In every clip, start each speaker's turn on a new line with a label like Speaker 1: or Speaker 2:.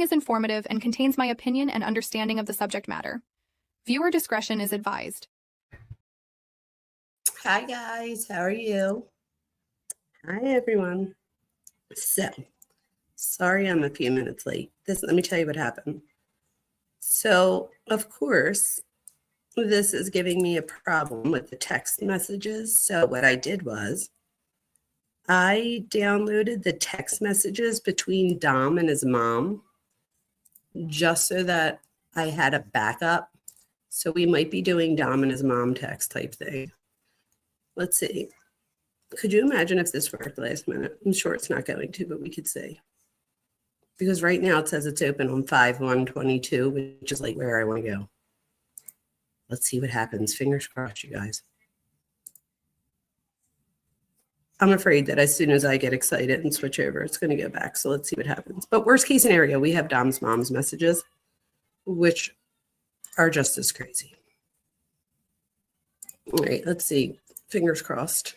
Speaker 1: is informative and contains my opinion and understanding of the subject matter. Viewer discretion is advised.
Speaker 2: Hi guys, how are you? Hi everyone. So, sorry I'm a few minutes late. Let me tell you what happened. So, of course, this is giving me a problem with the text messages. So what I did was I downloaded the text messages between Dom and his mom just so that I had a backup. So we might be doing Dom and his mom text type thing. Let's see. Could you imagine if this worked last minute? I'm sure it's not going to, but we could see. Because right now it says it's open on 5/1/22, which is like where I want to go. Let's see what happens. Fingers crossed, you guys. I'm afraid that as soon as I get excited and switch over, it's going to go back. So let's see what happens. But worst case scenario, we have Dom's mom's messages, which are just as crazy. All right, let's see. Fingers crossed.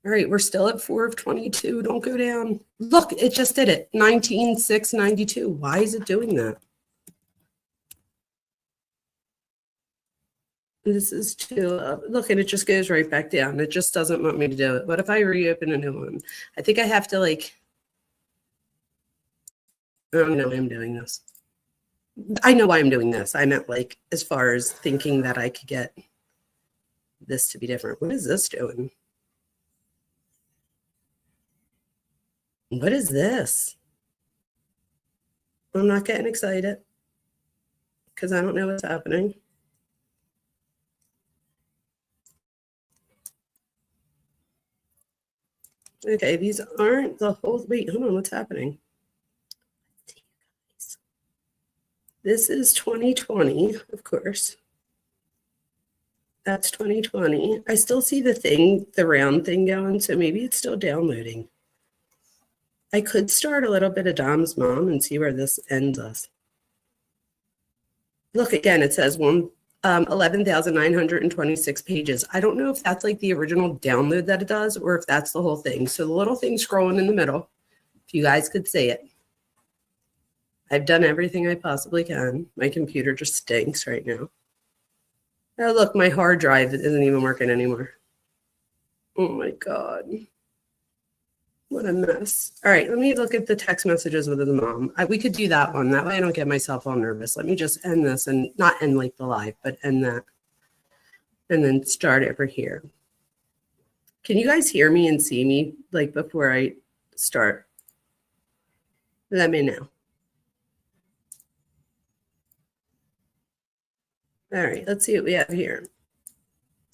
Speaker 2: All right, we're still at 4/22. Don't go down. Look, it just did it. 19/6/92. Why is it doing that? This is too, look, and it just goes right back down. It just doesn't want me to do it. What if I reopen a new one? I think I have to I don't know why I'm doing this. I know why I'm doing this. I meant as far as thinking that I could get this to be different. What is this doing? What is this? I'm not getting excited because I don't know what's happening. Okay, these aren't the whole, wait, hold on, what's happening? This is 2020, of course. That's 2020. I still see the round thing going, so maybe it's still downloading. I could start a little bit of Dom's mom and see where this ends us. Look, again, it says 11,926 pages. I don't know if that's the original download that it does or if that's the whole thing. So the little thing scrolling in the middle, if you guys could see it. I've done everything I possibly can. My computer just stinks right now. Oh, look, my hard drive isn't even working anymore. Oh my God. What a mess. All right, let me look at the text messages with the mom. We could do that one. That way I don't get myself all nervous. Let me just end this and not end the live, but end that. And then start over here. Can you guys hear me and see me before I start? Let me know. All right, let's see what we have here.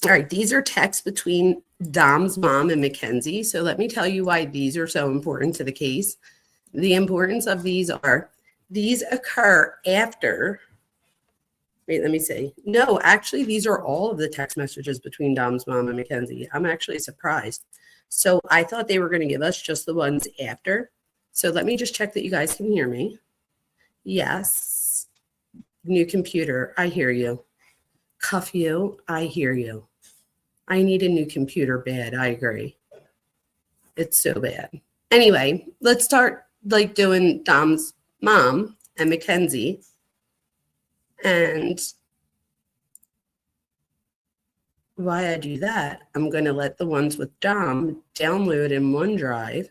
Speaker 2: All right, these are texts between Dom's mom and Mackenzie. So let me tell you why these are so important to the case. The importance of these occur after, wait, let me see. No, actually, these are all of the text messages between Dom's mom and Mackenzie. I'm actually surprised. So I thought they were going to give us just the ones after. So let me just check that you guys can hear me. Yes. New computer, I hear you. Cuff you, I hear you. I need a new computer bad. I agree. It's so bad. Anyway, let's start doing Dom's mom and Mackenzie. And why I do that, I'm going to let the ones with Dom download in OneDrive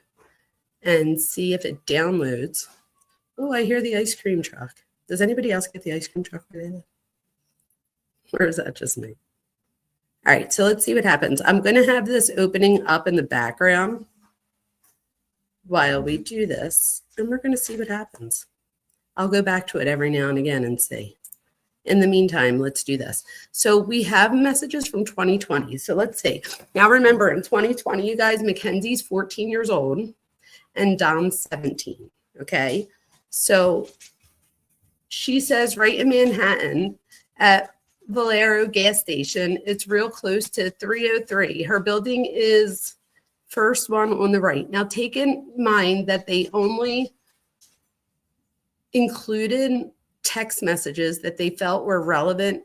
Speaker 2: and see if it downloads. Oh, I hear the ice cream truck. Does anybody else get the ice cream truck related? Or is that just me? All right, so let's see what happens. I'm going to have this opening up in the background while we do this, and we're going to see what happens. I'll go back to it every now and again and see. In the meantime, let's do this. So we have messages from 2020. So let's see. Now remember, in 2020, you guys, Mackenzie's 14 years old and Dom's 17, okay? So she says right in Manhattan at Valero gas station. It's real close to 303. Her building is first one on the right. Now take in mind that they only included text messages that they felt were relevant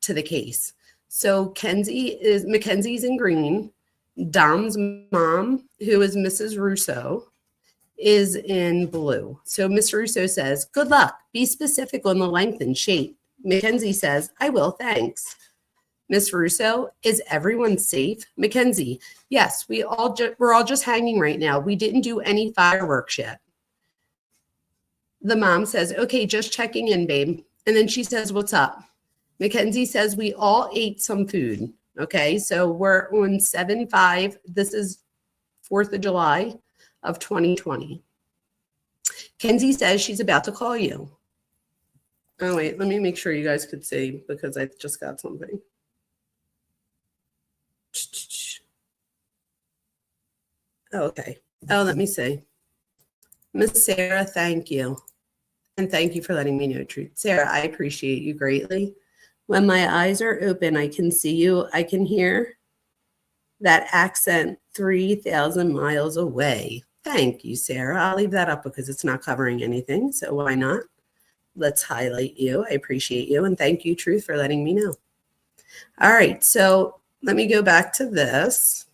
Speaker 2: to the case. So Mackenzie's in green. Dom's mom, who is Mrs. Russo, is in blue. So Miss Russo says, good luck. Be specific on the length and shape. Mackenzie says, I will, thanks. Miss Russo, is everyone safe? Mackenzie, yes, we're all just hanging right now. We didn't do any fireworks yet. The mom says, okay, just checking in, babe. And then she says, what's up? Mackenzie says, we all ate some food. Okay, so we're on 7/5. This is 4th of July of 2020. Kenzie says she's about to call you. Oh, wait, let me make sure you guys could see because I just got something. Okay. Oh, let me see. Miss Sarah, thank you. And thank you for letting me know, Truth. Sarah, I appreciate you greatly. When my eyes are open, I can see you. I can hear that accent 3,000 miles away. Thank you, Sarah. I'll leave that up because it's not covering anything. So why not? Let's highlight you. I appreciate you. And thank you, Truth, for letting me know. All right. So let me go back to this.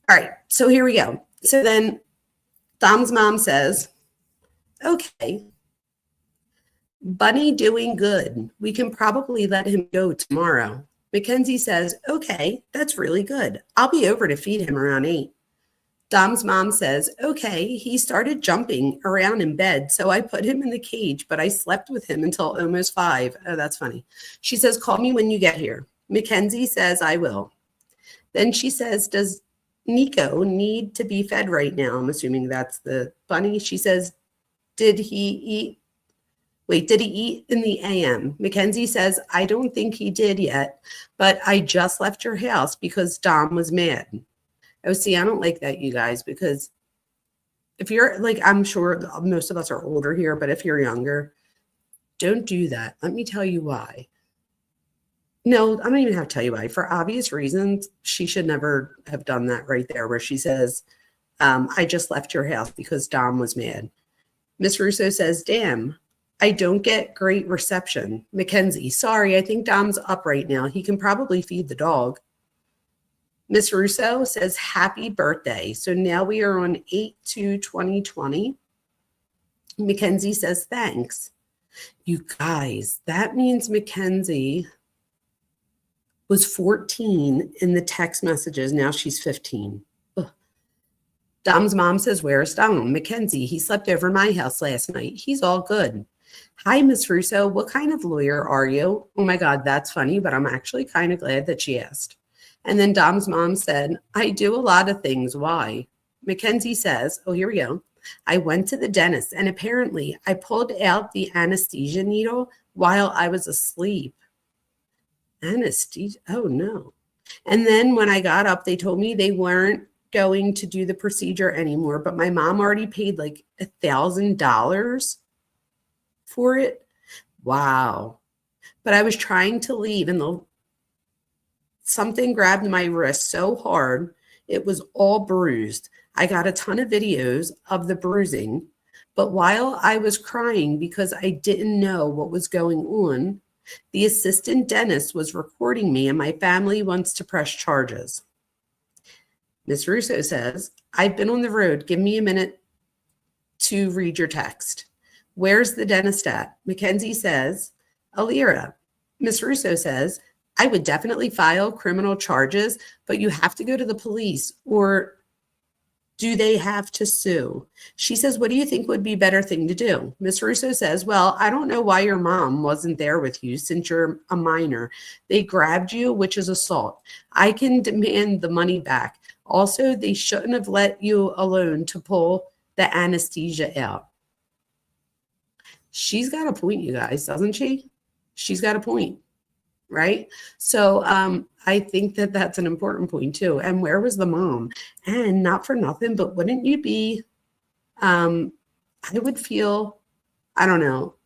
Speaker 2: All right. So here we go. So then Dom's mom says, okay, Bunny doing good. We can probably let him go tomorrow. Mackenzie says, okay, that's really good. I'll be over to feed him around 8. Dom's mom says, okay, he started jumping around in bed, so I put him in the cage, but I slept with him until almost 5. Oh, that's funny. She says, call me when you get here. Mackenzie says, I will. Then she says, does Nico need to be fed right now? I'm assuming that's the bunny. She says, did he eat in the AM? Mackenzie says, I don't think he did yet, but I just left your house because Dom was mad. Oh, see, I don't like that, you guys, because if you're like, I'm sure most of us are older here, but if you're younger, don't do that. Let me tell you why. No, I don't even have to tell you why. For obvious reasons, she should never have done that right there where she says, I just left your house because Dom was mad. Miss Russo says, damn, I don't get great reception. Mackenzie, sorry, I think Dom's up right now. He can probably feed the dog. Miss Russo says, happy birthday. So now we are on 8/2/2020. Mackenzie says, thanks. You guys, that means Mackenzie was 14 in the text messages. Now she's 15. Ugh. Dom's mom says, where's Dom? Mackenzie, he slept over my house last night. He's all good. Hi, Miss Russo. What kind of lawyer are you? Oh my God, that's funny, but I'm actually kind of glad that she asked. And then Dom's mom said, I do a lot of things. Why? Mackenzie says, oh, here we go. I went to the dentist and apparently I pulled out the anesthesia needle while I was asleep. Anesthesia? Oh, no. And then when I got up, they told me they weren't going to do the procedure anymore, but my mom already paid like $1,000 for it. Wow. But I was trying to leave and something grabbed my wrist so hard, it was all bruised. I got a ton of videos of the bruising, but while I was crying because I didn't know what was going on, the assistant dentist was recording me and my family wants to press charges. Miss Russo says, I've been on the road. Give me a minute to read your text. Where's the dentist at? Mackenzie says, Alira. Miss Russo says, I would definitely file criminal charges, but you have to go to the police, or do they have to sue? She says, what do you think would be a better thing to do? Miss Russo says, well, I don't know why your mom wasn't there with you since you're a minor. They grabbed you, which is assault. I can demand the money back. Also, they shouldn't have let you alone to pull the anesthesia out. She's got a point, you guys, doesn't she? She's got a point. Right? So I think that that's an important point too. And where was the mom? And not for nothing, but wouldn't you be, I would feel, I don't know,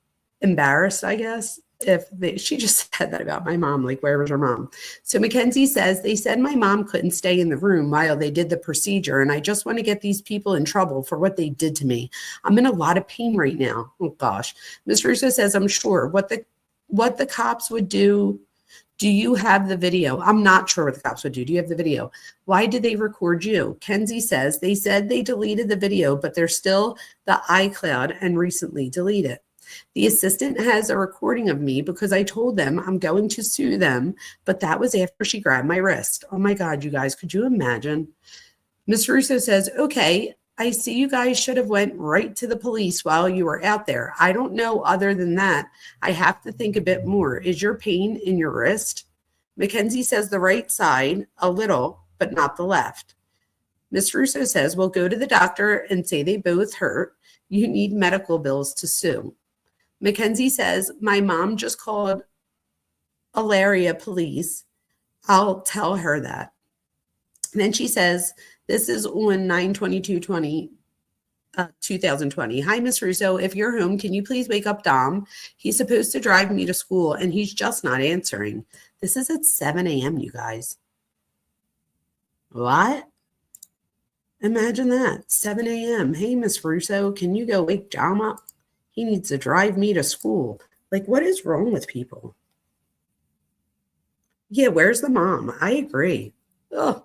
Speaker 2: embarrassed, I guess, if she just said that about my mom, like, where was her mom? So Mackenzie says, they said my mom couldn't stay in the room while they did the procedure. And I just want to get these people in trouble for what they did to me. I'm in a lot of pain right now. Oh gosh. Ms. Russo says, I'm sure what the cops would do Do you have the video? I'm not sure what the cops would do. Do you have the video? Why did they record you? Kenzie says they said they deleted the video, but there's still the iCloud and recently deleted. The assistant has a recording of me because I told them I'm going to sue them, but that was after she grabbed my wrist. Oh my God, you guys, could you imagine? Ms. Russo says, okay, I see you guys should have went right to the police while you were out there. I don't know other than that. I have to think a bit more. Is your pain in your wrist? Mackenzie says the right side, a little, but not the left. Ms. Russo says, well, go to the doctor and say they both hurt. You need medical bills to sue. Mackenzie says, my mom just called Alaria police. I'll tell her that. And then she says, this is on 9/22/20, 2020. Hi, Miss Russo. If you're home, can you please wake up Dom? He's supposed to drive me to school, and he's just not answering. This is at 7 a.m., you guys. What? Imagine that. 7 a.m. Hey, Miss Russo, can you go wake Dom up? He needs to drive me to school. Like, what is wrong with people? Yeah, where's the mom? I agree. Ugh.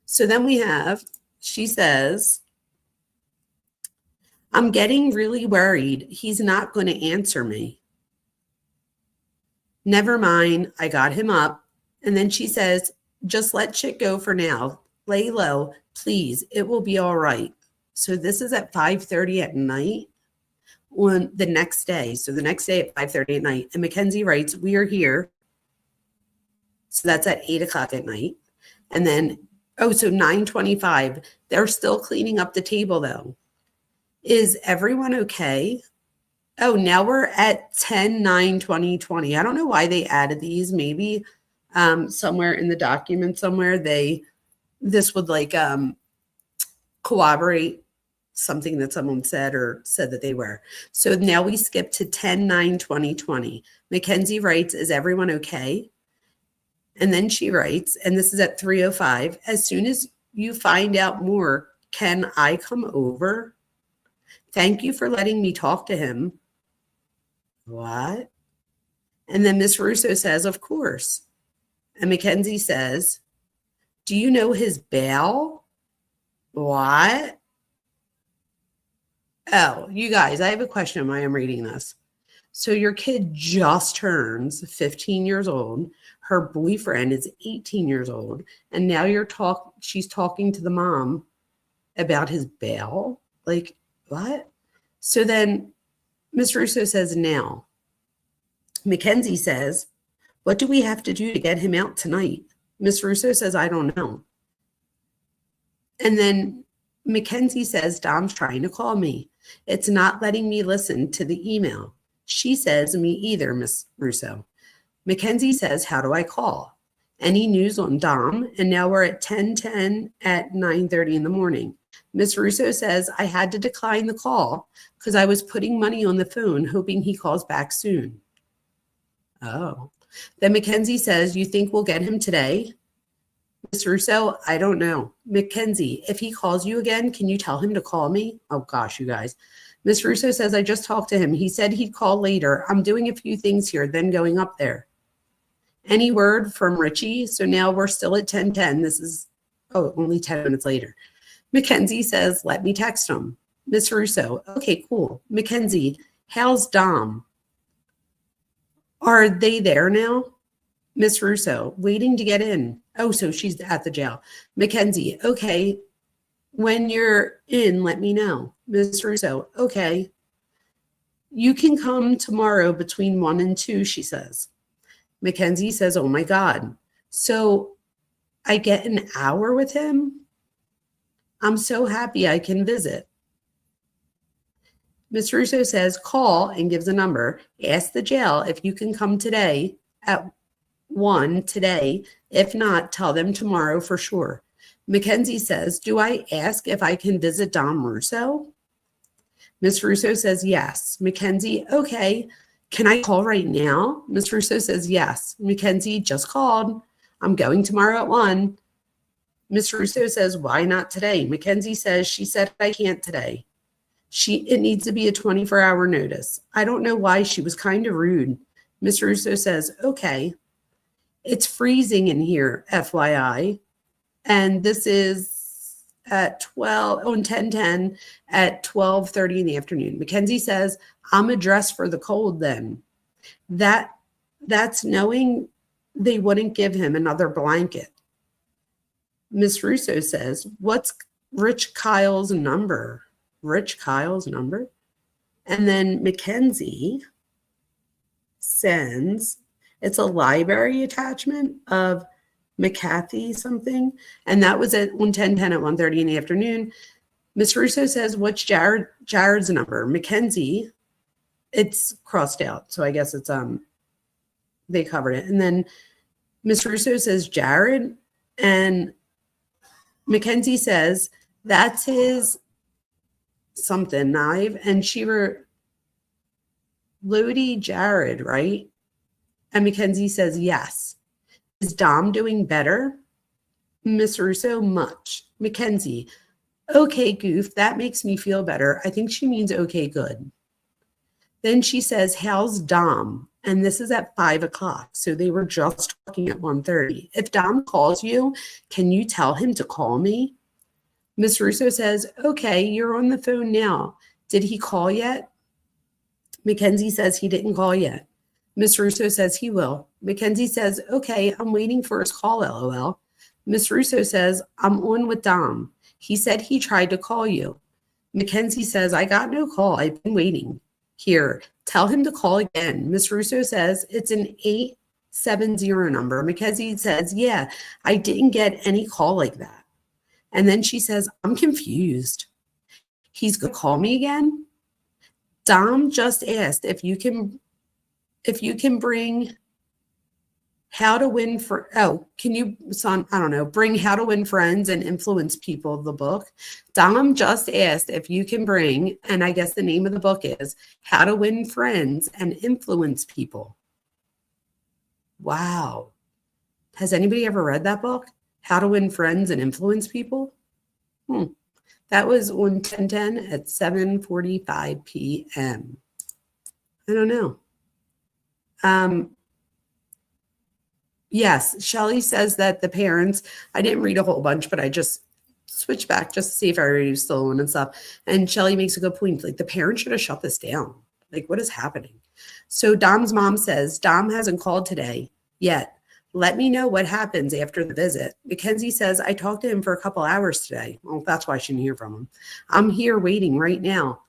Speaker 2: So then we have, she says, I'm getting really worried. He's not going to answer me. Never mind. I got him up. And then she says, just let shit go for now. Lay low, please. It will be all right. So this is at 5:30 at night on the next day. So the next day at 5:30 at night. And Mackenzie writes, we are here. So that's at 8 o'clock at night. And then so 9:25. They're still cleaning up the table, though. Is everyone okay? Oh, now we're at 10/9/2020. I don't know why they added these. Maybe somewhere in the document somewhere this would like corroborate something that someone said or said that they were. So now we skip to 10/9/2020. Mackenzie writes, is everyone okay? And then she writes, and this is at 3:05, as soon as you find out more, can I come over? Thank you for letting me talk to him. What? And then Miss Russo says, of course. And Mackenzie says, do you know his bail? What? Oh, you guys, I have a question while I'm reading this. So your kid just turns 15 years old. Her boyfriend is 18 years old. And now she's talking to the mom about his bail. Like, what? So then Ms. Russo says, now. Mackenzie says, what do we have to do to get him out tonight? Ms. Russo says, I don't know. And then Mackenzie says, Dom's trying to call me. It's not letting me listen to the email. She says, me either, Miss Russo. Mackenzie says, how do I call? Any news on Dom? And now we're at 10:10 at 9:30 in the morning. Miss Russo says, I had to decline the call because I was putting money on the phone, hoping he calls back soon. Oh. Then Mackenzie says, you think we'll get him today? Miss Russo, I don't know. Mackenzie, if he calls you again, can you tell him to call me? Oh gosh, you guys. Miss Russo says, I just talked to him. He said he'd call later. I'm doing a few things here, then going up there. Any word from Richie? So now we're still at 10:10. This is, only 10 minutes later. Mackenzie says, let me text him. Miss Russo, okay, cool. Mackenzie, how's Dom? Are they there now? Miss Russo, waiting to get in. Oh, so she's at the jail. Mackenzie, okay. When you're in, let me know. Miss Russo, okay. You can come tomorrow between 1 and 2, she says. Mackenzie says, oh my God. So I get an hour with him? I'm so happy I can visit. Miss Russo says, call and gives a number. Ask the jail if you can come today at 1 today. If not, tell them tomorrow for sure. Mackenzie says, do I ask if I can visit Dom Russo? Miss Russo says, yes. Mackenzie, okay. Can I call right now? Miss Russo says, yes. Mackenzie, just called. I'm going tomorrow at 1. Miss Russo says, why not today? Mackenzie says, she said I can't today. It needs to be a 24-hour notice. I don't know why. She was kind of rude. Miss Russo says, okay. It's freezing in here, FYI. And this is at 12 on 10:10 at 12:30 in the afternoon. Mackenzie says, I'm a dress for the cold then. That's knowing they wouldn't give him another blanket. Miss Russo says, what's Rich Kyle's number? Rich Kyle's number? And then Mackenzie sends, it's a library attachment of McCarthy something. And that was at 10:10 at 1:30 in the afternoon. Miss Russo says, what's Jared's number? Mackenzie, it's crossed out. So I guess it's, they covered it. And then Miss Russo says, Jared. And Mackenzie says, that's his something knife. And she were Lodi Jared, right? And Mackenzie says, yes. Is Dom doing better? Miss Russo, much. Mackenzie, okay, goof, that makes me feel better. I think she means okay, good. Then she says, how's Dom? And this is at 5:00. So they were just talking at 1:30. If Dom calls you, can you tell him to call me? Miss Russo says, okay, you're on the phone now. Did he call yet? Mackenzie says he didn't call yet. Miss Russo says he will. Mackenzie says, okay, I'm waiting for his call, LOL. Miss Russo says, I'm on with Dom. He said he tried to call you. Mackenzie says, I got no call. I've been waiting. Here, tell him to call again. Miss Russo says, it's an 870 number. Mackenzie says, yeah, I didn't get any call like that. And then she says, I'm confused. He's going to call me again? Dom just asked if you can bring How to Win for, can you, son, I don't know, bring How to Win Friends and Influence People, the book. Dom just asked if you can bring, and I guess the name of the book is How to Win Friends and Influence People. Wow. Has anybody ever read that book? How to Win Friends and Influence People? That was on 10:10 at 7:45 p.m. I don't know. Yes, Shelley says that the parents, I didn't read a whole bunch, but I just switched back just to see if everybody was still on and stuff. And Shelley makes a good point. Like, the parents should have shut this down. Like, what is happening? So Dom's mom says, Dom hasn't called today yet. Let me know what happens after the visit. Mackenzie says, I talked to him for a couple hours today. Well, that's why I shouldn't hear from him. I'm here waiting right now.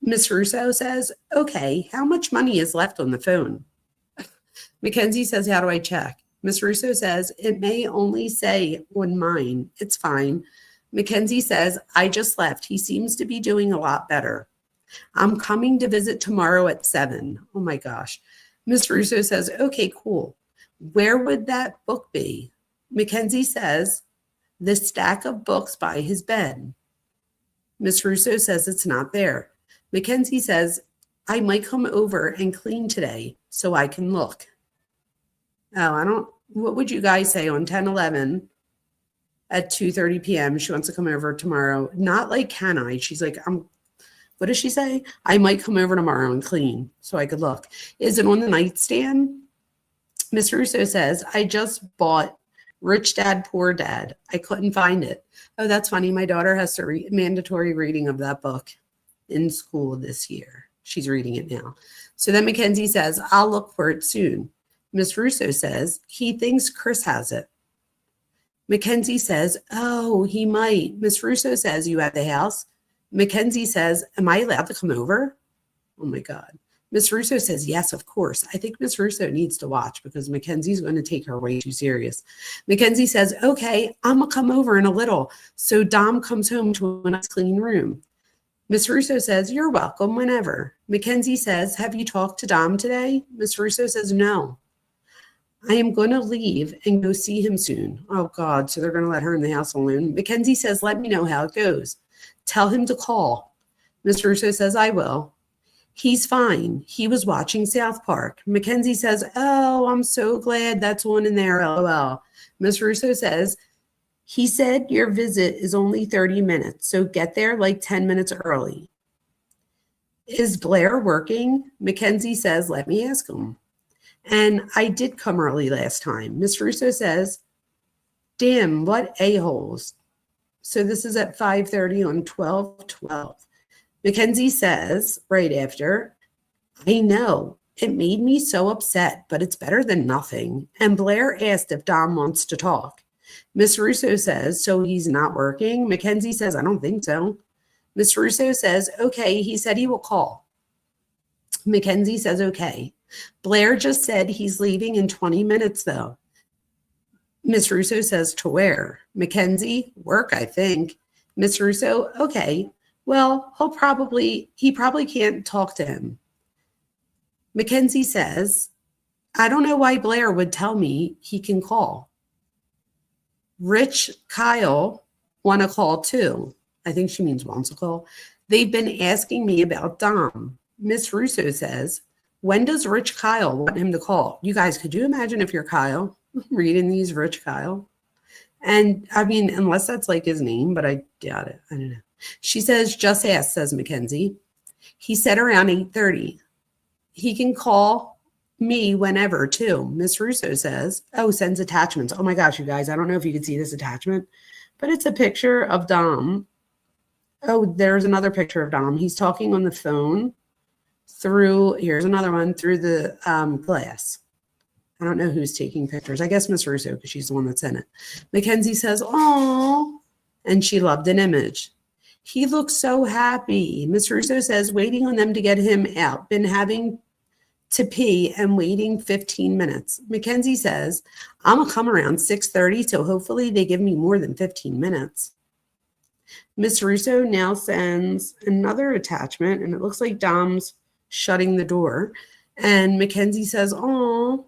Speaker 2: Miss Russo says, okay, how much money is left on the phone? Mackenzie says, how do I check? Miss Russo says, it may only say on mine. It's fine. Mackenzie says, I just left. He seems to be doing a lot better. I'm coming to visit tomorrow at 7. Oh my gosh. Miss Russo says, okay, cool. Where would that book be? Mackenzie says, the stack of books by his bed. Miss Russo says it's not there. Mackenzie says, I might come over and clean today so I can look. What would you guys say on 10:11 at 2:30 p.m.? She wants to come over tomorrow. Not like, can I? She's like, what does she say? I might come over tomorrow and clean so I could look. Is it on the nightstand? Miss Russo says, I just bought Rich Dad, Poor Dad. I couldn't find it. Oh, that's funny. My daughter has to read mandatory reading of that book in school this year. She's reading it now. So then Mackenzie says, I'll look for it soon. Miss Russo says, he thinks Chris has it. Mackenzie says, oh, he might. Miss Russo says, you at the house? Mackenzie says, am I allowed to come over? Oh my God. Miss Russo says, yes, of course. I think Miss Russo needs to watch because Mackenzie's going to take her way too serious. Mackenzie says, okay, I'm going to come over in a little. So Dom comes home to a nice clean room. Miss Russo says, you're welcome whenever. Mackenzie says, have you talked to Dom today? Miss Russo says, no. I am going to leave and go see him soon. Oh God, so they're going to let her in the house alone. Mackenzie says, let me know how it goes. Tell him to call. Miss Russo says, I will. He's fine. He was watching South Park. Mackenzie says, oh, I'm so glad that's on in there, LOL. Miss Russo says, he said your visit is only 30 minutes, so get there like 10 minutes early. Is Blair working? Mackenzie says, let me ask him. And I did come early last time. Miss Russo says, damn, what a-holes. So this is at 5:30 on 12/12. Mackenzie says right after, I know, it made me so upset, but it's better than nothing. And Blair asked if Dom wants to talk. Miss Russo says, so he's not working? Mackenzie says, I don't think so. Miss Russo says, okay, he said he will call. Mackenzie says, okay. Blair just said he's leaving in 20 minutes, though. Miss Russo says, to where? Mackenzie, work, I think. Miss Russo, okay. Well, he probably can't talk to him. Mackenzie says, I don't know why Blair would tell me he can call. Rich Kyle want to call too. I think she means wants to call. They've been asking me about Dom. Miss Russo says, when does Rich Kyle want him to call? You guys, could you imagine if you're Kyle reading these, Rich Kyle? And I mean, unless that's like his name, but I doubt it. I don't know. She says, just ask, says Mackenzie. He said around 8:30. He can call me whenever too. Miss Russo says, oh, sends attachments. Oh my gosh, you guys, I don't know if you can see this attachment, but it's a picture of Dom. Oh, there's another picture of Dom. He's talking on the phone here's another one, through the glass. I don't know who's taking pictures. I guess Miss Russo, because she's the one that's in it. Mackenzie says, oh, and she loved an image. He looks so happy. Miss Russo says, waiting on them to get him out. Been having to pee and waiting 15 minutes. Mackenzie says, I'm going to come around 6:30, so hopefully they give me more than 15 minutes. Miss Russo now sends another attachment, and it looks like Dom's shutting the door. And Mackenzie says, oh,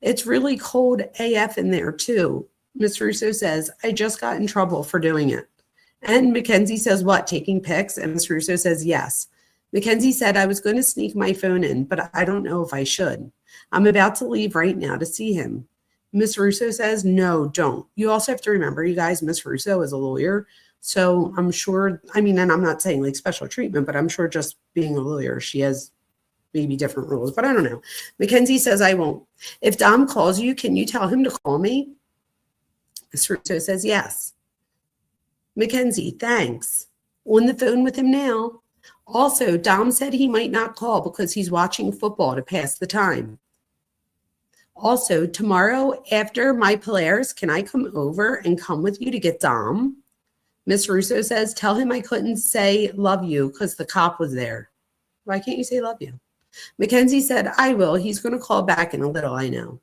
Speaker 2: it's really cold AF in there too. Miss Russo says, I just got in trouble for doing it. And Mackenzie says, what, taking pics? And Miss Russo says, yes. Mackenzie said, I was going to sneak my phone in, but I don't know if I should. I'm about to leave right now to see him. Miss Russo says, no, don't. You also have to remember, you guys, Miss Russo is a lawyer. So I'm sure, I mean, and I'm not saying like special treatment, but I'm sure just being a lawyer, she has maybe different rules, but I don't know. Mackenzie says, I won't. If Dom calls you, can you tell him to call me? Miss Russo says, yes. Mackenzie, thanks. On the phone with him now. Also, Dom said he might not call because he's watching football to pass the time. Also, tomorrow after my Polaris, can I come over and come with you to get Dom? Miss Russo says, tell him I couldn't say love you because the cop was there. Why can't you say love you? Mackenzie said, I will. He's going to call back in a little, I know.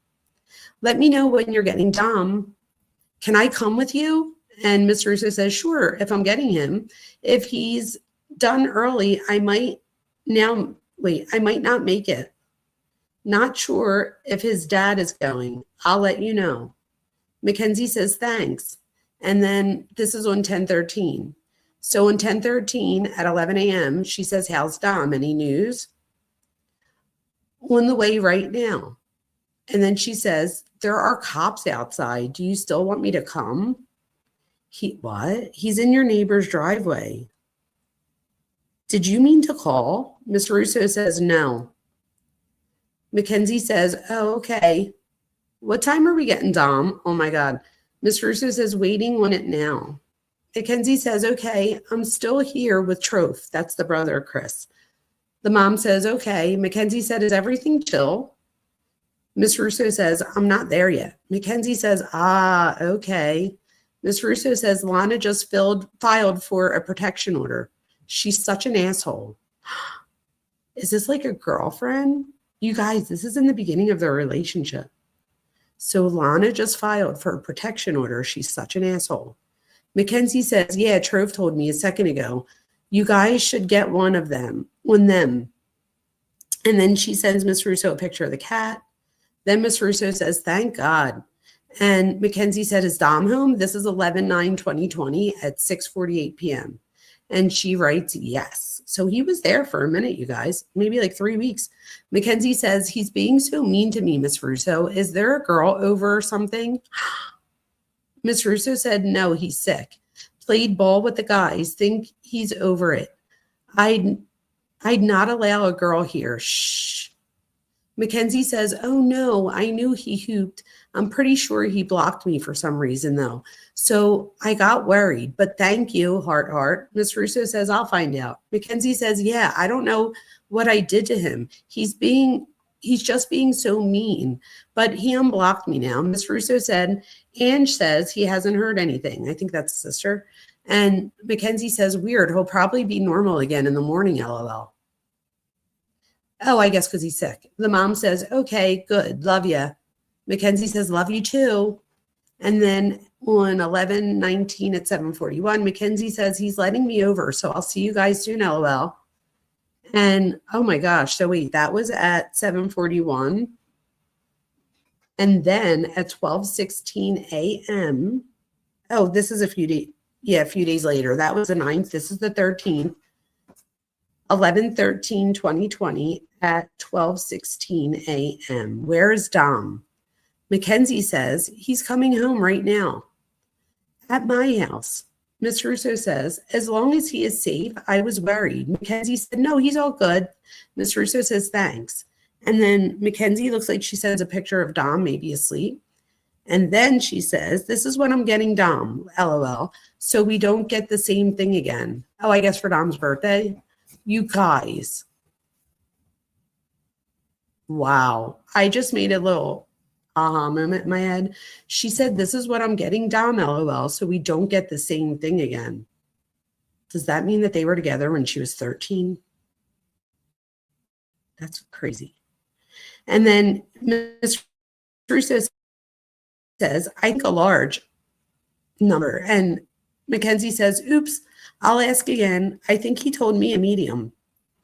Speaker 2: Let me know when you're getting Dom. Can I come with you? And Miss Russo says, sure, if I'm getting him. If he's done early, I might not make it. Not sure if his dad is going. I'll let you know. Mackenzie says, thanks. And then this is on 10/13. So on 10/13 at 11 a.m., she says, how's Dom? Any news? On the way right now. And then she says, there are cops outside. Do you still want me to come? What? He's in your neighbor's driveway. Did you mean to call? Miss Russo says, no. Mackenzie says, oh, okay. What time are we getting, Dom? Oh my God. Miss Russo says, waiting on it now. Mackenzie says, okay, I'm still here with Troth. That's the brother, Chris. The mom says, okay. Mackenzie said, is everything chill? Miss Russo says, I'm not there yet. Mackenzie says, okay. Miss Russo says, Lana just filed for a protection order. She's such an asshole. Is this like a girlfriend? You guys, this is in the beginning of their relationship. So Lana just filed for a protection order. She's such an asshole. Mackenzie says, yeah, Trove told me a second ago. You guys should get one of them. And then she sends Miss Russo a picture of the cat. Then Miss Russo says, thank God. And Mackenzie said, is Dom home? This is 11/9/2020 at 6:48 p.m. And she writes, yes. So he was there for a minute, you guys, maybe like 3 weeks. Mackenzie says, he's being so mean to me, Miss Russo. Is there a girl over or something? Miss Russo said, no, he's sick. Played ball with the guys. Think he's over it. I'd not allow a girl here. Shh. Mackenzie says, oh no, I knew he hooped. I'm pretty sure he blocked me for some reason though. So I got worried, but thank you, heart, heart. Miss Russo says, I'll find out. Mackenzie says, yeah, I don't know what I did to him. He's just being so mean, but he unblocked me now. Miss Russo said, Ange says he hasn't heard anything. I think that's sister. And Mackenzie says, weird. He'll probably be normal again in the morning, LOL. Oh, I guess because he's sick. The mom says, okay, good. Love you. Mackenzie says, love you too. And then on 11/19 at 7:41, Mackenzie says, he's letting me over. So I'll see you guys soon, LOL. And oh my gosh. So wait, that was at 7:41. And then at 12:16 a.m. Oh, this is a few days. Yeah, a few days later. That was the 9th. This is the 13th. 11/13/2020 at 12:16 a.m. Where is Dom? Mackenzie says he's coming home right now. At my house. Miss Russo says, as long as he is safe, I was worried. Mackenzie said, no, he's all good. Miss Russo says, thanks. And then Mackenzie looks like she sends a picture of Dom, maybe asleep. And then she says, this is when I'm getting Dom, LOL. So we don't get the same thing again. Oh, I guess for Dom's birthday. You guys. Wow. I just made a little aha moment in my head. She said, this is what I'm getting Dom, LOL. So we don't get the same thing again. Does that mean that they were together when she was 13? That's crazy. And then Ms. Russo says, I think a large number. And Mackenzie says, oops, I'll ask again. I think he told me a medium.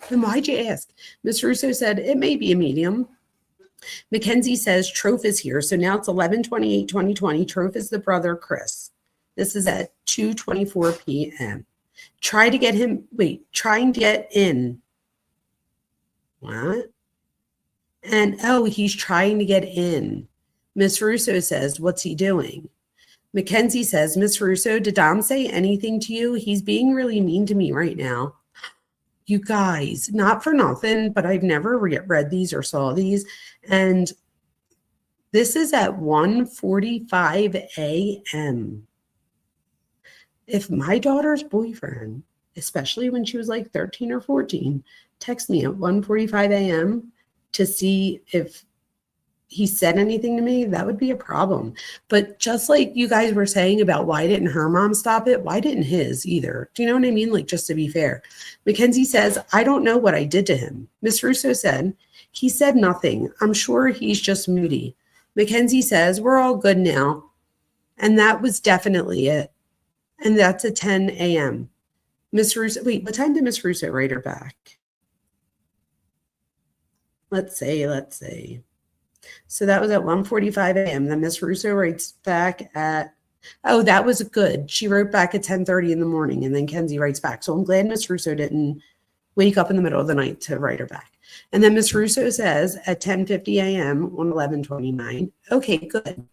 Speaker 2: Then why'd you ask? Miss Russo said, it may be a medium. Mackenzie says, Trofe is here. So now it's 11/28/2020. Trofe is the brother, Chris. This is at 2:24 p.m. Trying to get in. What? And, oh, he's trying to get in. Miss Russo says, what's he doing? Mackenzie says, Miss Russo, did Dom say anything to you? He's being really mean to me right now. You guys, not for nothing, but I've never read these or saw these. And this is at 1:45 a.m. If my daughter's boyfriend, especially when she was like 13 or 14, texts me at 1:45 a.m. to see if he said anything to me, that would be a problem. But just like you guys were saying about why didn't her mom stop it, why didn't his either? Do you know what I mean? Like, just to be fair. Mackenzie says, I don't know what I did to him. Miss Russo said, he said nothing. I'm sure he's just moody. Mackenzie says, we're all good now. And that was definitely it. And that's at 10 a.m. Miss Russo, wait, what time did Miss Russo write her back? Let's say. So that was at 1:45 a.m. Then Miss Russo writes back at, oh, that was good. She wrote back at 10:30 in the morning, and then Kenzie writes back. So I'm glad Miss Russo didn't wake up in the middle of the night to write her back. And then Miss Russo says at 10:50 a.m. on 11/29, okay, good.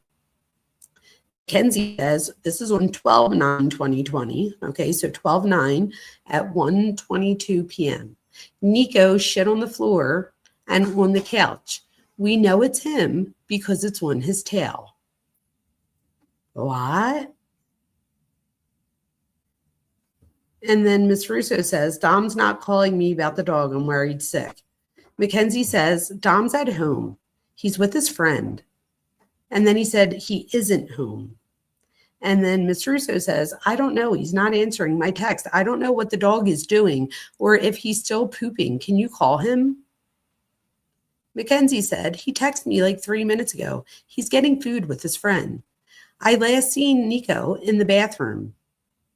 Speaker 2: Kenzie says, this is on 12/9/2020. Okay, so 12/9 at 1:22 p.m. Nico shit on the floor and on the couch. We know it's him because it's on his tail. What? And then Miss Russo says, Dom's not calling me about the dog. I'm worried sick. Mackenzie says, Dom's at home. He's with his friend. And then he said, he isn't home. And then Miss Russo says, I don't know. He's not answering my text. I don't know what the dog is doing or if he's still pooping. Can you call him? Mackenzie said, he texted me like 3 minutes ago. He's getting food with his friend. I last seen Nico in the bathroom.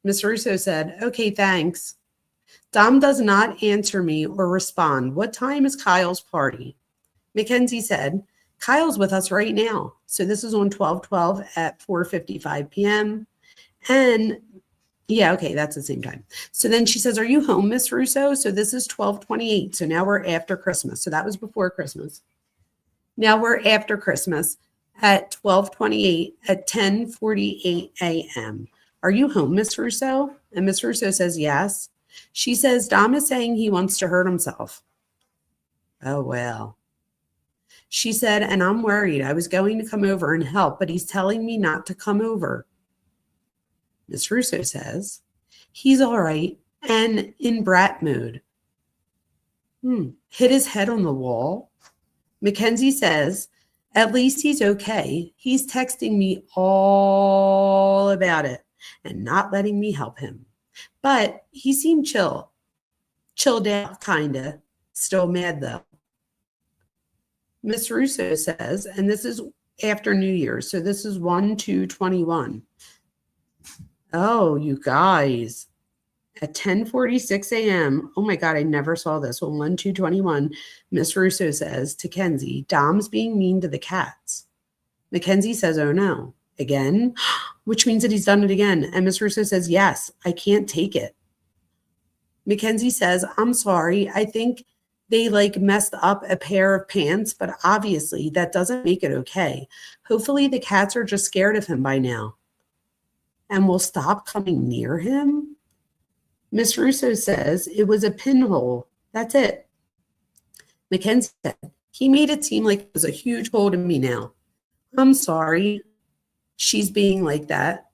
Speaker 2: Miss Russo said, okay, thanks. Dom does not answer me or respond. What time is Kyle's party? Mackenzie said, Kyle's with us right now. So this is on 12/12 at 4:55 p.m. And yeah, okay, that's the same time. So then she says, are you home, Miss Russo? So this is 12/28. So now we're after Christmas. So that was before Christmas. Now we're after Christmas at 12/28 at 10:48 a.m. Are you home, Miss Russo? And Miss Russo says, yes. She says, Dom is saying he wants to hurt himself. Oh, well. She said, and I'm worried. I was going to come over and help, but he's telling me not to come over. Miss Russo says, he's all right and in brat mood. Hit his head on the wall. Mackenzie says, at least he's okay. He's texting me all about it and not letting me help him. But he seemed chilled out, kinda. Still mad, though. Miss Russo says, and this is after New Year's, so this is 1/2/21. Oh, you guys. At 10:46 a.m., oh my God, I never saw this. Well, 1/2/21, Miss Russo says to Kenzie, Dom's being mean to the cats. Mackenzie says, oh no. Again? Which means that he's done it again. And Miss Russo says, yes, I can't take it. Mackenzie says, I'm sorry. I think they messed up a pair of pants, but obviously that doesn't make it okay. Hopefully the cats are just scared of him by now and will stop coming near him. Miss Russo says it was a pinhole. That's it. Mackenzie said, he made it seem like it was a huge hole to me now. I'm sorry. She's being like that,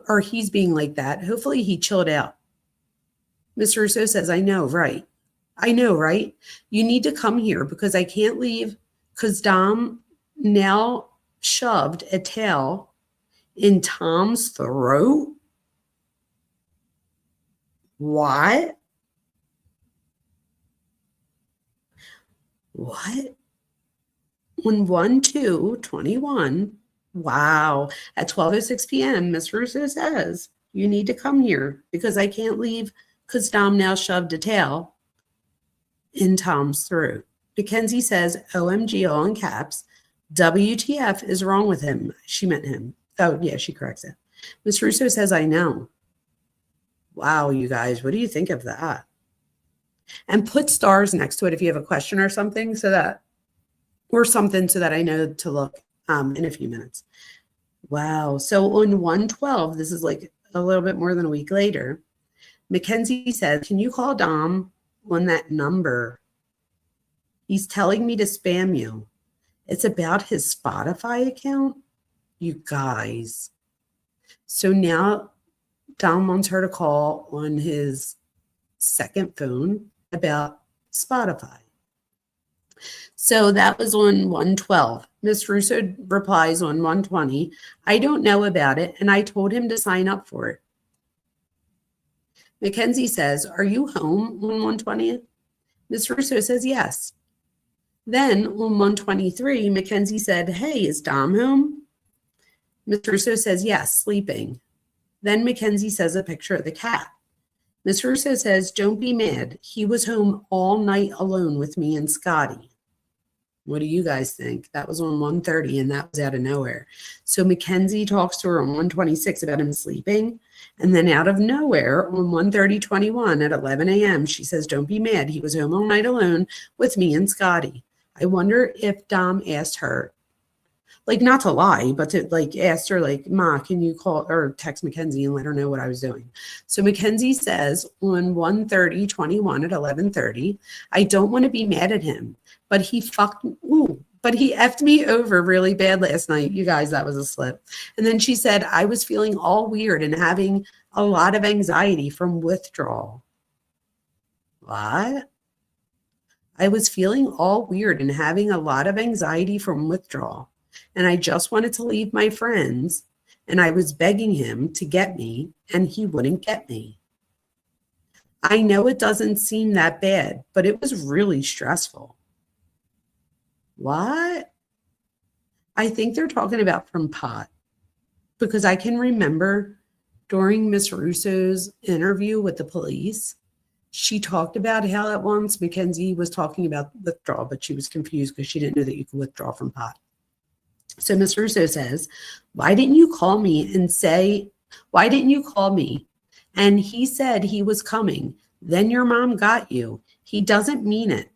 Speaker 2: or he's being like that. Hopefully he chilled out. Miss Russo says, I know, right? You need to come here because I can't leave because Dom now shoved a tail in Tom's throat. What? On 1/2/21, wow, at 12:06 p.m., Miss Russo says, you need to come here because I can't leave because Dom now shoved a tail in Tom's throat. Mackenzie says, OMG, all in caps. WTF is wrong with him. She meant him. Oh, yeah, she corrects it. Miss Russo says, I know. Wow, you guys, what do you think of that? And put stars next to it if you have a question or something so that I know to look in a few minutes. Wow. So on 1/12, this is a little bit more than a week later, Mackenzie said, can you call Dom on that number? He's telling me to spam you. It's about his Spotify account. You guys. So now Dom wants her to call on his second phone about Spotify. So that was on 1/12. Miss Russo replies on 1/20, I don't know about it, and I told him to sign up for it. Mackenzie says, are you home on 1/20? Miss Russo says, yes. Then on 1/23, Mackenzie said, hey, is Dom home? Miss Russo says, yes, sleeping. Then Mackenzie says a picture of the cat. Miss Russo says, don't be mad. He was home all night alone with me and Scotty. What do you guys think? That was on 1:30 and that was out of nowhere. So Mackenzie talks to her on 1/26 about him sleeping. And then out of nowhere on 1:30/21 at 11 a.m., she says, don't be mad. He was home all night alone with me and Scotty. I wonder if Dom asked her, not to lie, but to asked her, Ma, can you call or text Mackenzie and let her know what I was doing? So Mackenzie says on 1:30/21 at 11:30, I don't want to be mad at him, but he effed me over really bad last night. You guys, that was a slip. And then she said, I was feeling all weird and having a lot of anxiety from withdrawal. What? I was feeling all weird and having a lot of anxiety from withdrawal. And I just wanted to leave my friends, and I was begging him to get me, and he wouldn't get me. I know it doesn't seem that bad, but it was really stressful. What? I think they're talking about from pot, because I can remember during Miss Russo's interview with the police, she talked about how at once Mackenzie was talking about withdrawal, but she was confused because she didn't know that you could withdraw from pot. So Miss Russo says, why didn't you call me? And he said he was coming. Then your mom got you. He doesn't mean it.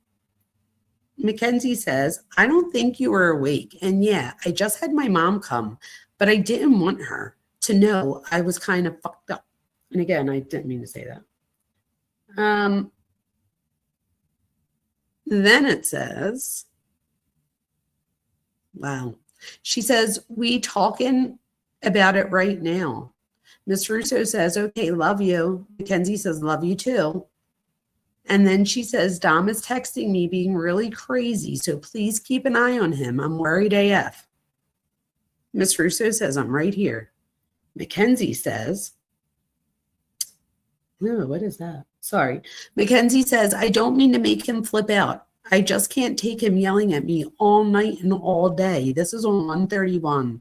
Speaker 2: Mackenzie says, I don't think you were awake. And yeah, I just had my mom come, but I didn't want her to know I was kind of fucked up. And again, I didn't mean to say that. Then it says, Wow. She says, we talking about it right now. Miss Russo says, okay, love you. Mackenzie says, love you too. And then she says, Dom is texting me being really crazy, so please keep an eye on him. I'm worried AF. Miss Russo says, I'm right here. Mackenzie says, no, what is that? Sorry. Mackenzie says, I don't mean to make him flip out. I just can't take him yelling at me all night and all day. This is on 1:31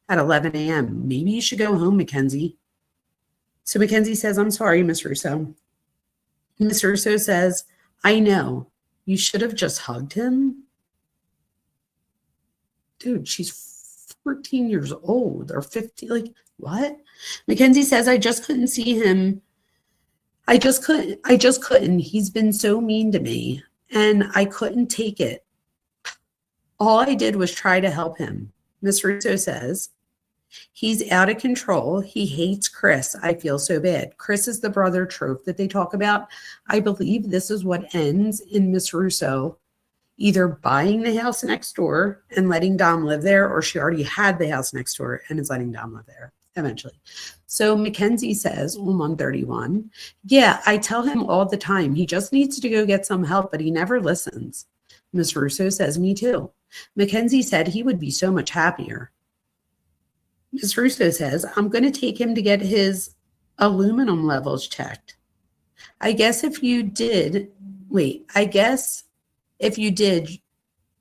Speaker 2: at 11 a.m. Maybe you should go home, Mackenzie. So Mackenzie says, I'm sorry, Miss Russo. Miss Russo says, I know. You should have just hugged him. Dude, she's 14 years old or 15. Like, what? Mackenzie says, I just couldn't see him. I just couldn't. He's been so mean to me, and I couldn't take it. All I did was try to help him. Miss Russo says, he's out of control. He hates Chris. I feel so bad. Chris is the brother trope that they talk about. I believe this is what ends in Miss Russo either buying the house next door and letting Dom live there, or she already had the house next door and is letting Dom live there eventually. So Mackenzie says on 131, yeah, I tell him all the time. He just needs to go get some help, but he never listens. Miss Russo says, me too. Mackenzie said he would be so much happier. Miss Russo says, I'm going to take him to get his aluminum levels checked. I guess if you did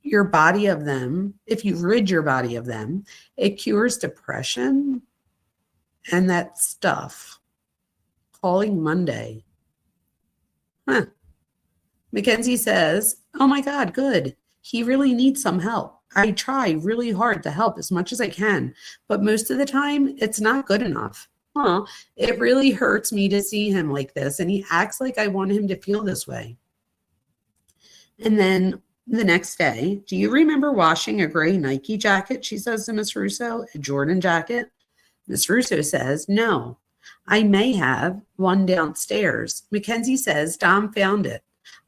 Speaker 2: your body of them, if you rid your body of them, it cures depression and that stuff. Calling Monday. Huh. Mackenzie says, oh my God, good. He really needs some help. I try really hard to help as much as I can, but most of the time it's not good enough. It really hurts me to see him like this, and he acts like I want him to feel this way. And then the next day, do you remember washing a gray Nike jacket? She says to Miss Russo, a Jordan jacket. Miss Russo says, no, I may have one downstairs. Mackenzie says, Dom found it.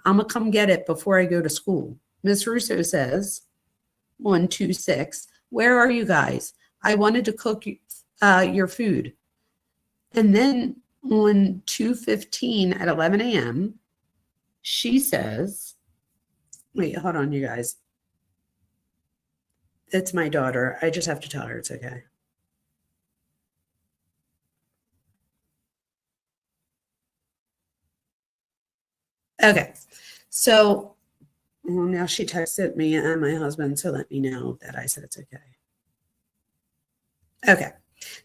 Speaker 2: I'm going to come get it before I go to school. Miss Russo says, 126, where are you guys? I wanted to cook your food. And then on 2:15 at 11 a.m., she says, wait, hold on, you guys. It's my daughter. I just have to tell her it's okay. Okay, so now she texted me and my husband to let me know that I said it's okay. Okay,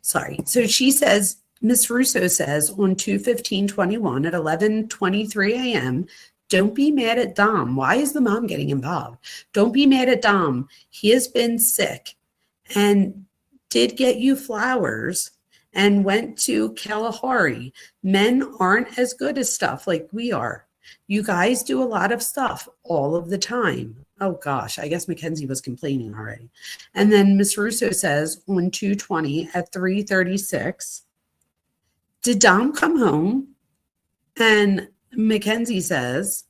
Speaker 2: sorry. So she says, Miss Russo says on 2/15/21 at 11:23 a.m., don't be mad at Dom. Why is the mom getting involved? Don't be mad at Dom. He has been sick and did get you flowers and went to Kalahari. Men aren't as good as stuff like we are. You guys do a lot of stuff all of the time. Oh gosh, I guess Mackenzie was complaining already. And then Miss Russo says on 2:20 at 3:36, did Dom come home? And Mackenzie says,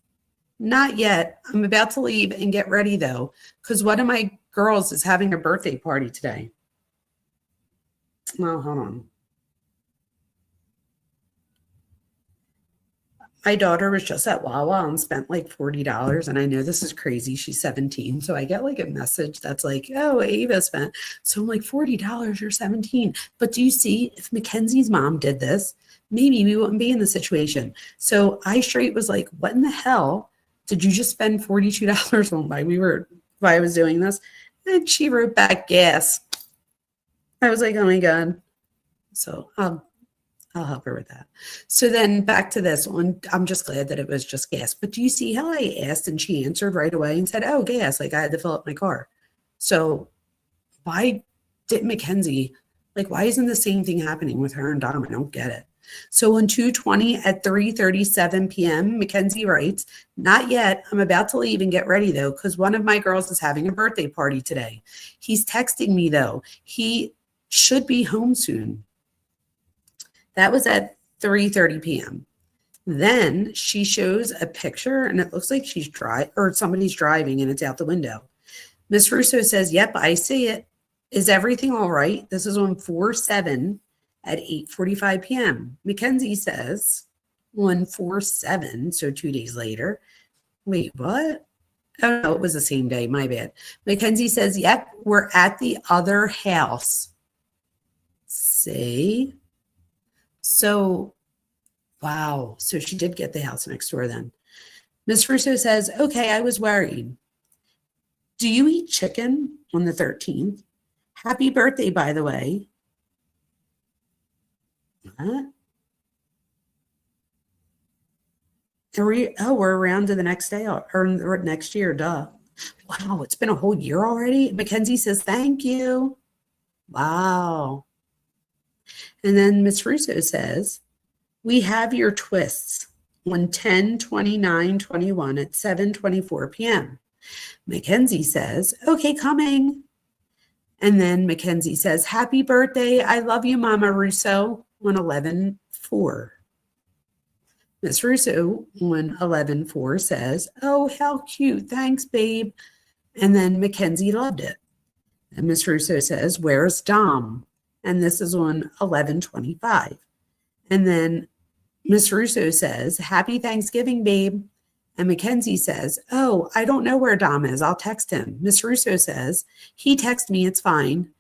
Speaker 2: not yet. I'm about to leave and get ready though, because one of my girls is having a birthday party today. Well, hold on. My daughter was just at Wawa and spent like $40. And I know this is crazy. She's 17. So I get like a message that's like, oh, Ava spent. So I'm like, $40 or 17. But do you see, if Mackenzie's mom did this, maybe we wouldn't be in the situation. So I straight was like, what in the hell did you just spend $42 on while I was doing this? And she wrote back gas. I was like, oh my God. So I'll help her with that. So then back to this one. I'm just glad that it was just gas. But do you see how I asked and she answered right away and said, oh, gas, like I had to fill up my car. So why didn't Mackenzie, like why isn't the same thing happening with her and Dom? I don't get it. So on 2:20 at 3:37 p.m., Mackenzie writes, not yet. I'm about to leave and get ready though, because one of my girls is having a birthday party today. He's texting me though. He should be home soon. That was at 3:30 p.m. Then she shows a picture and it looks like she's somebody's driving and it's out the window. Miss Russo says, yep, I see it. Is everything all right? This is on 4/7 at 8:45 p.m. Mackenzie says on 4/7, so 2 days later. Wait, what? Oh, no, it was the same day. My bad. Mackenzie says, yep, we're at the other house. See? So, wow. So she did get the house next door then. Miss Russo says, okay, I was worried. Do you eat chicken on the 13th? Happy birthday, by the way. What? We're around to the next day or next year, duh. Wow, it's been a whole year already. Mackenzie says, thank you. Wow. And then Miss Russo says, we have your twists on 10/29/21 at 7:24 p.m. Mackenzie says, okay, coming. And then Mackenzie says, happy birthday. I love you, Mama Russo, on 11/4. Miss Russo on 11/4 says, oh, how cute. Thanks, babe. And then Mackenzie loved it. And Miss Russo says, where's Dom? And this is on 11/25. And then Miss Russo says, happy Thanksgiving, babe. And Mackenzie says, oh, I don't know where Dom is. I'll text him. Miss Russo says, he texted me. It's fine.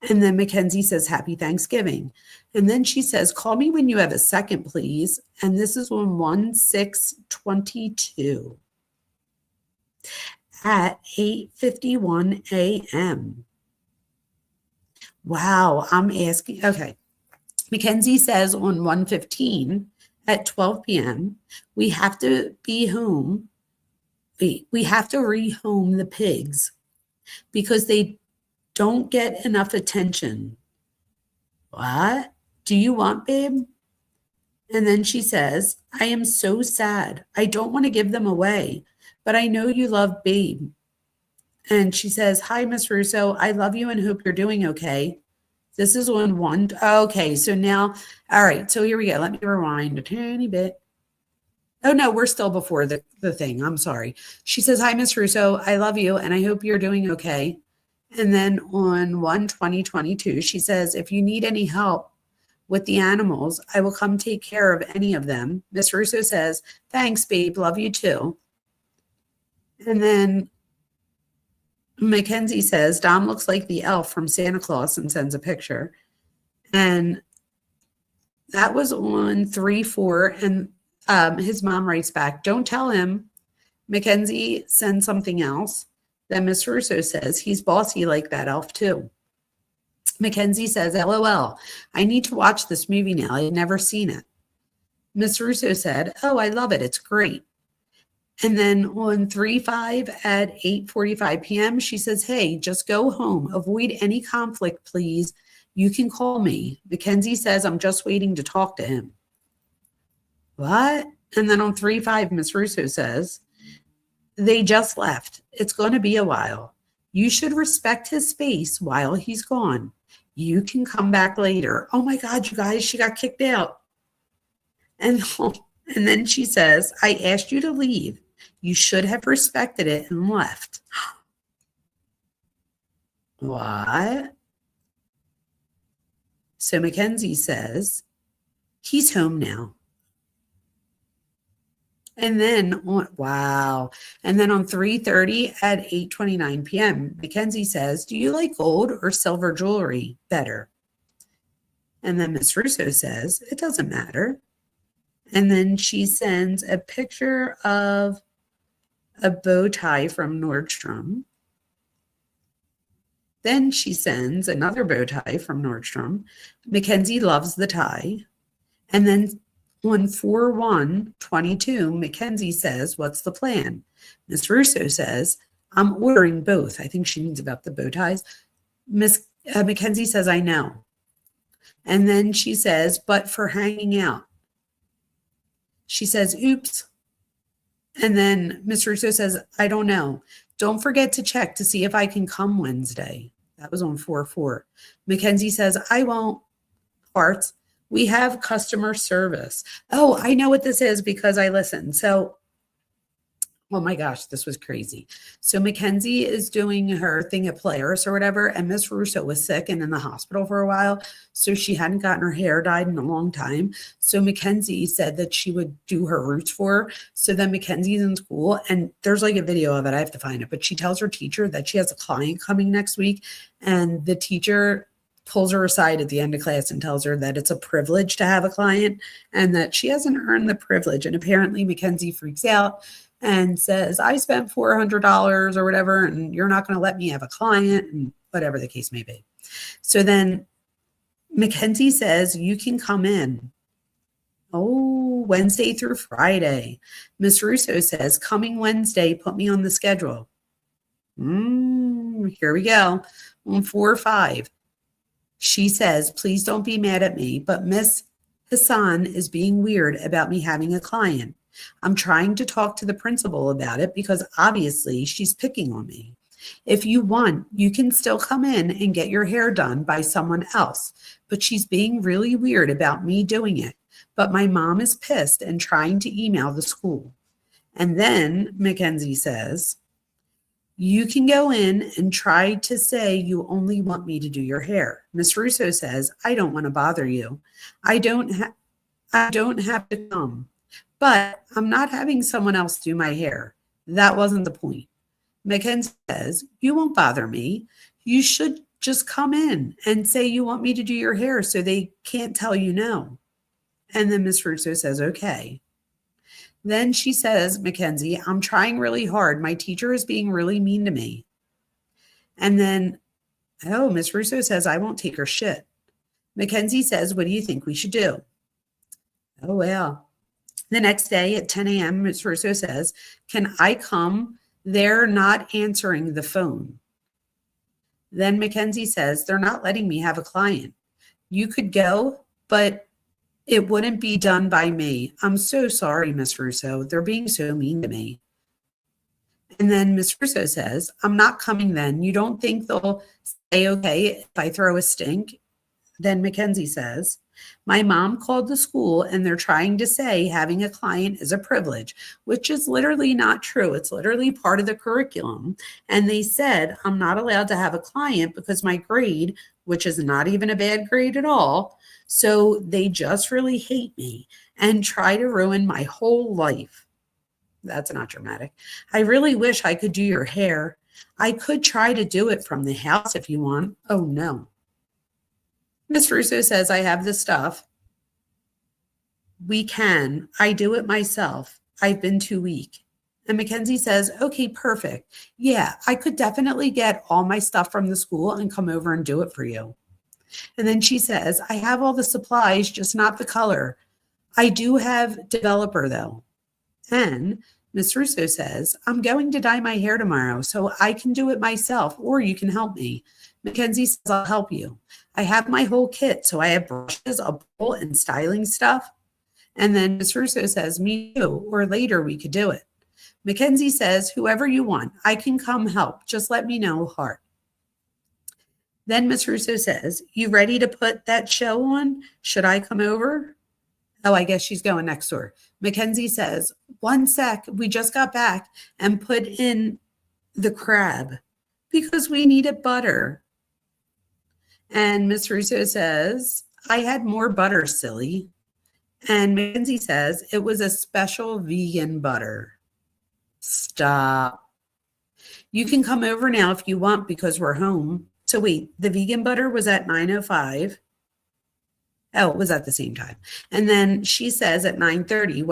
Speaker 2: And then Mackenzie says, happy Thanksgiving. And then she says, call me when you have a second, please. And this is on 1/6/22 at 8:51 a.m. Wow, I'm asking. Okay. Mackenzie says on 1/15 at 12 p.m., we have to be home. We have to rehome the pigs because they don't get enough attention. What do you want, babe? And then she says, I am so sad. I don't want to give them away, but I know you love babe. And she says, hi, Miss Russo. I love you and hope you're doing okay. This is on one. Okay, so now, all right, so here we go. Let me rewind a tiny bit. Oh, no, we're still before the thing. I'm sorry. She says, hi, Miss Russo. I love you and I hope you're doing okay. And then on 1/20/22, she says, if you need any help with the animals, I will come take care of any of them. Miss Russo says, thanks, babe. Love you too. And then Mackenzie says, Dom looks like the elf from Santa Claus and sends a picture. And that was on 3/4. And his mom writes back, don't tell him. Mackenzie sends something else. Then Miss Russo says, he's bossy like that elf too. Mackenzie says, LOL, I need to watch this movie now. I've never seen it. Miss Russo said, oh, I love it. It's great. And then on 3/5 at 8:45 p.m., she says, hey, just go home. Avoid any conflict, please. You can call me. Mackenzie says, I'm just waiting to talk to him. What? And then on 3/5, Miss Russo says, they just left. It's going to be a while. You should respect his space while he's gone. You can come back later. Oh my God, you guys, she got kicked out. And then she says, I asked you to leave. You should have respected it and left. What? So Mackenzie says, he's home now. And then, wow. And then on 3:30 at 8:29 p.m., Mackenzie says, do you like gold or silver jewelry better? And then Miss Russo says, it doesn't matter. And then she sends a picture of a bow tie from Nordstrom. Then she sends another bow tie from Nordstrom. Mackenzie loves the tie. And then on 4/1/22, Mackenzie says, what's the plan? Miss Russo says, I'm ordering both. I think she means about the bow ties. Mackenzie says, I know. And then she says, but for hanging out. She says, oops. And then Miss Russo says, I don't know. Don't forget to check to see if I can come Wednesday. That was on 4/4. Mackenzie says, I won't. Parts. We have customer service. Oh, I know what this is because I listened. So Oh my gosh, this was crazy. So Mackenzie is doing her thing at Polaris or whatever, and Miss Russo was sick and in the hospital for a while. So she hadn't gotten her hair dyed in a long time. So Mackenzie said that she would do her roots for her. So then Mackenzie's in school, and there's like a video of it. I have to find it. But she tells her teacher that she has a client coming next week, and the teacher pulls her aside at the end of class and tells her that it's a privilege to have a client and that she hasn't earned the privilege. And apparently Mackenzie freaks out and says, I spent $400 or whatever, and you're not going to let me have a client, and whatever the case may be. So then Mackenzie says, you can come in. Oh, Wednesday through Friday. Miss Russo says, coming Wednesday, put me on the schedule. Here we go. On 4 or 5. She says, please don't be mad at me, but Miss Hassan is being weird about me having a client. I'm trying to talk to the principal about it because obviously she's picking on me. If you want, you can still come in and get your hair done by someone else, but she's being really weird about me doing it. But my mom is pissed and trying to email the school. And then Mackenzie says, you can go in and try to say you only want me to do your hair. Miss Russo says, I don't want to bother you. I don't have to come. But I'm not having someone else do my hair. That wasn't the point. Mackenzie says, you won't bother me. You should just come in and say you want me to do your hair so they can't tell you no. And then Miss Russo says, okay. Then she says, Mackenzie, I'm trying really hard. My teacher is being really mean to me. And then, Miss Russo says, I won't take her shit. Mackenzie says, what do you think we should do? Oh, well. The next day at 10 a.m., Ms. Russo says, can I come? They're not answering the phone. Then Mackenzie says, they're not letting me have a client. You could go, but it wouldn't be done by me. I'm so sorry, Miss Russo. They're being so mean to me. And then Miss Russo says, I'm not coming then. You don't think they'll say okay if I throw a stink? Then Mackenzie says, my mom called the school and they're trying to say having a client is a privilege, which is literally not true. It's literally part of the curriculum. And they said, I'm not allowed to have a client because my grade, which is not even a bad grade at all. So they just really hate me and try to ruin my whole life. That's not dramatic. I really wish I could do your hair. I could try to do it from the house if you want. Oh, no. Miss Russo says, I have the stuff. We can. I do it myself. I've been too weak. And Mackenzie says, okay, perfect. Yeah, I could definitely get all my stuff from the school and come over and do it for you. And then she says, I have all the supplies, just not the color. I do have developer though. And Miss Russo says, I'm going to dye my hair tomorrow, so I can do it myself, or you can help me. Mackenzie says, I'll help you. I have my whole kit, so I have brushes, a bowl, and styling stuff. And then Miss Russo says, me too, or later we could do it. Mackenzie says, whoever you want, I can come help. Just let me know, heart. Then Miss Russo says, you ready to put that show on? Should I come over? Oh, I guess she's going next door. Mackenzie says, 1 sec, we just got back and put in the crab because we needed butter. And Miss Russo says, I had more butter, silly. And Mackenzie says, it was a special vegan butter. Stop. You can come over now if you want because we're home. So wait, the vegan butter was at 9:05. Oh, it was at the same time. And then she says at 9:30,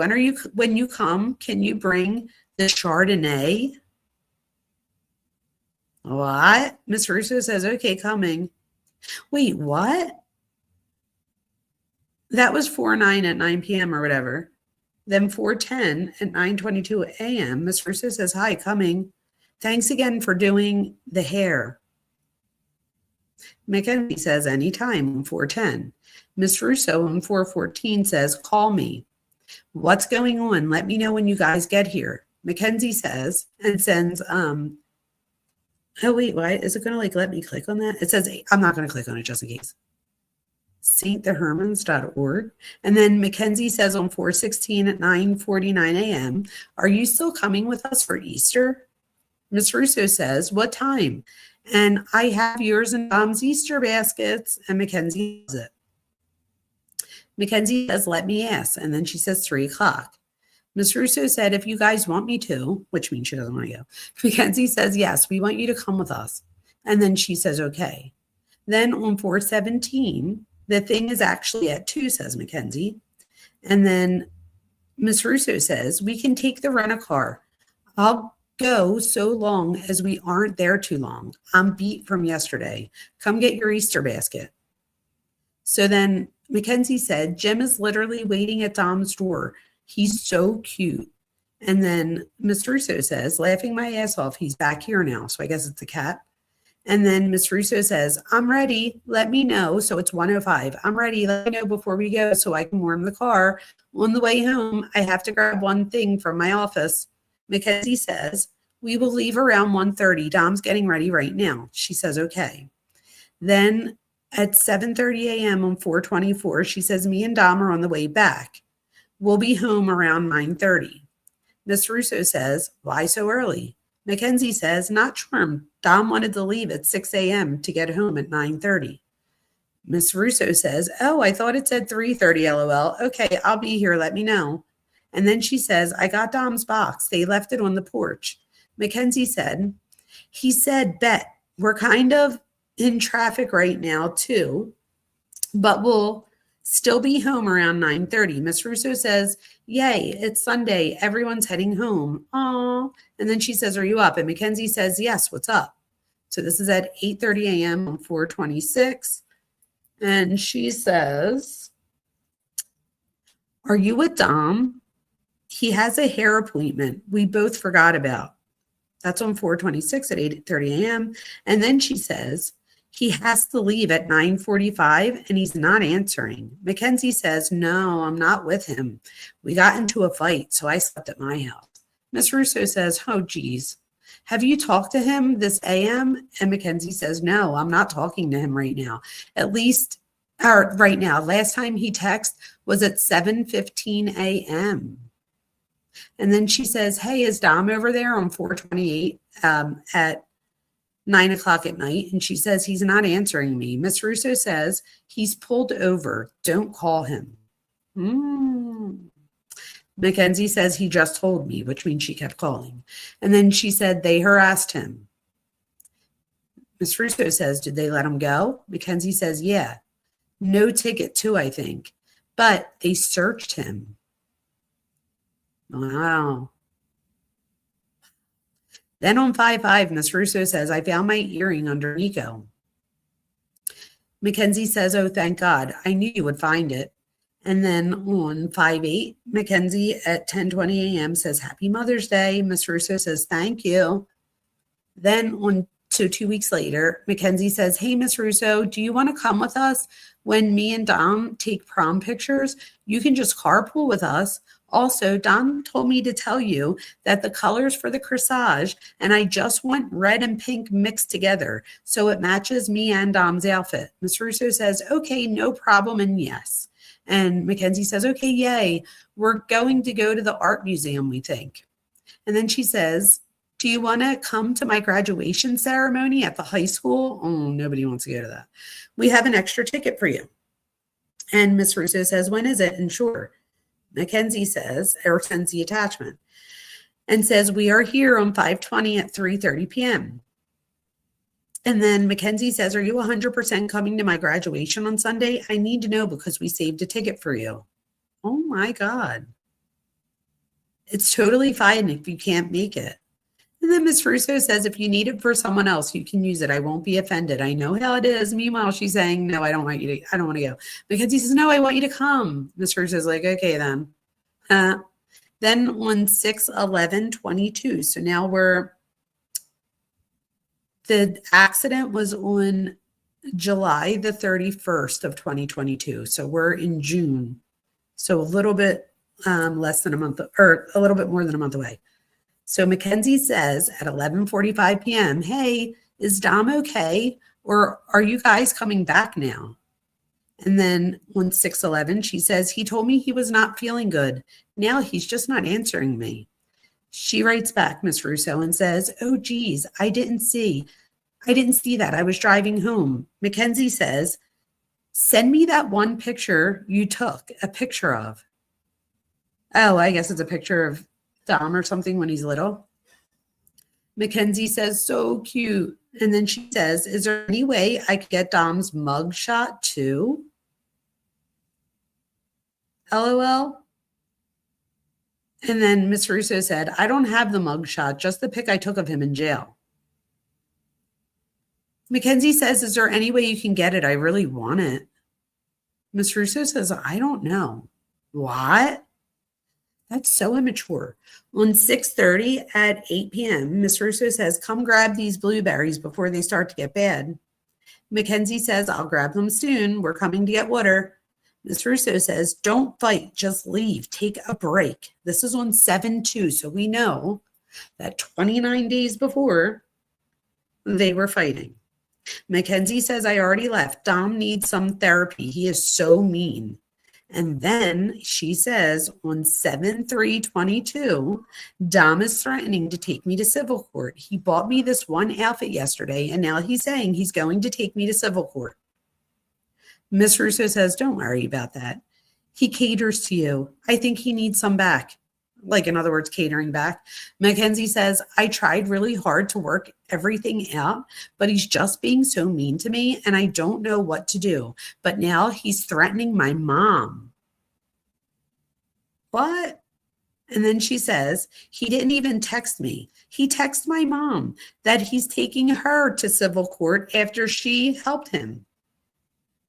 Speaker 2: when you come, can you bring the Chardonnay? What? Miss Russo says, okay, coming. Wait, what? That was 4:09 at 9 p.m. or whatever. Then 4:10 at 9:22 a.m. Miss Russo says, hi, coming. Thanks again for doing the hair. Mackenzie says, anytime on 4:10. Miss Russo on 4:14 says, call me. What's going on? Let me know when you guys get here. Mackenzie says and sends, oh, wait, why is it going to let me click on that? It says, I'm not going to click on it just in case. stthehermans.org. And then Mackenzie says on 4/16 at 9:49 a.m., are you still coming with us for Easter? Miss Russo says, what time? And I have yours and Dom's Easter baskets. And Mackenzie does it. Mackenzie says, let me ask. And then she says 3 o'clock. Miss Russo said, if you guys want me to, which means she doesn't want to go. Mackenzie says, yes, we want you to come with us. And then she says, okay. Then on 4/17, the thing is actually at 2, says Mackenzie. And then Miss Russo says, we can take the rent-a-car. I'll go so long as we aren't there too long. I'm beat from yesterday. Come get your Easter basket. So then Mackenzie said, Jim is literally waiting at Dom's door. He's so cute. And then Miss Russo says, laughing my ass off, he's back here now. So I guess it's a cat. And then Miss Russo says, I'm ready. Let me know. So it's 1:05. I'm ready. Let me know before we go so I can warm the car. On the way home, I have to grab one thing from my office. Mackenzie says, we will leave around 1:30. Dom's getting ready right now. She says, okay. Then at 7:30 a.m. on 4/24, she says, me and Dom are on the way back. We'll be home around 9:30. Miss Russo says, why so early? Mackenzie says, not sure. Dom wanted to leave at 6 a.m. to get home at 9:30. Miss Russo says, oh, I thought it said 3:30, LOL. Okay, I'll be here. Let me know. And then she says, I got Dom's box. They left it on the porch. Mackenzie said, he said, bet. We're kind of in traffic right now too, but we'll still be home around 9:30. Miss Russo says, yay, it's Sunday. Everyone's heading home. Aw. And then she says, are you up? And Mackenzie says, yes, what's up? So this is at 8:30 a.m. on 4/26. And she says, are you with Dom? He has a hair appointment we both forgot about. That's on 4/26 at 8:30 a.m. And then she says, he has to leave at 9:45 and he's not answering. Mackenzie says, no, I'm not with him. We got into a fight, so I slept at my house. Miss Russo says, oh, geez. Have you talked to him this AM? And Mackenzie says, no, I'm not talking to him right now. At least, or right now. Last time he texted was at 7:15 a.m. And then she says, hey, is Dom over there on 4/28 at 9 o'clock at night? And she says, he's not answering me. Miss Russo says, he's pulled over. Don't call him. Mackenzie says, he just told me, which means she kept calling. And then she said, they harassed him. Miss Russo says, did they let him go? Mackenzie says, yeah. No ticket too, I think. But they searched him. Wow. Then on 5/5, Miss Russo says, I found my earring under Nico. Mackenzie says, oh, thank God. I knew you would find it. And then on 5/8, Mackenzie at 10:20 a.m. says, happy Mother's Day. Miss Russo says, thank you. Then so 2 weeks later, Mackenzie says, hey, Miss Russo, do you want to come with us when me and Dom take prom pictures? You can just carpool with us. Also, Dom told me to tell you that the colors for the corsage, and I just want red and pink mixed together so it matches me and Dom's outfit. Miss Russo says, okay, no problem, and yes. And Mackenzie says, okay, yay. We're going to go to the art museum, we think. And then she says, do you want to come to my graduation ceremony at the high school? Oh, nobody wants to go to that. We have an extra ticket for you. And Miss Russo says, when is it? And sure. Mackenzie says, or sends the attachment, and says, we are here on 5/20 at 3:30 p.m. And then Mackenzie says, are you 100% coming to my graduation on Sunday? I need to know because we saved a ticket for you. Oh my God. It's totally fine if you can't make it. And then Miss Russo says, if you need it for someone else, you can use it. I won't be offended. I know how it is. Meanwhile, she's saying, no, I don't want to go. Mackenzie says, no, I want you to come. Miss Russo's like, okay, then. Then on 6/11/22. So now the accident was on July the 31st of 2022. So we're in June. So a little bit less than a month, or a little bit more than a month away. So Mackenzie says at 11:45 p.m., hey, is Dom okay? Or are you guys coming back now? And then on 6/11, she says, he told me he was not feeling good. Now he's just not answering me. She writes back, Miss Russo, and says, oh, geez, I didn't see that. I was driving home. Mackenzie says, send me that one picture you took a picture of. Oh, I guess it's a picture of Dom or something when he's little. Mackenzie says, so cute. And then she says, is there any way I could get Dom's mug shot too? LOL. And then Miss Russo said, I don't have the mug shot, just the pic I took of him in jail. Mackenzie says, is there any way you can get it? I really want it. Miss Russo says, I don't know. What? That's so immature. On 6:30 at 8 p.m., Miss Russo says, come grab these blueberries before they start to get bad. Mackenzie says, I'll grab them soon. We're coming to get water. Miss Russo says, don't fight, just leave. Take a break. This is on 7/2, so we know that 29 days before they were fighting. Mackenzie says, I already left. Dom needs some therapy. He is so mean. And then she says on 7/3/22, Dom is threatening to take me to civil court. He bought me this one outfit yesterday, and now he's saying he's going to take me to civil court. Miss Russo says, don't worry about that. He caters to you. I think he needs some back. Like, in other words, catering back. Mackenzie says, I tried really hard to work everything out, but he's just being so mean to me, and I don't know what to do. But now he's threatening my mom. What? And then she says, he didn't even text me. He texted my mom that he's taking her to civil court after she helped him.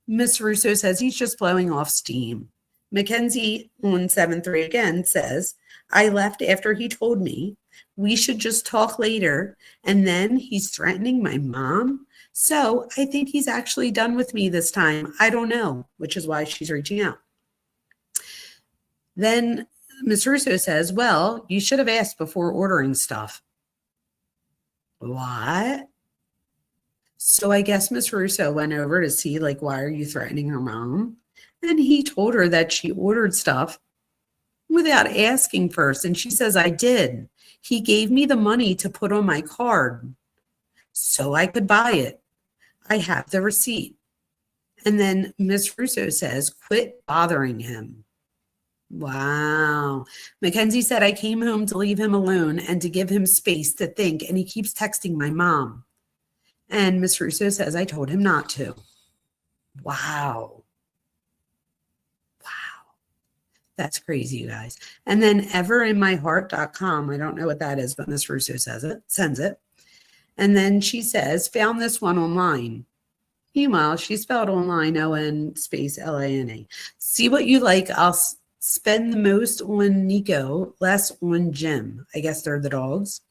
Speaker 2: Miss Russo says he's just blowing off steam. Mackenzie on 7/3 again says, I left after he told me we should just talk later, and then he's threatening my mom. So I think he's actually done with me this time. I don't know, which is why she's reaching out. Then Miss Russo says, well, you should have asked before ordering stuff. What? So I guess Miss Russo went over to see, like, why are you threatening her mom? And he told her that she ordered stuff without asking first. And she says, I did. He gave me the money to put on my card so I could buy it. I have the receipt. And then Miss Russo says, quit bothering him. Wow. Mackenzie said, I came home to leave him alone and to give him space to think, and he keeps texting my mom. And Miss Russo says, I told him not to. Wow. Wow. That's crazy, you guys. And then everinmyheart.com, I don't know what that is, but Miss Russo sends it. And then she says, found this one online. Meanwhile, she spelled online, O-N space L-A-N-A. See what you like. I'll spend the most on Nico, less on Jim. I guess they're the dogs.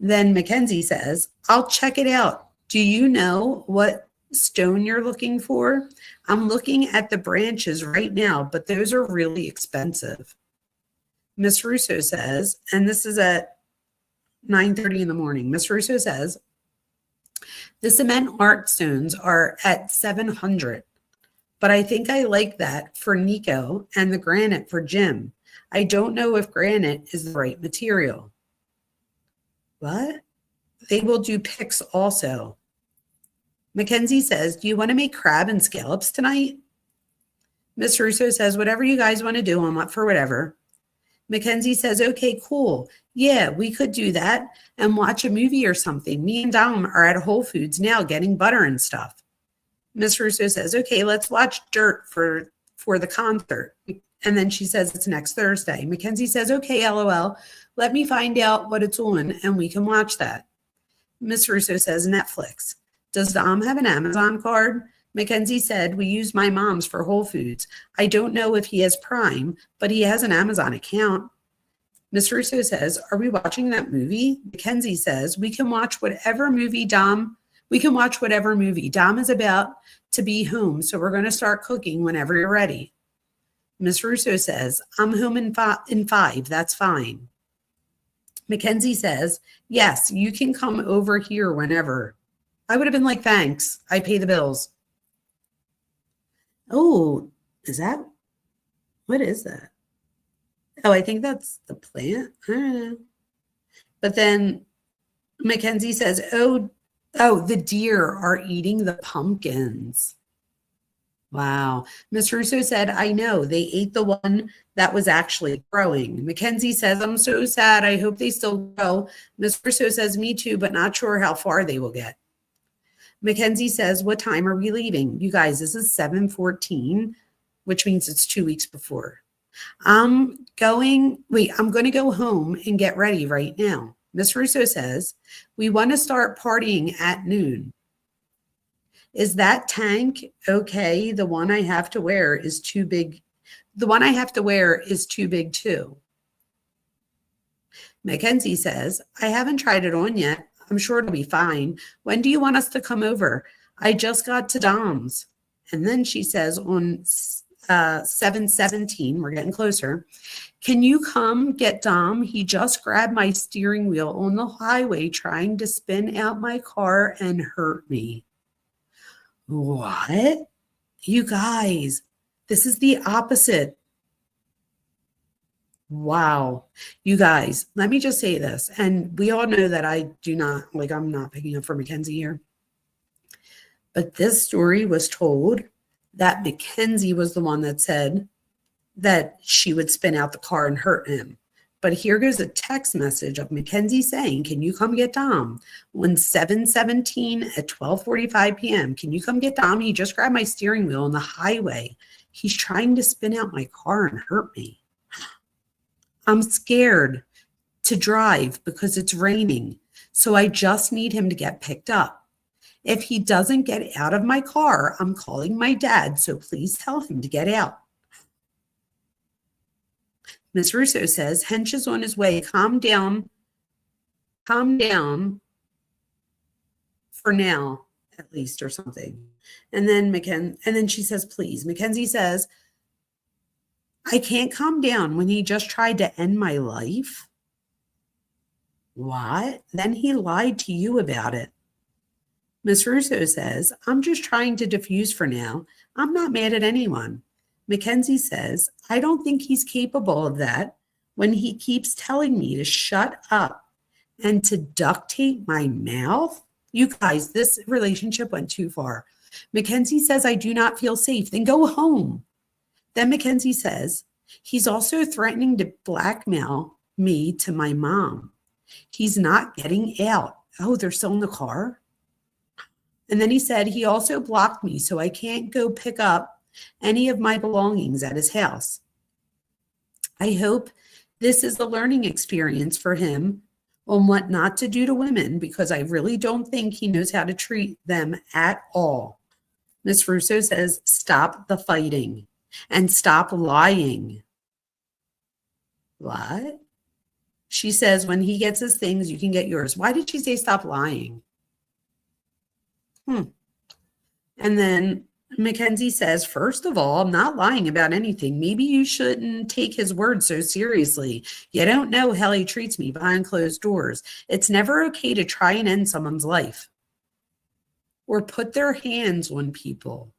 Speaker 2: Then Mackenzie says, I'll check it out. Do you know what stone you're looking for? I'm looking at the branches right now, but those are really expensive. Miss Russo says, and this is at 9:30 in the morning. Miss Russo says, the cement art stones are at $700, but I think I like that for Nico and the granite for Jim. I don't know if granite is the right material. What? They will do picks also. Mackenzie says, do you want to make crab and scallops tonight? Miss Russo says, whatever you guys want to do, I'm up for whatever. Mackenzie says, okay, cool. Yeah, we could do that and watch a movie or something. Me and Dom are at Whole Foods now getting butter and stuff. Miss Russo says, okay, let's watch Dirt for the concert. And then she says it's next Thursday. Mackenzie says, okay, LOL. Let me find out what it's on and we can watch that. Miss Russo says, Netflix. Does Dom have an Amazon card? Mackenzie said, we use my mom's for Whole Foods. I don't know if he has Prime, but he has an Amazon account. Miss Russo says, are we watching that movie? Mackenzie says, we can watch whatever movie Dom is about to be home, so we're going to start cooking whenever you're ready. Miss Russo says, I'm home in 5. That's fine. Mackenzie says, yes, you can come over here whenever. I would have been like, thanks. I pay the bills. Oh, what is that? Oh, I think that's the plant. I don't know. But then Mackenzie says, oh, the deer are eating the pumpkins. Wow. Miss Russo said, I know. They ate the one that was actually growing. Mackenzie says, I'm so sad. I hope they still grow. Miss Russo says, me too, but not sure how far they will get. Mackenzie says, what time are we leaving? You guys, this is 7:14, which means it's 2 weeks before. I'm going to go home and get ready right now. Miss Russo says, we want to start partying at noon. Is that tank okay? The one I have to wear is too big. The one I have to wear is too big too. Mackenzie says, I haven't tried it on yet. I'm sure it'll be fine. When do you want us to come over? I just got to Dom's. And then she says on 7:17, we're getting closer. Can you come get Dom? He just grabbed my steering wheel on the highway trying to spin out my car and hurt me. What? You guys, this is the opposite. Wow. You guys, let me just say this. And we all know that I'm not picking up for Mackenzie here. But this story was told that Mackenzie was the one that said that she would spin out the car and hurt him. But here goes a text message of Mackenzie saying, can you come get Dom? On 7:17 at 12:45 p.m. Can you come get Dom? He just grabbed my steering wheel on the highway. He's trying to spin out my car and hurt me. I'm scared to drive because it's raining. So I just need him to get picked up. If he doesn't get out of my car, I'm calling my dad. So please tell him to get out. Miss Russo says, Hench is on his way. Calm down for now, at least, or something. And then she says, please. Mackenzie says, I can't calm down when he just tried to end my life. What? Then he lied to you about it. Miss Russo says, I'm just trying to diffuse for now. I'm not mad at anyone. Mackenzie says, I don't think he's capable of that when he keeps telling me to shut up and to duct tape my mouth. You guys, this relationship went too far. Mackenzie says, I do not feel safe. Then go home. Then Mackenzie says, he's also threatening to blackmail me to my mom. He's not getting out. Oh, they're still in the car? And then he said, he also blocked me, so I can't go pick up any of my belongings at his house. I hope this is a learning experience for him on what not to do to women, because I really don't think he knows how to treat them at all. Miss Russo says, stop the fighting and stop lying. What? She says, when he gets his things, you can get yours. Why did she say stop lying? And then Mackenzie says, first of all, I'm not lying about anything. Maybe you shouldn't take his word so seriously. You don't know how he treats me behind closed doors. It's never okay to try and end someone's life or put their hands on people.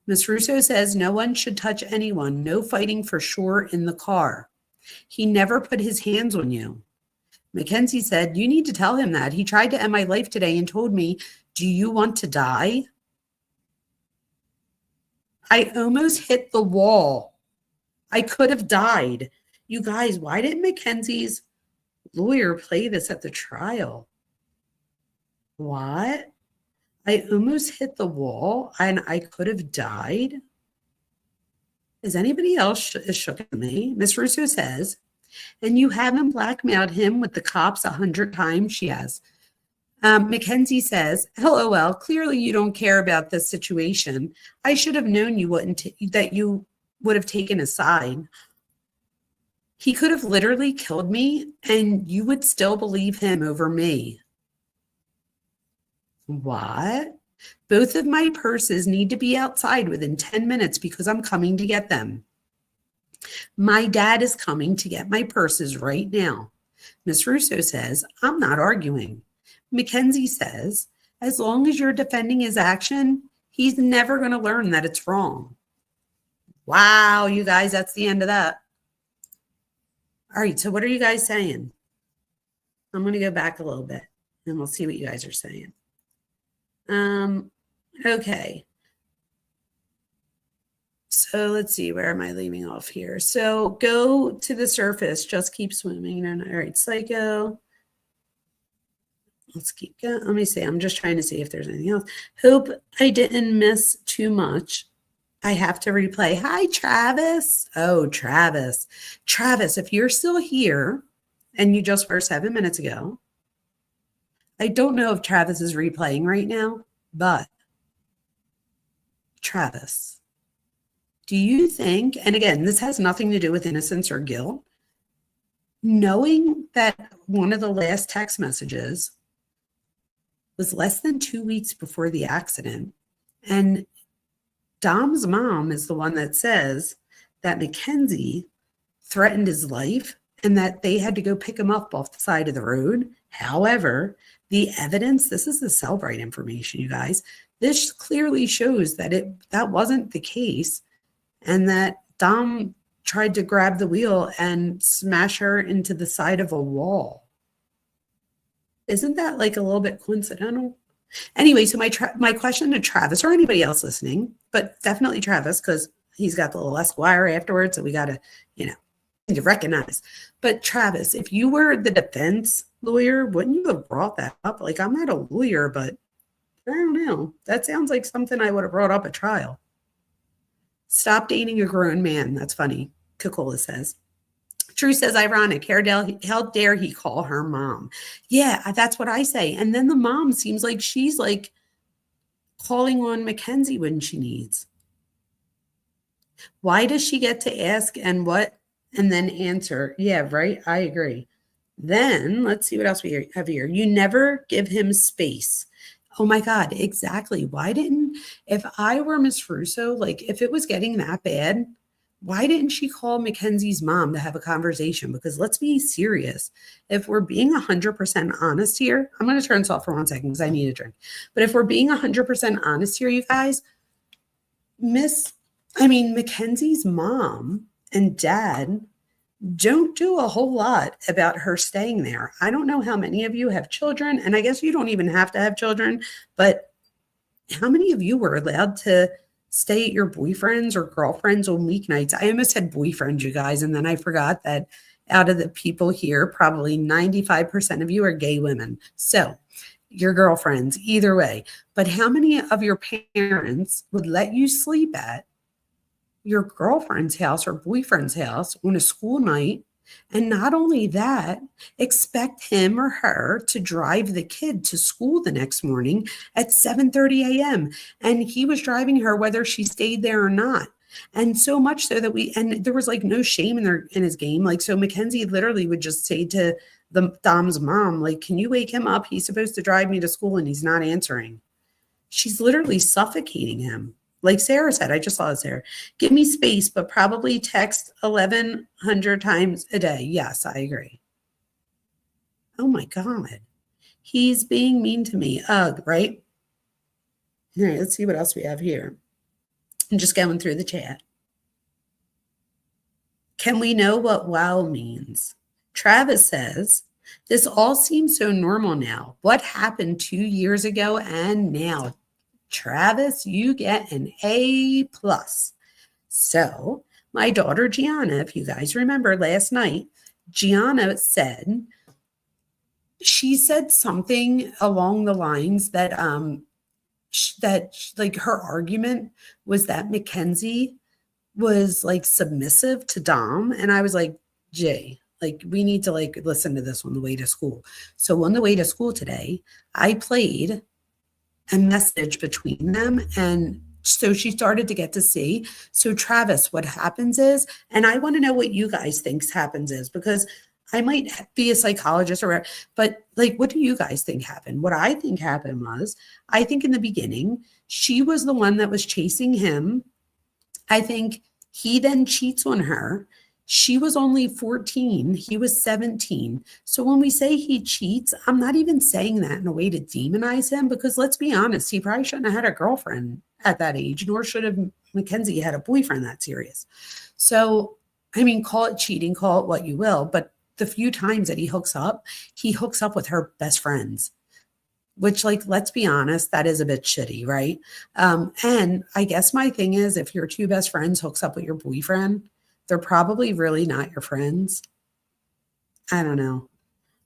Speaker 2: Miss Russo says, no one should touch anyone. No fighting for sure in the car. He never put his hands on you. Mackenzie said, you need to tell him that. He tried to end my life today and told me, do you want to die? I almost hit the wall. I could have died. You guys, why didn't Mackenzie's lawyer play this at the trial? What? I almost hit the wall and I could have died? Is anybody else as shook at me? Miss Russo says, and you haven't blackmailed him with the cops 100 times? She has. Mackenzie says, LOL, clearly you don't care about this situation. I should have known you wouldn't, that you would have taken a side. He could have literally killed me and you would still believe him over me. What? Both of my purses need to be outside within 10 minutes because I'm coming to get them. My dad is coming to get my purses right now. Miss Russo says, I'm not arguing. Mackenzie says, as long as you're defending his action, He's never going to learn that it's wrong. Wow, you guys, that's the end of that. All right, so what are you guys saying? I'm going to go back a little bit and we'll see what you guys are saying. Okay. So let's see, where am I leaving off here? So go to the surface, just keep swimming. No, all right, psycho. Let's keep going. Let me see. I'm just trying to see if there's anything else. Hope I didn't miss too much. I have to replay. Hi, Travis. Oh, Travis. Travis, if you're still here and you just were 7 minutes ago, I don't know if Travis is replaying right now, but Travis, do you think, and again, this has nothing to do with innocence or guilt, knowing that one of the last text messages was less than 2 weeks before the accident, and Dom's mom is the one that says that Mackenzie threatened his life and that they had to go pick him up off the side of the road. However, the evidence, this is the Cellbrite information, you guys, this clearly shows that that wasn't the case and that Dom tried to grab the wheel and smash her into the side of a wall. Isn't that like a little bit coincidental? Anyway, so my question to Travis, or anybody else listening, but definitely Travis, because he's got the little Esquire afterwards, so we got to, to recognize. But Travis, if you were the defense lawyer, wouldn't you have brought that up? Like, I'm not a lawyer, but I don't know. That sounds like something I would have brought up at trial. Stop dating a grown man. That's funny, Coca-Cola says. True says, ironic. How dare he call her mom? Yeah, that's what I say. And then the mom seems like she's like calling on Mackenzie when she needs. Why does she get to ask and what and then answer? Yeah, right. I agree. Then let's see what else we have here. You never give him space. Oh my God, exactly. If I were Miss Russo, like if it was getting that bad, why didn't she call Mackenzie's mom to have a conversation? Because let's be serious. If we're being 100% honest here, I'm going to turn this off for 1 second because I need a drink. But if we're being 100% honest here, you guys, Mackenzie's mom and dad don't do a whole lot about her staying there. I don't know how many of you have children, and I guess you don't even have to have children, but how many of you were allowed to stay at your boyfriend's or girlfriend's on weeknights? I almost said boyfriends, you guys, and then I forgot that out of the people here, probably 95% of you are gay women. So your girlfriends, either way. But how many of your parents would let you sleep at your girlfriend's house or boyfriend's house on a school night? And not only that, expect him or her to drive the kid to school the next morning at 7:30 a.m. And he was driving her whether she stayed there or not. And so much so that and there was like no shame in his game. Like, so Mackenzie literally would just say to Dom's mom, like, can you wake him up? He's supposed to drive me to school and he's not answering. She's literally suffocating him. Like Sarah said, I just saw Sarah, give me space, but probably text 1,100 times a day. Yes, I agree. Oh my God. He's being mean to me. Ugh, right? All right, let's see what else we have here. I'm just going through the chat. Can we know what wow means? Travis says, this all seems so normal now. What happened 2 years ago and now? Travis, you get an A+. So my daughter Gianna, if you guys remember last night, Gianna said, she said something along the lines that like her argument was that Mackenzie was like submissive to Dom. And I was like, Jay, like we need to like listen to this on the way to school. So on the way to school today, I played a message between them. And so she started to get to see. So Travis, what happens is, and I want to know what you guys think happens is, because I might be a psychologist but like, what do you guys think happened? What I think happened was, I think in the beginning, she was the one that was chasing him. I think he then cheats on her. She was only 14. He was 17. So when we say he cheats, I'm not even saying that in a way to demonize him, because let's be honest, he probably shouldn't have had a girlfriend at that age, nor should have Mackenzie had a boyfriend that serious. So, I mean, call it cheating, call it what you will, but the few times that he hooks up with her best friends, which, like, let's be honest, that is a bit shitty, right? And I guess my thing is, if your two best friends hooks up with your boyfriend, they're probably really not your friends. I don't know.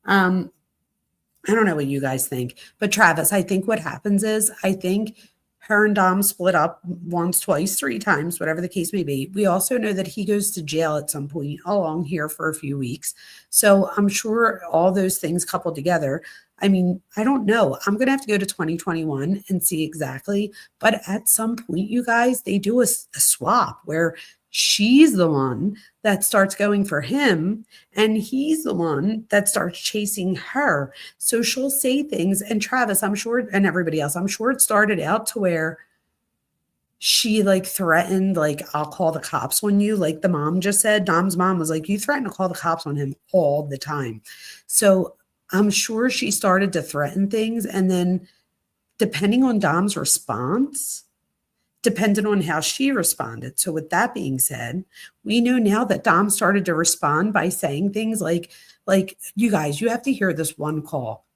Speaker 2: I don't know what you guys think, but Travis, I think what happens is, I think her and Dom split up once, twice, three times, whatever the case may be. We also know that he goes to jail at some point along here for a few weeks. So I'm sure all those things coupled together. I mean, I don't know. I'm going to have to go to 2021 and see exactly. But at some point, you guys, they do a swap where she's the one that starts going for him and he's the one that starts chasing her. So she'll say things, and Travis, I'm sure, and everybody else, I'm sure it started out to where she like threatened, like, I'll call the cops on you. Like the mom just said, Dom's mom was like, you threaten to call the cops on him all the time. So I'm sure she started to threaten things. And then depending on Dom's response, depended on how she responded. So with that being said, we know now that Dom started to respond by saying things like, you guys, you have to hear this one call.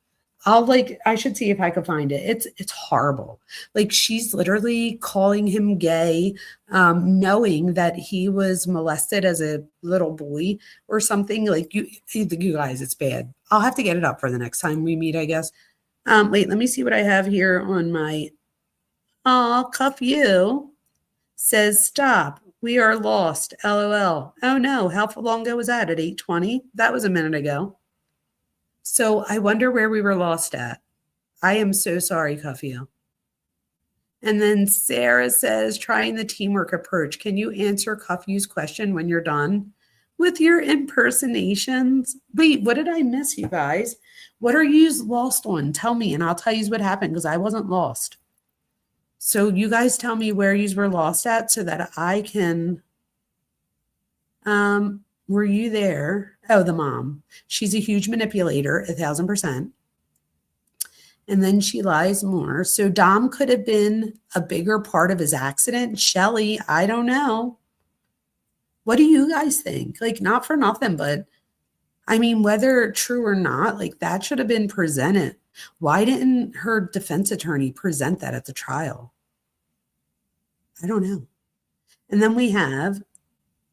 Speaker 2: I should see if I could find it. It's horrible. Like, she's literally calling him gay, knowing that he was molested as a little boy or something. Like, you guys, it's bad. I'll have to get it up for the next time we meet, I guess. Wait, let me see what I have here on my, Cuff You says, stop. We are lost. LOL. Oh no. How long ago was that? At 8:20? That was a minute ago. So I wonder where we were lost at. I am so sorry, Cuff You. And then Sarah says, trying the teamwork approach. Can you answer Cuff You's question when you're done with your impersonations? Wait, what did I miss, you guys? What are you lost on? Tell me, and I'll tell you what happened, because I wasn't lost. So you guys tell me where you were lost at so that I can, were you there? Oh, the mom. She's a huge manipulator, 1,000%. And then she lies more. So Dom could have been a bigger part of his accident. Shelly, I don't know. What do you guys think? Like, not for nothing, but I mean, whether true or not, like, that should have been presented. Why didn't her defense attorney present that at the trial? I don't know. And then we have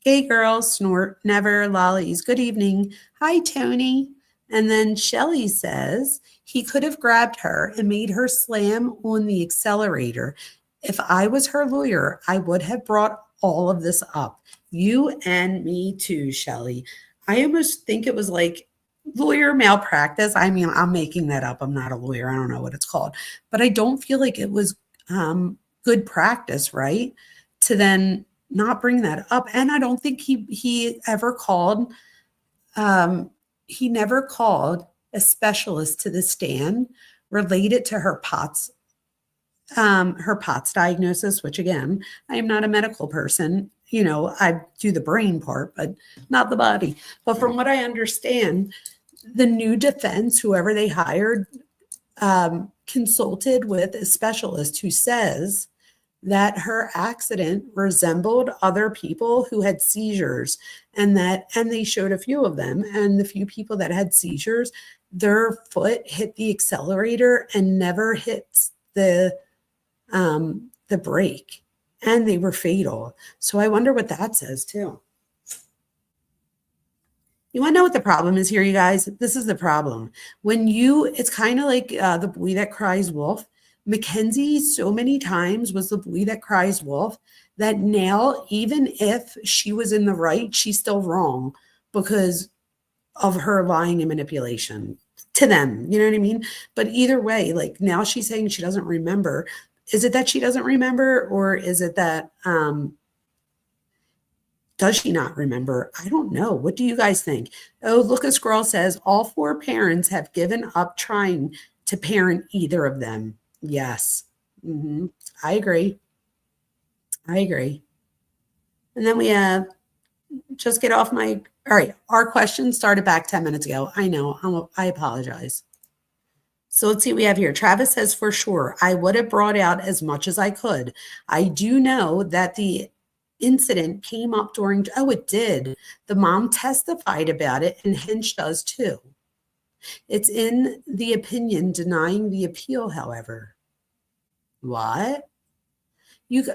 Speaker 2: gay girl, snort, never, lollies, good evening. Hi, Tony. And then Shelly says he could have grabbed her and made her slam on the accelerator. If I was her lawyer, I would have brought all of this up. You and me too, Shelly. I almost think it was like lawyer malpractice. I mean, I'm making that up. I'm not a lawyer. I don't know what it's called. But I don't feel like it was good practice, right? To then not bring that up. And I don't think he ever called, he never called a specialist to the stand related to her POTS diagnosis, which again, I am not a medical person. You know, I do the brain part, but not the body. But from what I understand, the new defense, whoever they hired, consulted with a specialist who says that her accident resembled other people who had seizures, and they showed a few of them, and the few people that had seizures, their foot hit the accelerator and never hits the brake, and they were fatal. So I wonder what that says too. You want to know what the problem is here, you guys? This is the problem. It's kind of like the boy that cries wolf. Mackenzie so many times was the boy that cries wolf that now, even if she was in the right, she's still wrong because of her lying and manipulation to them. You know what I mean? But either way, like, now she's saying she doesn't remember. Is it that she doesn't remember, or is it that does she not remember? I don't know. What do you guys think? Oh, Lucas Girl says all 4 parents have given up trying to parent either of them. Yes. I agree. And then we have just get off my, all right. Our question started back 10 minutes ago. I know. I apologize. So let's see what we have here. Travis says, for sure, I would have brought out as much as I could. I do know that the incident came up during, oh, it did. The mom testified about it, and Hinch does too. It's in the opinion denying the appeal, however. What?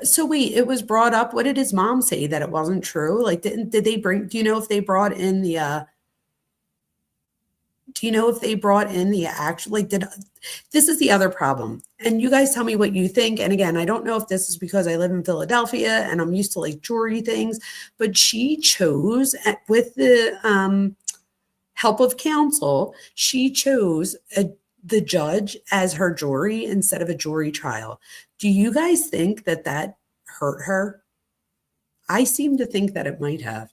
Speaker 2: So wait, it was brought up. What did his mom say, that it wasn't true? Like, did they bring, do you know if they brought in the, actual, like, this is the other problem. And you guys tell me what you think. And again, I don't know if this is because I live in Philadelphia and I'm used to like jury things, but she chose, with the help of counsel, she chose the judge as her jury instead of a jury trial. Do you guys think that that hurt her? I seem to think that it might have.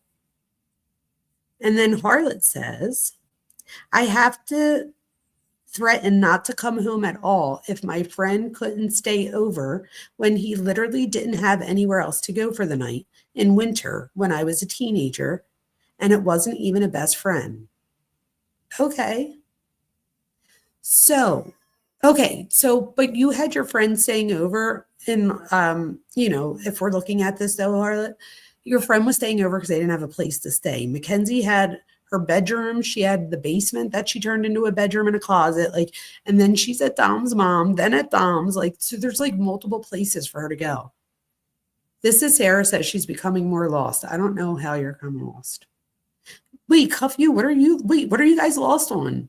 Speaker 2: And then Harlot says, I have to threaten not to come home at all if my friend couldn't stay over when he literally didn't have anywhere else to go for the night in winter when I was a teenager, and it wasn't even a best friend. Okay. So, but you had your friend staying over, and, if we're looking at this though, Harlot, your friend was staying over because they didn't have a place to stay. Mackenzie had her bedroom. She had the basement that she turned into a bedroom and a closet. And then she's at Dom's mom, then at Dom's. So there's multiple places for her to go. This is Sarah says she's becoming more lost. I don't know how you're becoming lost. Wait, Cuff you, what are you guys lost on?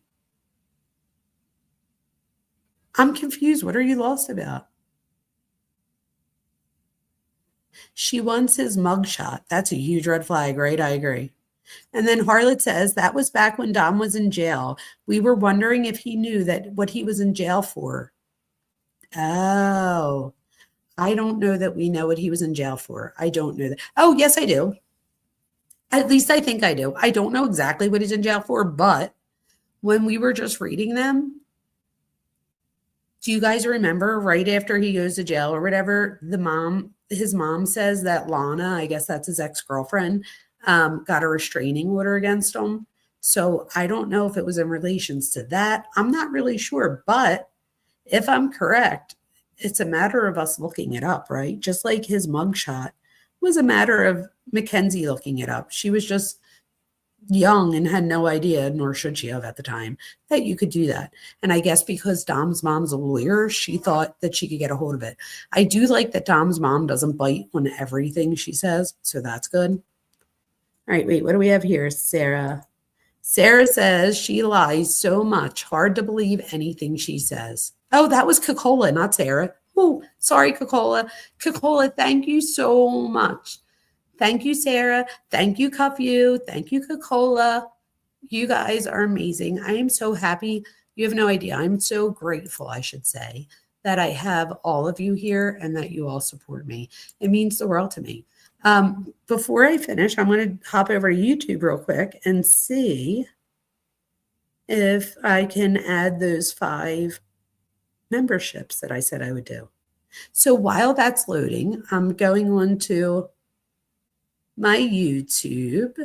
Speaker 2: I'm confused. What are you lost about? She wants his mugshot. That's a huge red flag, right? I agree. And then Harlot says, that was back when Dom was in jail. We were wondering if he knew that what he was in jail for. Oh, I don't know that we know what he was in jail for. I don't know that. Oh, yes, I do. At least I think I do. I don't know exactly what he's in jail for, but when we were just reading them, do you guys remember right after he goes to jail or whatever, his mom says that Lana, I guess that's his ex-girlfriend, got a restraining order against him. So I don't know if it was in relations to that. I'm not really sure, but if I'm correct, it's a matter of us looking it up, right? Just like his mugshot was a matter of Mackenzie looking it up. She was just young and had no idea, nor should she have at the time, that you could do that. And I guess because Dom's mom's a lawyer, she thought that she could get a hold of it. I do like that Dom's mom doesn't bite on everything she says, so that's good. All right, wait, what do we have here? Sarah says she lies so much. Hard to believe anything she says. Oh, that was Coca-Cola, not Sarah. Oh, sorry, Coca-Cola. Coca-Cola, thank you so much. Thank you, Sarah. Thank you, Cuff You. Thank you, Coca-Cola. You guys are amazing. I am so happy. You have no idea. I'm so grateful, I should say, that I have all of you here and that you all support me. It means the world to me. Before I finish, I'm going to hop over to YouTube real quick and see if I can add those 5 memberships that I said I would do. So while that's loading, I'm going on to my YouTube.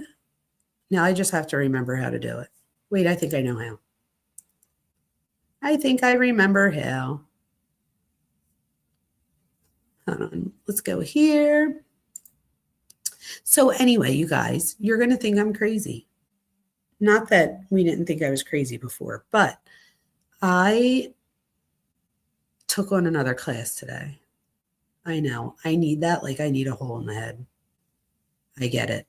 Speaker 2: Now I just have to remember how to do it. Wait, I think I know how. I think I remember how. Hold on. Let's go here. So anyway, you guys, you're going to think I'm crazy. Not that we didn't think I was crazy before, but I took on another class today. I know. I need that like I need a hole in the head. I get it.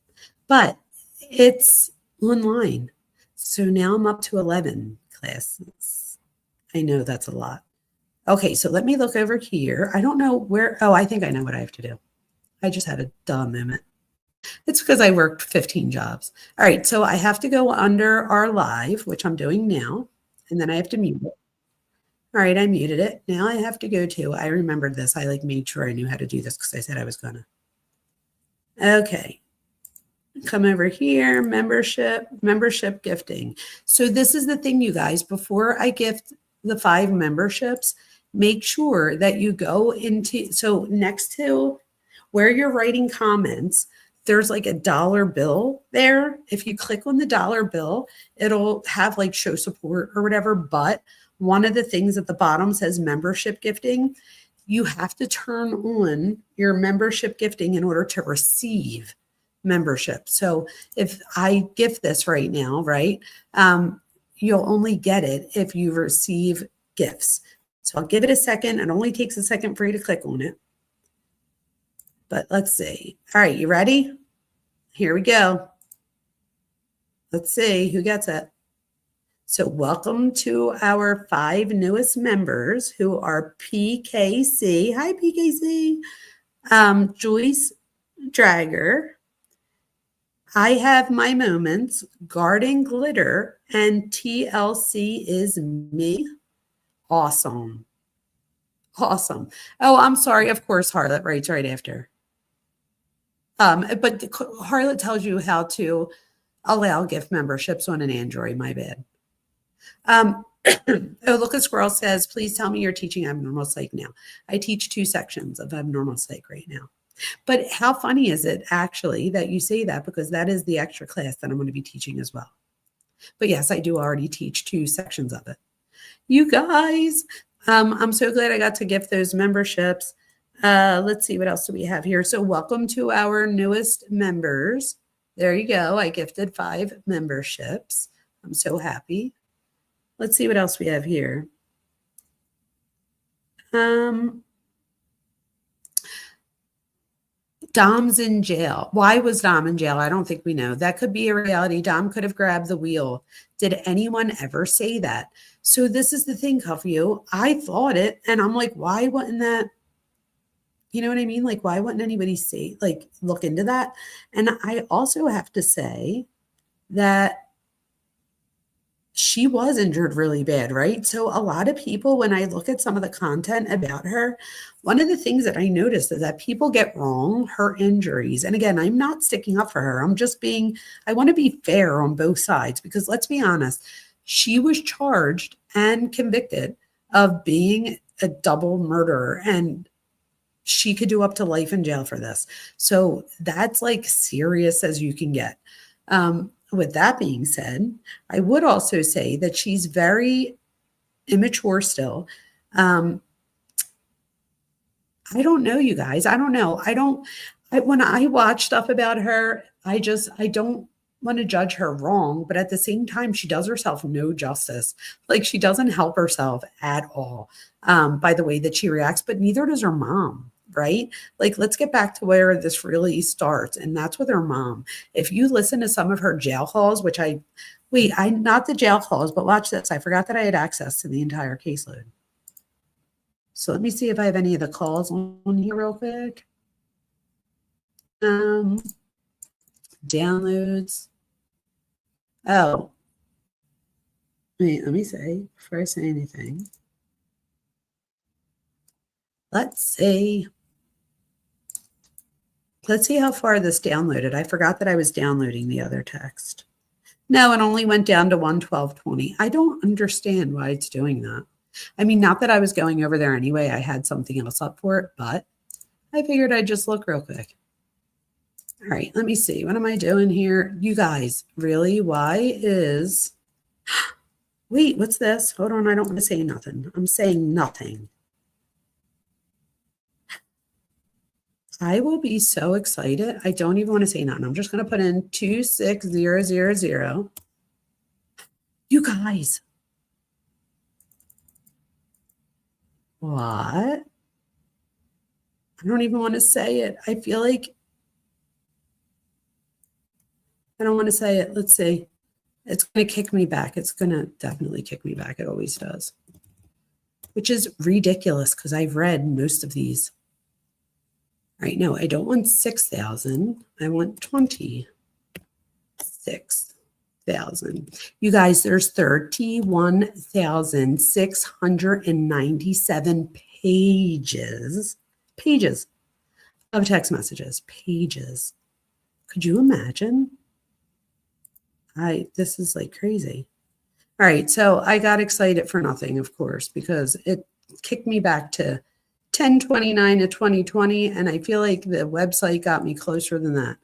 Speaker 2: But it's online. So now I'm up to 11 classes. I know that's a lot. Okay, so let me look over here. I don't know where. Oh, I think I know what I have to do. I just had a dumb moment. It's because I worked 15 jobs. All right, so I have to go under our live, which I'm doing now, and then I have to mute it. All right, I muted it. Now I have to go to, I remembered this. I made sure I knew how to do this because I said I was gonna. Okay, come over here, membership gifting. So this is the thing, you guys, before I gift the 5 memberships, make sure that you go into, so next to where you're writing comments, there's like a dollar bill there. If you click on the dollar bill, it'll have like show support or whatever. But one of the things at the bottom says membership gifting. You have to turn on your membership gifting in order to receive membership. So if I gift this right now, right, you'll only get it if you receive gifts. So I'll give it a second. It only takes a second for you to click on it. But let's see. All right, you ready? Here we go. Let's see who gets it. So welcome to our 5 newest members who are PKC. Hi, PKC. Joyce Dragger. I Have My Moments, Garden Glitter, and TLC is Me. Awesome. Awesome. Oh, I'm sorry. Of course, Harlot writes right after. But Harlot tells you how to allow gift memberships on an Android. My bad. Oh, look, a squirrel says, please tell me you're teaching abnormal psych now. I teach 2 sections of abnormal psych right now. But how funny is it actually that you say that, because that is the extra class that I'm going to be teaching as well. But yes, I do already teach 2 sections of it. You guys, I'm so glad I got to gift those memberships. Let's see, what else do we have here? So welcome to our newest members. There you go. I gifted 5 memberships. I'm so happy. Let's see what else we have here. Dom's in jail. Why was Dom in jail? I don't think we know. That could be a reality. Dom could have grabbed the wheel. Did anyone ever say that? So this is the thing, Cuffview. I thought it, and I'm like, why wouldn't that? You know what I mean? Like, why wouldn't anybody say, like, look into that? And I also have to say that she was injured really bad, right? So a lot of people, when I look at some of the content about her, one of the things that I noticed is that people get wrong her injuries. And again, I'm not sticking up for her. I want to be fair on both sides, because let's be honest, she was charged and convicted of being a double murderer, and she could do up to life in jail for this. So that's like serious as you can get. With that being said, I would also say that she's very immature still. I don't know, you guys. I don't know. When I watch stuff about her, I don't want to judge her wrong, but at the same time, she does herself no justice. Like, she doesn't help herself at all by the way that she reacts, but neither does her mom. Right? Like, let's get back to where this really starts. And that's with her mom. If you listen to some of her jail calls, which not the jail calls, but watch this. I forgot that I had access to the entire caseload. So let me see if I have any of the calls on here real quick. Downloads. Oh, wait, let me say, before I say anything. Let's see how far this downloaded. I forgot that I was downloading the other text. No, it only went down to 112.20. I don't understand why it's doing that. I mean, not that I was going over there anyway. I had something else up for it, but I figured I'd just look real quick. All right, let me see. What am I doing here? You guys, really? Why is... Wait, what's this? Hold on, I don't want to say nothing. I'm saying nothing. I will be so excited. I don't even want to say nothing. I'm just going to put in 26000. You guys. What? I don't even want to say it. I feel like I don't want to say it. Let's see. It's going to kick me back. It's going to definitely kick me back. It always does. Which is ridiculous, because I've read most of these. All right, no, I don't want 6,000. I want 26,000. You guys, there's 31,697 pages of text messages. Pages. Could you imagine? This is like crazy. All right, so I got excited for nothing, of course, because it kicked me back to 10/29 of 2020, and I feel like the website got me closer than that.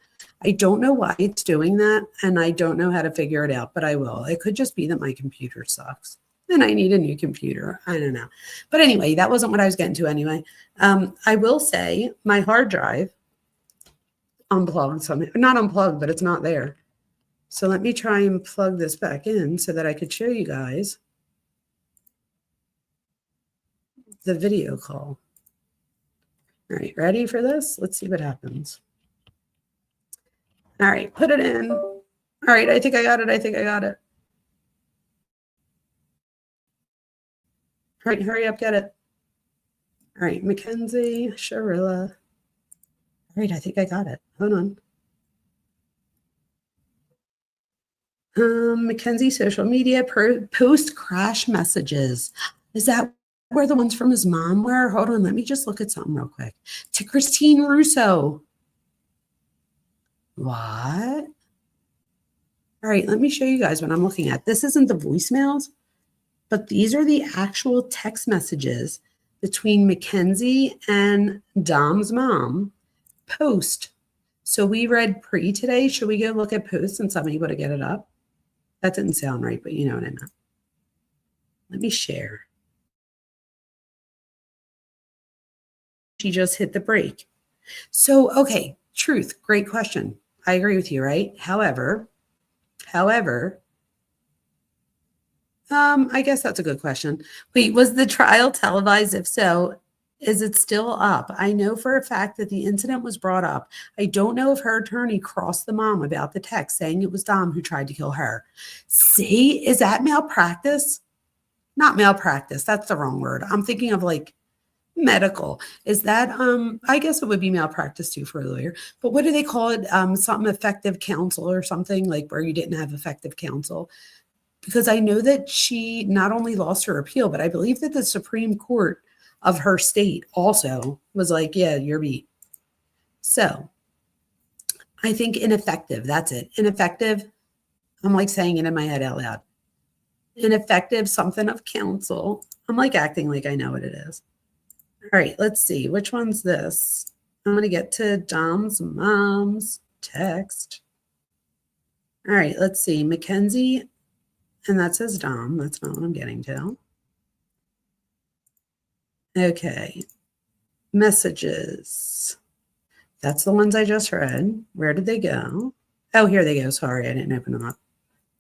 Speaker 2: I don't know why it's doing that, and I don't know how to figure it out, but I will. It could just be that my computer sucks. and I need a new computer. I don't know. But anyway, that wasn't what I was getting to anyway. I will say my hard drive unplugged something, not unplugged, but it's not there. So let me try and plug this back in so that I could show you guys the video call. All right, ready for this? Let's see what happens. All right, put it in. All right, I think I got it. I think I got it. All right, hurry up, get it. All right, Mackenzie, Sharilla. All right, I think I got it. Hold on. Mackenzie, social media, post crash messages. Is that where the ones from his mom were? Hold on, let me just look at something real quick. To Christine Russo. What? All right, let me show you guys what I'm looking at. This isn't the voicemails, but these are the actual text messages between Mackenzie and Dom's mom post. So we read pre today. Should we go look at post and somebody would have get it up? That didn't sound right, but you know what I meant. Let me share. She just hit the brake. So, okay, truth, great question. I agree with you, right? However, I guess that's a good question. Wait, was the trial televised? If so, is it still up? I know for a fact that the incident was brought up. I don't know if her attorney crossed the mom about the text saying it was Dom who tried to kill her. See, is that malpractice? Not malpractice. That's the wrong word. I'm thinking of like medical. Is that, I guess it would be malpractice too for a lawyer, but what do they call it? Something effective counsel or something, like where you didn't have effective counsel. Because I know that she not only lost her appeal, but I believe that the Supreme Court of her state also was like, yeah, you're beat. So I think ineffective. That's it. Ineffective. I'm like saying it in my head out loud. Ineffective, something of counsel. I'm like acting like I know what it is. All right, let's see. Which one's this? I'm going to get to Dom's mom's text. All right, let's see. Mackenzie, and that says Dom. That's not what I'm getting to. Okay. Messages. That's the ones I just read. Where did they go? Oh, here they go. Sorry, I didn't open them up.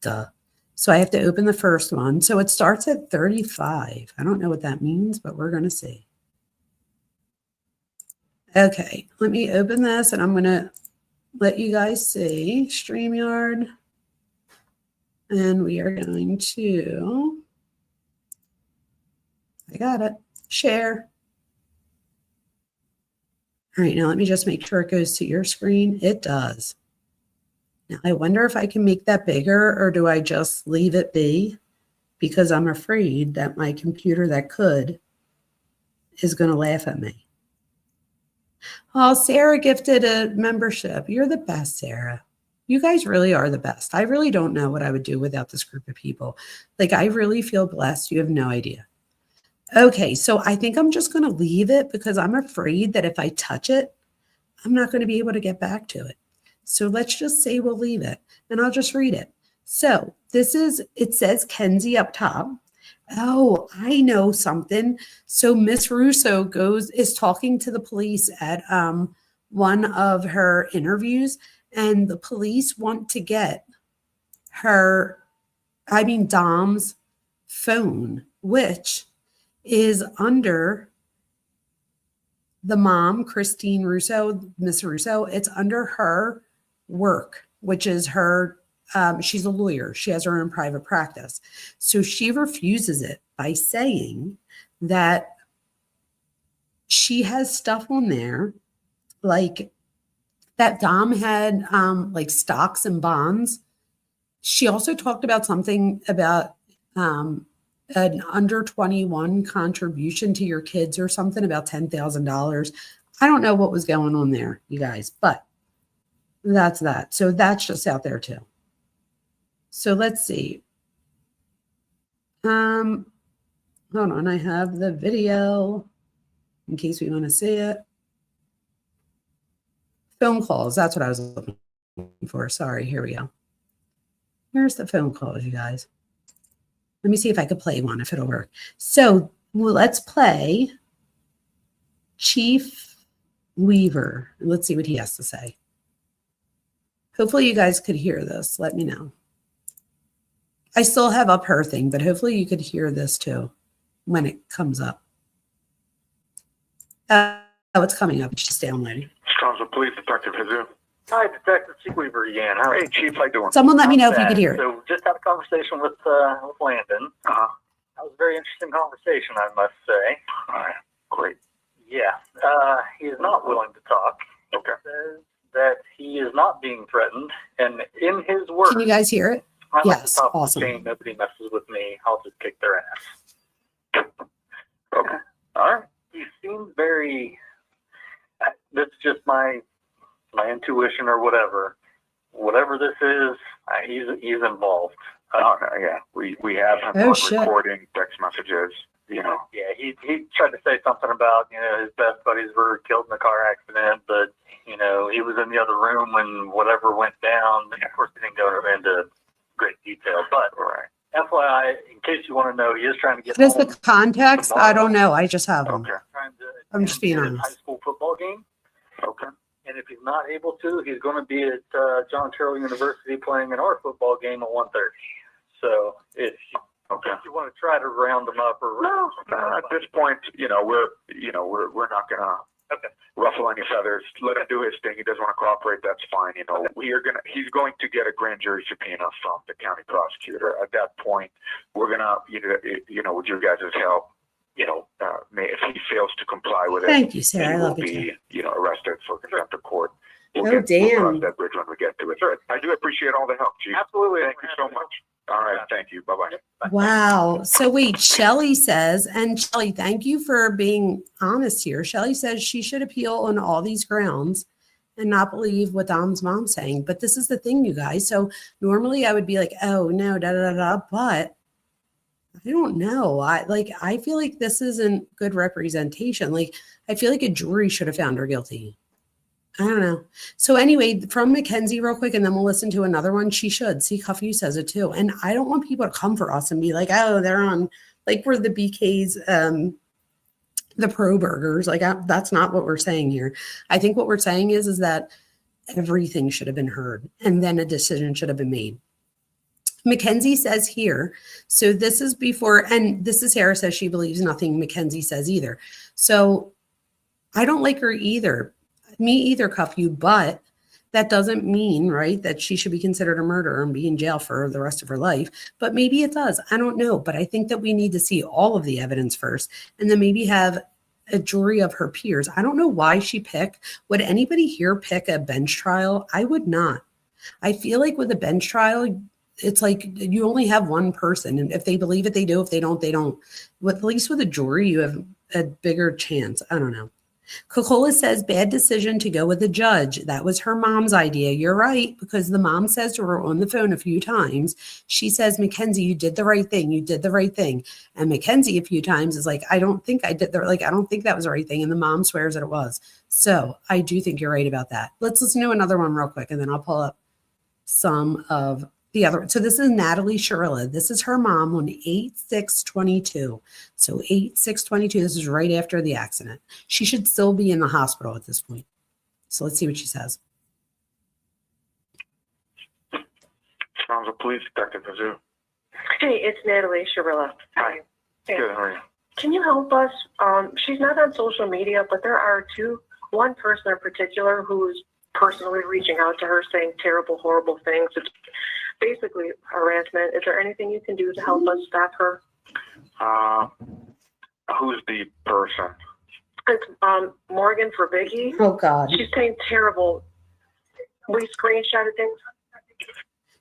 Speaker 2: Duh. So I have to open the first one. So it starts at 35. I don't know what that means, but we're going to see. Okay, let me open this and I'm going to let you guys see StreamYard. And we are going to, I got it, share. All right, now let me just make sure it goes to your screen. It does. Now I wonder if I can make that bigger or do I just leave it be? Because I'm afraid that my computer that could is going to laugh at me. Oh, Sarah gifted a membership. You're the best, Sarah. You guys really are the best. I really don't know what I would do without this group of people. Like, I really feel blessed. You have no idea. Okay, so I think I'm just going to leave it because I'm afraid that if I touch it, I'm not going to be able to get back to it. So let's just say we'll leave it and I'll just read it. So this is, it says Kenzie up top. Oh, I know something. So Miss Russo is talking to the police at one of her interviews, and the police want to get Dom's phone, which is under the mom, Christine Russo, Miss Russo. It's under her work, which is her. She's a lawyer. She has her own private practice. So she refuses it by saying that she has stuff on there like that Dom had like stocks and bonds. She also talked about something about an under 21 contribution to your kids or something about $10,000. I don't know what was going on there, you guys, but that's that. So that's just out there too. So let's see. Hold on, I have the video in case we want to see it. Phone calls, that's what I was looking for. Sorry, here we go. Here's the phone calls, you guys. Let me see if I could play one, if it'll work. So let's play Chief Weaver. Let's see what he has to say. Hopefully you guys could hear this. Let me know. I still have up her thing, but hopefully you could hear this too when it comes up. Oh, it's coming up. It's just downloading.
Speaker 3: Chicago Police Detective Jesus.
Speaker 4: Hi, Detective Chief Weaver again. How are you?
Speaker 3: Hey, Chief, how you doing?
Speaker 2: Someone let me know if you could hear it.
Speaker 4: So, just had a conversation with Landon. That was a very interesting conversation, I must say.
Speaker 3: All right, great.
Speaker 4: Yeah, he is not willing to talk.
Speaker 3: Okay.
Speaker 4: He says that he is not being threatened, and in his words,
Speaker 2: Can you guys hear it?
Speaker 4: I like
Speaker 2: Yes,
Speaker 4: the top of
Speaker 2: awesome.
Speaker 4: the chain. Nobody messes with me. I'll just kick their ass.
Speaker 3: Okay.
Speaker 4: All right. He seems very. That's just my intuition or whatever. Whatever this is, he's involved.
Speaker 3: Yeah, we have him
Speaker 2: Oh,
Speaker 3: on
Speaker 2: shit.
Speaker 3: recording text messages. You know.
Speaker 4: Yeah, he tried to say something about, his best buddies were killed in a car accident, but, he was in the other room when whatever went down. Of course, he didn't go into great detail, but
Speaker 3: Right.
Speaker 4: FYI, in case you want to know, he is trying to get
Speaker 2: What is the
Speaker 4: home
Speaker 2: context? I don't know. I just have them.
Speaker 3: Okay.
Speaker 4: trying to
Speaker 2: I'm just being
Speaker 4: attend his
Speaker 2: honest.
Speaker 4: high school football game.
Speaker 3: Okay.
Speaker 4: And if he's not able to, he's going to be at John Terrell University playing in our football game at 1:30. So if you want to try to round him up or
Speaker 3: No, at this point, we're not gonna ruffle any feathers. Let him do his thing. He doesn't want to cooperate. That's fine. He's going to get a grand jury subpoena from the county prosecutor. At that point, we're gonna, with your guys' help, if he fails to comply with it,
Speaker 2: Thank you, Sarah. I
Speaker 3: he will
Speaker 2: love you.
Speaker 3: be, arrested for contempt of court.
Speaker 2: Oh,
Speaker 3: We'll
Speaker 2: damn.
Speaker 3: cross that bridge when we get to it. Sure. I do appreciate all the help, Chief.
Speaker 4: Absolutely.
Speaker 3: Thank you so much. All right. Thank you. Bye-bye.
Speaker 2: Wow. So wait, Shelly says, and Shelly, thank you for being honest here. Shelly says she should appeal on all these grounds and not believe what Dom's mom's saying. But this is the thing, you guys. So normally I would be like, oh no, but I don't know. I feel like this isn't good representation. Like, I feel like a jury should have found her guilty. I don't know. So anyway, from Mackenzie real quick, and then we'll listen to another one. She should. See, Cuffy says it too. And I don't want people to come for us and be like, oh, they're on, like we're the BKs, the pro burgers. Like that's not what we're saying here. I think what we're saying is that everything should have been heard and then a decision should have been made. Mackenzie says here, so this is before, and this is Sarah says she believes nothing Mackenzie says either. So I don't like her either. Me either, Cuff you, but that doesn't mean, right, that she should be considered a murderer and be in jail for the rest of her life. But maybe it does. I don't know. But I think that we need to see all of the evidence first and then maybe have a jury of her peers. I don't know why she picked. Would anybody here pick a bench trial? I would not. I feel like with a bench trial, it's like you only have one person. And if they believe it, they do. If they don't, they don't. At least with a jury, you have a bigger chance. I don't know. Coca-Cola says, bad decision to go with the judge. That was her mom's idea. You're right, because the mom says to her on the phone a few times, she says, Mackenzie, you did the right thing. You did the right thing. And Mackenzie a few times is like, I don't think I did I don't think that was the right thing. And the mom swears that it was. So I do think you're right about that. Let's listen to another one real quick, and then I'll pull up some of the other. So this is Natalie Shirilla. This is her mom on 8/6/22. So 8/6/22. This is right after the accident. She should still be in the hospital at this point. So let's see what she says.
Speaker 3: Sounds a police detective, Jesus.
Speaker 5: Hey, it's Natalie Shirilla.
Speaker 3: Hi.
Speaker 5: Hey.
Speaker 3: Good. How are you?
Speaker 5: Can you help us? She's not on social media, but there are one person in particular who's personally reaching out to her saying terrible, horrible things. It's basically harassment. Is there anything you can do to help us stop her?
Speaker 3: Who's the person?
Speaker 5: It's Morgan for Biggie.
Speaker 2: Oh, God.
Speaker 5: She's saying terrible. We screenshotted things.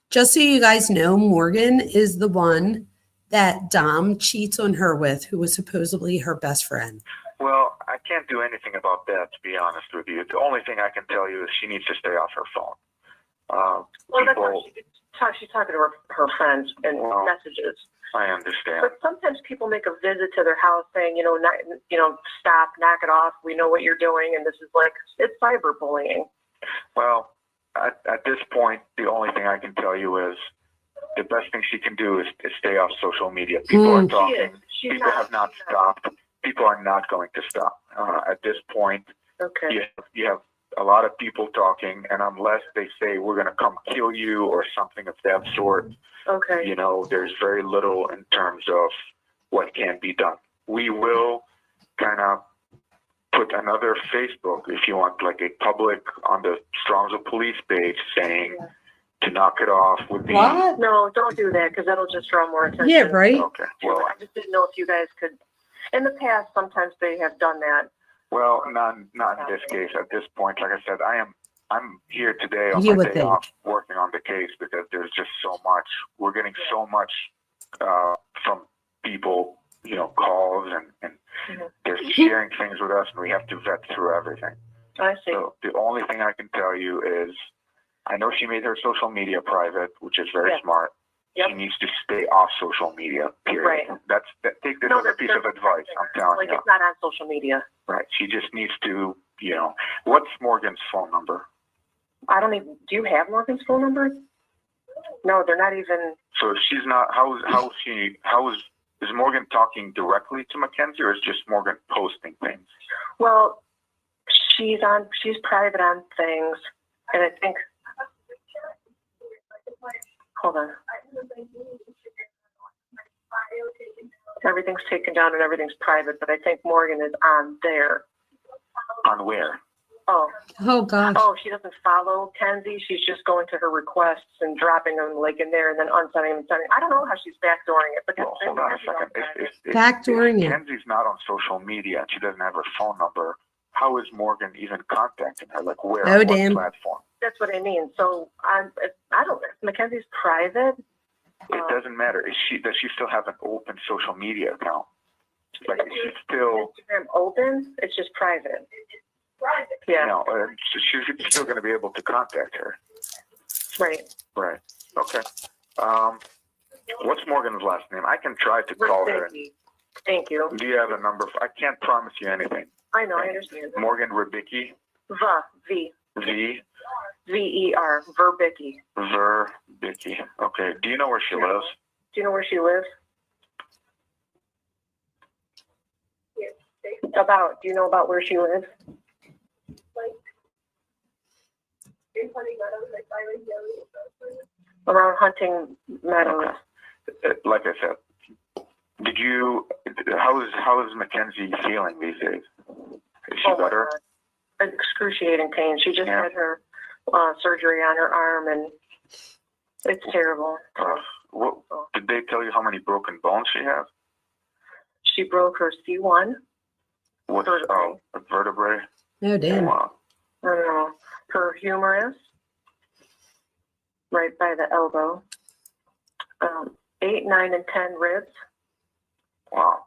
Speaker 2: Just so you guys know, Morgan is the one that Dom cheats on her with, who was supposedly her best friend.
Speaker 3: Well, I can't do anything about that, to be honest with you. The only thing I can tell you is she needs to stay off her phone.
Speaker 5: Well, that's how she's talking to her friends and messages.
Speaker 3: I understand.
Speaker 5: But sometimes people make a visit to their house saying, stop, knock it off. We know what you're doing. And this is it's cyberbullying.
Speaker 3: Well, at this point, the only thing I can tell you is the best thing she can do is stay off social media. People are talking. People have not stopped. People are not going to stop. At this point, you have a lot of people talking, and unless they say we're going to come kill you or something of that sort, you know, there's very little in terms of what can be done. We will kind of put another Facebook, if you want, like a public on the Strongsville police page saying to knock it off with the...
Speaker 2: What?
Speaker 5: No, don't do that, because that'll just draw more attention.
Speaker 2: Yeah, right?
Speaker 3: Okay, well...
Speaker 5: I just didn't know if you guys could... In the past, sometimes they have done that.
Speaker 3: Well, not in this case. At this point, like I said, I'm here today on my day off working on the case because there's just so much. We're getting so much from people, you know, calls and they're sharing things with us, and we have to vet through everything.
Speaker 5: I see.
Speaker 3: So the only thing I can tell you is I know she made her social media private, which is very smart. She needs to stay off social media, period. Right. Take this as a piece of advice, I'm telling you.
Speaker 5: Like, it's not on social media.
Speaker 3: Right. She just needs to, you know, what's Morgan's phone number?
Speaker 5: I don't even, do you have Morgan's phone number? No, they're not even. So
Speaker 3: she's not, is Morgan talking directly to Mackenzie, or is just Morgan posting things?
Speaker 5: Well, she's private on things, and I think, hold on. Everything's taken down and everything's private, but I think Morgan is on there.
Speaker 3: On where?
Speaker 2: Oh gosh.
Speaker 5: Oh, she doesn't follow Kenzie. She's just going to her requests and dropping them like in there and then unsending them and sending. I don't know how she's backdooring it, but
Speaker 3: hold on a second.
Speaker 2: Backdooring it.
Speaker 3: Kenzie's not on social media and she doesn't have her phone number. How is Morgan even contacting her? Like where?
Speaker 2: Oh,
Speaker 3: on
Speaker 2: damn.
Speaker 3: what platform?
Speaker 5: That's what I mean. So I don't. Mackenzie's private.
Speaker 3: It doesn't matter. Does she still have an open social media account? Like is she still
Speaker 5: Instagram open? It's just private. Yeah.
Speaker 3: No, so she's still going to be able to contact her.
Speaker 5: Right.
Speaker 3: Right. Okay. What's Morgan's last name? I can try to call her.
Speaker 5: Thank you.
Speaker 3: Do you have a number? I can't promise you anything.
Speaker 5: I know. I understand.
Speaker 3: Morgan Verbicki.
Speaker 5: V.
Speaker 3: V.
Speaker 5: V-E-R. Verbicki.
Speaker 3: Verbicki. Okay. Do you know where she lives?
Speaker 5: Do you know where she lives? Do you know about where she lives? Around Hunting Meadows.
Speaker 3: Okay. Like I said, how is Mackenzie feeling these days? Is she better?
Speaker 5: Excruciating pain. She just had her surgery on her arm, and it's terrible.
Speaker 3: Did they tell you how many broken bones she has?
Speaker 5: She broke her C1.
Speaker 3: What's a vertebrae?
Speaker 2: Oh, damn.
Speaker 3: Wow.
Speaker 5: I don't know. Her humerus, right by the elbow. 8, 9, and 10 ribs.
Speaker 3: Wow.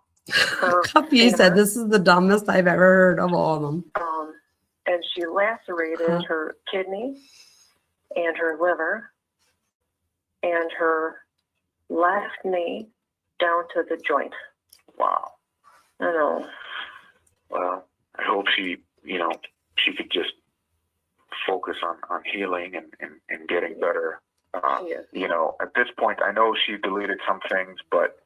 Speaker 2: You said this is the dumbest I've ever heard of all of them.
Speaker 5: And she lacerated her kidney and her liver and her left knee down to the joint.
Speaker 3: Wow.
Speaker 5: I know.
Speaker 3: Well, I hope she could just focus on healing and getting better. You know, at this point, I know she deleted some things, but,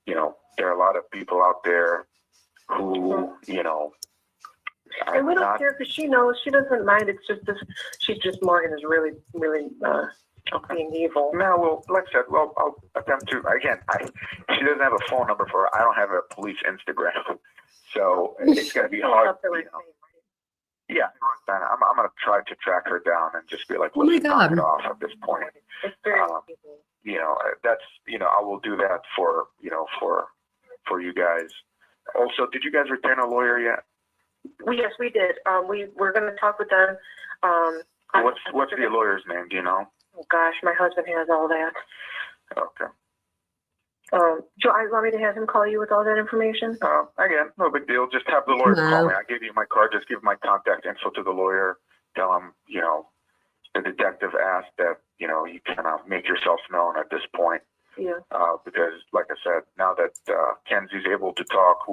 Speaker 3: you know, there are a lot of people out there who, you know,
Speaker 5: and we don't care because she knows, she doesn't mind. It's just this, she's just, Morgan is really, really being evil.
Speaker 3: No, well, like I said, I'll attempt to, again, she doesn't have a phone number for her. I don't have a police Instagram. So it's going to be hard. Yeah, I'm going to try to track her down and just be like, let's knock it off at this point.
Speaker 5: It's very
Speaker 3: you know, that's, you know, I will do that for, you know, for you guys. Also, did you guys retain a lawyer yet?
Speaker 5: Yes, we did. We're going to talk with them.
Speaker 3: What's the lawyer's name? Do you know?
Speaker 5: Oh gosh, my husband has all that.
Speaker 3: Okay.
Speaker 5: Joe, I want me to have him call you with all that information?
Speaker 3: Again, no big deal. Just have the lawyer call me. I gave you my card. Just give my contact info to the lawyer. Tell him, you know, the detective asked that, you know, you kind of make yourself known at this point.
Speaker 5: Yeah.
Speaker 3: Because, like I said, now that Kenzie's able to talk,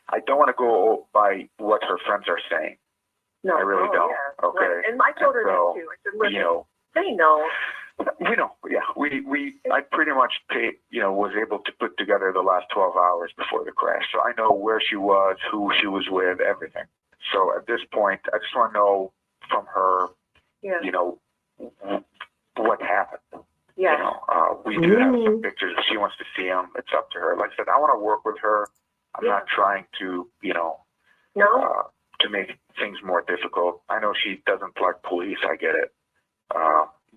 Speaker 3: I don't want to go by what her friends are saying.
Speaker 5: No,
Speaker 3: I really don't.
Speaker 5: Yeah.
Speaker 3: Okay.
Speaker 5: And I told her that too. I said, listen,
Speaker 3: you know,
Speaker 5: they know.
Speaker 3: We know, yeah. I pretty much was able to put together the last 12 hours before the crash. So I know where she was, who she was with, everything. So at this point, I just want to know from her, what happened.
Speaker 5: Yeah.
Speaker 3: We do have some pictures. If she wants to see them, it's up to her. Like I said, I want to work with her. I'm not trying to, to make things more difficult. I know she doesn't like police. I get it.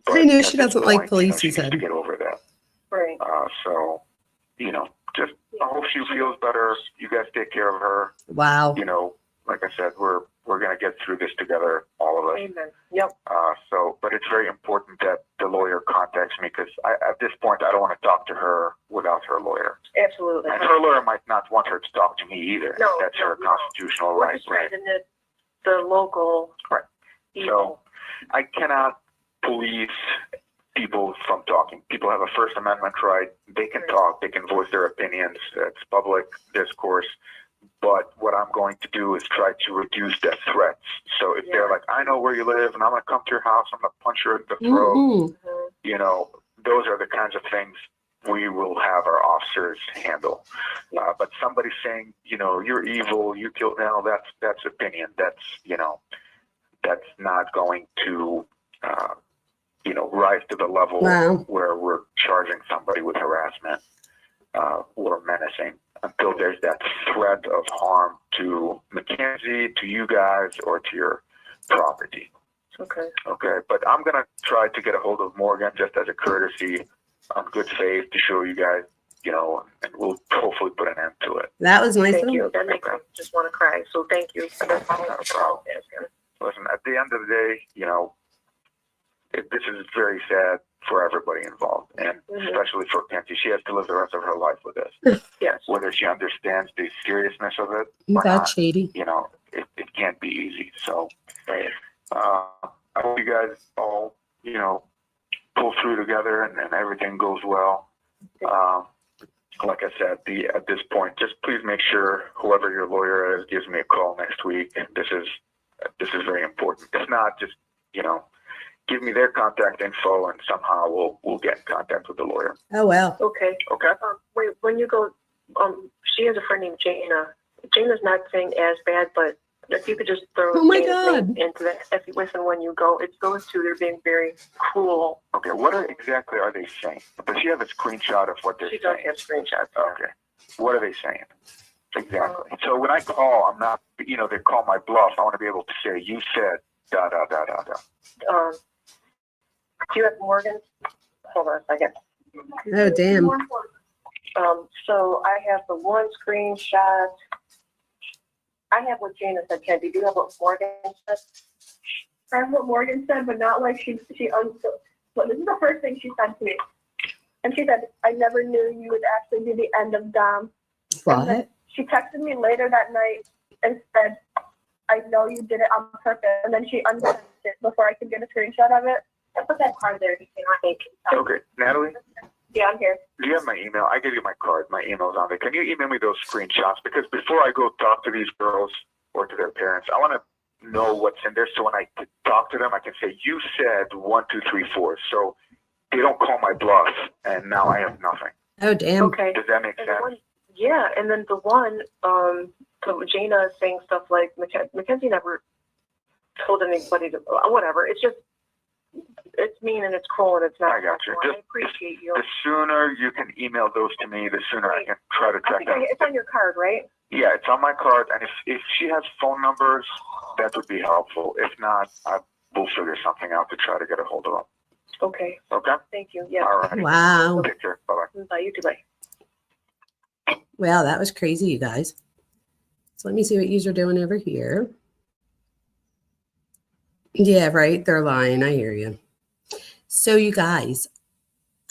Speaker 3: But
Speaker 2: I know she doesn't like police,
Speaker 3: she
Speaker 2: he said.
Speaker 3: needs to get over that.
Speaker 5: Right.
Speaker 3: So, just I hope she feels better. You guys take care of her.
Speaker 2: Wow.
Speaker 3: Like I said, we're going to get through this together, all of us.
Speaker 5: Amen. Yep.
Speaker 3: But it's very important that the lawyer contacts me because at this point, I don't want to talk to her without her lawyer.
Speaker 5: Absolutely.
Speaker 3: And her lawyer might not want her to talk to me either.
Speaker 5: No,
Speaker 3: that's her constitutional right.
Speaker 5: Right. The local.
Speaker 3: Right. So I cannot police people from talking. People have a First Amendment right. They can talk. They can voice their opinions. It's public discourse. But what I'm going to do is try to reduce their threats. So if they're like, I know where you live, and I'm going to come to your house, I'm going to punch you in the throat, those are the kinds of things we will have our officers handle. But somebody saying, you're evil, you killed, that's opinion. That's not going to, rise to the level where we're charging somebody with harassment or menacing until there's that threat of harm to Mackenzie, to you guys, or to your property.
Speaker 5: Okay.
Speaker 3: Okay, but I'm going to try to get a hold of Morgan just as a courtesy on good faith to show you guys, and we'll hopefully put an end to it.
Speaker 2: That was nice.
Speaker 5: Thank you. That makes me just want to cry. So thank you.
Speaker 3: Not a problem. Listen, at the end of the day, this is very sad for everybody involved, and especially for Mackenzie. She has to live the rest of her life with this.
Speaker 5: Yes.
Speaker 3: Whether she understands the seriousness of it
Speaker 2: You
Speaker 3: or
Speaker 2: got
Speaker 3: not,
Speaker 2: shady.
Speaker 3: it can't be easy. So I hope you guys all, pull through together and everything goes well. Like I said, at this point, just please make sure whoever your lawyer is gives me a call next week. This is very important. If not, just give me their contact info, and somehow we'll get in contact with the lawyer.
Speaker 2: Oh well.
Speaker 5: Okay.
Speaker 3: Okay.
Speaker 5: Wait, when you go, she has a friend named Jana. Jana's not saying as bad, but if you could just throw Jana's name into that, if you listen when you go, it's those two. They're being very cruel.
Speaker 3: Okay. What exactly are they saying? Does she have a screenshot of what they're saying?
Speaker 5: She does have screenshots.
Speaker 3: Okay. What are they saying? Exactly. So when I call, I'm not, they call my bluff. I want to be able to say, you said da da da da da.
Speaker 5: Do you have Morgan? Hold on a second.
Speaker 2: Oh damn.
Speaker 5: So I have the one screenshot. I have what Jana said, Candy. Do you have what Morgan said?
Speaker 6: I have what Morgan said, but not like she but this is the first thing she said to me. And she said, I never knew you would actually be the end of Dom.
Speaker 2: What?
Speaker 6: She texted me later that night and said, I know you did it on purpose. And then she unsent it before I could get a screenshot of it. I put that card there just in my case.
Speaker 3: Okay. Natalie?
Speaker 6: Yeah, I'm here.
Speaker 3: Do you have my email? I gave you my card. My email's on there. Can you email me those screenshots? Because before I go talk to these girls or to their parents, I want to know what's in there. So when I talk to them, I can say, you said 1, 2, 3, 4. So they don't call my bluff, and now I have nothing.
Speaker 2: Oh damn.
Speaker 5: Okay.
Speaker 3: Does that make
Speaker 5: And
Speaker 3: sense?
Speaker 5: and then the one, so Jana is saying stuff like Mackenzie never told anybody to, whatever. It's just, it's mean and it's cruel and it's not.
Speaker 3: I got you.
Speaker 5: I appreciate you.
Speaker 3: The sooner you can email those to me, the sooner I can try to
Speaker 5: I
Speaker 3: track
Speaker 5: think
Speaker 3: them.
Speaker 5: it's on your card, right?
Speaker 3: Yeah, it's on my card. And if she has phone numbers, that would be helpful. If not, we'll figure something out to try to get a hold of them.
Speaker 5: Okay.
Speaker 3: Okay?
Speaker 5: Thank you. Yeah.
Speaker 3: All right.
Speaker 2: Wow.
Speaker 3: Take care. Bye-bye.
Speaker 5: Bye. You too. Bye.
Speaker 2: Well, that was crazy, you guys. So let me see what yous are doing over here. Yeah, right. They're lying. I hear you. So you guys,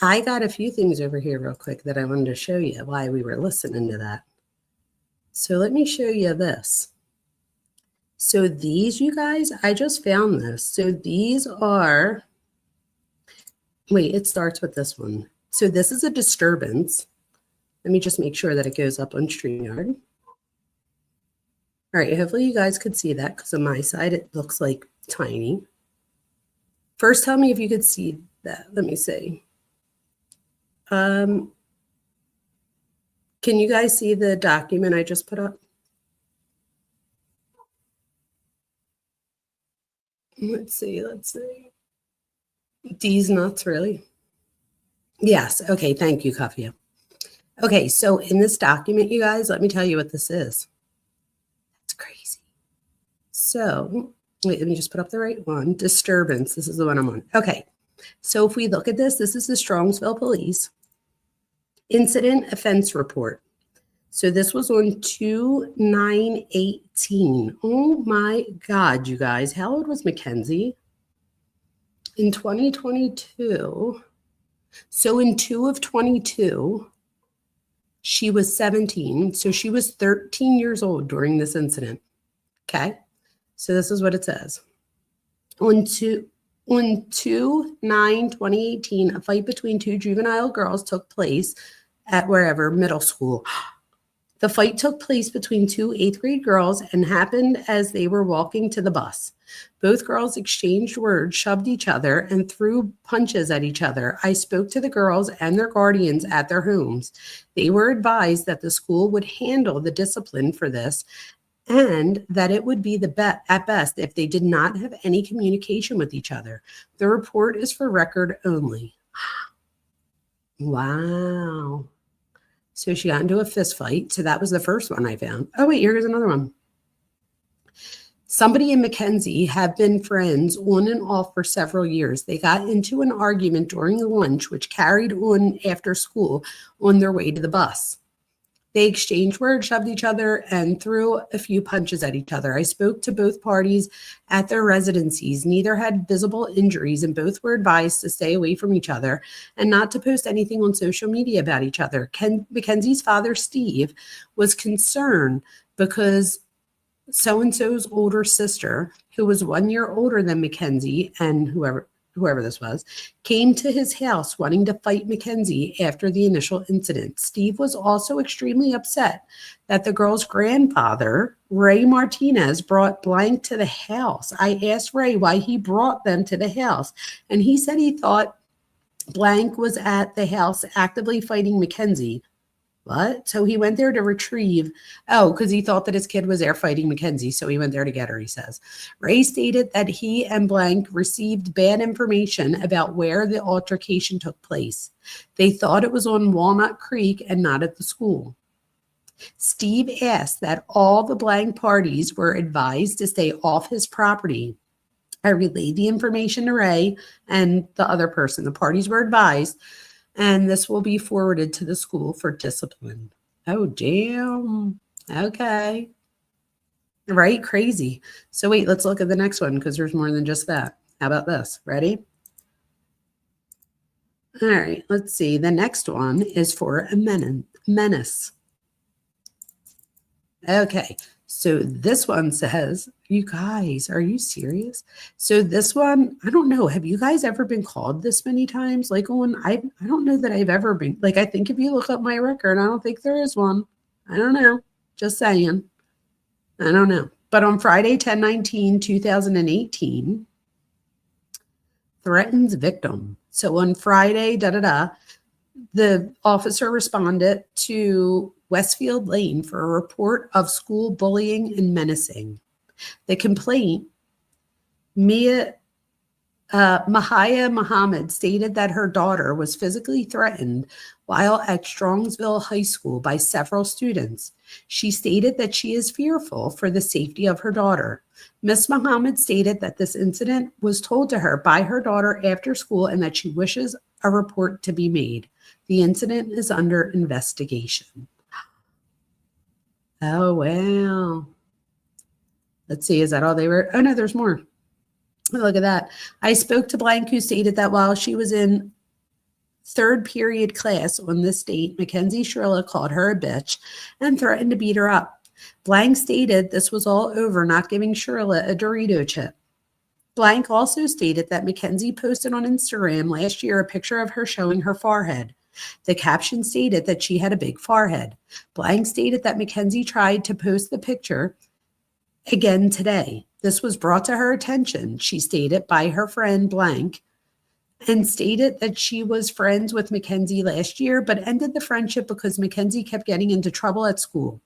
Speaker 2: I got a few things over here real quick that I wanted to show you while we were listening to that. So let me show you this. So these, you guys, I just found this. So these are, wait, it starts with this one. So this is a disturbance. Let me just make sure that it goes up on StreamYard. All right, hopefully you guys could see that because on my side it looks like tiny. First, tell me if you could see that. Let me see. Can you guys see the document I just put up? Let's see. These nuts, really? Yes. Okay. Thank you, Kafia. Okay. So in this document, you guys, let me tell you what this is. That's crazy. So wait, let me just put up the right one. Disturbance. This is the one I'm on. Okay. So if we look at this, this is the Strongsville Police Incident Offense Report. So this was on 2/9/18. Oh my God, you guys. How old was Mackenzie? In 2022. So in 2 of 22, she was 17. So she was 13 years old during this incident. Okay. So this is what it says. On 2/9/2018, a fight between two juvenile girls took place at wherever, middle school. The fight took place between two 8th grade girls and happened as they were walking to the bus. Both girls exchanged words, shoved each other, and threw punches at each other. I spoke to the girls and their guardians at their homes. They were advised that the school would handle the discipline for this and that it would be at best if they did not have any communication with each other. The report is for record only. Wow. So she got into a fist fight. So that was the first one I found. Oh, wait, here's another one. Somebody and Mackenzie have been friends on and off for several years. They got into an argument during lunch, which carried on after school on their way to the bus. They exchanged words, shoved each other, and threw a few punches at each other. I spoke to both parties at their residencies. Neither had visible injuries, and both were advised to stay away from each other and not to post anything on social media about each other. Mackenzie's father, Steve, was concerned because so-and-so's older sister, who was 1 year older than Mackenzie and whoever this was, came to his house wanting to fight Mackenzie after the initial incident. Steve was also extremely upset that the girl's grandfather, Ray Martinez, brought Blank to the house. I asked Ray why he brought them to the house, and he said he thought Blank was at the house actively fighting Mackenzie. What? So he went there to retrieve, because he thought that his kid was there fighting Mackenzie. So he went there to get her, he says. Ray stated that he and Blank received bad information about where the altercation took place. They thought it was on Walnut Creek and not at the school. Steve asked that all the Blank parties were advised to stay off his property. I relayed the information to Ray and the other person. The parties were advised, and this will be forwarded to the school for discipline. Oh, damn. Okay. Right? Crazy. So wait, let's look at the next one because there's more than just that. How about this? Ready? All right, let's see. The next one is for a menace. Okay. So this one says, you guys, are you serious? So this one, I don't know. Have you guys ever been called this many times? Like I don't know that I've ever been. Like, I think if you look up my record, I don't think there is one. I don't know. Just saying. I don't know. But on Friday, 10/19/2018, threatens victim. So on Friday, the officer responded to Westfield Lane for a report of school bullying and menacing. The complaint, Mahia Muhammad, stated that her daughter was physically threatened while at Strongsville High School by several students. She stated that she is fearful for the safety of her daughter. Ms. Muhammad stated that this incident was told to her by her daughter after school and that she wishes a report to be made. The incident is under investigation. Oh, wow. Let's see. Is that all they were? Oh, no, there's more. Look at that. I spoke to Blank, who stated that while she was in third period class on this date, Mackenzie Shrilla called her a bitch and threatened to beat her up. Blank stated this was all over not giving Shrilla a Dorito chip. Blank also stated that Mackenzie posted on Instagram last year a picture of her showing her forehead. The caption stated that she had a big forehead. Blank stated that Mackenzie tried to post the picture again today. This was brought to her attention, she stated, by her friend blank, and stated that she was friends with Mackenzie last year, but ended the friendship because Mackenzie kept getting into trouble at school.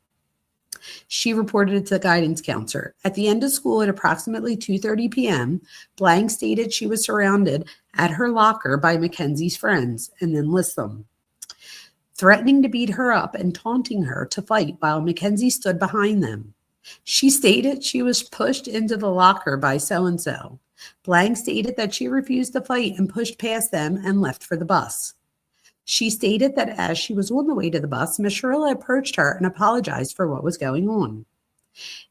Speaker 2: She reported it to the guidance counselor. At the end of school at approximately 2:30 p.m., blank stated she was surrounded at her locker by Mackenzie's friends, and then lists them, threatening to beat her up and taunting her to fight while Mackenzie stood behind them. She stated she was pushed into the locker by so-and-so. Blank stated that she refused to fight and pushed past them and left for the bus. She stated that as she was on the way to the bus, Miss Shirilla approached her and apologized for what was going on.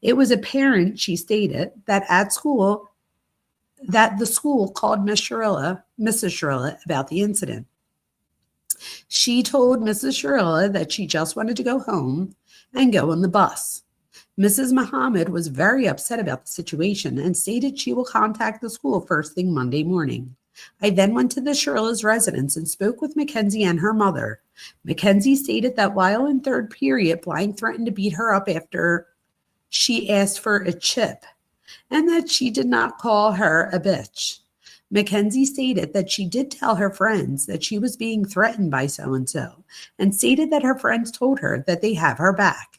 Speaker 2: It was apparent, she stated, that at school, that the school called Mrs. Shirilla about the incident. She told Mrs. Shirilla that she just wanted to go home and go on the bus. Mrs. Muhammad was very upset about the situation and stated she will contact the school first thing Monday morning. I then went to the Shirilla's residence and spoke with Mackenzie and her mother. Mackenzie stated that while in third period, blank threatened to beat her up after she asked for a chip, and that she did not call her a bitch. Mackenzie stated that she did tell her friends that she was being threatened by so-and-so, and stated that her friends told her that they have her back.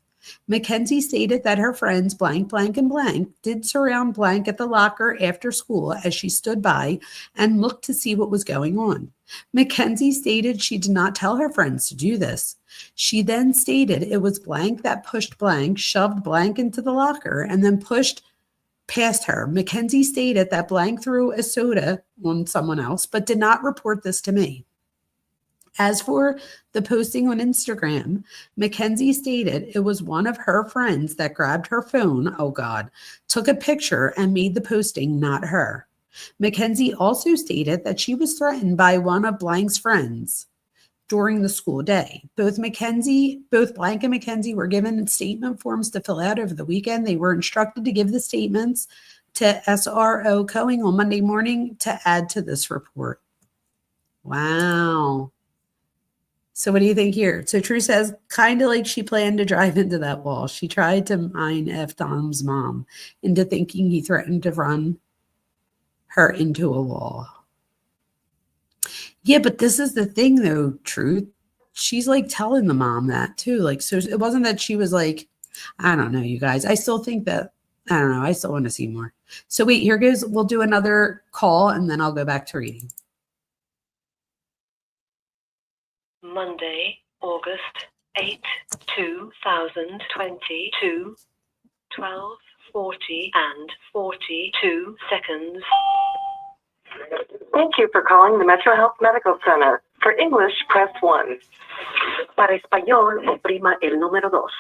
Speaker 2: Mackenzie stated that her friends blank, blank, and blank did surround blank at the locker after school as she stood by and looked to see what was going on. Mackenzie stated she did not tell her friends to do this. She then stated it was blank that pushed blank, shoved blank into the locker, and then pushed past her. Mackenzie stated that blank threw a soda on someone else, but did not report this to me. As for the posting on Instagram, Mackenzie stated it was one of her friends that grabbed her phone, took a picture and made the posting, not her. Mackenzie also stated that she was threatened by one of blank's friends during the school day. Both blank and Mackenzie were given statement forms to fill out over the weekend. They were instructed to give the statements to SRO Coing on Monday morning to add to this report. Wow. So what do you think here? So True says, kind of like she planned to drive into that wall. She tried to mind F. Dom's mom into thinking he threatened to run her into a wall. Yeah, but this is the thing, though, Truth. She's like telling the mom that, too. Like, so it wasn't that she was like, I don't know, you guys. I still think that, I don't know. I still want to see more. So wait, here goes. We'll do another call, and then I'll go back to reading.
Speaker 7: Monday, August 8, 2022, 12:40 and 42 seconds.
Speaker 5: Thank you for calling the Metro Health Medical Center. For English, press 1.
Speaker 7: Para español, oprima el número 2.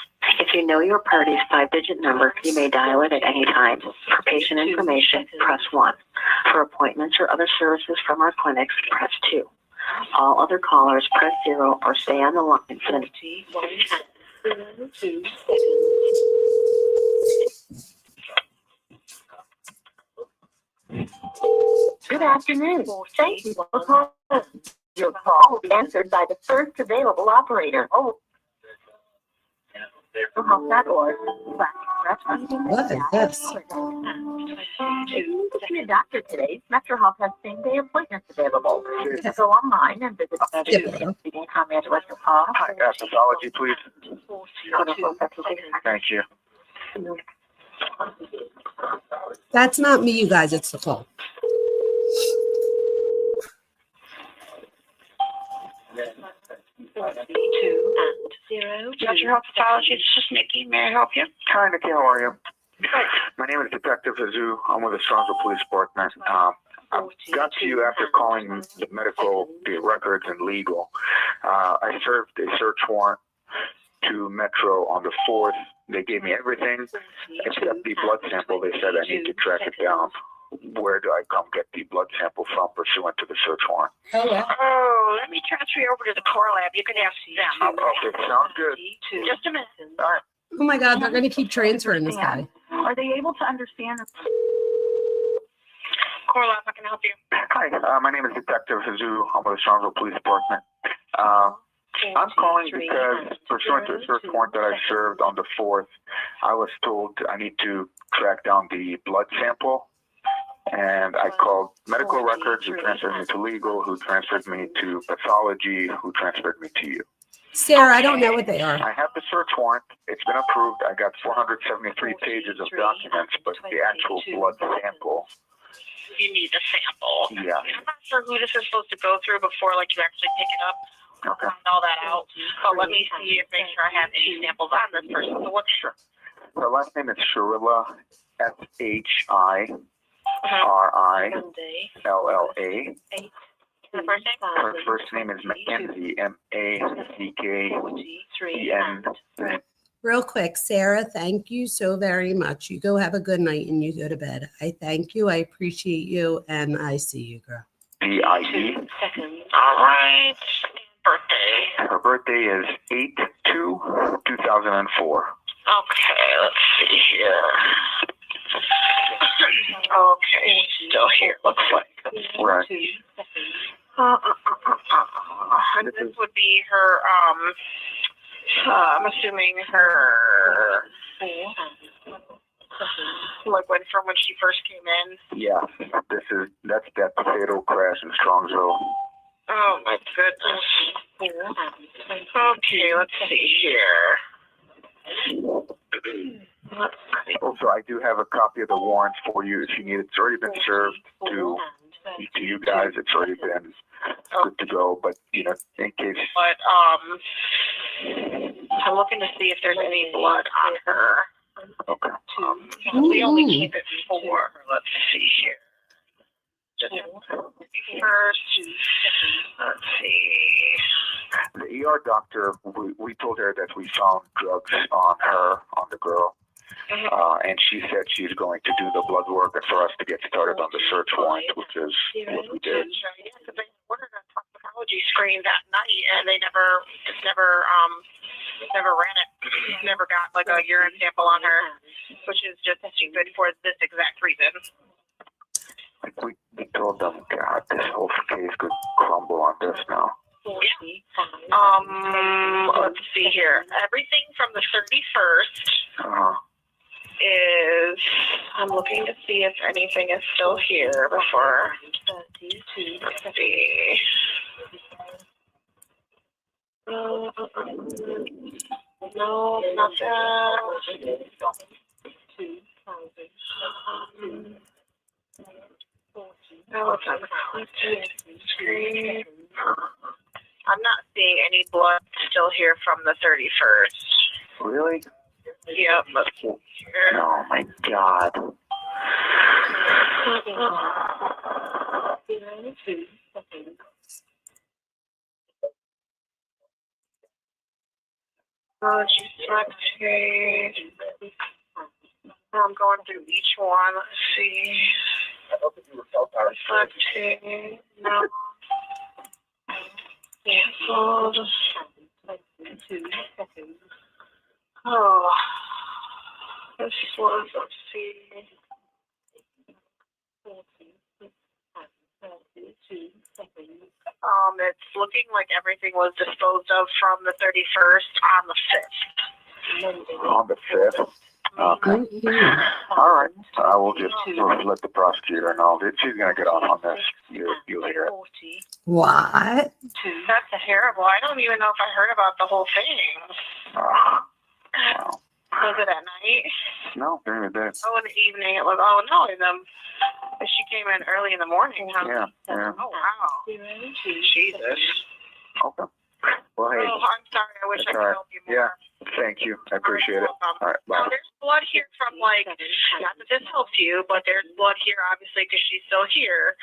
Speaker 7: If you know your party's 5-digit number, you may dial it at any time. For patient information, press 1. For appointments or other services from our clinics, press 2. All other callers, press 0 or stay on the line. 2
Speaker 6: Good afternoon. Thank you for calling. Your call will be answered by the first available operator.
Speaker 2: What is this?
Speaker 6: See a doctor today. Metro Health has same-day appointments available. Go online and visit begin comment with your call.
Speaker 3: Hi, pathology, please. Thank you.
Speaker 2: That's not me, you guys. It's the call.
Speaker 7: Metro Health Pathology, this is Nikki. May I help you?
Speaker 3: Hi, Nikki. How are you? My name is Detective Hazu. I'm with the Strongsville Police Department. I got to you after calling the medical, the records, and legal. I served a search warrant to Metro on the 4th. They gave me everything except the blood sample. They said I need to track it down. Where do I come get the blood sample from pursuant to the search warrant?
Speaker 7: Oh, let me transfer you over to the core lab. You can ask them.
Speaker 3: Okay, sounds good.
Speaker 7: Just a minute.
Speaker 3: All right.
Speaker 2: Oh my God, they're going to keep transferring this guy.
Speaker 6: Are they able to understand?
Speaker 7: Core lab, I can help you.
Speaker 3: Hi, my name is Detective Hazu. I'm with the Strongsville Police Department. I'm calling because pursuant to a search warrant that I served on the 4th, I was told I need to track down the blood sample. And I called medical records, who transferred me to legal, who transferred me to pathology, who transferred me to you.
Speaker 2: Sarah, I don't know what they are.
Speaker 3: I have the search warrant. It's been approved. I got 473 pages of documents, but the actual blood sample.
Speaker 8: You need the sample.
Speaker 3: Yeah.
Speaker 8: I'm not sure who this is supposed to go through before, like, you actually pick it up.
Speaker 3: Okay.
Speaker 8: Find all that out. But let me see make sure I have any samples on this person. So what's
Speaker 3: Sure. Her last name is Shirilla, SHIRILLA.
Speaker 8: the first name?
Speaker 3: Her first name is Mackenzie, MACKEN.
Speaker 2: Real quick, Sarah, thank you so very much. You go have a good night and you go to bed. I thank you. I appreciate you. And I see you, girl.
Speaker 3: DIE.
Speaker 8: All right. Birthday.
Speaker 3: Her birthday is 8/2/2004.
Speaker 8: Okay, let's see here. Okay, she's still here, looks like.
Speaker 3: Right.
Speaker 8: And this would be her, I'm assuming her, like from when she first came in.
Speaker 3: Yeah, that's that fatal crash in Strongsville.
Speaker 8: Oh my goodness. Okay, let's see here.
Speaker 3: Also, I do have a copy of the warrants for you if you need it. It's already been served to you guys. It's already been good to go, but in case.
Speaker 8: But I'm looking to see if there's any blood on her.
Speaker 3: Okay.
Speaker 8: We only keep it for. Let's see here. First, let's see.
Speaker 3: The ER doctor, we told her that we found drugs on her, on the girl, and she said she's going to do the blood work and for us to get started on the search warrant, which is what we did.
Speaker 8: Yeah, because they ordered a toxicology screen that night, and they never ran it. Never got like a urine sample on her, which is just stupid for this exact reason.
Speaker 3: We told them, God, this whole case could crumble on this now.
Speaker 8: Yeah. Let's see here. Everything from the 31st is. I'm looking to see if anything is still here before. Let's see. No, not that. No, it's on the screen. I'm not seeing any blood still here from the 31st.
Speaker 3: Really?
Speaker 8: Yep, let's see here.
Speaker 3: Oh my God.
Speaker 8: She's selected. I'm going through each one. Let's see. Selecting. No. Canceled. Oh. This was, let's see. It's looking like everything was disposed of from the 31st on the 5th.
Speaker 3: On the 5th? Okay. All right. I will just let the prosecutor know that she's going to get off on this. You'll hear it.
Speaker 2: What?
Speaker 8: That's terrible. I don't even know if I heard about the whole thing.
Speaker 3: Wow.
Speaker 8: Was it at night?
Speaker 3: No, during the day.
Speaker 8: Oh, in the evening. It was. Oh no, she came in early in the morning. Huh?
Speaker 3: Yeah.
Speaker 8: Oh wow. Jesus.
Speaker 3: Okay. Well, hey.
Speaker 8: Oh, I'm sorry. I wish I could help you more.
Speaker 3: Yeah. Thank you. I appreciate it. All right. Bye.
Speaker 8: Now, there's blood here from not that this helps you, but there's blood here obviously because she's still here.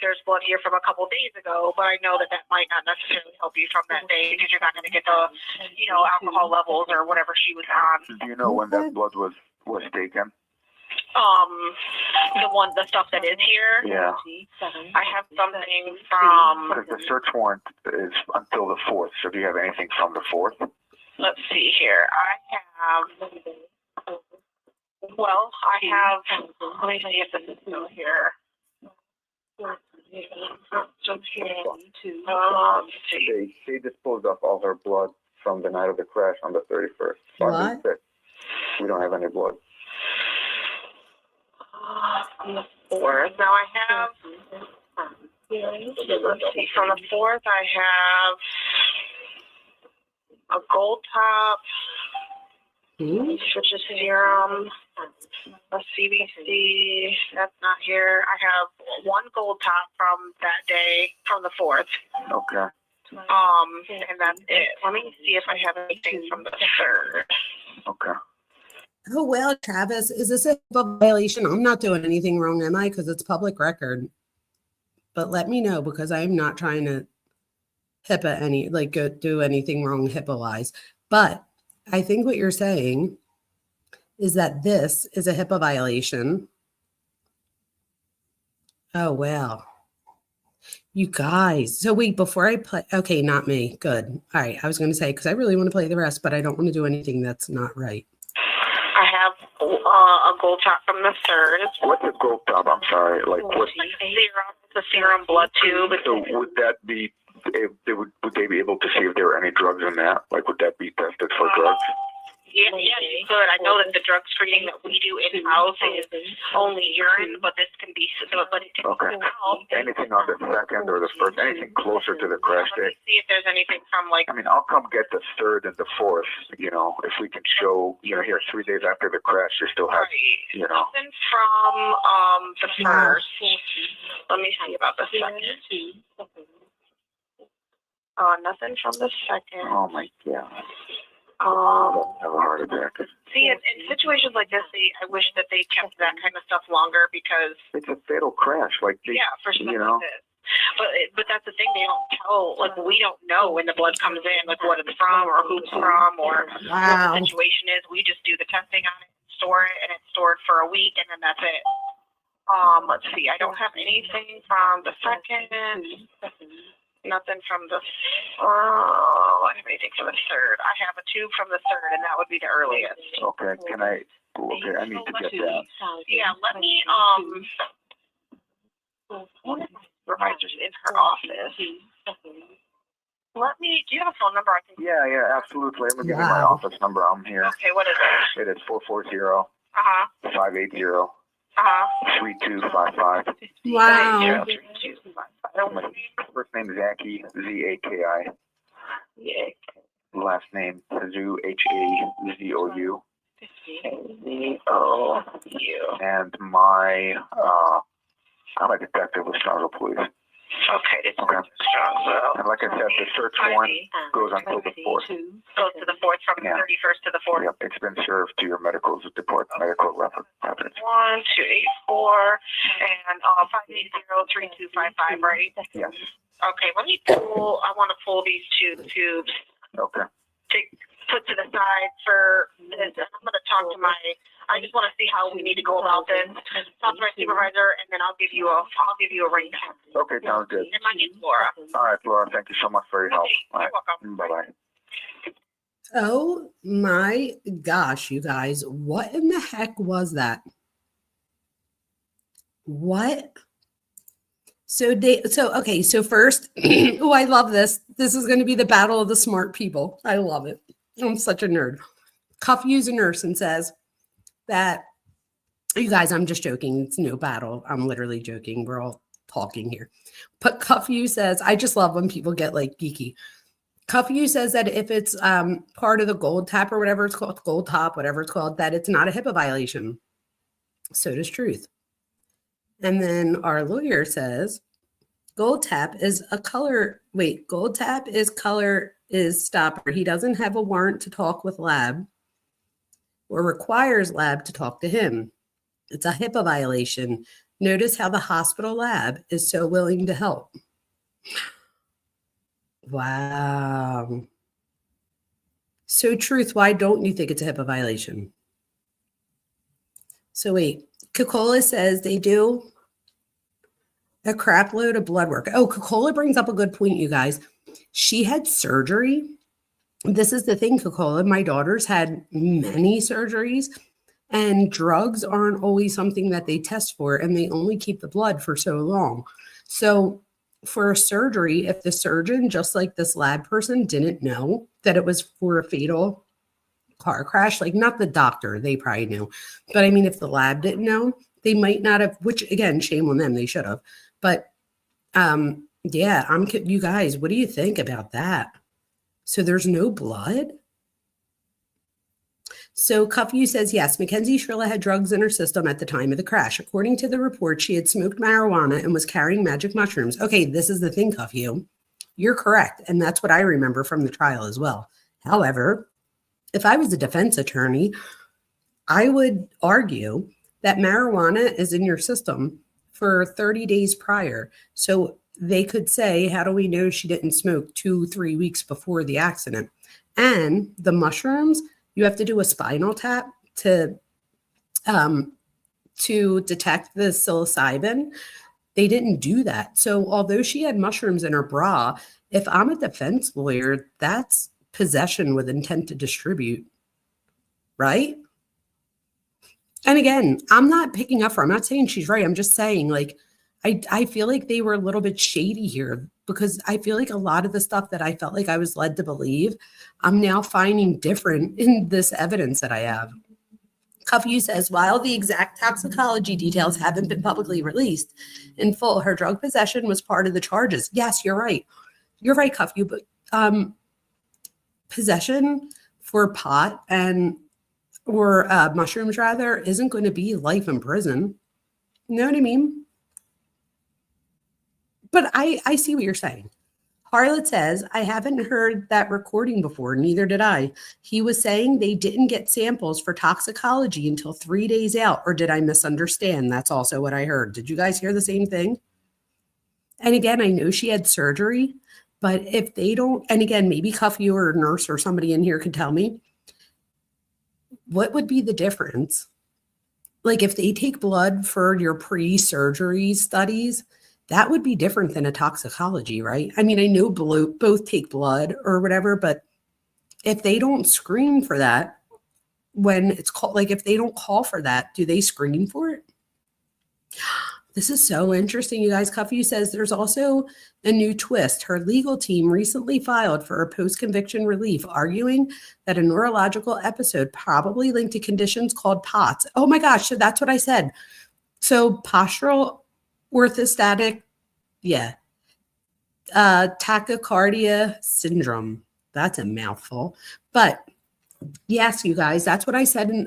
Speaker 8: There's blood here from a couple days ago, but I know that might not necessarily help you from that day because you're not going to get the, alcohol levels or whatever she was on.
Speaker 3: Do you know when that blood was taken?
Speaker 8: The stuff that is here.
Speaker 3: Yeah.
Speaker 8: I have something from.
Speaker 3: Because the search warrant is until the 4th. So do you have anything from the 4th?
Speaker 8: Let's see here. I have. Well, I have. Let me see if this is still here. Let's see.
Speaker 3: They disposed of all her blood from the night of the crash on the 31st. So
Speaker 2: What?
Speaker 3: I've been sick. We don't have any blood.
Speaker 8: On the 4th. Now I have, let's see, from the 4th I have a gold top, which is serum, a CBC, that's not here. I have one gold top from that day, from the 4th.
Speaker 3: Okay.
Speaker 8: And that's it. Let me see if I have anything from the 3rd.
Speaker 3: Okay.
Speaker 2: Oh, well, Travis, is this a HIPAA violation? I'm not doing anything wrong, am I? Because it's public record. But let me know, because I'm not trying to do anything wrong HIPAA-wise. But I think what you're saying is that this is a HIPAA violation. Oh, well. You guys. So wait, before I play, okay, not me. Good. All right. I was going to say, because I really want to play the rest, but I don't want to do anything that's not right.
Speaker 8: I have a gold top from the 3rd.
Speaker 3: What's a gold top? I'm sorry. Like what?
Speaker 8: Serum, the serum blood tube.
Speaker 3: So would that be? Would they be able to see if there were any drugs in that? Like, would that be tested for drugs?
Speaker 8: Yeah, you could. I know that the drug screening that we do in-house is only urine, but this can be, but it can
Speaker 3: Okay.
Speaker 8: help.
Speaker 3: Anything on the 2nd or the 1st? Anything closer to the crash
Speaker 8: Let me
Speaker 3: day?
Speaker 8: see if there's anything from like,
Speaker 3: I mean, I'll come get the 3rd and the 4th. You know, if we can show, you know, here 3 days after the crash, you still have, you know.
Speaker 8: nothing from the 1st. Let me see about the 2nd. Nothing from the 2nd.
Speaker 3: Oh my God. Have a heart attack.
Speaker 8: See, in situations like this, I wish that they kept that kind of stuff longer because
Speaker 3: It's a fatal crash. Like, they,
Speaker 8: for stuff
Speaker 3: you know.
Speaker 8: like this. But that's the thing, they don't tell, like, we don't know when the blood comes in, like what it's from or who it's from or what
Speaker 2: Wow.
Speaker 8: the situation is. We just do the testing on it, store it, and it's stored for a week, and then that's it. Let's see, I don't have anything from the 2nd. Nothing from the, I don't have anything from the 3rd. I have a tube from the 3rd, and that would be the earliest.
Speaker 3: Okay, I need to get that.
Speaker 8: Yeah, let me, supervisor's in her office. Do you have a phone number I can?
Speaker 3: Yeah, absolutely. Let me give you my
Speaker 2: Wow.
Speaker 3: office number. I'm here.
Speaker 8: Okay, what is it?
Speaker 3: It is 440 580 3255.
Speaker 2: Wow.
Speaker 3: My first name is Zaki, Z-A-K-I.
Speaker 8: Yeah.
Speaker 3: Last name Hazou, H-A-Z-O-U.
Speaker 8: Z-O-U.
Speaker 3: And I'm a detective with Chicago Police.
Speaker 8: Okay, it's
Speaker 3: Okay.
Speaker 8: strong.
Speaker 3: And like I said, the search warrant goes until the 4th.
Speaker 8: Goes to the 4th, from the 31st to the 4th.
Speaker 3: Yep, it's been served to your medical records.
Speaker 8: 1284 and 580-3255, right?
Speaker 3: Yes.
Speaker 8: Okay, let me pull. I want to pull these two tubes
Speaker 3: Okay.
Speaker 8: to put to the side for this. I'm going to talk to I just want to see how we need to go about this. Talk to my supervisor, and then I'll give you a ring back.
Speaker 3: Okay, sounds good.
Speaker 8: And my name's Laura.
Speaker 3: All right, Laura, thank you so much for your help. All
Speaker 8: You're
Speaker 3: right.
Speaker 8: welcome.
Speaker 3: Bye-bye.
Speaker 2: Oh my gosh, you guys, what in the heck was that? What? So first, oh, I love this. This is going to be the battle of the smart people. I love it. I'm such a nerd. Cuff views a nurse and says that, you guys, I'm just joking. It's no battle. I'm literally joking. We're all talking here. But Cuff view says, I just love when people get like geeky. Cuff view says that if it's part of the gold tap or whatever it's called, gold top, whatever it's called, that it's not a HIPAA violation. So does Truth. And then our lawyer says, gold tap is stopper. He doesn't have a warrant to talk with lab or requires lab to talk to him. It's a HIPAA violation. Notice how the hospital lab is so willing to help. Wow. So Truth, why don't you think it's a HIPAA violation? So wait, Coca-Cola says they do a crap load of blood work. Oh, Coca-Cola brings up a good point, you guys. She had surgery. This is the thing, Coca-Cola. My daughter's had many surgeries, and drugs aren't always something that they test for, and they only keep the blood for so long. So for a surgery, if the surgeon, just like this lab person, didn't know that it was for a fatal car crash, like not the doctor, they probably knew. But I mean, if the lab didn't know, they might not have, which again, shame on them, they should have. But yeah, you guys, what do you think about that? So there's no blood? So Cuffview says, yes, Mackenzie Shrilla had drugs in her system at the time of the crash. According to the report, she had smoked marijuana and was carrying magic mushrooms. Okay, this is the thing, Cuffview. You're correct. And that's what I remember from the trial as well. However, if I was a defense attorney, I would argue that marijuana is in your system for 30 days prior. So they could say, how do we know she didn't smoke 2-3 weeks before the accident? And the mushrooms, you have to do a spinal tap to detect the psilocybin. They didn't do that. So although she had mushrooms in her bra, if I'm a defense lawyer, that's possession with intent to distribute, right? And again, I'm not picking up I'm not saying she's right. I'm just saying, like, I feel like they were a little bit shady here, because I feel like a lot of the stuff that I felt like I was led to believe, I'm now finding different in this evidence that I have. Cuffview says, while the exact toxicology details haven't been publicly released in full, her drug possession was part of the charges. Yes, you're right. You're right, Cuffview, but possession for pot or mushrooms rather isn't going to be life in prison. You know what I mean? But I see what you're saying. Harlot says, I haven't heard that recording before. Neither did I. He was saying they didn't get samples for toxicology until 3 days out. Or did I misunderstand? That's also what I heard. Did you guys hear the same thing? And again, I know she had surgery, but if they don't, and again, maybe Cuffview or a nurse or somebody in here could tell me, what would be the difference? Like if they take blood for your pre-surgery studies, that would be different than a toxicology, right? I mean, I know both take blood or whatever, but if they don't screen for that, when it's called, like if they don't call for that, do they screen for it? This is so interesting, you guys. Cuffview says there's also a new twist. Her legal team recently filed for a post-conviction relief, arguing that a neurological episode probably linked to conditions called POTS. Oh my gosh, so that's what I said. So postural orthostatic, tachycardia syndrome. That's a mouthful. But yes, you guys, that's what I said in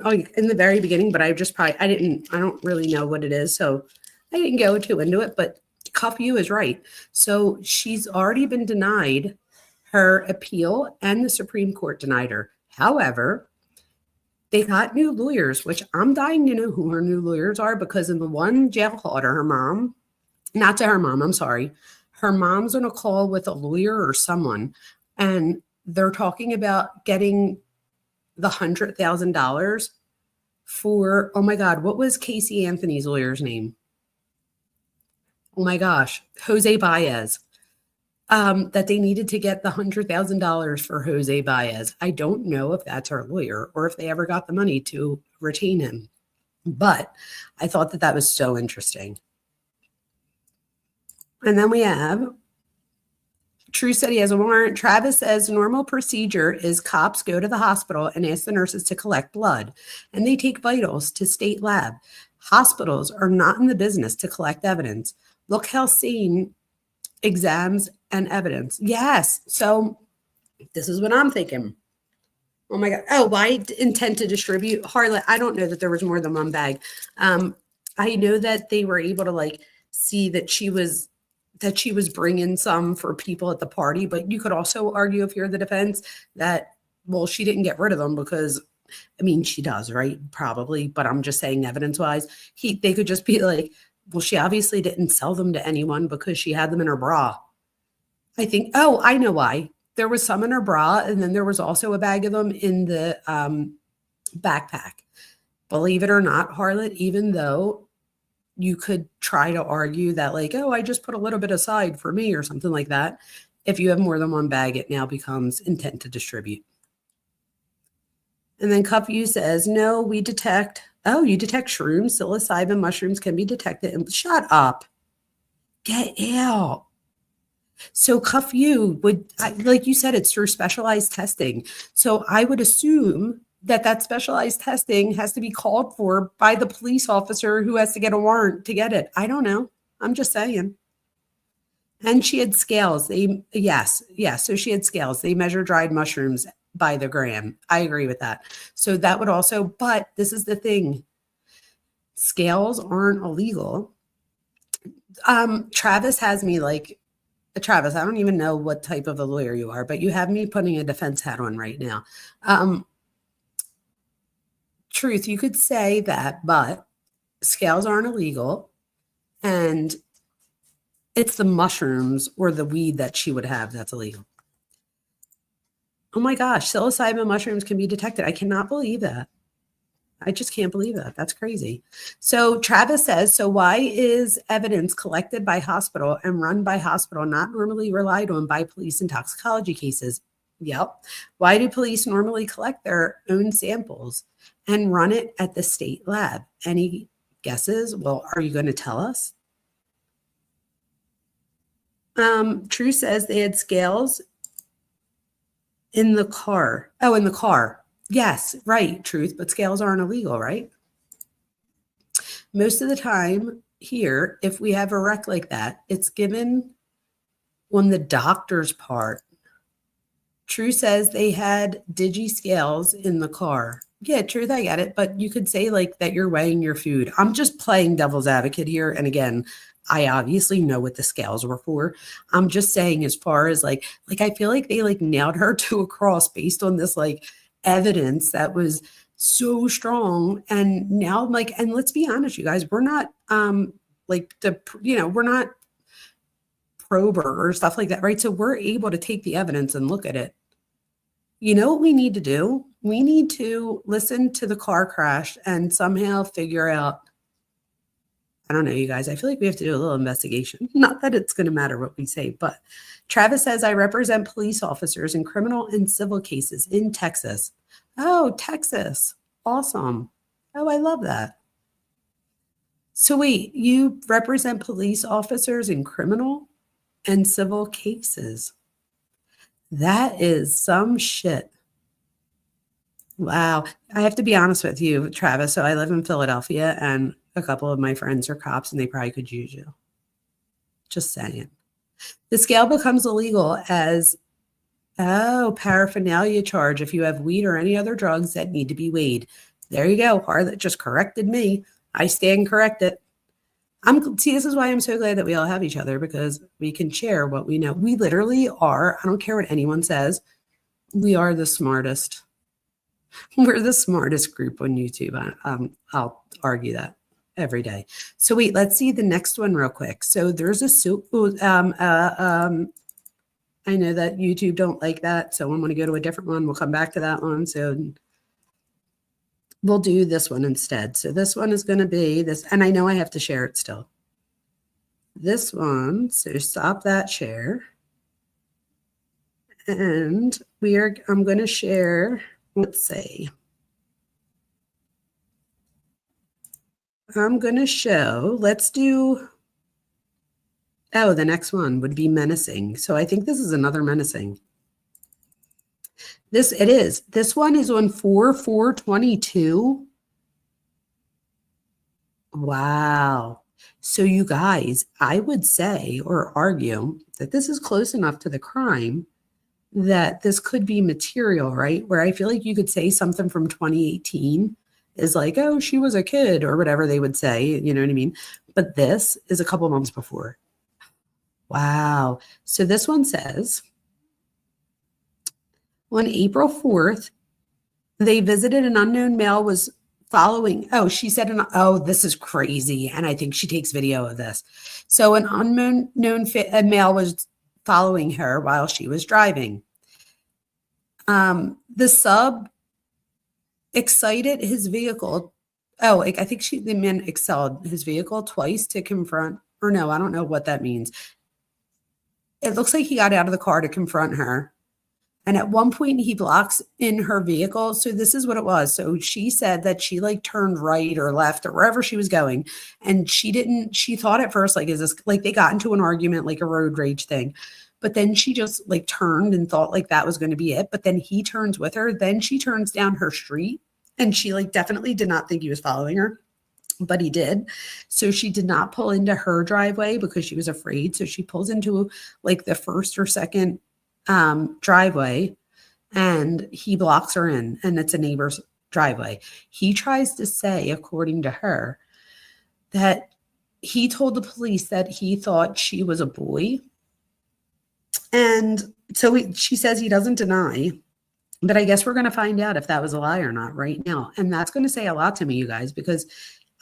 Speaker 2: the very beginning, but I don't really know what it is. So I didn't go too into it, but Cuffview is right. So she's already been denied her appeal, and the Supreme Court denied her. However, they got new lawyers, which I'm dying to know who her new lawyers are, because in the one jail call to her mom, not to her mom, I'm sorry, her mom's on a call with a lawyer or someone, and they're talking about getting the $100,000 for, oh my God, what was Casey Anthony's lawyer's name? Oh my gosh, Jose Baez. That they needed to get the $100,000 for Jose Baez. I don't know if that's her lawyer or if they ever got the money to retain him, but I thought that was so interesting. And then we have True said he has a warrant. Travis says normal procedure is cops go to the hospital and ask the nurses to collect blood, and they take vitals to state lab. Hospitals are not in the business to collect evidence. Look how sane exams and evidence. Yes. So this is what I'm thinking. Oh my God. Oh, why intend to distribute? Harlot, I don't know that there was more than one bag. I know that they were able to see that she was bringing some for people at the party, but you could also argue, if you're the defense, that, well, she didn't get rid of them because, I mean, she does, right? Probably, but I'm just saying evidence-wise, they could just be like, well, she obviously didn't sell them to anyone because she had them in her bra. I think, oh, I know why. There was some in her bra, and then there was also a bag of them in the backpack. Believe it or not, Harlot, even though you could try to argue that, oh, I just put a little bit aside for me or something like that. If you have more than one bag, it now becomes intent to distribute. And then Cuffview says, no, we detect, oh, you detect shrooms, psilocybin mushrooms can be detected. And shut up. Get out. So cuff you like you said, it's through specialized testing. So I would assume that specialized testing has to be called for by the police officer who has to get a warrant to get it. I don't know. I'm just saying. And she had scales. Yes. So she had scales. They measure dried mushrooms by the gram. I agree with that. So that would also, but this is the thing. Scales aren't illegal. Travis has me like, Travis, I don't even know what type of a lawyer you are, but you have me putting a defense hat on right now. Truth, you could say that, but scales aren't illegal. And it's the mushrooms or the weed that she would have that's illegal. Oh my gosh, psilocybin mushrooms can be detected. I cannot believe that. I just can't believe that. That's crazy. So Travis says, so why is evidence collected by hospital and run by hospital not normally relied on by police in toxicology cases? Yep. Why do police normally collect their own samples and run it at the state lab? Any guesses? Well, are you going to tell us? True says they had scales in the car. Oh, in the car. Yes, right, Truth, but scales aren't illegal, right? Most of the time here, if we have a wreck like that, it's given on the doctor's part. True says they had digi scales in the car. Yeah, Truth, I get it, but you could say like that you're weighing your food. I'm just playing devil's advocate here. And again, I obviously know what the scales were for. I'm just saying as far as like I feel like they like nailed her to a cross based on this like evidence that was so strong. And now like, and let's be honest, you guys, we're not we're not prober or stuff like that, right? So we're able to take the evidence and look at it. You know what we need to do? We need to listen to the car crash and somehow figure out, I don't know, you guys, I feel like we have to do a little investigation. Not that it's going to matter what we say, but Travis says, I represent police officers in criminal and civil cases in Texas. Oh, Texas. Awesome. Oh, I love that. So wait, you represent police officers in criminal and civil cases. That is some shit. Wow. I have to be honest with you, Travis. So I live in Philadelphia and a couple of my friends are cops and they probably could use you. Just saying. The scale becomes illegal as, paraphernalia charge if you have weed or any other drugs that need to be weighed. There you go. Harlot just corrected me. I stand corrected. See, this is why I'm so glad that we all have each other, because we can share what we know. We literally are, I don't care what anyone says, we are the smartest. We're the smartest group on YouTube. I'll argue that every day. So wait, let's see the next one real quick. So there's a I know that YouTube don't like that, so I'm going to go to a different one. We'll come back to that one. So we'll do this one instead. So this one is going to be this, and I know I have to share it still. This one, so stop that share. And I'm going to share, let's see. I'm going to show, let's do, the next one would be menacing. So I think this is another menacing. It is. This one is on 4/4/22. Wow. So you guys, I would say or argue that this is close enough to the crime that this could be material, right? Where I feel like you could say something from 2018 is like, oh, she was a kid or whatever they would say, you know what I mean? But this is a couple months before. Wow. So this one says, on April 4th, they visited an unknown male was following. Oh, she said, this is crazy. And I think she takes video of this. So an unknown male was following her while she was driving. The sub excited his vehicle. Oh, I think the man excelled his vehicle twice to confront, or no, I don't know what that means. It looks like he got out of the car to confront her. And at one point he blocks in her vehicle. So this is what it was. So she said that she like turned right or left or wherever she was going. And she thought at first, like, is this like they got into an argument, like a road rage thing. But then she just like turned and thought like that was going to be it. But then he turns with her. Then she turns down her street, and she like definitely did not think he was following her, but he did. So she did not pull into her driveway because she was afraid. So she pulls into like the first or second driveway, and he blocks her in, and it's a neighbor's driveway. He tries to say, according to her, that he told the police that he thought she was a boy. And so she says he doesn't deny, but I guess we're going to find out if that was a lie or not right now. And that's going to say a lot to me, you guys, because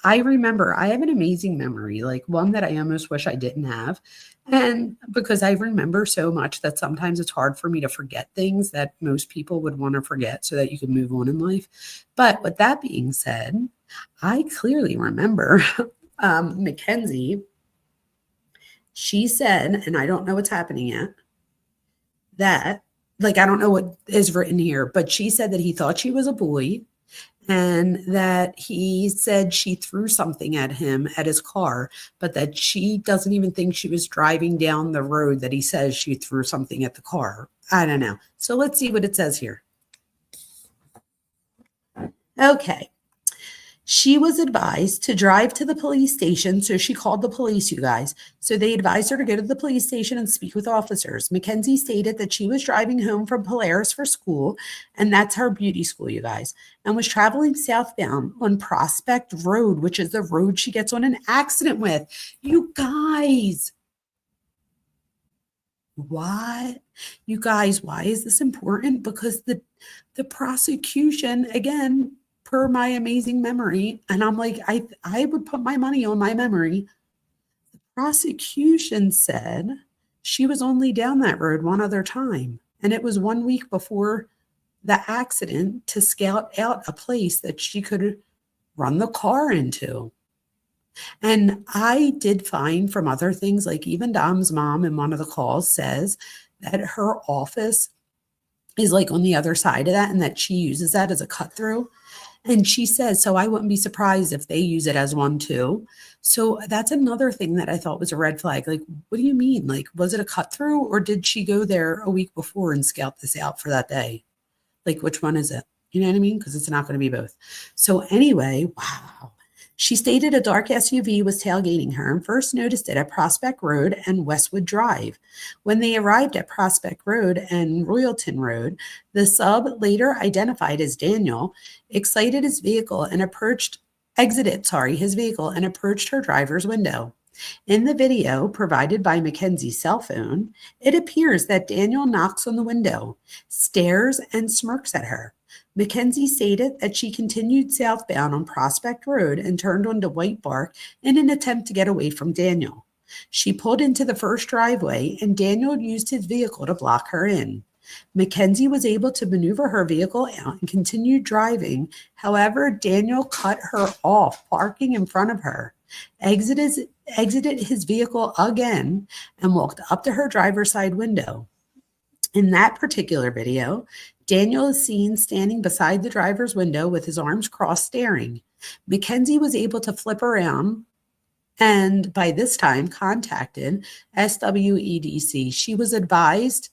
Speaker 2: I remember I have an amazing memory, like one that I almost wish I didn't have. And because I remember so much that sometimes it's hard for me to forget things that most people would want to forget so that you can move on in life. But with that being said, I clearly remember Mackenzie, she said, and I don't know what's happening yet, that, like, I don't know what is written here, but she said that he thought she was a boy, and that he said she threw something at him at his car, but that she doesn't even think she was driving down the road that he says she threw something at the car. I don't know. So let's see what it says here. Okay. She was advised to drive to the police station, so she called the police, you guys. So they advised her to go to the police station and speak with officers. Mackenzie stated that she was driving home from Polaris for school, and that's her beauty school, you guys, and was traveling southbound on Prospect Road, which is the road she gets on an accident with. You guys, what? You guys, why is this important? Because the prosecution, again, per my amazing memory, and I'm like, I would put my money on my memory. The prosecution said she was only down that road one other time, and it was 1 week before the accident to scout out a place that she could run the car into. And I did find from other things, like even Dom's mom in one of the calls says that her office is like on the other side of that, and that she uses that as a cut through. And she says, so I wouldn't be surprised if they use it as one too. So that's another thing that I thought was a red flag. Like, what do you mean? Like, was it a cut through, or did she go there a week before and scout this out for that day? Like, which one is it? You know what I mean? Because it's not going to be both. So anyway, wow. She stated a dark SUV was tailgating her and first noticed it at Prospect Road and Westwood Drive. When they arrived at Prospect Road and Royalton Road, the sub, later identified as Daniel, exited his vehicle and approached her driver's window. In the video provided by Mackenzie's cell phone, it appears that Daniel knocks on the window, stares, and smirks at her. Mackenzie stated that she continued southbound on Prospect Road and turned onto White Bark in an attempt to get away from Daniel. She pulled into the first driveway, and Daniel used his vehicle to block her in. Mackenzie was able to maneuver her vehicle out and continued driving. However, Daniel cut her off, parking in front of her, exited his vehicle again, and walked up to her driver's side window. In that particular video, Daniel is seen standing beside the driver's window with his arms crossed, staring. Mackenzie was able to flip around and by this time contacted SWEDC. She was advised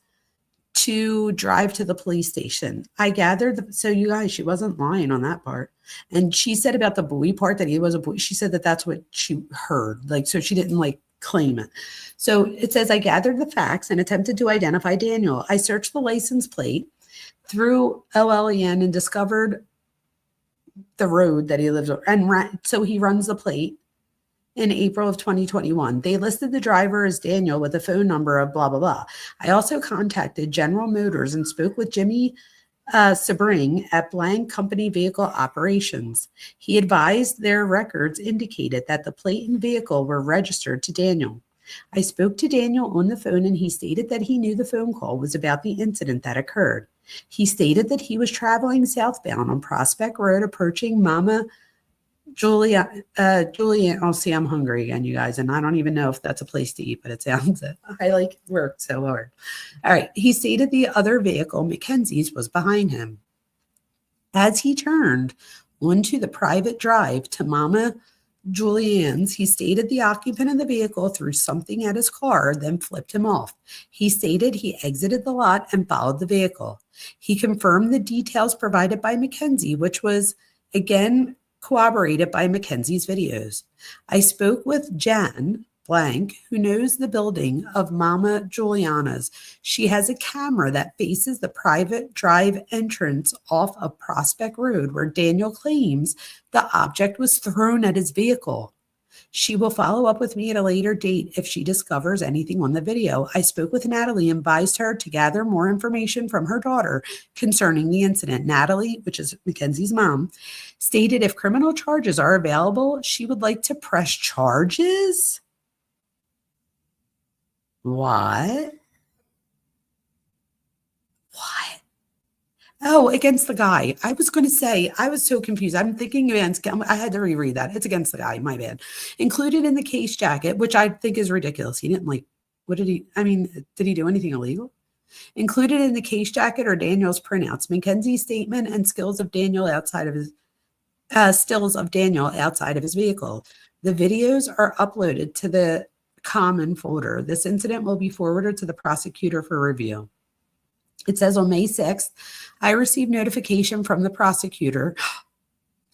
Speaker 2: to drive to the police station. I gathered, so you guys, she wasn't lying on that part. And she said about the boy part, that he was a boy. She said that that's what she heard. Like, so she didn't like claim it. So it says, I gathered the facts and attempted to identify Daniel. I searched the license plate through LLEN and discovered the road that he lives on. And so he runs the plate in April of 2021. They listed the driver as Daniel with a phone number of blah, blah, blah. I also contacted General Motors and spoke with Jimmy Sebring at Blank Company Vehicle Operations. He advised their records indicated that the plate and vehicle were registered to Daniel. I spoke to Daniel on the phone, and he stated that he knew the phone call was about the incident that occurred. He stated that he was traveling southbound on Prospect Road, approaching Mama Julian. Oh, see, I'm hungry again, you guys, and I don't even know if that's a place to eat, but it sounds it. I like worked so hard. All right. He stated the other vehicle, Mackenzie's, was behind him. As he turned onto the private drive to Mama Julianne's, he stated the occupant of the vehicle threw something at his car, then flipped him off. He stated he exited the lot and followed the vehicle. He confirmed the details provided by Mackenzie, which was, again, corroborated by Mackenzie's videos. I spoke with Jan Blank, who knows the building of Mama Juliana's. She has a camera that faces the private drive entrance off of Prospect Road, where Daniel claims the object was thrown at his vehicle. She will follow up with me at a later date if she discovers anything on the video. I spoke with Natalie and advised her to gather more information from her daughter concerning the incident. Natalie, which is Mackenzie's mom, stated if criminal charges are available, she would like to press charges. What? What? Oh, against the guy. I was going to say, I was so confused. I'm thinking against, I had to reread that. It's against the guy, my bad. Included in the case jacket, which I think is ridiculous. He didn't did he do anything illegal? Included in the case jacket are Daniel's printouts, Mackenzie's statement, and stills of Daniel outside of his vehicle. The videos are uploaded to the common folder. This incident will be forwarded to the prosecutor for review. It says on May 6th, I received notification from the prosecutor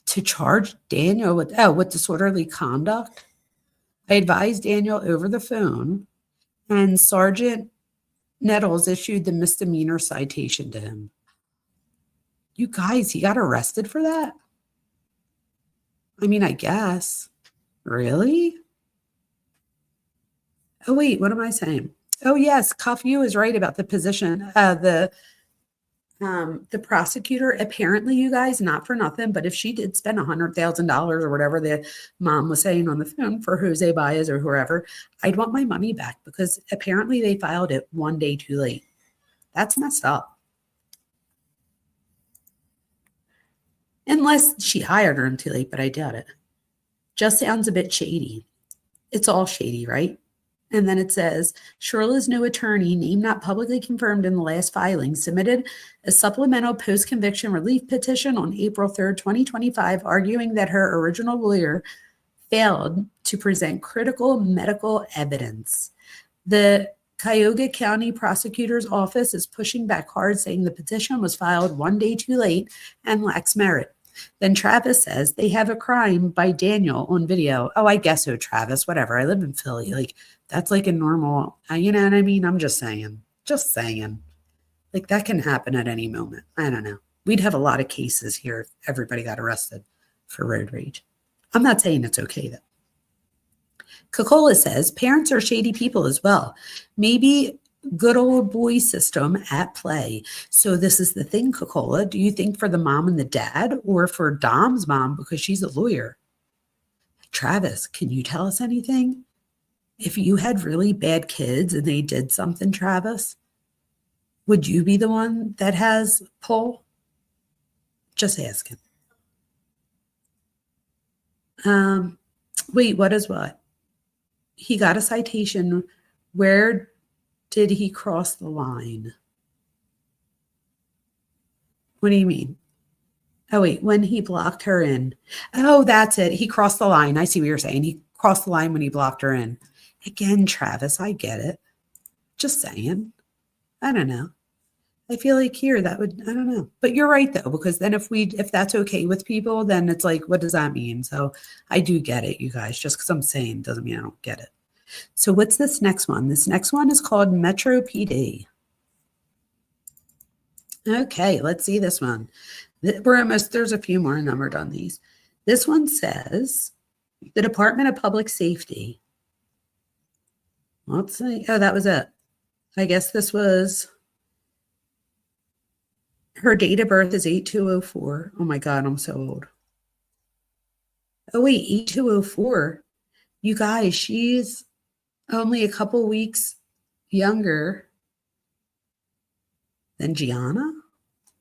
Speaker 2: to charge Daniel with disorderly conduct. I advised Daniel over the phone, and Sergeant Nettles issued the misdemeanor citation to him. You guys, he got arrested for that? I mean, I guess. Really? Oh, wait, what am I saying? Oh, yes, Cuff-U is right about the position. The prosecutor, apparently, you guys, not for nothing, but if she did spend $100,000 or whatever the mom was saying on the phone for Jose Baez or whoever, I'd want my money back because apparently they filed it one day too late. That's messed up. Unless she hired her too late, but I doubt it. Just sounds a bit shady. It's all shady, right? And then it says, Shirley's new attorney, name not publicly confirmed in the last filing, submitted a supplemental post-conviction relief petition on April 3rd, 2025, arguing that her original lawyer failed to present critical medical evidence. The Cuyahoga County Prosecutor's Office is pushing back hard, saying the petition was filed one day too late and lacks merit. Then Travis says they have a crime by Daniel on video. Oh, I guess so, Travis, whatever. I live in Philly. That's like a normal, you know what I mean? I'm just saying. That can happen at any moment. I don't know. We'd have a lot of cases here if everybody got arrested for road rage. I'm not saying it's okay, though. Coca-Cola says parents are shady people as well. Maybe good old boy system at play. So this is the thing, Coca-Cola. Do you think for the mom and the dad or for Dom's mom because she's a lawyer? Travis, can you tell us anything? If you had really bad kids and they did something, Travis, would you be the one that has pull? Just asking. Wait, what is what? He got a citation. Where did he cross the line? What do you mean? Oh, wait, when he blocked her in. Oh, that's it. He crossed the line. I see what you're saying. He crossed the line when he blocked her in. Again, Travis, I get it. Just saying. I don't know. I feel like here that would, I don't know. But you're right, though, because then if that's okay with people, then it's like, what does that mean? So I do get it, you guys. Just because I'm saying doesn't mean I don't get it. So what's this next one? This next one is called Metro PD. Okay, let's see this one. There's a few more and then we're done these. This one says, the Department of Public Safety. Let's see. Oh, that was it. I guess this was, her date of birth is 8204. Oh my God, I'm so old. Oh wait, 8204. You guys, she's only a couple weeks younger than Gianna,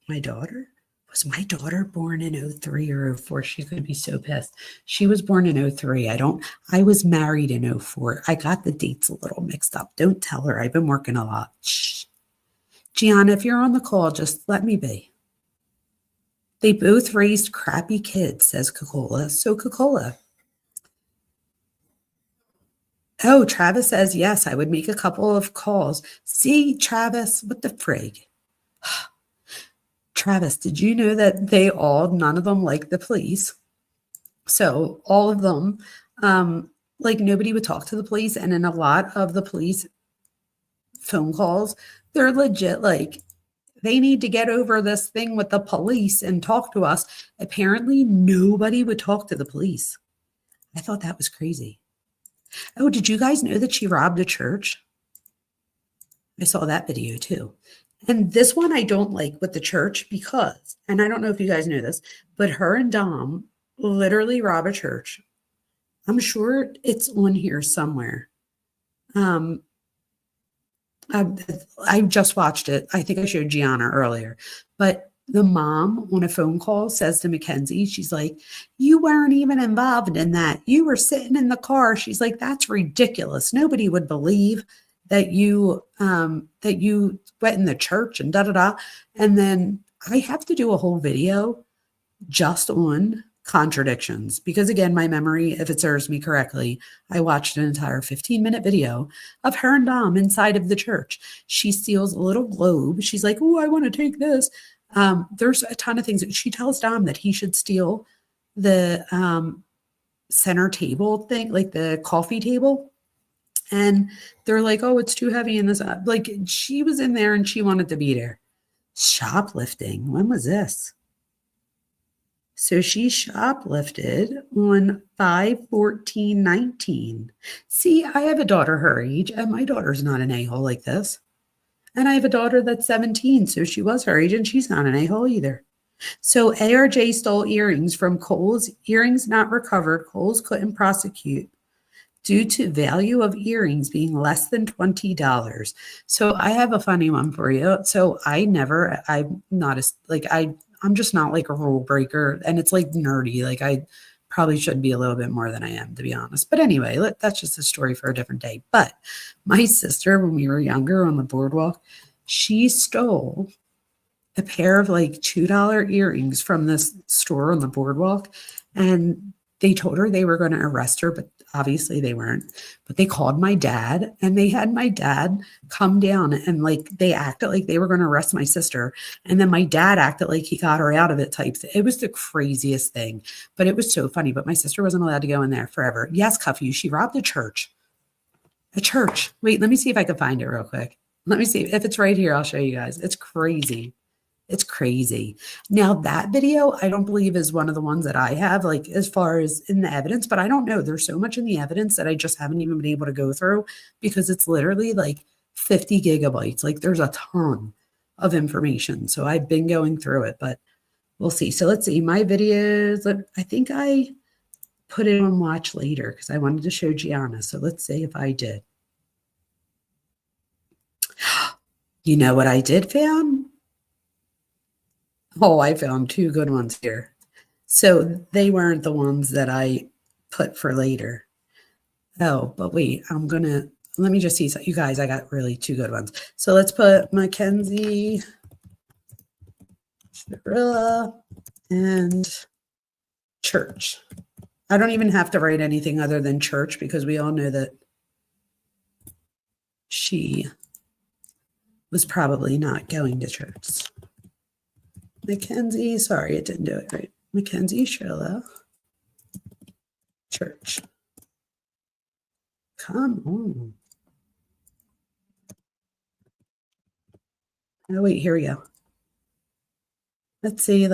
Speaker 2: my daughter. Was my daughter born in 03 or 04? She's going to be so pissed. She was born in 03. I was married in 04. I got the dates a little mixed up. Don't tell her. I've been working a lot. Shh. Gianna, if you're on the call, just let me be. They both raised crappy kids, says Coca-Cola. So Coca-Cola, Oh, Travis says, yes, I would make a couple of calls. See, Travis, what the frig? Travis, did you know that none of them like the police? So all of them, like nobody would talk to the police. And in a lot of the police phone calls, they're legit like, they need to get over this thing with the police and talk to us. Apparently, nobody would talk to the police. I thought that was crazy. Oh, did you guys know that she robbed a church? I saw that video too. And this one I don't like with the church because, and I don't know if you guys know this, but her and Dom literally rob a church. I'm sure it's on here somewhere. I just watched it. I think I showed Gianna earlier. But the mom on a phone call says to Mackenzie, she's like, you weren't even involved in that. You were sitting in the car. She's like, that's ridiculous. Nobody would believe that you went in the church and da-da-da. And then I have to do a whole video just on contradictions because, again, my memory, if it serves me correctly, I watched an entire 15-minute video of her and Dom inside of the church. She steals a little globe. She's like, oh, I want to take this. There's a ton of things. She tells Dom that he should steal the center table thing, like the coffee table. And they're like, oh, it's too heavy in this. Like, she was in there and she wanted to be there. Shoplifting. When was this? So she shoplifted on 5/14/19. See, I have a daughter her age, and my daughter's not an a-hole like this. And I have a daughter that's 17, so she was her age, and she's not an a-hole either. So ARJ stole earrings from Kohl's. Earrings not recovered. Kohl's couldn't prosecute due to value of earrings being less than $20. So I have a funny one for you. So I'm just not like a rule breaker, and it's like nerdy. Like I probably should be a little bit more than I am, to be honest. But anyway, that's just a story for a different day. But my sister, when we were younger on the boardwalk, she stole a pair of like $2 earrings from this store on the boardwalk, and they told her they were going to arrest her, but obviously they weren't. But they called my dad, and they had my dad come down, and like they acted like they were going to arrest my sister. And then my dad acted like he got her out of it type thing. It was the craziest thing, but it was so funny. But my sister wasn't allowed to go in there forever. Yes, Cuffy, she robbed a church. A church. Wait, let me see if I can find it real quick. Let me see if it's right here. I'll show you guys. It's crazy. It's crazy. Now that video, I don't believe is one of the ones that I have, like as far as in the evidence, but I don't know. There's so much in the evidence that I just haven't even been able to go through because it's literally like 50 gigabytes. Like there's a ton of information. So I've been going through it, but we'll see. So let's see my videos. I think I put it on watch later because I wanted to show Gianna. So let's see if I did. You know what I did found? Oh, I found two good ones here. So they weren't the ones that I put for later. Oh, but wait, let me just see. So you guys, I got really two good ones. So let's put Mackenzie, Shirilla, and church. I don't even have to write anything other than church because we all know that she was probably not going to church. Mackenzie, sorry, it didn't do it right. Mackenzie, Shirilla, church. Come on. Oh, wait, here we go. Let's say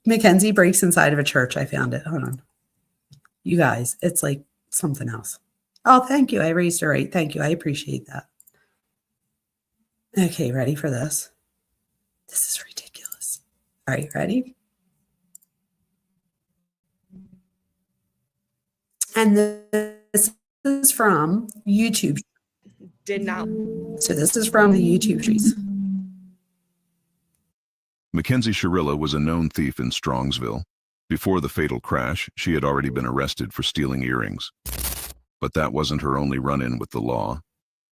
Speaker 2: Mackenzie breaks inside of a church. I found it. Hold on. You guys, it's like something else. Oh, thank you. I raised her right. Thank you. I appreciate that. Okay, ready for this? This is ridiculous. All right, ready? And this is from YouTube.
Speaker 9: Did not.
Speaker 2: So this is from the YouTube trees.
Speaker 10: Mackenzie Shirilla was a known thief in Strongsville. Before the fatal crash, she had already been arrested for stealing earrings. But that wasn't her only run-in with the law.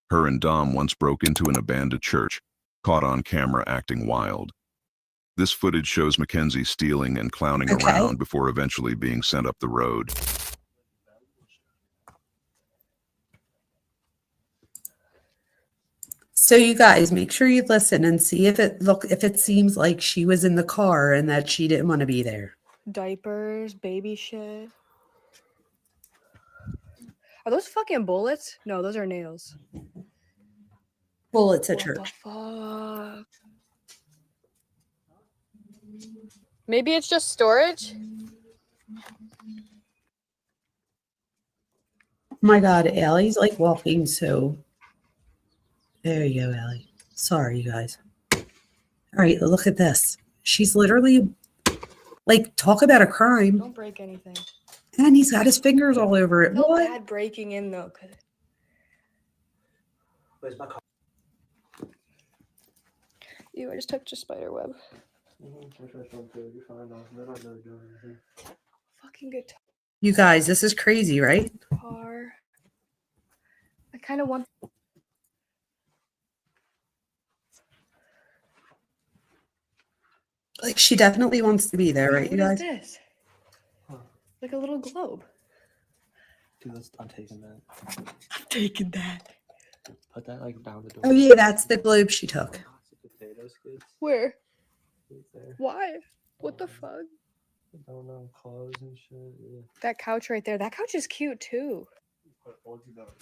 Speaker 10: Her and Dom once broke into an abandoned church, caught on camera acting wild. This footage shows Mackenzie stealing and clowning around before eventually being sent up the road.
Speaker 2: So you guys make sure you listen and see if it seems like she was in the car and that she didn't want to be there.
Speaker 9: Diapers, baby shit. Are those fucking bullets? No, those are nails.
Speaker 2: Bullets at
Speaker 9: What
Speaker 2: church.
Speaker 9: the fuck? Maybe it's just storage?
Speaker 2: Oh my God, Allie's like walking so. There you go, Allie. Sorry, you guys. All right, look at this. She's literally like, talk about a crime.
Speaker 9: Don't break anything.
Speaker 2: And he's got his fingers all over it.
Speaker 9: Felt
Speaker 2: What?
Speaker 9: bad breaking in though.
Speaker 11: Where's my car?
Speaker 9: Ew, I just touched a spider web. Fucking guitar.
Speaker 2: You guys, this is crazy, right?
Speaker 9: I kind of want.
Speaker 2: Like, she definitely wants to be there, right, you guys?
Speaker 9: What is this? Like a little globe.
Speaker 11: Dude, I'm taking that.
Speaker 9: I'm taking that.
Speaker 11: Put that like down the door.
Speaker 2: Oh yeah, that's the globe she took.
Speaker 9: Where?
Speaker 11: Right there.
Speaker 9: Why? What the fuck?
Speaker 11: I don't know, clothes and shit. Yeah.
Speaker 9: That couch right there. That couch is cute too.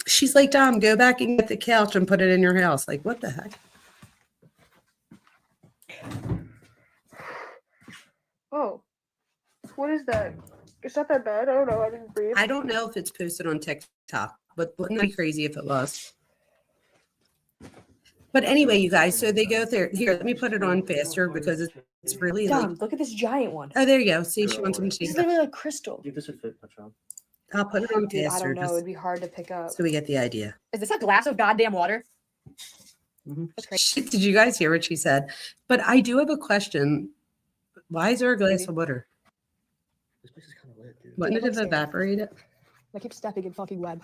Speaker 2: She's like, Dom, go back and get the couch and put it in your house. Like, what the heck?
Speaker 9: Oh, what is that? Is that that bad? I don't know. I didn't breathe.
Speaker 2: I don't know if it's posted on TikTok, but wouldn't it be crazy if it was? But anyway, you guys, so they go there. Here, let me put it on faster because it's really like.
Speaker 9: Dom, look at this giant one.
Speaker 2: Oh, there you go. See, she wants him to
Speaker 9: This is
Speaker 2: take it.
Speaker 9: literally like crystal.
Speaker 11: Dude, this would fit my trunk.
Speaker 2: I'll put it on
Speaker 9: Dude, I
Speaker 2: faster
Speaker 9: don't know.
Speaker 2: just
Speaker 9: It'd be hard to pick up.
Speaker 2: so we get the idea.
Speaker 9: Is this a glass of goddamn water? That's crazy.
Speaker 2: Did you guys hear what she said? But I do have a question. Why is there a glass of water?
Speaker 11: This place is kind of lit, dude.
Speaker 2: Wouldn't it have evaporated?
Speaker 9: I keep stepping in fucking web.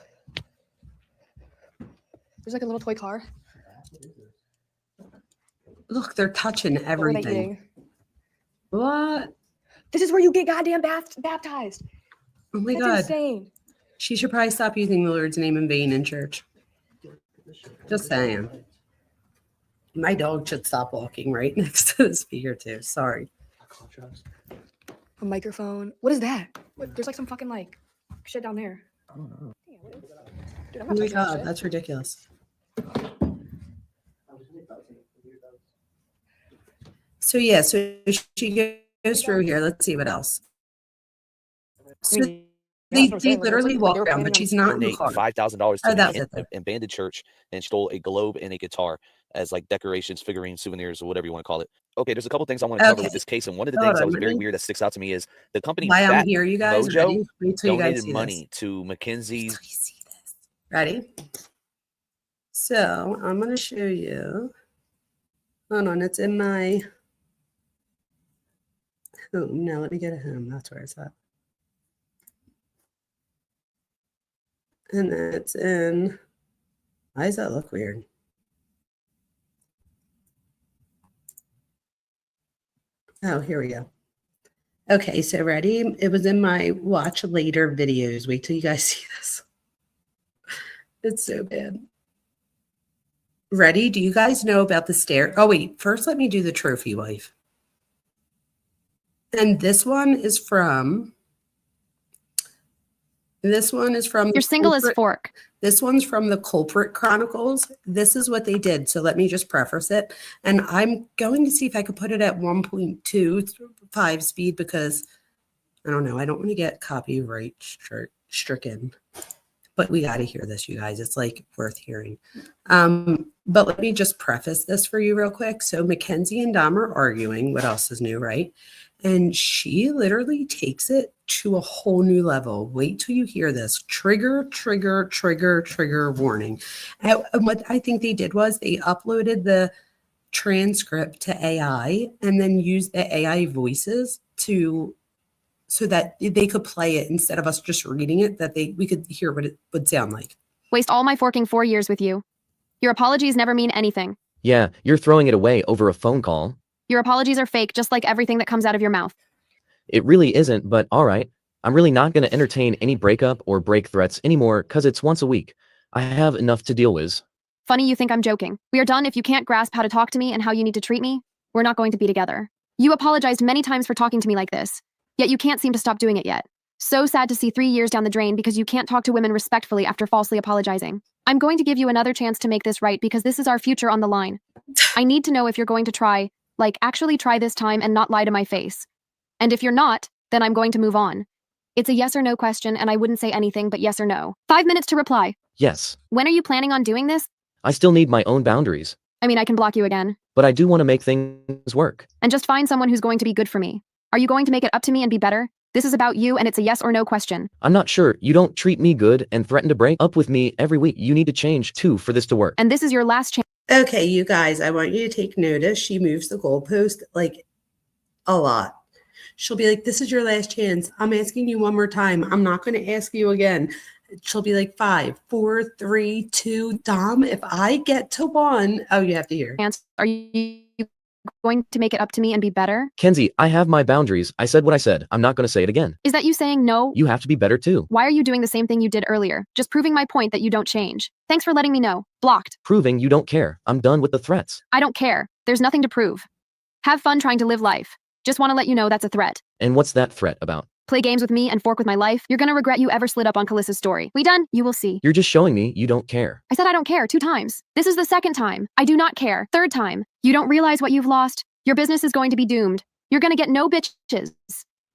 Speaker 9: There's like a little toy car.
Speaker 11: What is this?
Speaker 2: Look, they're touching
Speaker 9: What were they
Speaker 2: everything.
Speaker 9: eating?
Speaker 2: What?
Speaker 9: This is where you get goddamn baptized.
Speaker 2: Oh my
Speaker 9: That's
Speaker 2: God.
Speaker 9: insane.
Speaker 2: She should probably stop using the Lord's name in vain in church. Just saying. My dog should stop walking right next to the speaker too. Sorry.
Speaker 9: A microphone. What is that? What, there's like some fucking like shit down there.
Speaker 11: I don't know.
Speaker 9: Dude, I'm
Speaker 2: Oh
Speaker 9: not
Speaker 2: my
Speaker 9: touching that
Speaker 2: God,
Speaker 9: shit.
Speaker 2: that's ridiculous. So yeah, so she goes through here. Let's see what else. So
Speaker 9: I mean,
Speaker 2: they
Speaker 9: that's what I'm saying, like,
Speaker 2: literally
Speaker 9: it's like
Speaker 2: walk
Speaker 9: they were
Speaker 2: around,
Speaker 9: planning
Speaker 2: but
Speaker 9: on-
Speaker 2: she's not in the
Speaker 12: donate
Speaker 2: car.
Speaker 12: $5,000
Speaker 2: Oh,
Speaker 12: to
Speaker 2: that
Speaker 12: the
Speaker 2: was it.
Speaker 12: abandoned church and stole a globe and a guitar as like decorations, figurines, souvenirs, or whatever you want to call it. Okay, there's a couple things I want to cover
Speaker 2: Okay.
Speaker 12: with this case, and one of the
Speaker 2: Hold
Speaker 12: things that
Speaker 2: on,
Speaker 12: was
Speaker 2: let
Speaker 12: very
Speaker 2: me-
Speaker 12: weird that sticks out to me is the company
Speaker 2: Why I'm
Speaker 12: Fat
Speaker 2: here, you guys.
Speaker 12: Mojo
Speaker 2: Ready? Wait till you guys
Speaker 12: donated
Speaker 2: see
Speaker 12: money
Speaker 2: this.
Speaker 12: to
Speaker 2: Wait
Speaker 12: Mackenzie's.
Speaker 2: till you see this. Ready? So I'm going to show you. Hold on, it's in my home. Now let me get a home. That's where it's at. And it's in. Why does that look weird? Oh, here we go. Okay, so ready? It was in my watch later videos. Wait till you guys see this. It's so bad. Ready? Do you guys know about the stair? Oh, wait. First, let me do the trophy wife. And this one is from.
Speaker 1: Your single is
Speaker 2: Culprit-
Speaker 1: Fork.
Speaker 2: This one's from the Culprit Chronicles. This is what they did. So let me just preface it. And I'm going to see if I could put it at 1.25 speed because I don't know. I don't want to get copyright stricken. But we got to hear this, you guys. It's like worth hearing. But let me just preface this for you real quick. So Mackenzie and Dom are arguing. What else is new, right? And she literally takes it to a whole new level. Wait till you hear this. Trigger warning. And what I think they did was they uploaded the transcript to AI and then used the AI voices so that they could play it instead of us just reading it, that we could hear what it would sound like.
Speaker 1: Waste all my forking 4 years with you. Your apologies never mean anything.
Speaker 13: Yeah, you're throwing it away over a phone call.
Speaker 1: Your apologies are fake, just like everything that comes out of your mouth.
Speaker 13: It really isn't, but all right. I'm really not going to entertain any breakup or break threats anymore because it's once a week. I have enough to deal with.
Speaker 14: Funny you think I'm joking. We are done. If you can't grasp how to talk to me and how you need to treat me, we're not going to be together. You apologized many times for talking to me like this, yet you can't seem to stop doing it yet. So sad to see 3 years down the drain because you can't talk to women respectfully after falsely apologizing. I'm going to give you another chance to make this right because this is our future on the line. I need to know if you're going to try, like actually try this time and not lie to my face. And if you're not, then I'm going to move on. It's a yes or no question and I wouldn't say anything but yes or no. 5 minutes to reply.
Speaker 13: Yes.
Speaker 14: When are you planning on doing this?
Speaker 13: I still need my own boundaries,
Speaker 14: I mean, I can block you again.
Speaker 13: but I do want to make things work.
Speaker 14: And just find someone who's going to be good for me. Are you going to make it up to me and be better? This is about you and it's a yes or no question.
Speaker 13: I'm not sure. You don't treat me good and threaten to break up with me every week. You need to change too for this to work.
Speaker 14: And this is your last chance.
Speaker 2: Okay, you guys, I want you to take notice. She moves the goalpost like a lot. She'll be like, this is your last chance. I'm asking you one more time. I'm not going to ask you again. She'll be like 5, 4, 3, 2. Dom, if I get to 1, oh, you have to hear.
Speaker 14: Are you going to make it up to me and be better?
Speaker 13: Kenzie, I have my boundaries. I said what I said. I'm not going to say it again.
Speaker 14: Is that you saying no?
Speaker 13: You have to be better too.
Speaker 14: Why are you doing the same thing you did earlier? Just proving my point that you don't change. Thanks for letting me know. Blocked.
Speaker 13: Proving you don't care. I'm done with the threats.
Speaker 14: I don't care. There's nothing to prove. Have fun trying to live life. Just want to let you know that's a threat.
Speaker 13: And what's that threat about?
Speaker 14: Play games with me and fork with my life. You're gonna regret you ever slid up on Kalissa's story. We done? You will see.
Speaker 13: You're just showing me you don't care.
Speaker 14: I said I don't care 2 times. This is the 2nd time. I do not care. 3rd time. You don't realize what you've lost. Your business is going to be doomed. You're gonna get no bitches.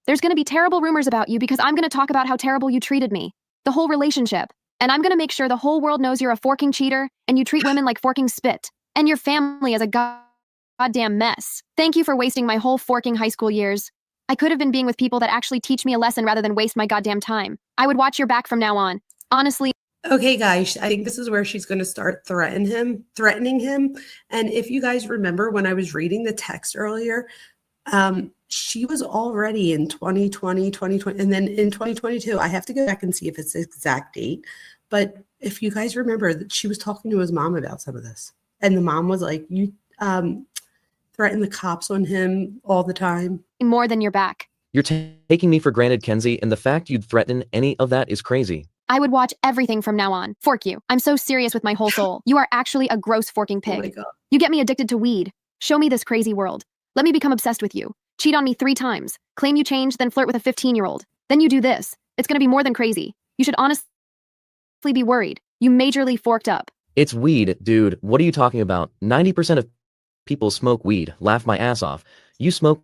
Speaker 14: There's gonna be terrible rumors about you because I'm gonna talk about how terrible you treated me. The whole relationship. And I'm gonna make sure the whole world knows you're a forking cheater and you treat women like forking spit. And your family as a goddamn mess. Thank you for wasting my whole forking high school years. I could have been being with people that actually teach me a lesson rather than waste my goddamn time. I would watch your back from now on. Honestly.
Speaker 2: Okay, guys, I think this is where she's going to start threatening him. And if you guys remember when I was reading the text earlier, she was already in 2020, and then in 2022, I have to go back and see if it's the exact date. But if you guys remember that she was talking to his mom about some of this, and the mom was like, you threaten the cops on him all the time.
Speaker 14: More than your back.
Speaker 13: You're taking me for granted, Kenzie, and the fact you'd threaten any of that is crazy.
Speaker 14: I would watch everything from now on. Fork you. I'm so serious with my whole soul. You are actually a gross forking pig.
Speaker 2: Oh my God.
Speaker 14: You get me addicted to weed. Show me this crazy world. Let me become obsessed with you. Cheat on me 3 times. Claim you changed, then flirt with a 15-year-old. Then you do this. It's gonna be more than crazy. You should honestly be worried. You majorly forked up.
Speaker 13: It's weed, dude. What are you talking about? 90% of people smoke weed. Laugh my ass off. You smoke.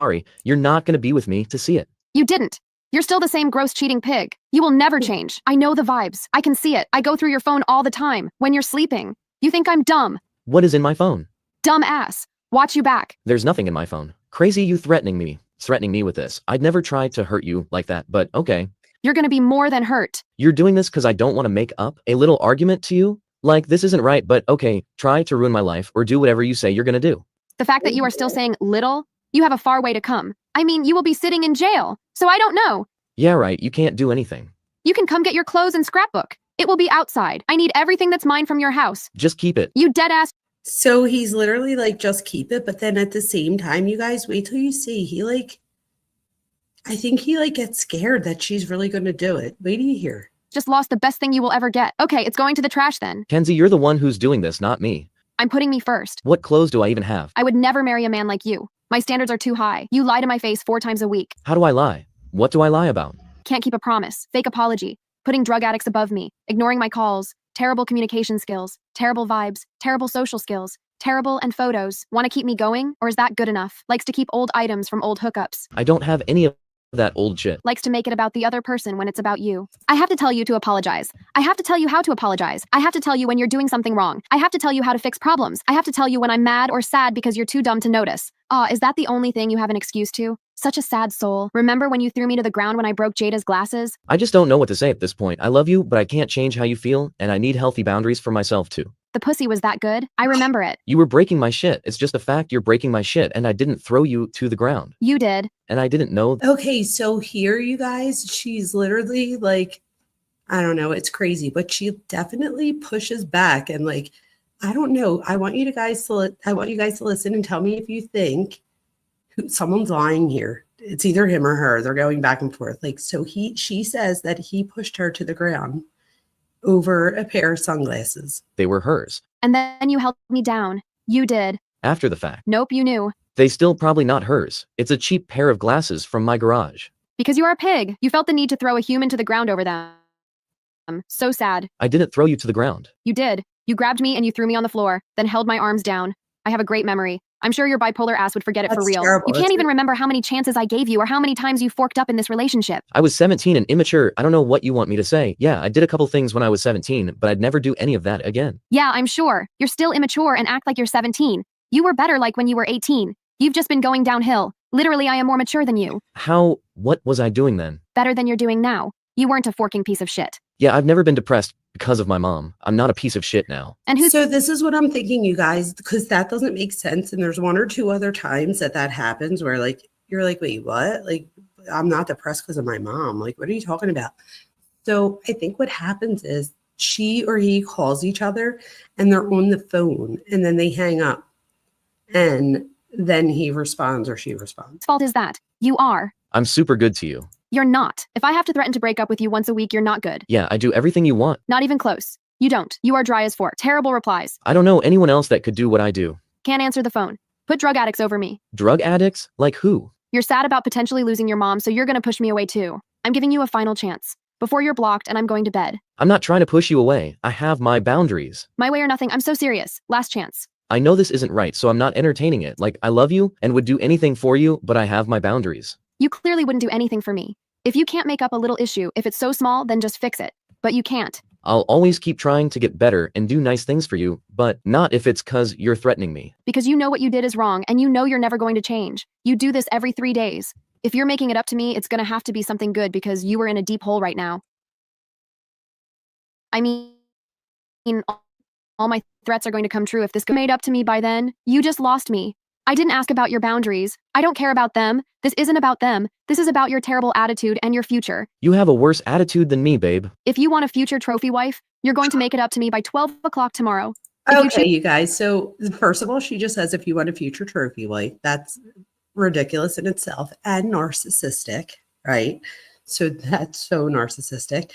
Speaker 13: Sorry, you're not going to be with me to see it.
Speaker 14: You didn't. You're still the same gross cheating pig. You will never change. I know the vibes. I can see it. I go through your phone all the time. When you're sleeping. You think I'm dumb.
Speaker 13: What is in my phone?
Speaker 14: Dumb ass. Watch you back.
Speaker 13: There's nothing in my phone. Crazy you threatening me with this. I'd never try to hurt you like that, but okay.
Speaker 14: You're gonna be more than hurt.
Speaker 13: You're doing this because I don't want to make up a little argument to you? Like, this isn't right, but okay, try to ruin my life or do whatever you say you're gonna do.
Speaker 14: The fact that you are still saying little, you have a far way to come. I mean, you will be sitting in jail, so I don't know.
Speaker 13: Yeah, right, you can't do anything.
Speaker 14: You can come get your clothes and scrapbook. It will be outside. I need everything that's mine from your house.
Speaker 13: Just keep it.
Speaker 14: You dead ass.
Speaker 2: So he's literally like, just keep it. But then at the same time, you guys, wait till you see. I think he gets scared that she's really going to do it. Wait till you hear.
Speaker 14: Just lost the best thing you will ever get. Okay, it's going to the trash then.
Speaker 13: Kenzie, you're the one who's doing this, not me.
Speaker 14: I'm putting me first.
Speaker 13: What clothes do I even have?
Speaker 14: I would never marry a man like you. My standards are too high. You lie to my face 4 times a week.
Speaker 13: How do I lie? What do I lie about?
Speaker 14: Can't keep a promise. Fake apology. Putting drug addicts above me. Ignoring my calls. Terrible communication skills. Terrible vibes. Terrible social skills. Terrible and photos. Want to keep me going? Or is that good enough? Likes to keep old items from old hookups.
Speaker 13: I don't have any of that old shit.
Speaker 14: Likes to make it about the other person when it's about you. I have to tell you to apologize. I have to tell you how to apologize. I have to tell you when you're doing something wrong. I have to tell you how to fix problems. I have to tell you when I'm mad or sad because you're too dumb to notice. Is that the only thing you have an excuse to? Such a sad soul. Remember when you threw me to the ground when I broke Jada's glasses?
Speaker 13: I just don't know what to say at this point. I love you, but I can't change how you feel, and I need healthy boundaries for myself too.
Speaker 14: The pussy was that good? I remember it.
Speaker 13: You were breaking my shit. It's just a fact you're breaking my shit, and I didn't throw you to the ground.
Speaker 14: You did.
Speaker 13: And I didn't know.
Speaker 2: Okay, so here, you guys, she's literally like, I don't know, it's crazy, but she definitely pushes back and I don't know. I want you guys to listen and tell me if you think someone's lying here. It's either him or her. They're going back and forth. So she says that he pushed her to the ground. over a pair of sunglasses.
Speaker 13: They were hers.
Speaker 14: And then you held me down. You did.
Speaker 13: After the fact.
Speaker 14: Nope, you knew.
Speaker 13: They still probably not hers. It's a cheap pair of glasses from my garage.
Speaker 14: Because you are a pig. You felt the need to throw a human to the ground over them. So sad.
Speaker 13: I didn't throw you to the ground.
Speaker 14: You did. You grabbed me and you threw me on the floor, then held my arms down. I have a great memory. I'm sure your bipolar ass would forget it for
Speaker 2: That's
Speaker 14: real.
Speaker 2: terrible.
Speaker 14: You can't
Speaker 2: That's
Speaker 14: even remember how many chances I gave you or how many times you forked up in this relationship.
Speaker 13: I was 17 and immature. I don't know what you want me to say. Yeah, I did a couple things when I was 17, but I'd never do any of that again.
Speaker 14: Yeah, I'm sure. You're still immature and act like you're 17. You were better like when you were 18. You've just been going downhill. Literally, I am more mature than you.
Speaker 13: How? What was I doing then?
Speaker 14: Better than you're doing now. You weren't a forking piece of shit.
Speaker 13: Yeah, I've never been depressed because of my mom. I'm not a piece of shit now.
Speaker 14: And who's—
Speaker 2: So this is what I'm thinking, you guys, because that doesn't make sense. And there's one or two other times that happens where like, you're like, wait, what? Like, I'm not depressed because of my mom. Like, what are you talking about? So I think what happens is she or he calls each other and they're on the phone and then they hang up and then he responds or she responds.
Speaker 14: fault is that? You are.
Speaker 13: I'm super good to you.
Speaker 14: You're not. If I have to threaten to break up with you once a week, you're not good.
Speaker 13: Yeah, I do everything you want.
Speaker 14: Not even close. You don't. You are dry as fork. Terrible replies.
Speaker 13: I don't know anyone else that could do what I do.
Speaker 14: Can't answer the phone. Put drug addicts over me.
Speaker 13: Drug addicts? Like who?
Speaker 14: You're sad about potentially losing your mom, so you're gonna push me away too. I'm giving you a final chance. Before you're blocked and I'm going to bed.
Speaker 13: I'm not trying to push you away. I have my boundaries.
Speaker 14: My way or nothing. I'm so serious. Last chance.
Speaker 13: I know this isn't right, so I'm not entertaining it. Like, I love you and would do anything for you, but I have my boundaries.
Speaker 14: You clearly wouldn't do anything for me. If you can't make up a little issue, if it's so small, then just fix it. But you can't.
Speaker 13: I'll always keep trying to get better and do nice things for you, but not if it's 'cause you're threatening me.
Speaker 14: Because you know what you did is wrong and you know you're never going to change. You do this every 3 days. If you're making it up to me, it's gonna have to be something good because you are in a deep hole right now. I mean, all my threats are going to come true if this got made up to me by then. You just lost me. I didn't ask about your boundaries. I don't care about them. This isn't about them. This is about your terrible attitude and your future.
Speaker 13: You have a worse attitude than me, babe.
Speaker 14: If you want a future trophy wife, you're going to make it up to me by 12 o'clock tomorrow.
Speaker 2: Okay, you guys. So first of all, she just says if you want a future trophy wife, that's ridiculous in itself and narcissistic, right? So that's so narcissistic.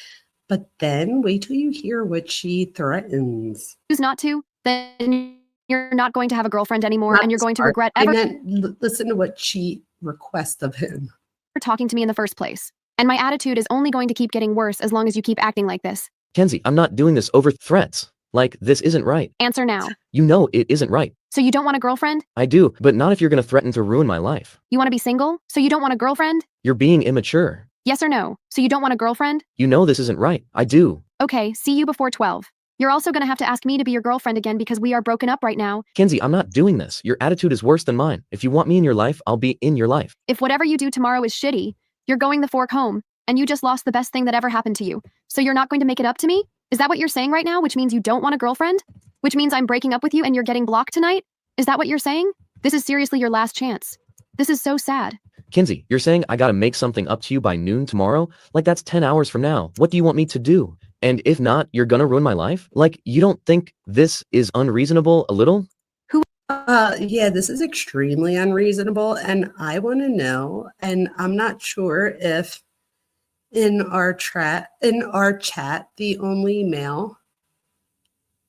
Speaker 2: But then wait till you hear what she threatens.
Speaker 14: Choose not to, then you're not going to have a girlfriend anymore and you're going to regret ever
Speaker 2: Listen to what she requests of him.
Speaker 14: talking to me in the first place. And my attitude is only going to keep getting worse as long as you keep acting like this.
Speaker 13: Kenzie, I'm not doing this over threats. Like, this isn't right.
Speaker 14: Answer now.
Speaker 13: You know it isn't right.
Speaker 14: So you don't want a girlfriend?
Speaker 13: I do, but not if you're going to threaten to ruin my life.
Speaker 14: You want to be single? So you don't want a girlfriend?
Speaker 13: You're being immature.
Speaker 14: Yes or no? So you don't want a girlfriend?
Speaker 13: You know this isn't right. I do.
Speaker 14: Okay, see you before 12. You're also going to have to ask me to be your girlfriend again because we are broken up right now.
Speaker 13: Kenzie, I'm not doing this. Your attitude is worse than mine. If you want me in your life, I'll be in your life.
Speaker 14: If whatever you do tomorrow is shitty, you're going the fork home, and you just lost the best thing that ever happened to you. So you're not going to make it up to me? Is that what you're saying right now? Which means you don't want a girlfriend? Which means I'm breaking up with you and you're getting blocked tonight? Is that what you're saying? This is seriously your last chance. This is so sad.
Speaker 13: Kenzie, you're saying I gotta make something up to you by noon tomorrow? Like, that's 10 hours from now. What do you want me to do? And if not, you're gonna ruin my life? Like, you don't think this is unreasonable a little?
Speaker 2: Yeah, this is extremely unreasonable. And I want to know, and I'm not sure if in our chat, the only male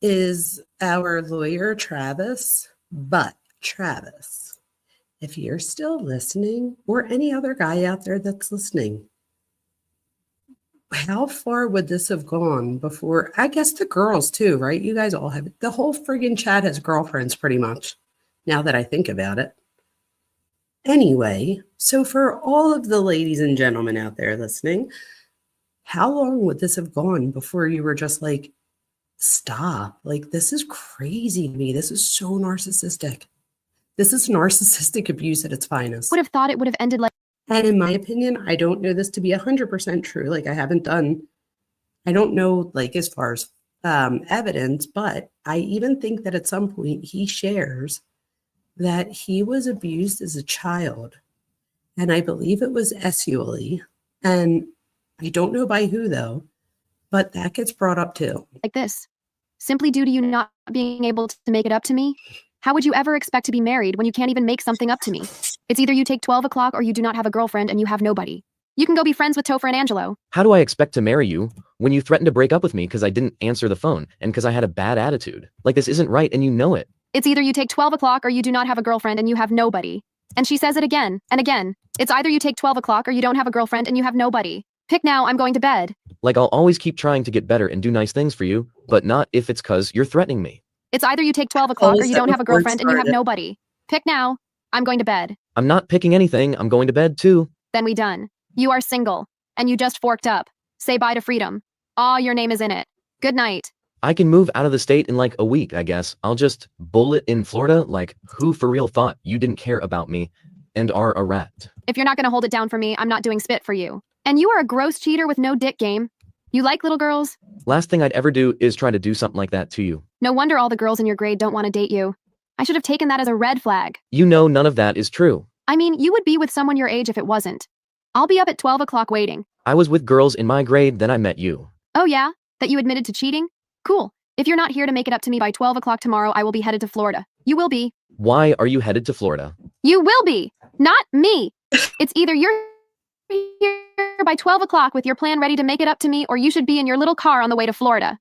Speaker 2: is our lawyer, Travis. But Travis, if you're still listening, or any other guy out there that's listening, how far would this have gone before? I guess the girls too, right? You guys all have the whole friggin' chat has girlfriends pretty much, now that I think about it. Anyway, so for all of the ladies and gentlemen out there listening, how long would this have gone before you were just like, stop? Like, this is crazy to me. This is so narcissistic. This is narcissistic abuse at its finest.
Speaker 14: Would have thought it would have ended like.
Speaker 2: And in my opinion, I don't know this to be 100% true. Like, I don't know, like, as far as evidence, but I even think that at some point he shares that he was abused as a child. And I believe it was sexually. And I don't know by who, though, but that gets brought up too.
Speaker 14: Like this. Simply due to you not being able to make it up to me? How would you ever expect to be married when you can't even make something up to me? It's either you take 12 o'clock or you do not have a girlfriend and you have nobody. You can go be friends with Topher and Angelo.
Speaker 13: How do I expect to marry you when you threatened to break up with me because I didn't answer the phone and because I had a bad attitude? Like, this isn't right and you know it.
Speaker 14: It's either you take 12 o'clock or you do not have a girlfriend and you have nobody. And she says it again and again. It's either you take 12 o'clock or you don't have a girlfriend and you have nobody. Pick now, I'm going to bed.
Speaker 13: Like, I'll always keep trying to get better and do nice things for you, but not if it's cause you're threatening me.
Speaker 14: It's either you take 12 o'clock or you don't have a girlfriend and you have nobody. Pick now, I'm going to bed.
Speaker 13: I'm not picking anything. I'm going to bed too.
Speaker 14: Then we done. You are single. And you just forked up. Say bye to freedom. Aw, your name is in it. Good night.
Speaker 13: I can move out of the state in like a week, I guess. I'll just bullet in Florida. Like, who for real thought you didn't care about me and are a rat?
Speaker 14: If you're not gonna hold it down for me, I'm not doing spit for you. And you are a gross cheater with no dick game. You like little girls?
Speaker 13: Last thing I'd ever do is try to do something like that to you.
Speaker 14: No wonder all the girls in your grade don't want to date you. I should have taken that as a red flag.
Speaker 13: You know none of that is true.
Speaker 14: I mean, you would be with someone your age if it wasn't. I'll be up at 12 o'clock waiting.
Speaker 13: I was with girls in my grade, then I met you.
Speaker 14: Oh yeah? That you admitted to cheating? Cool. If you're not here to make it up to me by 12 o'clock tomorrow, I will be headed to Florida. You will be.
Speaker 13: Why are you headed to Florida?
Speaker 14: You will be. Not me. It's either you're here by 12 o'clock with your plan ready to make it up to me, or you should be in your little car on the way to Florida.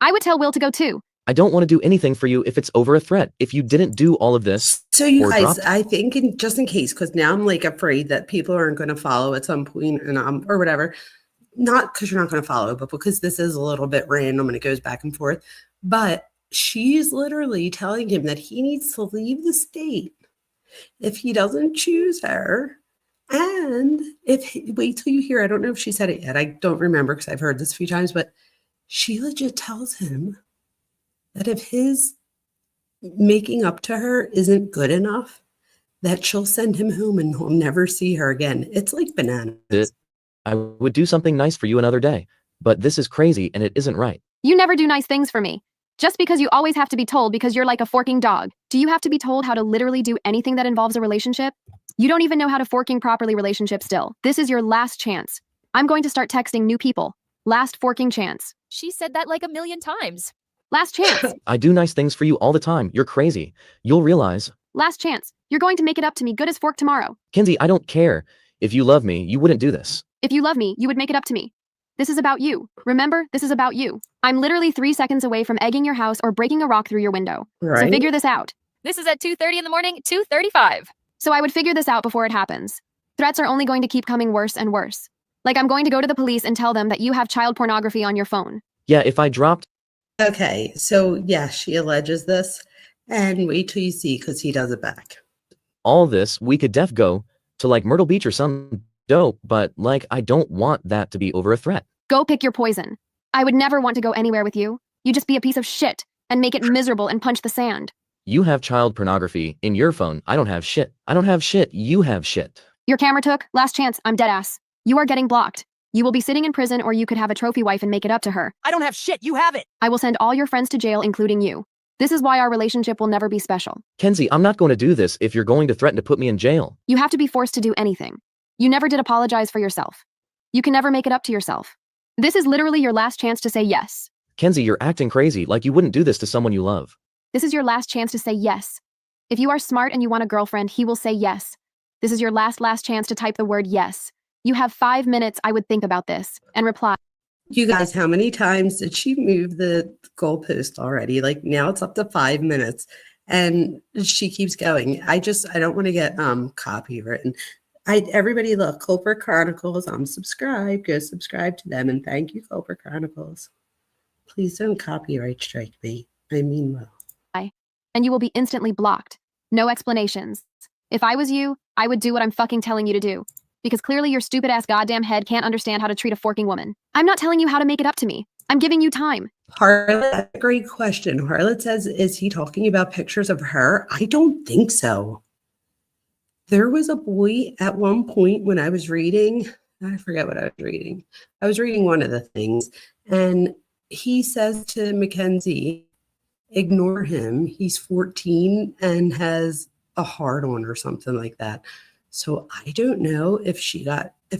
Speaker 14: I would tell Will to go too.
Speaker 13: I don't want to do anything for you if it's over a threat. If you didn't do all of this.
Speaker 2: So you
Speaker 13: or
Speaker 2: guys,
Speaker 13: dropped-
Speaker 2: I think just in case, because now I'm like afraid that people aren't going to follow at some point and or whatever. Not because you're not going to follow, but because this is a little bit random and it goes back and forth. But she's literally telling him that he needs to leave the state if he doesn't choose her. And wait till you hear, I don't know if she said it yet. I don't remember because I've heard this a few times, but she legit tells him that if his making up to her isn't good enough, that she'll send him home and he'll never see her again. It's like bananas.
Speaker 13: I would do something nice for you another day, but this is crazy and it isn't right.
Speaker 14: You never do nice things for me. Just because you always have to be told because you're like a forking dog. Do you have to be told how to literally do anything that involves a relationship? You don't even know how to forking properly relationship still. This is your last chance. I'm going to start texting new people. Last forking chance.
Speaker 15: She said that like a million times.
Speaker 14: Last chance.
Speaker 13: I do nice things for you all the time. You're crazy. You'll realize.
Speaker 14: Last chance. You're going to make it up to me good as fork tomorrow.
Speaker 13: Kenzie, I don't care. If you love me, you wouldn't do this.
Speaker 14: If you love me, you would make it up to me. This is about you. Remember, this is about you. I'm literally 3 seconds away from egging your house or breaking a rock through your window.
Speaker 2: Right.
Speaker 14: So figure this out.
Speaker 15: This is at 2:30 in the morning, 2:35.
Speaker 14: So I would figure this out before it happens. Threats are only going to keep coming worse and worse. Like I'm going to go to the police and tell them that you have child pornography on your phone.
Speaker 13: Yeah, if I dropped.
Speaker 2: Okay, so yeah, she alleges this. And wait till you see, because he does it back.
Speaker 13: All this, we could go to like Myrtle Beach or some dope, but like I don't want that to be over a threat.
Speaker 14: Go pick your poison. I would never want to go anywhere with you. You just be a piece of shit and make it miserable and punch the sand.
Speaker 13: You have child pornography in your phone. I don't have shit. I don't have shit. You have shit.
Speaker 14: Your camera took. Last chance. I'm dead ass. You are getting blocked. You will be sitting in prison, or you could have a trophy wife and make it up to her.
Speaker 15: I don't have shit. You have it.
Speaker 14: I will send all your friends to jail, including you. This is why our relationship will never be special.
Speaker 13: Kenzie, I'm not going to do this if you're going to threaten to put me in jail.
Speaker 14: You have to be forced to do anything. You never did apologize for yourself. You can never make it up to yourself. This is literally your last chance to say yes.
Speaker 13: Kenzie, you're acting crazy, like you wouldn't do this to someone you love.
Speaker 14: This is your last chance to say yes. If you are smart and you want a girlfriend, he will say yes. This is your last chance to type the word yes. You have 5 minutes, I would think about this, and reply.
Speaker 2: You guys, how many times did she move the goalpost already? Like now it's up to 5 minutes and she keeps going. I don't want to get copywritten. Everybody look, Culper Chronicles, I'm subscribed. Go subscribe to them and thank you, Culper Chronicles. Please don't copyright strike me. I mean well.
Speaker 14: And you will be instantly blocked. No explanations. If I was you, I would do what I'm fucking telling you to do. Because clearly your stupid ass goddamn head can't understand how to treat a forking woman. I'm not telling you how to make it up to me. I'm giving you time.
Speaker 2: Harlot, that's a great question. Harlot says, is he talking about pictures of her? I don't think so. There was a boy at one point when I was reading, I forget what I was reading. I was reading one of the things, and he says to Mackenzie, ignore him. He's 14 and has a hard on or something like that. So I don't know if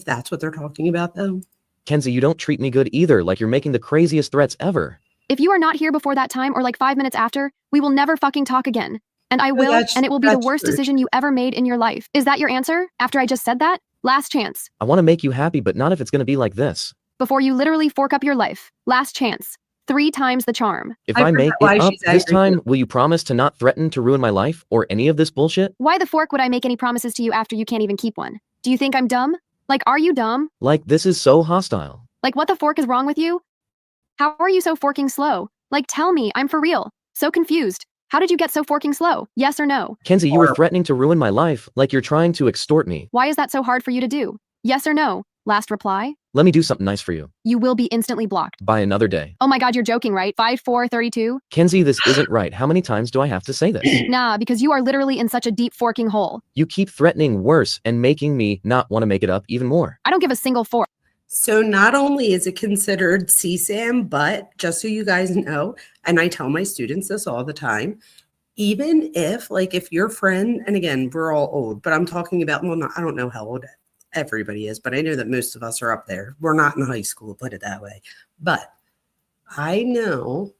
Speaker 2: that's what they're talking about though.
Speaker 13: Kenzie, you don't treat me good either, like you're making the craziest threats ever.
Speaker 14: If you are not here before that time or like 5 minutes after, we will never fucking talk again. And I will, and it will be the worst decision you ever made in your life. Is that your answer after I just said that? Last chance.
Speaker 13: I want to make you happy, but not if it's going to be like this.
Speaker 14: Before you literally fork up your life. Last chance. 3 times the charm.
Speaker 13: If
Speaker 2: I
Speaker 13: I make
Speaker 2: forgot why
Speaker 13: it up
Speaker 2: she's
Speaker 13: this
Speaker 2: angry.
Speaker 13: time, will you promise to not threaten to ruin my life or any of this bullshit?
Speaker 14: Why the fork would I make any promises to you after you can't even keep one? Do you think I'm dumb? Like, are you dumb?
Speaker 13: Like, this is so hostile.
Speaker 14: Like, what the fork is wrong with you? How are you so forking slow? Like, tell me, I'm for real. So confused. How did you get so forking slow? Yes or no?
Speaker 13: Kenzie, you were threatening to ruin my life, like you're trying to extort me.
Speaker 14: Why is that so hard for you to do? Yes or no? Last reply?
Speaker 13: Let me do something nice for you.
Speaker 14: You will be instantly blocked.
Speaker 13: By another day.
Speaker 14: Oh my god, you're joking, right? 5-4-32?
Speaker 13: Kenzie, this isn't right. How many times do I have to say this?
Speaker 14: Nah, because you are literally in such a deep forking hole.
Speaker 13: You keep threatening worse and making me not want to make it up even more.
Speaker 14: I don't give a single fork.
Speaker 2: So not only is it considered CSAM, but just so you guys know, and I tell my students this all the time, even if, like, if your friend, and again, we're all old, but I'm talking about, well, I don't know how old everybody is, but I know that most of us are up there. We're not in high school, put it that way. But I know,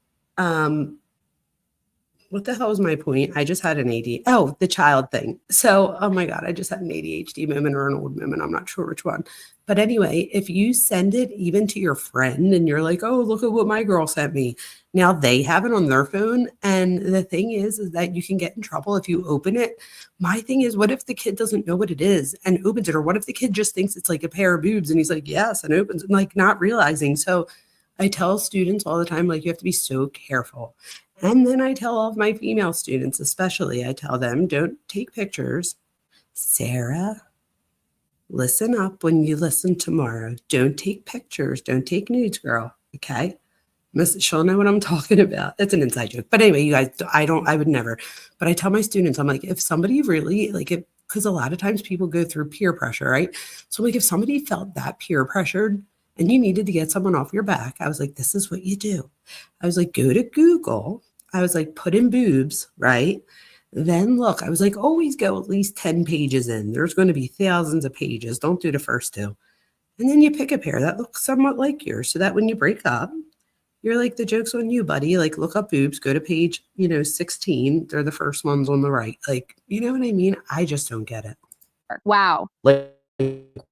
Speaker 2: what the hell is my point? I just had an ADHD. Oh, the child thing. So, oh my God, I just had an ADHD moment or an old moment. I'm not sure which one. But anyway, if you send it even to your friend and you're like, oh, look at what my girl sent me. Now they have it on their phone. And the thing is that you can get in trouble if you open it. My thing is, what if the kid doesn't know what it is and opens it? Or what if the kid just thinks it's like a pair of boobs and he's like, yes, and opens it, like not realizing. So I tell students all the time, like, you have to be so careful. And then I tell all of my female students, especially, I tell them, don't take pictures. Sarah, listen up when you listen tomorrow. Don't take pictures. Don't take nudes, girl. Okay? She'll know what I'm talking about. That's an inside joke. But anyway, you guys, I would never. But I tell my students, I'm like, if somebody really, like, because a lot of times people go through peer pressure, right? So like if somebody felt that peer pressured and you needed to get someone off your back, I was like, this is what you do. I was like, go to Google. I was like, put in boobs, right? Then look, I was like, always go at least 10 pages in. There's going to be thousands of pages. Don't do the first 2. And then you pick a pair that looks somewhat like yours so that when you break up, you're like, the joke's on you, buddy. Like, look up boobs, go to page, 16. They're the first ones on the right. Like, you know what I mean? I just don't get it.
Speaker 14: Wow.
Speaker 13: Like,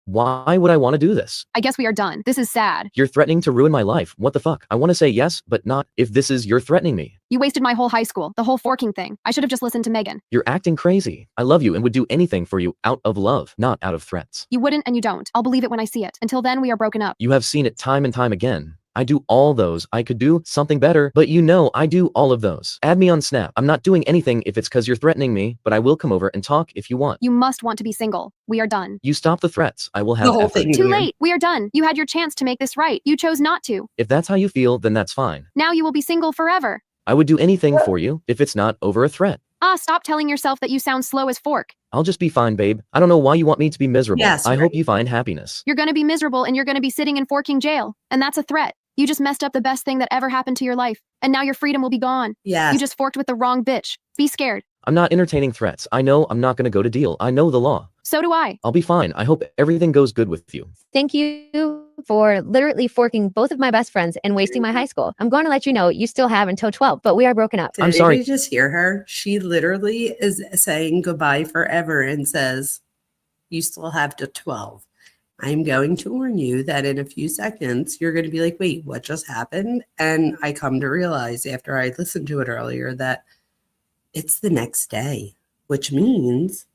Speaker 13: why would I want to do this?
Speaker 14: I guess we are done. This is sad.
Speaker 13: You're threatening to ruin my life. What the fuck? I want to say yes, but not if this is you're threatening me.
Speaker 14: You wasted my whole high school, the whole forking thing. I should have just listened to Megan.
Speaker 13: You're acting crazy. I love you and would do anything for you out of love, not out of threats.
Speaker 14: You wouldn't and you don't. I'll believe it when I see it. Until then, we are broken up.
Speaker 13: You have seen it time and time again. I do all those. I could do something better, but I do all of those. Add me on Snap. I'm not doing anything if it's because you're threatening me, but I will come over and talk if you want.
Speaker 14: You must want to be single. We are done.
Speaker 13: You stop the threats. I will have
Speaker 2: The whole
Speaker 13: effort.
Speaker 2: thing.
Speaker 14: Too late. We are done. You had your chance to make this right. You chose not to.
Speaker 13: If that's how you feel, then that's fine.
Speaker 14: Now you will be single forever.
Speaker 13: I would do anything for you if it's not over a threat.
Speaker 14: Stop telling yourself that you sound slow as fork.
Speaker 13: I'll just be fine, babe. I don't know why you want me to be miserable.
Speaker 2: Yes,
Speaker 13: I
Speaker 2: right.
Speaker 13: hope you find happiness.
Speaker 14: You're gonna be miserable and you're gonna be sitting in forking jail. And that's a threat. You just messed up the best thing that ever happened to your life. And now your freedom will be gone.
Speaker 2: Yes.
Speaker 14: You just forked with the wrong bitch. Be scared.
Speaker 13: I'm not entertaining threats. I know I'm not going to go to deal. I know the law.
Speaker 14: So do I.
Speaker 13: I'll be fine. I hope everything goes good with you.
Speaker 16: Thank you for literally forking both of my best friends and wasting my high school. I'm going to let you know you still have until 12, but we are broken up.
Speaker 13: I'm sorry.
Speaker 2: Did you just hear her? She literally is saying goodbye forever and says, you still have to 12. I'm going to warn you that in a few seconds, you're going to be like, wait, what just happened? And I come to realize after I listened to it earlier that it's the next day, which means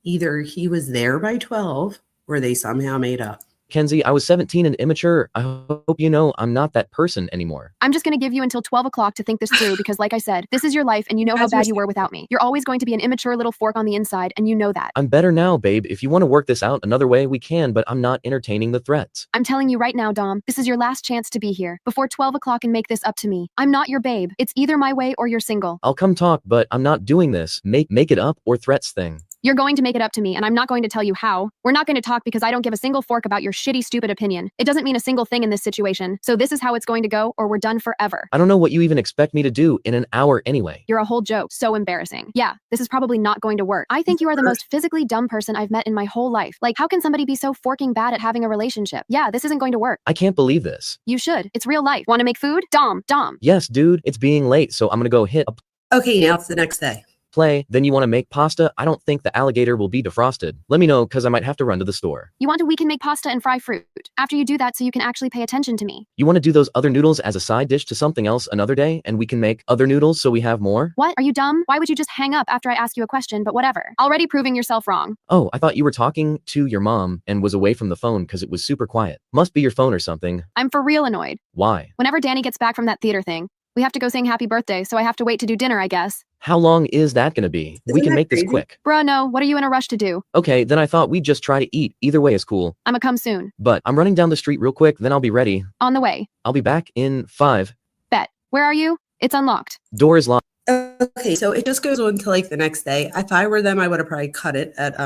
Speaker 2: either he was there by 12 or they somehow made up.
Speaker 13: Kenzie, I was 17 and immature. I hope you know I'm not that person anymore.
Speaker 14: I'm just going to give you until 12 o'clock to think this through because, like I said, this is your life and you know how bad you were without me. You're always going to be an immature little fork on the inside and you know that.
Speaker 13: I'm better now, babe. If you want to work this out another way, we can, but I'm not entertaining the threats.
Speaker 14: I'm telling you right now, Dom, this is your last chance to be here before 12 o'clock and make this up to me. I'm not your babe. It's either my way or you're single.
Speaker 13: I'll come talk, but I'm not doing this make it up or threats thing.
Speaker 14: You're going to make it up to me, and I'm not going to tell you how. We're not going to talk because I don't give a single fork about your shitty, stupid opinion. It doesn't mean a single thing in this situation. So this is how it's going to go, or we're done forever.
Speaker 13: I don't know what you even expect me to do in an hour anyway.
Speaker 14: You're a whole joke. So embarrassing. Yeah, this is probably not going to work. I think you are the most physically dumb person I've met in my whole life. Like, how can somebody be so forking bad at having a relationship? Yeah, this isn't going to work.
Speaker 13: I can't believe this.
Speaker 14: You should. It's real life. Want to make food? Dom.
Speaker 13: Yes, dude, it's being late, so I'm gonna go hit up.
Speaker 2: Okay, now it's the next day.
Speaker 13: play, then you want to make pasta. I don't think the alligator will be defrosted. Let me know because I might have to run to the store.
Speaker 14: You want we can make pasta and fry fruit. After you do that so you can actually pay attention to me.
Speaker 13: You want to do those other noodles as a side dish to something else another day, and we can make other noodles so we have more?
Speaker 14: What? Are you dumb? Why would you just hang up after I ask you a question, but whatever. Already proving yourself wrong.
Speaker 13: Oh, I thought you were talking to your mom and was away from the phone because it was super quiet. Must be your phone or something.
Speaker 14: I'm for real annoyed.
Speaker 13: Why?
Speaker 14: Whenever Danny gets back from that theater thing, we have to go sing happy birthday, so I have to wait to do dinner, I guess.
Speaker 13: How long is that gonna be? We
Speaker 2: Isn't
Speaker 13: can
Speaker 2: that
Speaker 13: make this
Speaker 2: crazy?
Speaker 13: quick.
Speaker 14: Bruh, no, what are you in a rush to do?
Speaker 13: Okay, then I thought we'd just try to eat. Either way is cool.
Speaker 14: I'ma come soon.
Speaker 13: But I'm running down the street real quick, then I'll be ready.
Speaker 14: On the way.
Speaker 13: I'll be back in 5.
Speaker 14: Bet. Where are you? It's unlocked.
Speaker 13: Door is locked.
Speaker 2: Okay, so it just goes on to like the next day. If I were them, I would have probably cut it at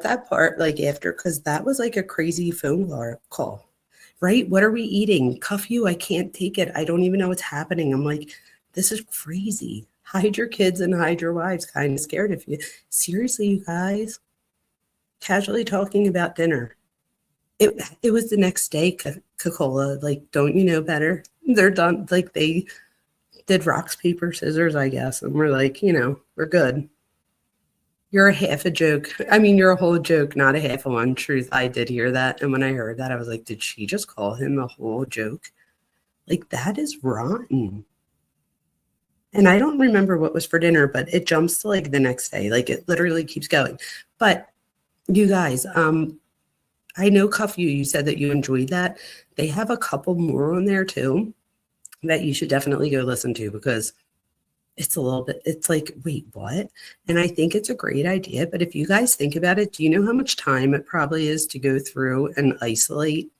Speaker 2: that part, like after, because that was like a crazy phone call, right? What are we eating? Cuff you, I can't take it. I don't even know what's happening. I'm like, this is crazy. Hide your kids and hide your wives. Kind of scared of you. Seriously, you guys, casually talking about dinner. It was the next day, Coca-Cola. Like, don't you know better? They're done. Like, they did rocks, paper, scissors, I guess. And we're like, we're good. You're a half a joke. I mean, you're a whole joke, not a half a one. Truth, I did hear that. And when I heard that, I was like, did she just call him a whole joke? Like, that is rotten. And I don't remember what was for dinner, but it jumps to like the next day. Like, it literally keeps going. But you guys, I know Cuff You said that you enjoyed that. They have a couple more on there too that you should definitely go listen to, because it's a little bit, it's like, wait, what? And I think it's a great idea. But if you guys think about it, do you know how much time it probably is to go through and isolate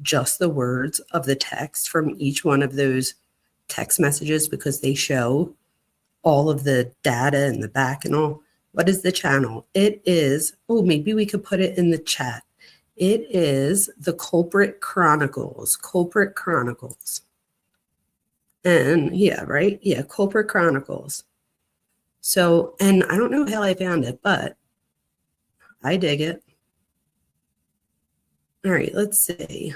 Speaker 2: just the words of the text from each one of those text messages, because they show all of the data in the back and all? What is the channel? It is, maybe we could put it in the chat. It is the Culprit Chronicles. Culprit Chronicles. And yeah, right? Yeah, Culprit Chronicles. So, and I don't know how I found it, but I dig it. All right, let's see.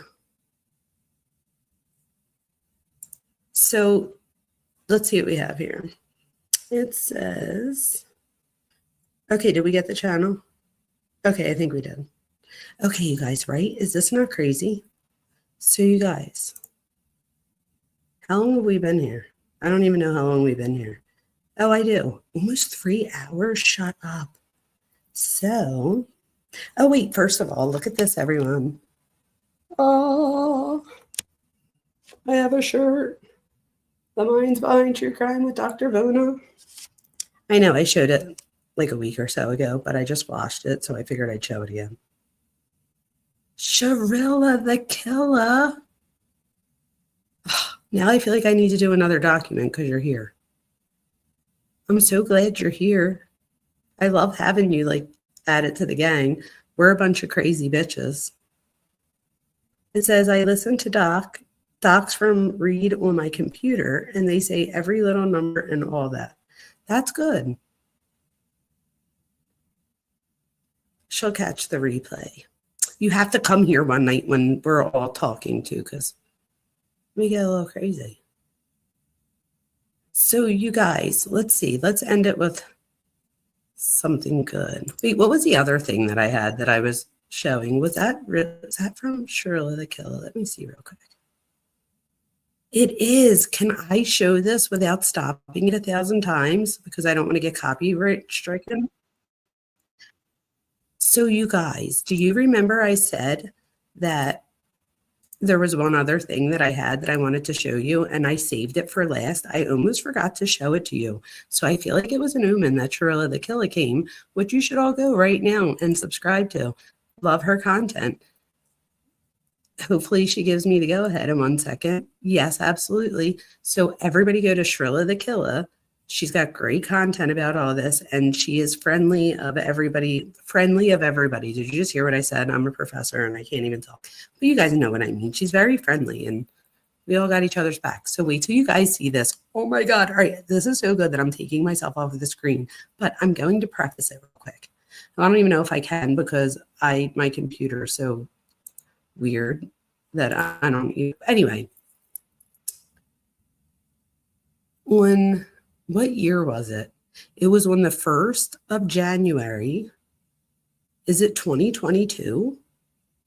Speaker 2: So let's see what we have here. It says, okay, did we get the channel? Okay, I think we did. Okay, you guys, right? Is this not crazy? So you guys, how long have we been here? I don't even know how long we've been here. Oh, I do. Almost 3 hours. Shut up. So, oh, wait, first of all, look at this, everyone. Oh, I have a shirt. The Minds Behind True Crime with Dr. Vona. I know I showed it like a week or so ago, but I just washed it, so I figured I'd show it again. Sharilla the Killer. Now I feel like I need to do another document because you're here. I'm so glad you're here. I love having you like added to the gang. We're a bunch of crazy bitches. It says, I listen to docs from Read on my computer, and they say every little number and all that. That's good. She'll catch the replay. You have to come here one night when we're all talking too, because we get a little crazy. So you guys, let's see. Let's end it with something good. Wait, what was the other thing that I had that I was showing? Was that from Shirley the Killer? Let me see real quick. It is. Can I show this without stopping it 1,000 times? Because I don't want to get copyright stricken. So you guys, do you remember I said that there was one other thing that I had that I wanted to show you, and I saved it for last? I almost forgot to show it to you. So I feel like it was an omen that Shirley the Killer came, which you should all go right now and subscribe to. Love her content. Hopefully she gives me the go ahead in 1 second. Yes, absolutely. So everybody go to Shrilla the Killer. She's got great content about all this, and she is friendly of everybody. Friendly of everybody. Did you just hear what I said? I'm a professor and I can't even talk. But you guys know what I mean. She's very friendly, and we all got each other's back. So wait till you guys see this. Oh my God. All right. This is so good that I'm taking myself off of the screen, but I'm going to preface it real quick. I don't even know if I can, because my computer is so weird that I don't. Anyway, What year was it? It was on the 1st of January. Is it 2022?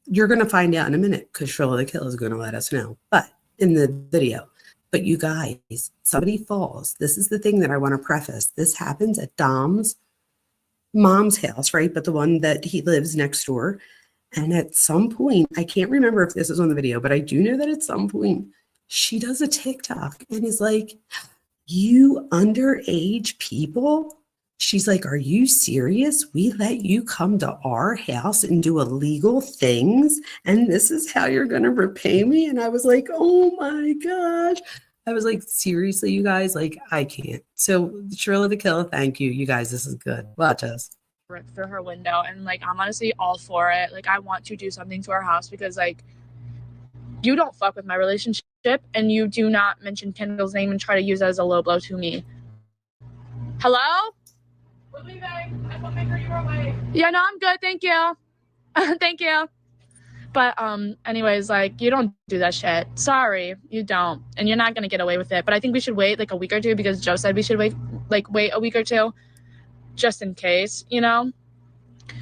Speaker 2: You're going to find out in a minute because Shirley the Kill is going to let us know. But in the video. But you guys, somebody falls. This is the thing that I want to preface. This happens at Dom's mom's house, right? But the one that he lives next door. And at some point, I can't remember if this is on the video, but I do know that at some point she does a TikTok and is like, you underage people? She's like, are you serious? We let you come to our house and do illegal things, and this is how you're going to repay me? And I was like, oh my gosh. I was like, seriously, you guys, like, I can't. So Shirley the Kill, thank you. You guys, this is good. Watch us.
Speaker 17: Rip through her window, and like, I'm honestly all for it. Like, I want to do something to our house because like, you don't fuck with my relationship, and you do not mention Kendall's name and try to use that as a low blow to me. Hello? We're leaving. I will make her your way. Yeah, no, I'm good. Thank you. Thank you. But anyways, like, you don't do that shit. Sorry, you don't. And you're not gonna get away with it. But I think we should wait like a week or two because Joe said we should wait a week or two just in case, you know?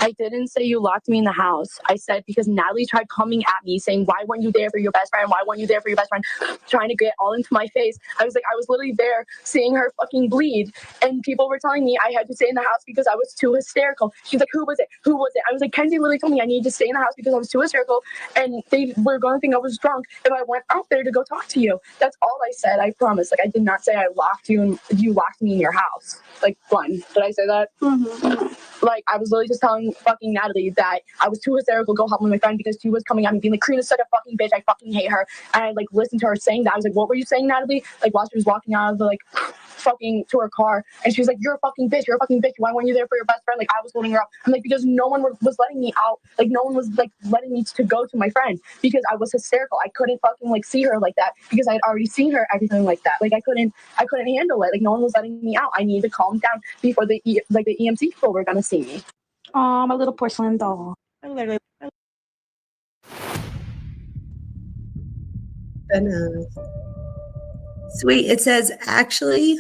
Speaker 18: I didn't say you locked me in the house. I said because Natalie tried coming at me saying, why weren't you there for your best friend? Why weren't you there for your best friend? Trying to get all into my face. I was like, I was literally there seeing her fucking bleed. And people were telling me I had to stay in the house because I was too hysterical. She's like, who was it? Who was it? I was like, Kenzie literally told me I needed to stay in the house because I was too hysterical. And they were going to think I was drunk if I went out there to go talk to you. That's all I said. I promise. Like, I did not say I locked you and you locked me in your house. Like, fun. Did I say that? Mm-hmm. Like, I was literally just telling fucking Natalie that I was too hysterical to go help my friend because she was coming at me being like, Karina's such a fucking bitch. I fucking hate her. And I like listened to her saying that. I was like, what were you saying, Natalie? Like, while she was walking out of the like fucking to her car, and she was like, you're a fucking bitch. You're a fucking bitch. Why weren't you there for your best friend? Like, I was holding her up. I'm like, because no one was letting me out. Like, no one was like letting me to go to my friend because I was hysterical. I couldn't fucking like see her like that because I had already seen her everything like that. Like, I couldn't handle it. Like, no one was letting me out. I needed to calm down before the EMC people were gonna see me. Oh, my little porcelain doll.
Speaker 2: Sweet. It says, actually,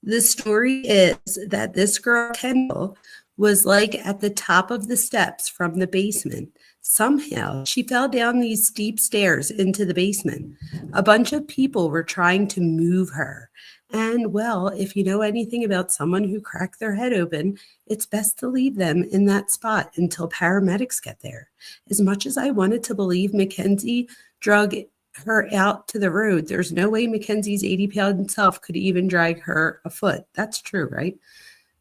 Speaker 2: the story is that this girl, Kendall, was like at the top of the steps from the basement. Somehow she fell down these steep stairs into the basement. A bunch of people were trying to move her. And well, if you know anything about someone who cracked their head open, it's best to leave them in that spot until paramedics get there. As much as I wanted to believe Mackenzie drug her out to the road, there's no way Mackenzie's 80-pound self could even drag her a foot. That's true, right?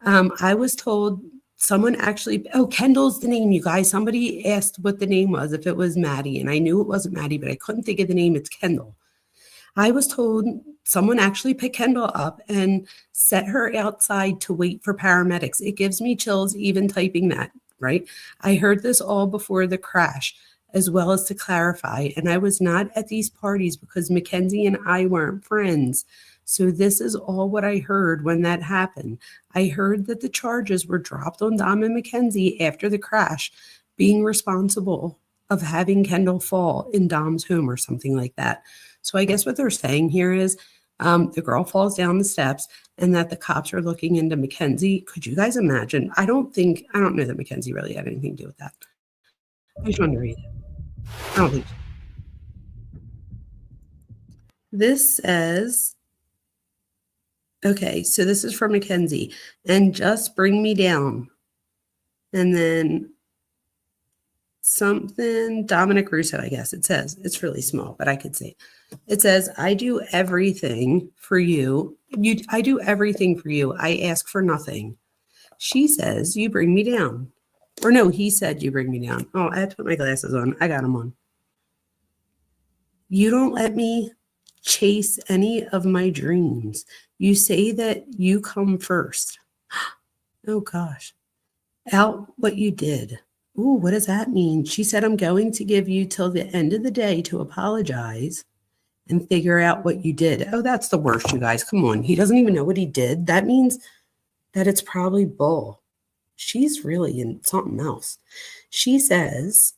Speaker 2: I was told someone actually, Kendall's the name, you guys. Somebody asked what the name was, if it was Maddie, and I knew it wasn't Maddie, but I couldn't think of the name. It's Kendall. I was told someone actually picked Kendall up and set her outside to wait for paramedics. It gives me chills even typing that, right? I heard this all before the crash, as well as to clarify, and I was not at these parties because Mackenzie and I weren't friends. So this is all what I heard when that happened. I heard that the charges were dropped on Dom and Mackenzie after the crash, being responsible of having Kendall fall in Dom's home or something like that. So I guess what they're saying here is the girl falls down the steps and that the cops are looking into Mackenzie. Could you guys imagine? I don't know that Mackenzie really had anything to do with that. I just wanted to read it. I don't think so. This says, okay, so this is from Mackenzie. And just bring me down. And then something, Dominic Russo, I guess it says. It's really small, but I could see. It says, I do everything for you. I do everything for you. I ask for nothing. She says, you bring me down. Or no, he said, you bring me down. Oh, I had to put my glasses on. I got them on. You don't let me chase any of my dreams. You say that you come first. Oh, gosh. Out what you did. Ooh, what does that mean? She said, I'm going to give you till the end of the day to apologize and figure out what you did. Oh, that's the worst, you guys. Come on. He doesn't even know what he did. That means that it's probably bull. She's really in something else. She says,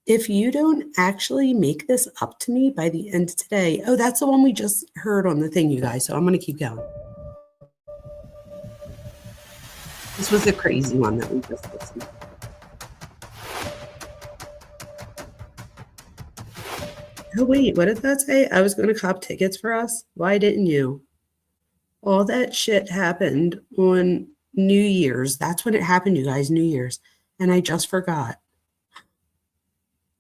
Speaker 2: if you don't actually make this up to me by the end of today. Oh, that's the one we just heard on the thing, you guys. So I'm going to keep going. This was the crazy one that we just listened to. Oh, wait, what did that say? I was going to cop tickets for us? Why didn't you? All that shit happened on New Year's. That's when it happened, you guys, New Year's. And I just forgot.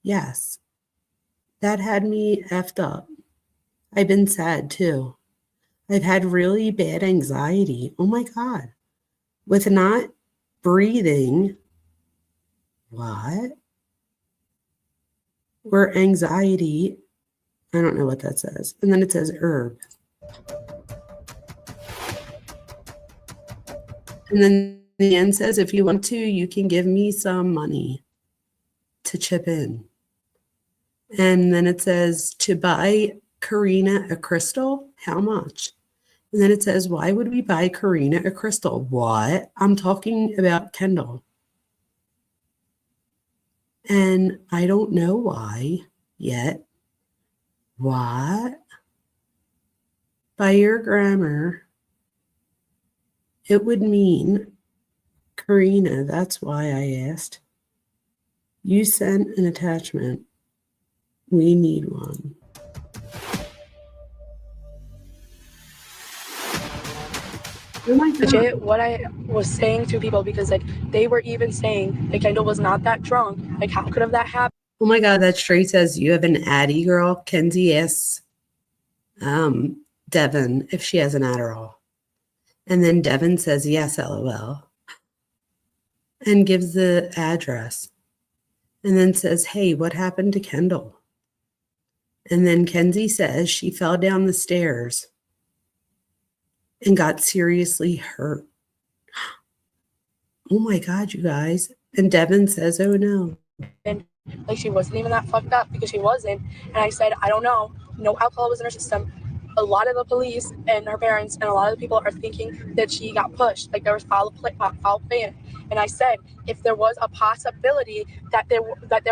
Speaker 2: Yes. That had me effed up. I've been sad too. I've had really bad anxiety. Oh my God. With not breathing. What? Or anxiety. I don't know what that says. And then it says herb. And then the end says, if you want to, you can give me some money to chip in. And then it says, to buy Karina a crystal? How much? And then it says, why would we buy Karina a crystal? What? I'm talking about Kendall. And I don't know why yet. What? By your grammar, it would mean Karina. That's why I asked. You sent an attachment. We need one. Oh my God.
Speaker 18: Legit, what I was saying to people, because like they were even saying that Kendall was not that drunk. Like, how could have that happened?
Speaker 2: Oh my God, that straight says you have an Addy girl. Kenzie asks Devin if she has an Adderall. And then Devin says, yes, LOL. And gives the address. And then says, hey, what happened to Kendall? And then Kenzie says she fell down the stairs and got seriously hurt. Oh my God, you guys. And Devin says, oh no.
Speaker 18: And like, she wasn't even that fucked up, because she wasn't. And I said, I don't know. No alcohol was in her system. A lot of the police and her parents and a lot of the people are thinking that she got pushed, like there was foul play in it. And I said, if there was a possibility that there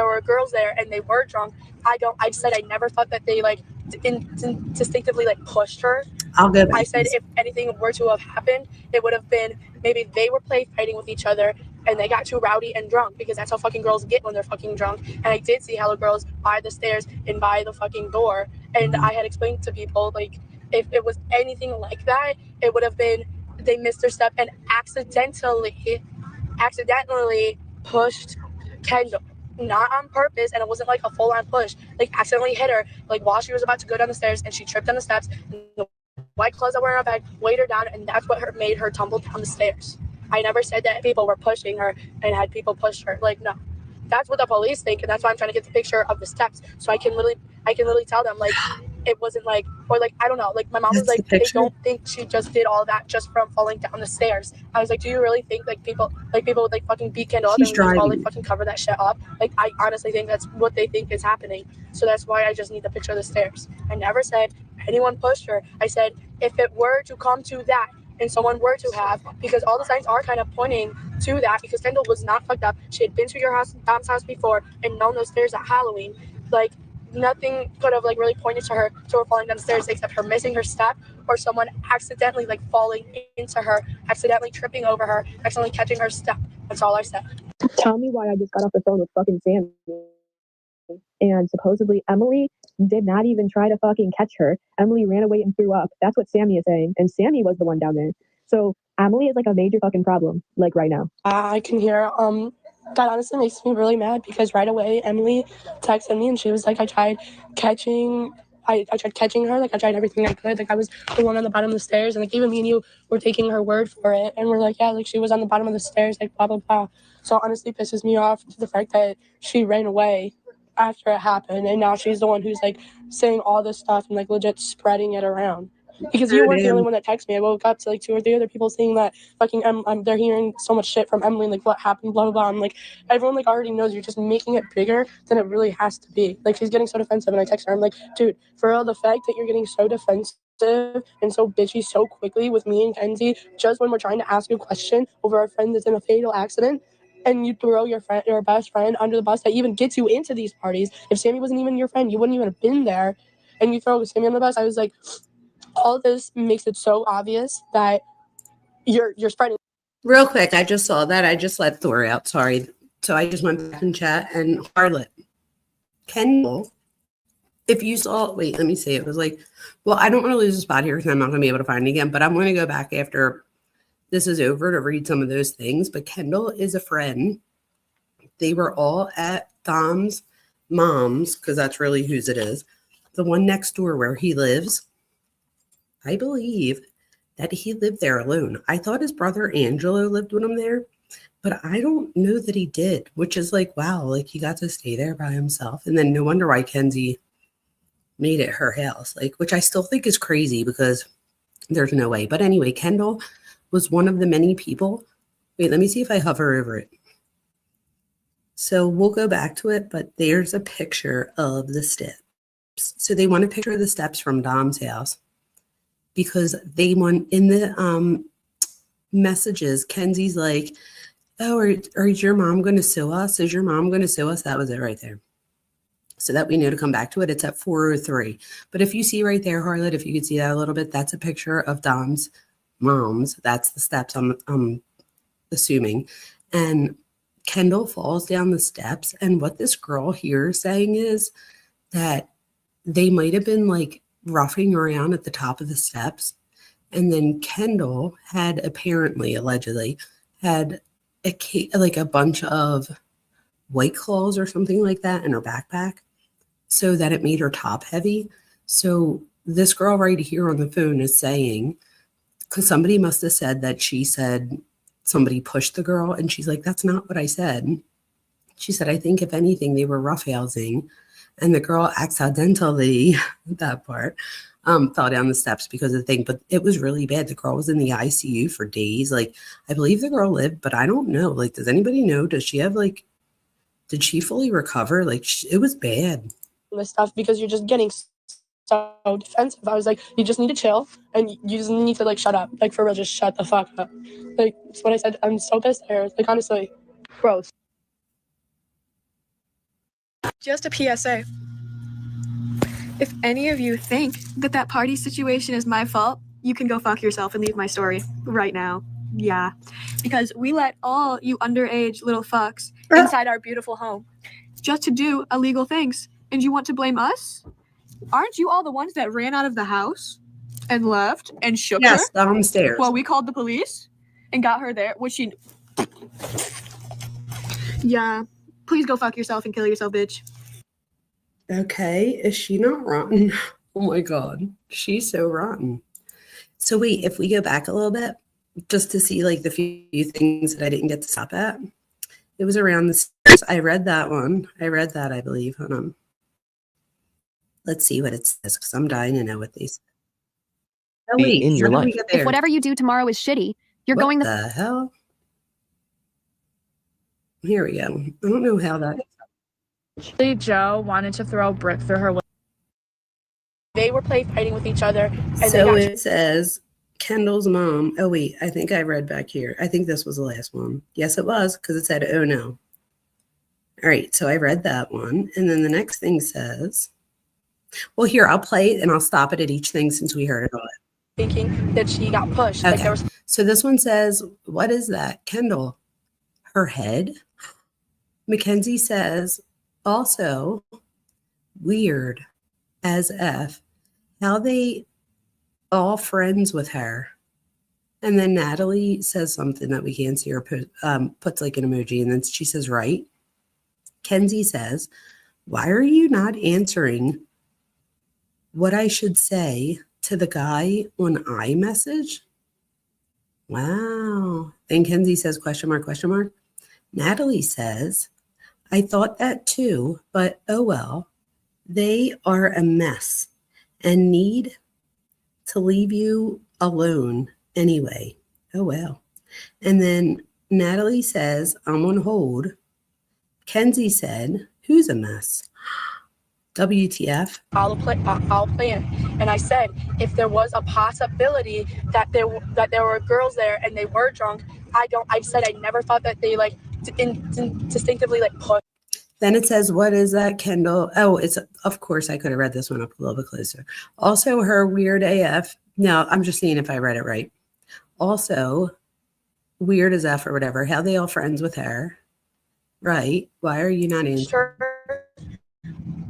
Speaker 18: were girls there and they were drunk, I said I never thought that they like distinctively like pushed her.
Speaker 2: I'll go back.
Speaker 18: I said if anything were to have happened, it would have been maybe they were fighting with each other and they got too rowdy and drunk, because that's how fucking girls get when they're fucking drunk. And I did see hella girls by the stairs and by the fucking door. And I had explained to people, like, if it was anything like that, it would have been they missed their step and accidentally pushed Kendall. Not on purpose, and it wasn't like a full-on push. Like, accidentally hit her, like, while she was about to go down the stairs, and she tripped on the steps, and the white clothes that were in her bag weighed her down, and that's what made her tumble down the stairs. I never said that people were pushing her and had people push her. Like, no. That's what the police think, and that's why I'm trying to get the picture of the steps, so I can literally tell them, like, it wasn't like, or like, I don't know, like, my mom was like, they don't think she just did all that just from falling down the stairs. I was like, do you really think like people would like fucking beat Kendall up and just all like fucking cover that shit up? Like, I honestly think that's what they think is happening. So that's why I just need the picture of the stairs. I never said anyone pushed her. I said if it were to come to that and someone were to have, because all the signs are kind of pointing to that, because Kendall was not fucked up. She had been to your house, Dom's house before, and known those stairs at Halloween. Like, nothing could have like really pointed to her falling down the stairs except her missing her step, or someone accidentally like falling into her, accidentally tripping over her, accidentally catching her step. That's all I said.
Speaker 19: Tell me why I just got off the phone with fucking Sammy. And supposedly Emily did not even try to fucking catch her. Emily ran away and threw up. That's what Sammy is saying. And Sammy was the one down there. So Emily is like a major fucking problem, like right now.
Speaker 18: I can hear, that honestly makes me really mad, because right away Emily texted me and she was like, I tried catching her, like I tried everything I could, like I was the one on the bottom of the stairs, and like even me and you were taking her word for it, and we're like, yeah, like she was on the bottom of the stairs, like blah blah blah. So it honestly pisses me off to the fact that she ran away after it happened, and now she's the one who's like saying all this stuff and like legit spreading it around. Because you weren't the only one that texted me. I woke up to like 2 or 3 other people saying that fucking they're hearing so much shit from Emily, like what happened, blah blah blah. I'm like, everyone like already knows. You're just making it bigger than it really has to be. Like, she's getting so defensive, and I text her. I'm like, dude, for real, the fact that you're getting so defensive and so bitchy so quickly with me and Kenzie, just when we're trying to ask a question over a friend that's in a fatal accident, and you throw your best friend under the bus that even gets you into these parties. If Sammy wasn't even your friend, you wouldn't even have been there. And you throw Sammy on the bus. I was like, all this makes it so obvious that you're spreading.
Speaker 2: Real quick, I just saw that. I just let Thor out. Sorry. So I just went back and chat and Harlot. Kendall, if you saw, wait, let me see. It was like, well, I don't want to lose a spot here because I'm not going to be able to find it again, but I'm going to go back after this is over to read some of those things. But Kendall is a friend. They were all at Dom's mom's, because that's really whose it is. The one next door where he lives. I believe that he lived there alone. I thought his brother Angelo lived with him there, but I don't know that he did, which is like, wow, like he got to stay there by himself. And then no wonder why Kenzie made it her house, like, which I still think is crazy because there's no way. But anyway, Kendall was one of the many people. Wait, let me see if I hover over it. So we'll go back to it, but there's a picture of the steps. So they want a picture of the steps from Dom's house because they want in the messages, Kenzie's like, oh, is your mom going to sue us? Is your mom going to sue us? That was it right there. So that we know to come back to it. It's at 4:03. But if you see right there, Harlot, if you could see that a little bit, that's a picture of Dom's mom's. That's the steps I'm assuming. And Kendall falls down the steps. And what this girl here is saying is that they might have been like roughing around at the top of the steps. And then Kendall had apparently, allegedly, had a bunch of White Claws or something like that in her backpack so that it made her top heavy. So this girl right here on the phone is saying, because somebody must have said that she said somebody pushed the girl, and she's like, that's not what I said. She said, I think if anything, they were roughhousing, and the girl accidentally, that part, fell down the steps because of the thing, but it was really bad. The girl was in the ICU for days. Like, I believe the girl lived, but I don't know. Like, does anybody know? Does she have did she fully recover? Like, it was bad.
Speaker 18: This stuff because you're just getting so defensive. I was like, you just need to chill and you just need to shut up. Like, for real, just shut the fuck up. Like, that's what I said. I'm so pissed there. Like, honestly, gross.
Speaker 9: Just a PSA. If any of you think that that party situation is my fault, you can go fuck yourself and leave my story right now. Yeah. Because we let all you underage little fucks inside our beautiful home just to do illegal things. And you want to blame us? Aren't you all the ones that ran out of the house and left and shook her?
Speaker 2: Yes, downstairs.
Speaker 9: Well, we called the police and got her there. Was she... Yeah. Please go fuck yourself and kill yourself, bitch.
Speaker 2: Okay, is she not rotten? Oh my God, she's so rotten. So wait, if we go back a little bit, just to see the few things that I didn't get to stop at. It was around the stairs. I read that one. I read that, I believe. Hold on. Let's see what it says, because I'm dying to know what these. Oh wait,
Speaker 13: in your
Speaker 2: how did we
Speaker 13: life.
Speaker 2: get there?
Speaker 14: If whatever you do tomorrow is shitty, you're
Speaker 2: What
Speaker 14: going
Speaker 2: the hell? Here we go. I don't know how that.
Speaker 17: Joe wanted to throw a brick through her window.
Speaker 18: They were fighting with each other. And
Speaker 2: So it says Kendall's mom. Oh wait, I think I read back here. I think this was the last one. Yes, it was, because it said, oh no. All right, so I read that one. And then the next thing says, well, here, I'll play it and I'll stop it at each thing since we heard it all.
Speaker 18: thinking that she got pushed.
Speaker 2: Okay. So this one says, what is that? Kendall, her head. Mackenzie says, also, weird as F, how they all friends with her. And then Natalie says something that we can't see, or puts an emoji, and then she says, right. Kenzie says, why are you not answering what I should say to the guy on iMessage? Wow. Then Kenzie says, question mark, question mark. Natalie says, I thought that too, but oh well, they are a mess and need to leave you alone anyway. Oh well. And then Natalie says, I'm on hold. Kenzie said, who's a mess? WTF.
Speaker 18: I'll play it. And I said, if there was a possibility that there were girls there and they were drunk, I said I never thought that they instinctively pushed.
Speaker 2: Then it says, what is that, Kendall? Oh, it's, of course, I could have read this one up a little bit closer. Also, her weird AF. No, I'm just seeing if I read it right. Also, weird as F or whatever. How they all friends with her? Right. Why are you not answering?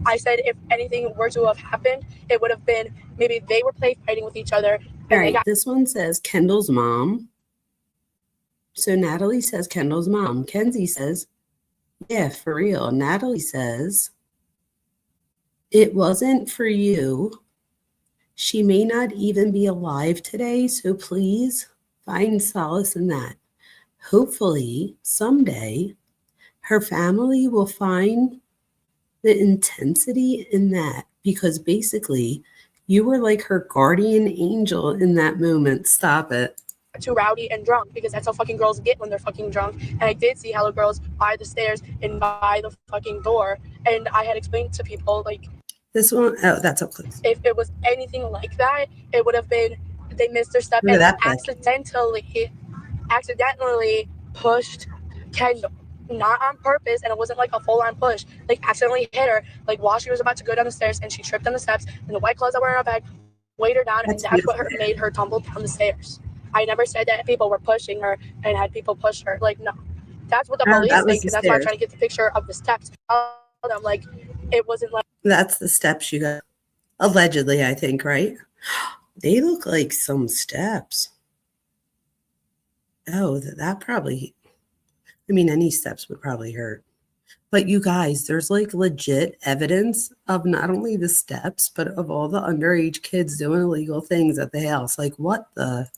Speaker 18: I said if anything were to have happened, it would have been maybe they were fighting with each other.
Speaker 2: All right. This one says Kendall's mom. So Natalie says Kendall's mom. Kenzie says, yeah, for real. Natalie says, it wasn't for you. She may not even be alive today, so please find solace in that. Hopefully, someday, her family will find the intensity in that, because basically, you were like her guardian angel in that moment. Stop it.
Speaker 18: Too rowdy and drunk, because that's how fucking girls get when they're fucking drunk. And I did see hella girls by the stairs and by the fucking door. And I had explained to people, like,
Speaker 2: this one, oh, that's up close.
Speaker 18: If it was anything like that, it would have been they missed their step and accidentally pushed Kendall. Not on purpose, and it wasn't like a full-on push. Like, accidentally hit her, like, while she was about to go down the stairs, and she tripped on the steps, and the white clothes that were in her bag weighed her down, and that's what made her tumble down the stairs. I never said that people were pushing her and had people push her. Like, no. That's what the police think, and that's why I'm trying to get the picture of the steps. I'm like, it wasn't like...
Speaker 2: That's the steps you got. Allegedly, I think, right? They look like some steps. Oh, that probably... I mean, any steps would probably hurt. But you guys, there's like legit evidence of not only the steps, but of all the underage kids doing illegal things at the house. Like, what the...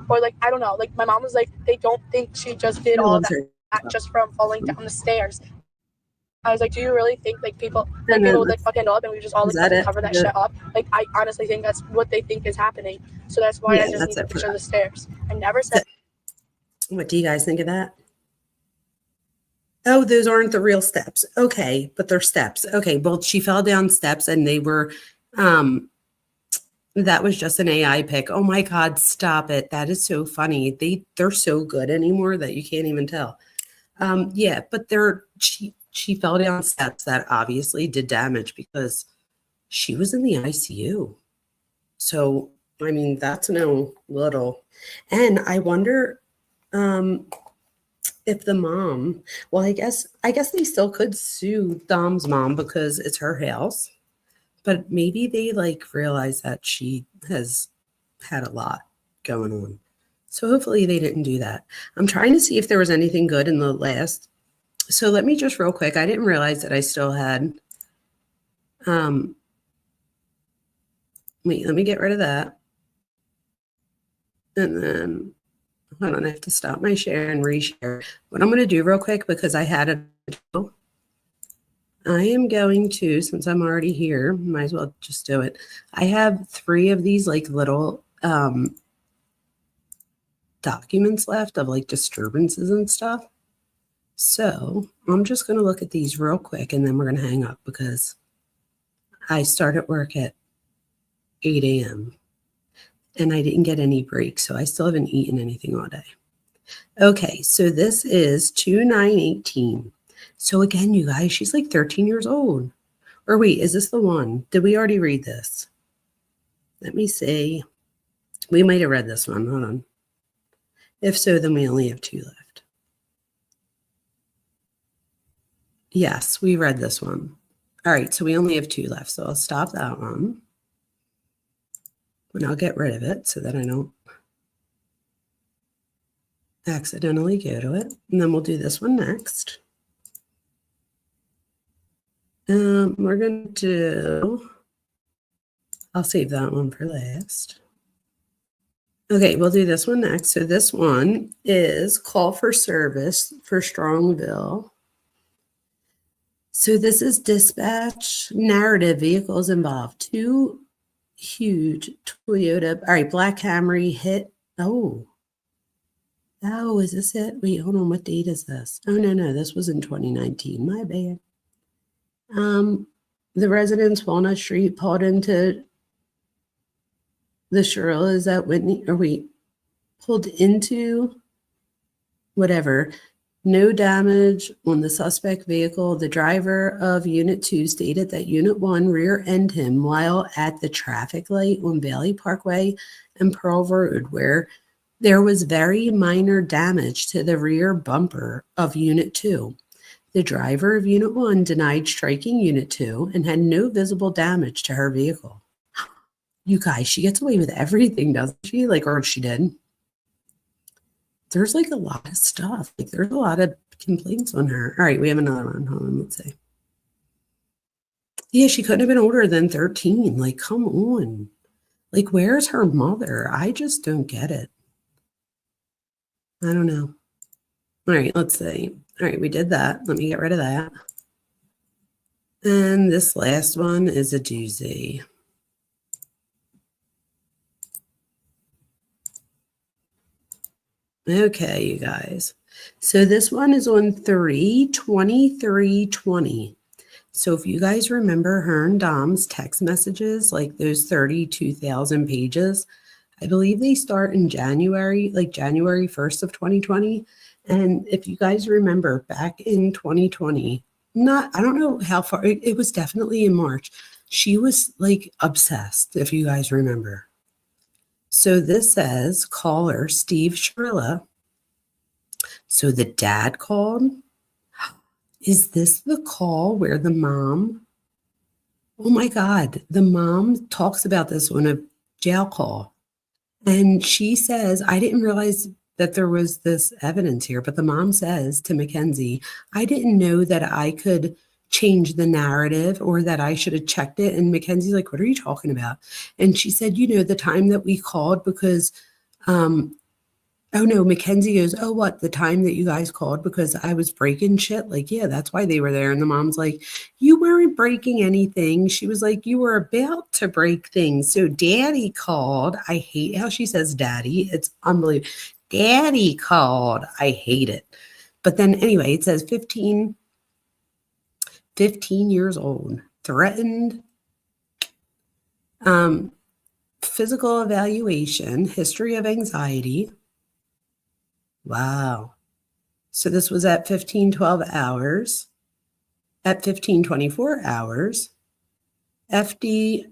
Speaker 18: Or like, I don't know, like my mom was like, they don't think she just did all that just from falling down the stairs. I was like, do you really think like people would like fucking up and we just all like cover that shit up? Like, I honestly think that's what they think is happening. So that's why I just need to picture the stairs. I never said.
Speaker 2: What do you guys think of that? Oh, those aren't the real steps. Okay, but they're steps. Okay, well, she fell down steps and they were that was just an AI pic. Oh my God, stop it. That is so funny. They're so good anymore that you can't even tell. Yeah, but she fell down steps that obviously did damage because she was in the ICU. So, I mean, that's no little. And I wonder if the mom, well, I guess they still could sue Dom's mom because it's her house. But maybe they like realize that she has had a lot going on. So hopefully they didn't do that. I'm trying to see if there was anything good in the last. So let me just real quick. I didn't realize that I still had. Wait, let me get rid of that. And then, hold on, I have to stop my share and reshare. What I'm going to do real quick, because I had a. I am going to, since I'm already here, might as well just do it. I have 3 of these like little documents left of like disturbances and stuff. So I'm just going to look at these real quick and then we're going to hang up because I start at work at 8 a.m. and I didn't get any breaks. So I still haven't eaten anything all day. Okay, so this is 2918. So again, you guys, she's like 13 years old. Or wait, is this the one? Did we already read this? Let me see. We might have read this one. Hold on. If so, then we only have 2 left. Yes, we read this one. All right, so we only have 2 left. So I'll stop that one. And I'll get rid of it so that I don't accidentally go to it. And then we'll do this one next. We're going to do, I'll save that one for last. Okay, we'll do this one next. So this one is call for service for Strongville. So this is dispatch narrative vehicles involved. 2 huge Toyota, all right, Black Camry hit. Oh, is this it? Wait, hold on. What date is this? Oh, no, this was in 2019. My bad. The residents Walnut Street pulled into the Shirillas at Whitney, or wait, pulled into whatever. No damage on the suspect vehicle. The driver of Unit 2 stated that Unit 1 rear-ended him while at the traffic light on Valley Parkway and Pearl Road, where There was very minor damage to the rear bumper of Unit 2. The driver of Unit 1 denied striking Unit 2 and had no visible damage to her vehicle. You guys, she gets away with everything, doesn't she? Like, or she did. There's like a lot of stuff. Like, there's a lot of complaints on her. All right, we have another one. Hold on, let's see. Yeah, she couldn't have been older than 13. Like, come on. Like, where's her mother? I just don't get it. I don't know. All right, let's see. All right, we did that. Let me get rid of that. And this last one is a doozy. Okay, you guys. So this one is on 3/23/20. So if you guys remember her and Dom's text messages, like those 32,000 pages, I believe they start in January, like January 1st of 2020. And if you guys remember back in 2020, I don't know how far, it was definitely in March. She was like obsessed, if you guys remember. So this says, caller Steve Shirilla. So the dad called. Is this the call where the mom, oh my God, the mom talks about this on a jail call. And she says, I didn't realize that there was this evidence here, but the mom says to Mackenzie, I didn't know that I could change the narrative or that I should have checked it. And Mackenzie's like, what are you talking about? And she said, you know, the time that we called because, oh no, Mackenzie goes, oh, what, the time that you guys called because I was breaking shit? Like, yeah, that's why they were there. And the mom's like, you weren't breaking anything. She was like, you were about to break things. So daddy called. I hate how she says daddy. It's unbelievable. Daddy called. I hate it. But then anyway, it says 15 years old, threatened, physical evaluation, history of anxiety. Wow. So this was at 15:12 hours, at 15:24 hours. FD,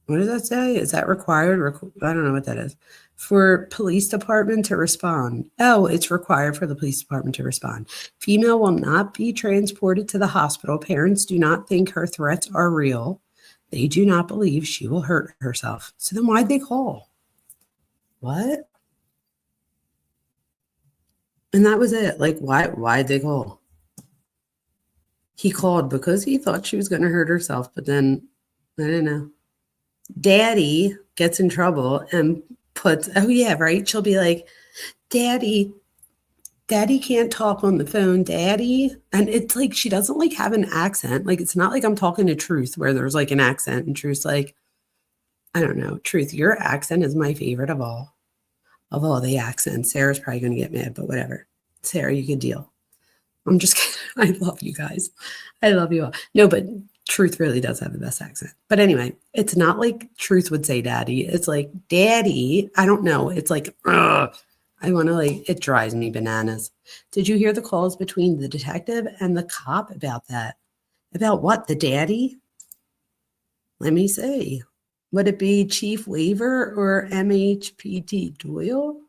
Speaker 2: what does that say? Is that required? I don't know what that is. For police department to respond. Oh, it's required for the police department to respond. Female will not be transported to the hospital. Parents do not think her threats are real. They do not believe she will hurt herself. So then why'd they call? What? And that was it. Like, why'd they call? He called because he thought she was going to hurt herself, but then, I don't know. Daddy gets in trouble and puts, oh yeah, right? She'll be like, Daddy can't talk on the phone, Daddy. And it's like, she doesn't like have an accent. Like, it's not like I'm talking to Truth where there's like an accent and Truth's like, I don't know, Truth, your accent is my favorite of all the accents. Sarah's probably going to get mad, but whatever. Sarah, you can deal. I'm just kidding. I love you guys. I love you all. No, but Truth really does have the best accent. But anyway, it's not like Truth would say daddy. It's like daddy. I don't know. It's like, ugh. I want to like, it drives me bananas. Did you hear the calls between the detective and the cop about that? About what? The daddy? Let me see. Would it be Chief Waver or MHPT Doyle?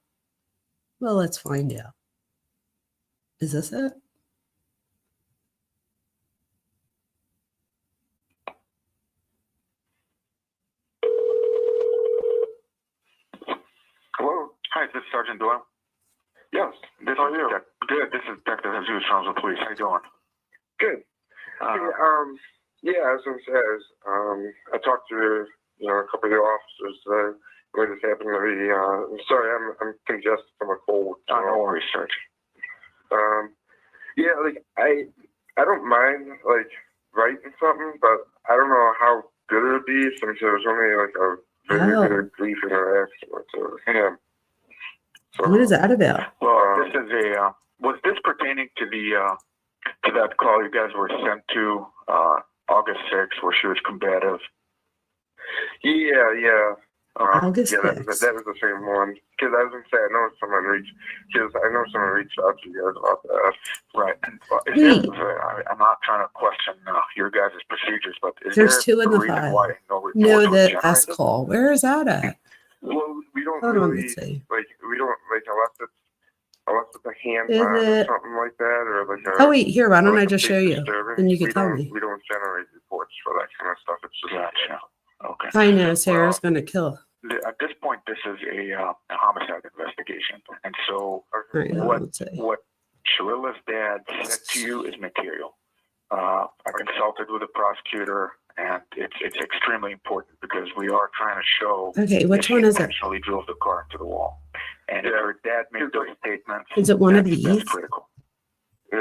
Speaker 2: Well, let's find out. Is this it?
Speaker 3: Hello. Hi, this is Sergeant Doyle. Yes. How are you? Good. This is Detective Jesus from the police. How you doing?
Speaker 20: Good. Yeah, as I says, I talked to a couple of the officers where this happened to me. I'm sorry, I'm congested from a cold.
Speaker 3: No worries, Sergeant.
Speaker 20: Yeah, like I don't mind like writing something, but I don't know how good it would be since it was only like a very brief interaction with him. So,
Speaker 2: What is that about?
Speaker 3: Well, this is was this pertaining to the to that call you guys were sent to August 6th where she was combative?
Speaker 20: Yeah.
Speaker 2: August
Speaker 20: yeah, that was the same one. Because I was gonna say, I know someone reached out to you guys about that.
Speaker 3: Right. And, I'm not trying to question your guys' procedures, but is
Speaker 2: There's
Speaker 3: there
Speaker 2: two in
Speaker 3: a
Speaker 2: the
Speaker 3: reason
Speaker 2: file.
Speaker 3: why no report
Speaker 2: No,
Speaker 3: was
Speaker 2: the
Speaker 3: generated?
Speaker 2: S call. Where is that at?
Speaker 20: Well, we don't
Speaker 2: Hold on,
Speaker 20: really
Speaker 2: let's see.
Speaker 20: like we don't like unless it's a hands
Speaker 2: Is
Speaker 20: on or
Speaker 2: it-
Speaker 20: something like that, or like a.
Speaker 2: Oh wait, here. Why don't
Speaker 20: like
Speaker 2: I
Speaker 20: a
Speaker 2: just
Speaker 20: big
Speaker 2: show you,
Speaker 20: disturbance,
Speaker 2: and you can
Speaker 20: we
Speaker 2: tell
Speaker 20: don't-
Speaker 2: me.
Speaker 20: We don't generate reports for that kind of stuff. It's just
Speaker 3: Gotcha. Okay.
Speaker 2: I know Sarah's gonna kill.
Speaker 3: At this point, this is a homicide investigation, and so
Speaker 2: All right, hold on, let's see.
Speaker 3: what Sharilla's dad said to you is material. I consulted with the prosecutor, and it's extremely important because we are trying to show.
Speaker 2: Okay, which
Speaker 3: that
Speaker 2: one
Speaker 3: she
Speaker 2: is it?
Speaker 3: intentionally drove the car into the wall, and if her dad made those statements,
Speaker 2: Is it one of
Speaker 3: that's
Speaker 2: these?
Speaker 3: critical.
Speaker 20: Yeah.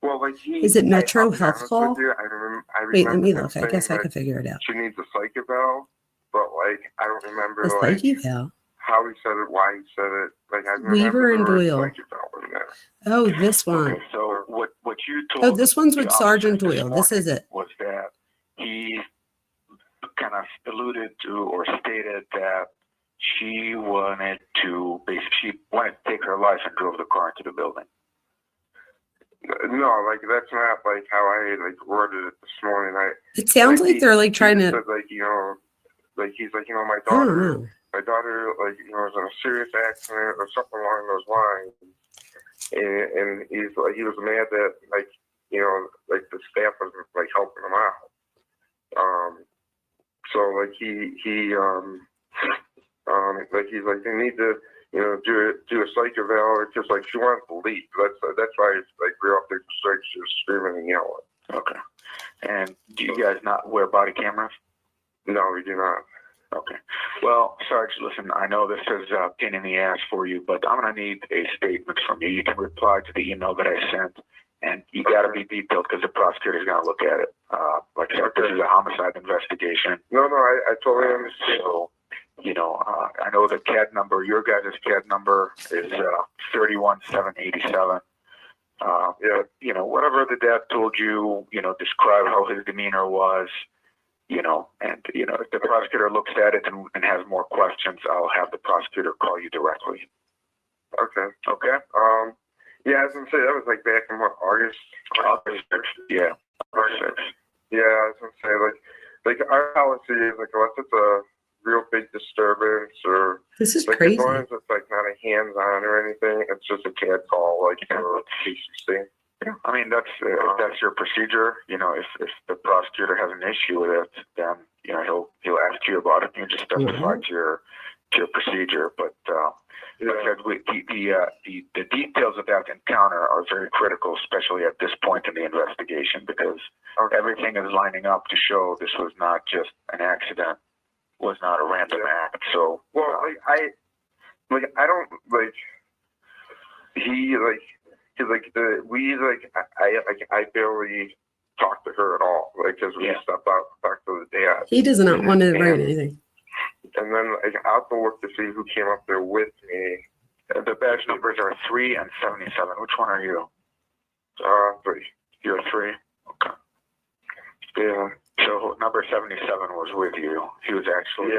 Speaker 20: Well, like
Speaker 2: Is it Metro Health Call?
Speaker 20: I
Speaker 2: Wait, let me
Speaker 20: remember
Speaker 2: look. I
Speaker 20: him
Speaker 2: guess I
Speaker 20: saying
Speaker 2: can figure it out.
Speaker 20: She needs a psych eval, but like I don't remember
Speaker 2: The
Speaker 20: like
Speaker 2: psych eval.
Speaker 20: how he said it, why he said it. Like I remember
Speaker 2: Weaver and
Speaker 20: the word
Speaker 2: Doyle.
Speaker 20: psych eval in there.
Speaker 2: Oh, this one.
Speaker 3: Okay, so what you told
Speaker 2: Oh, this one's
Speaker 3: the
Speaker 2: with
Speaker 3: officer
Speaker 2: Sergeant
Speaker 3: this
Speaker 2: Doyle. This is
Speaker 3: morning
Speaker 2: it.
Speaker 3: was that he kind of alluded to or stated that she wanted to take her life and drove the car into the building.
Speaker 20: No, like that's not like how I like worded it this morning.
Speaker 2: It sounds like they're like trying
Speaker 20: he
Speaker 2: to.
Speaker 20: said, like like he's like my
Speaker 2: I don't
Speaker 20: daughter,
Speaker 2: know.
Speaker 20: like was in a serious accident or something along those lines, and he's like he was mad that like like the staff wasn't like helping him out. So like like he's like they need to do a psych eval because like she wants to leave. That's why it's like we're up there she was screaming and yelling.
Speaker 3: Okay. And do you guys not wear body cameras?
Speaker 20: No, we do not.
Speaker 3: Okay. Well, Sarge, listen, I know this is a pain in the ass for you, but I'm going to need a statement from you. You can reply to the email that I sent, and you got to be detailed because the prosecutor's going to look at it. Like I said, this is a homicide investigation.
Speaker 20: No, I totally understand.
Speaker 3: So, I know the CAD number, your guys' CAD number is 31787. Whatever the dad told you, describe how his demeanor was, and if the prosecutor looks at it and has more questions, I'll have the prosecutor call you directly.
Speaker 20: Okay.
Speaker 3: Okay?
Speaker 20: Yeah, I was gonna say that was like back in August.
Speaker 3: August 6th. Yeah. August 6th.
Speaker 20: Yeah, I was gonna say like our policy is like unless it's a real big disturbance or
Speaker 2: This is
Speaker 20: like
Speaker 2: crazy.
Speaker 20: as long as it's like not a hands on or anything, it's just a CAD call like for PCC.
Speaker 3: Yeah, I mean that's your procedure. If the prosecutor has an issue with it, then he'll ask you about it. You just specify to your procedure. But like I said, the details of that encounter are very critical, especially at this point in the investigation, because everything is lining up to show this was not just an accident, was not a random act. So
Speaker 20: I don't like he like. Cause I barely talked to her at all, like, cause we stepped out to talk to the dad.
Speaker 2: He does not want to write anything.
Speaker 20: And then like, I'll have to look to see who came up there with me.
Speaker 3: The badge numbers are 3 and 77. Which one are you?
Speaker 20: 3.
Speaker 3: You're 3? Okay.
Speaker 20: Yeah.
Speaker 3: So number 77 was with you. He was actually,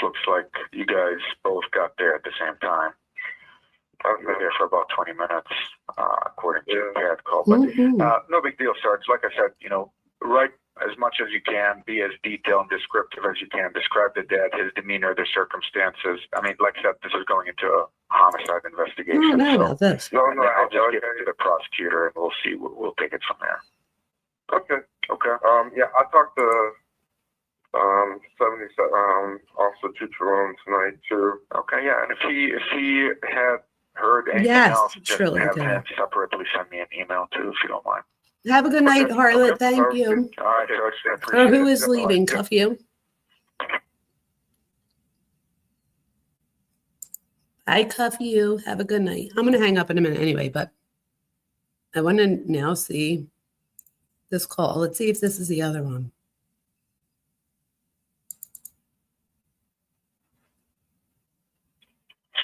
Speaker 3: looks like you guys both got there at the same time. I was there for about 20 minutes, according to the CAD call. But no big deal, Sarge. Like I said, write as much as you can, be as detailed and descriptive as you can. Describe the dad, his demeanor, the circumstances. I mean, like I said, this is going into a homicide investigation.
Speaker 2: I don't know about this.
Speaker 3: I'll just give it to the prosecutor, and we'll see. We'll take it from there.
Speaker 20: Okay.
Speaker 3: Okay.
Speaker 20: Yeah, I'll talk to 77, also to Jerome tonight too.
Speaker 3: Okay. Yeah, and if he had heard anything
Speaker 2: Yes,
Speaker 3: else,
Speaker 2: it's
Speaker 3: just
Speaker 2: really
Speaker 3: have
Speaker 2: good.
Speaker 3: him separately send me an email too, if you don't mind.
Speaker 2: Have a good night, Harlot. Thank you.
Speaker 3: All right, George. I
Speaker 2: Oh,
Speaker 3: appreciate
Speaker 2: who
Speaker 3: it.
Speaker 2: is leaving? Cuff you. I cuff you. Have a good night. I'm going to hang up in a minute anyway, but I want to now see this call. Let's see if this is the other one.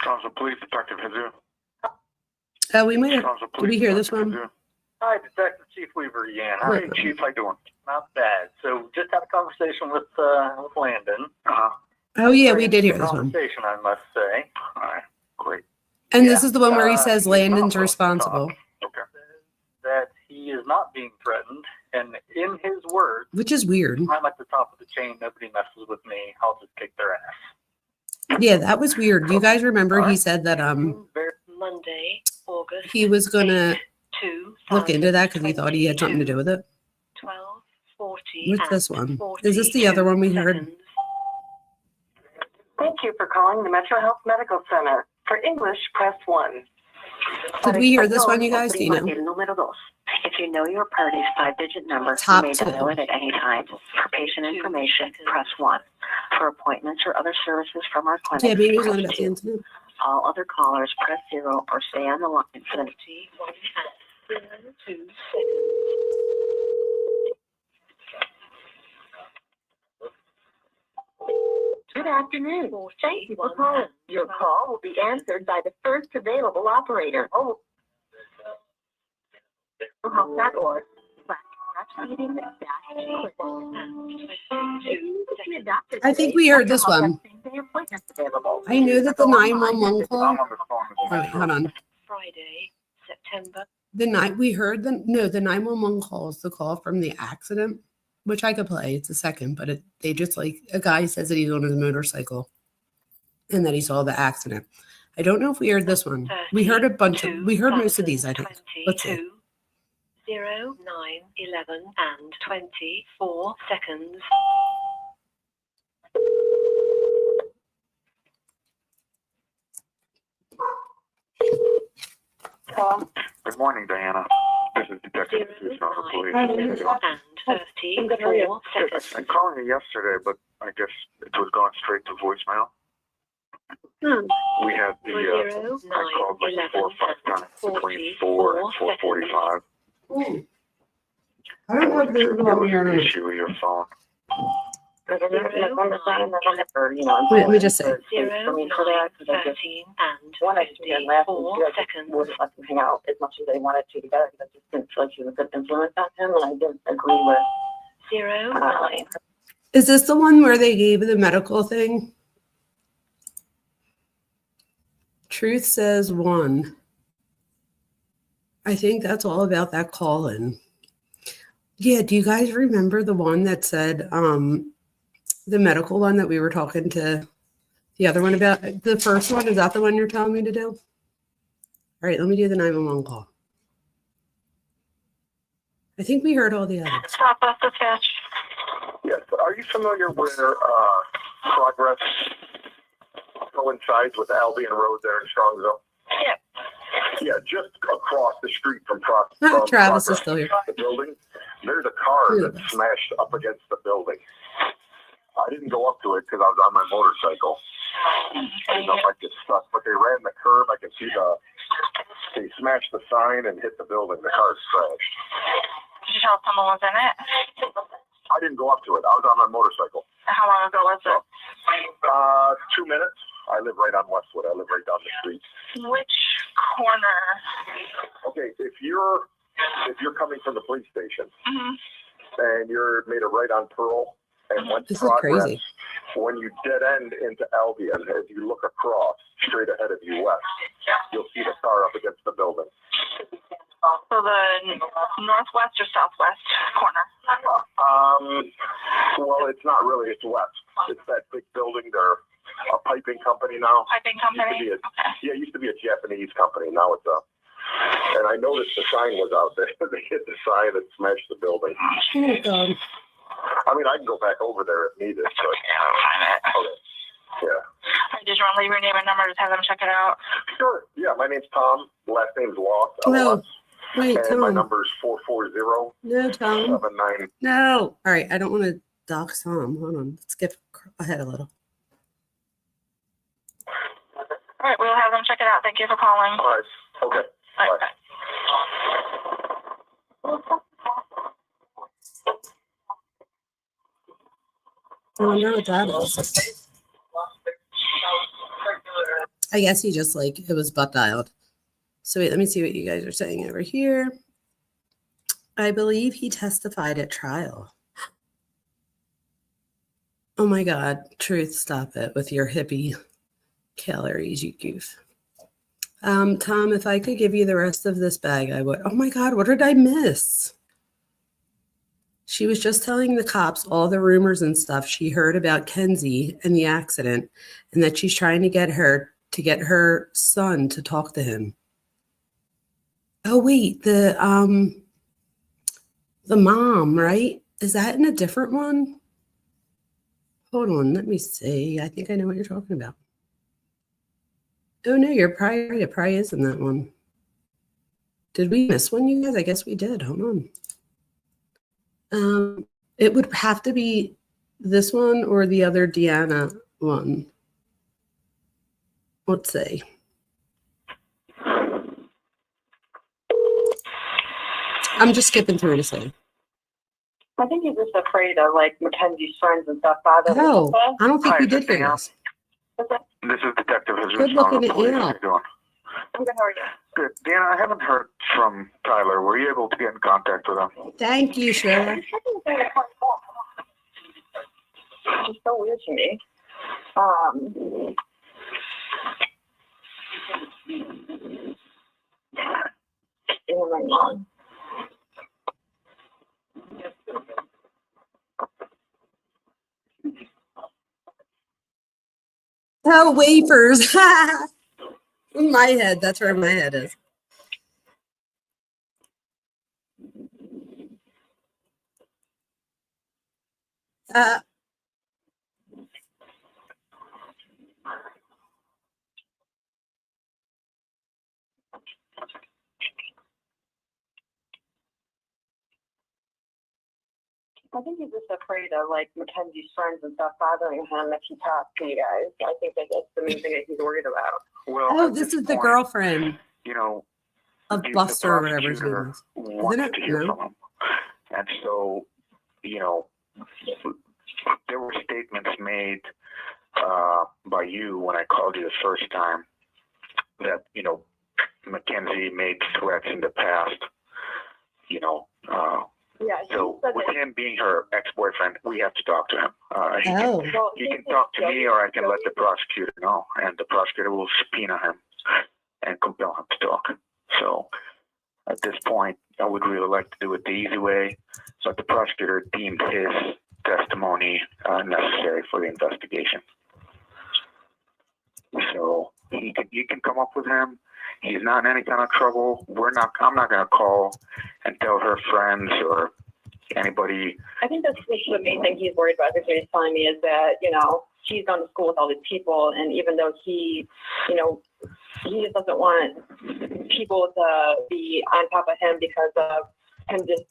Speaker 3: Strongville Police Detective Jesus.
Speaker 2: Oh, we might have. Did we hear this one?
Speaker 4: Hi, Detective Chief Weaver again.
Speaker 3: Hey, Chief, how you doing?
Speaker 4: Not bad. So just had a conversation with Landon.
Speaker 2: Oh, yeah, we did hear this one.
Speaker 4: Conversation, I must say.
Speaker 3: All right, great.
Speaker 2: And this is the one where he says Landon's responsible,
Speaker 4: That he is not being threatened, and in his words,
Speaker 2: which is weird.
Speaker 4: I'm at the top of the chain. Nobody messes with me. I'll just kick their ass.
Speaker 2: Yeah, that was weird. Do you guys remember he said that
Speaker 7: Monday, August.
Speaker 2: he was gonna
Speaker 7: 8,
Speaker 2: look into that because he thought he had something to do with it?
Speaker 7: 12:40.
Speaker 2: What's this one? Is this the other one we heard?
Speaker 7: Thank you for calling the Metro Health Medical Center. For English, press 1.
Speaker 2: Did we hear this one, you guys? Do you know?
Speaker 7: El número 2. If you know your party's 5-digit number,
Speaker 2: Top
Speaker 7: you may
Speaker 2: 2.
Speaker 7: dial it at any time. For patient information, press 1. For appointments or other services from our clinic,
Speaker 2: Yeah, maybe it was
Speaker 7: press
Speaker 2: on about the
Speaker 7: 2.
Speaker 2: incident.
Speaker 7: All other callers, press 0 or stay on the line for the 2 seconds. Good afternoon. Thank you for calling. Your call will be answered by the first available operator. Health.org.
Speaker 2: I think we heard this one. I knew that the 911 call.
Speaker 3: I'm on the phone.
Speaker 2: All right, hold on.
Speaker 7: Friday, September.
Speaker 2: The night we heard the 911 call is the call from the accident, which I could play. It's a second, but they just like a guy says that he's on his motorcycle and that he saw the accident. I don't know if we heard this one. We heard a bunch of. We heard most of these. I think. Let's see.
Speaker 7: 0, 9, 11, and 24 seconds.
Speaker 3: Good morning, Diana. This is Detective Susan of the police.
Speaker 7: And 34 seconds.
Speaker 3: I'm calling you yesterday, but I guess it was going straight to voicemail. We had the, I called like 4 or 5 times between 4 and 4:45.
Speaker 2: I don't know if this is what we are
Speaker 3: an
Speaker 2: on.
Speaker 3: issue with your phone.
Speaker 2: Let me just say.
Speaker 7: 0, 9, 13, and 54 seconds.
Speaker 21: Would have let them hang out as much as they wanted to together because I just didn't feel like she was a good influence on him, and I didn't agree with
Speaker 7: 0, 9.
Speaker 2: Is this the one where they gave the medical thing? Truth says 1. I think that's all about that call-in. Yeah, do you guys remember the one that said the medical one that we were talking to the other one about? The first one, is that the one you're telling me to do? All right, let me do the 911 call. I think we heard all the others.
Speaker 7: Stop us dispatch.
Speaker 3: Yes, are you familiar where Progress coincides with Albion Road there in Strongsville?
Speaker 7: Yeah.
Speaker 3: Yeah, just across the street from Travis
Speaker 2: Travis is still here.
Speaker 3: The building. There's a car that smashed up against the building. I didn't go up to it because I was on my motorcycle. I didn't know if I'd get stuck, but they ran the curb. I could see they smashed the sign and hit the building. The car's crashed.
Speaker 8: Did you tell someone was in it?
Speaker 3: I didn't go up to it. I was on my motorcycle.
Speaker 8: How long ago was it?
Speaker 3: 2 minutes. I live right on Westwood. I live right down the street.
Speaker 8: Which corner?
Speaker 3: Okay, if you're coming from the police station and you're made a right on Pearl and went to Progress,
Speaker 2: crazy.
Speaker 3: when you dead end into Albion, as you look across straight ahead of you west, you'll see the car up against the building.
Speaker 8: So the northwest or southwest corner?
Speaker 3: Well, it's not really. It's west. It's that big building. They're a piping company now.
Speaker 8: Piping company?
Speaker 3: Yeah, it used to be a Japanese company. Now it's a... And I noticed the sign was out there. They hit the sign and smashed the building.
Speaker 2: Oh, God.
Speaker 3: I mean, I can go back over there if needed. But, okay. Yeah.
Speaker 8: Did you want to leave your name and number to have them check it out?
Speaker 3: Sure. Yeah, my name's Tom. Last name's Loss.
Speaker 2: No. Wait,
Speaker 3: and
Speaker 2: Tom.
Speaker 3: my number's 440.
Speaker 2: No, Tom.
Speaker 3: 79.
Speaker 2: No. All right, I don't want to dox Tom. Hold on. Let's skip ahead a little.
Speaker 8: All right, we'll have them check it out. Thank you for calling.
Speaker 3: All right. Okay.
Speaker 8: All right, bye.
Speaker 2: I wonder what that is. I guess he just like it was butt dialed. So wait, let me see what you guys are saying over here. I believe he testified at trial. Oh my God, Truth, stop it with your hippie calories, you goof. Tom, if I could give you the rest of this bag, I would. Oh my God, what did I miss? She was just telling the cops all the rumors and stuff she heard about Kenzie and the accident, and that she's trying to get her son to talk to him. Oh wait, the mom, right? Is that in a different one? Hold on, let me see. I think I know what you're talking about. Oh no, you're probably right. It probably is in that one. Did we miss one, you guys? I guess we did. Hold on. It would have to be this one or the other Deanna one. Let's see. I'm just skipping through to see.
Speaker 21: I think he's just afraid of like Mackenzie's friends and stuff bothering him.
Speaker 2: Oh, I don't think we did hear this.
Speaker 3: This is Detective Jesus.
Speaker 2: Good looking at
Speaker 3: Police.
Speaker 2: you.
Speaker 3: How you doing?
Speaker 21: I'm good. How are you?
Speaker 3: Good. Deanna, I haven't heard from Tyler. Were you able to get in contact with him?
Speaker 2: Thank you, Shirley.
Speaker 21: It's so weird to me. Oh my God.
Speaker 2: Oh, wafers. In my head. That's where my head is.
Speaker 21: I think he's just afraid of like Mackenzie's friends and stuff bothering him if he talks to you guys. I think that that's the main thing that he's worried about.
Speaker 3: Well,
Speaker 2: Oh, this is the girlfriend
Speaker 3: you know,
Speaker 2: of Buster or whatever his name is.
Speaker 3: wants
Speaker 2: Isn't
Speaker 3: to
Speaker 2: it?
Speaker 3: hear
Speaker 2: No.
Speaker 3: from him. And so, you know, there were statements made by you when I called you the first time that, you know, Mackenzie made threats in the past, you know. So with him being her ex-boyfriend, we have to talk to him. He can talk to me, or I can let the prosecutor know, and the prosecutor will subpoena him and compel him to talk. So at this point, I would really like to do it the easy way, but the prosecutor deemed his testimony necessary for the investigation. So you can come up with him. He's not in any kind of trouble. I'm not going to call and tell her friends or anybody.
Speaker 21: I think that's the main thing he's worried about. That's what he's telling me is that, you know, he's gone to school with all these people, and even though he, you know, he just doesn't want people to be on top of him because of him just,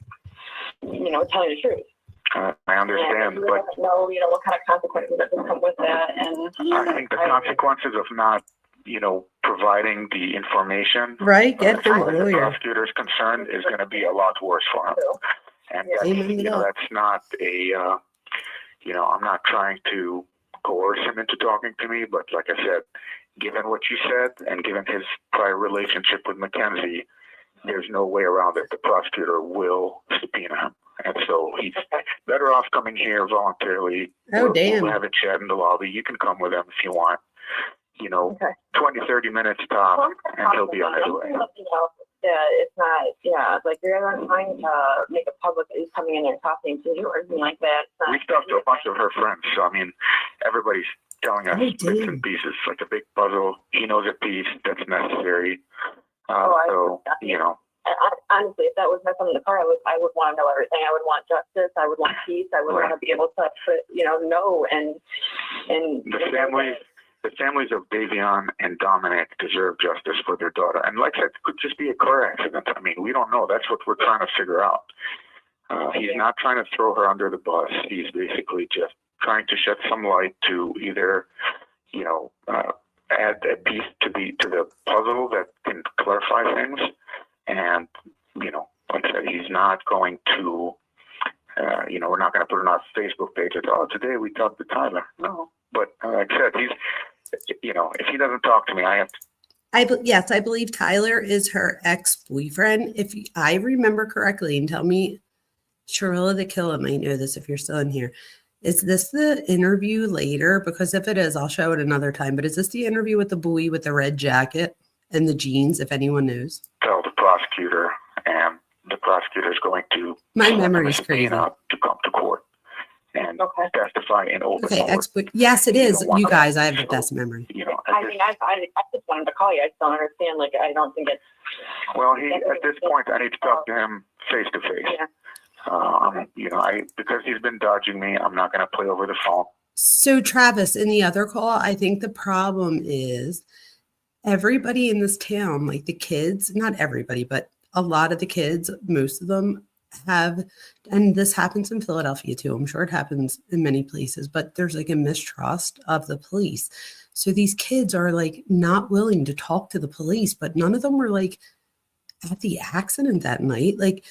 Speaker 21: you know, telling the truth.
Speaker 3: I understand,
Speaker 21: and
Speaker 3: but
Speaker 21: doesn't know, you know, what kind of consequences that will come with that. And
Speaker 3: I think the consequences of not, you know, providing the information,
Speaker 2: right? Get him a
Speaker 3: as the
Speaker 2: lawyer.
Speaker 3: prosecutor is concerned, is going to be a lot worse for him. And you know, that's not a, you know, I'm not trying to coerce him into talking to me, but like I said, given what you said and given his prior relationship with Mackenzie, there's no way around it. The prosecutor will subpoena him. And so he's better off coming here voluntarily.
Speaker 2: Damn.
Speaker 3: We'll have a chat in the lobby. You can come with him if you want. You know, 20, 30 minutes top, and he'll be on his way.
Speaker 21: Yeah, it's not, like you're not trying to make it public that he's coming in there talking to you or anything like that.
Speaker 3: We talked to a bunch of her friends, so I mean, everybody's telling us bits and pieces, like a big puzzle. He knows a piece that's necessary. So, you know.
Speaker 21: Honestly, if that was my son in the car, I would want to know everything. I would want justice. I would want peace. I would want to be able to, know and
Speaker 3: the families of Davion and Dominic deserve justice for their daughter. And like I said, it could just be a car accident. I mean, we don't know. That's what we're trying to figure out. He's not trying to throw her under the bus. He's basically just trying to shed some light to either, you know, add a piece to the puzzle that can clarify things. And, you know, like I said, he's not going to, we're not going to put it on our Facebook page that, today we talked to Tyler. No. But like I said, he's, you know, if he doesn't talk to me, I have to.
Speaker 2: Yes, I believe Tyler is her ex-boyfriend. If I remember correctly, and tell me, Sharilla the Killer might know this if you're still in here. Is this the interview later? Because if it is, I'll show it another time. But is this the interview with the boy with the red jacket and the jeans, if anyone knows?
Speaker 3: Tell the prosecutor, and the prosecutor is going to
Speaker 2: My
Speaker 3: send him a
Speaker 2: memory's crazy.
Speaker 3: subpoena to come to court and testify in open
Speaker 2: Okay,
Speaker 3: court.
Speaker 2: yes, it is.
Speaker 3: don't
Speaker 2: You
Speaker 3: want
Speaker 2: guys, I have the
Speaker 3: so,
Speaker 2: best memory.
Speaker 3: You know,
Speaker 21: I mean, I just wanted to call you. I just don't understand. Like, I don't think it's.
Speaker 3: well, at this point, I need to talk to him face to face. You know, because he's been dodging me, I'm not going to play over the phone.
Speaker 2: So Travis, in the other call, I think the problem is everybody in this town, like the kids, not everybody, but a lot of the kids, most of them have, and this happens in Philadelphia too. I'm sure it happens in many places, but there's like a mistrust of the police. So these kids are like not willing to talk to the police, but none of them were like at the accident that night. Like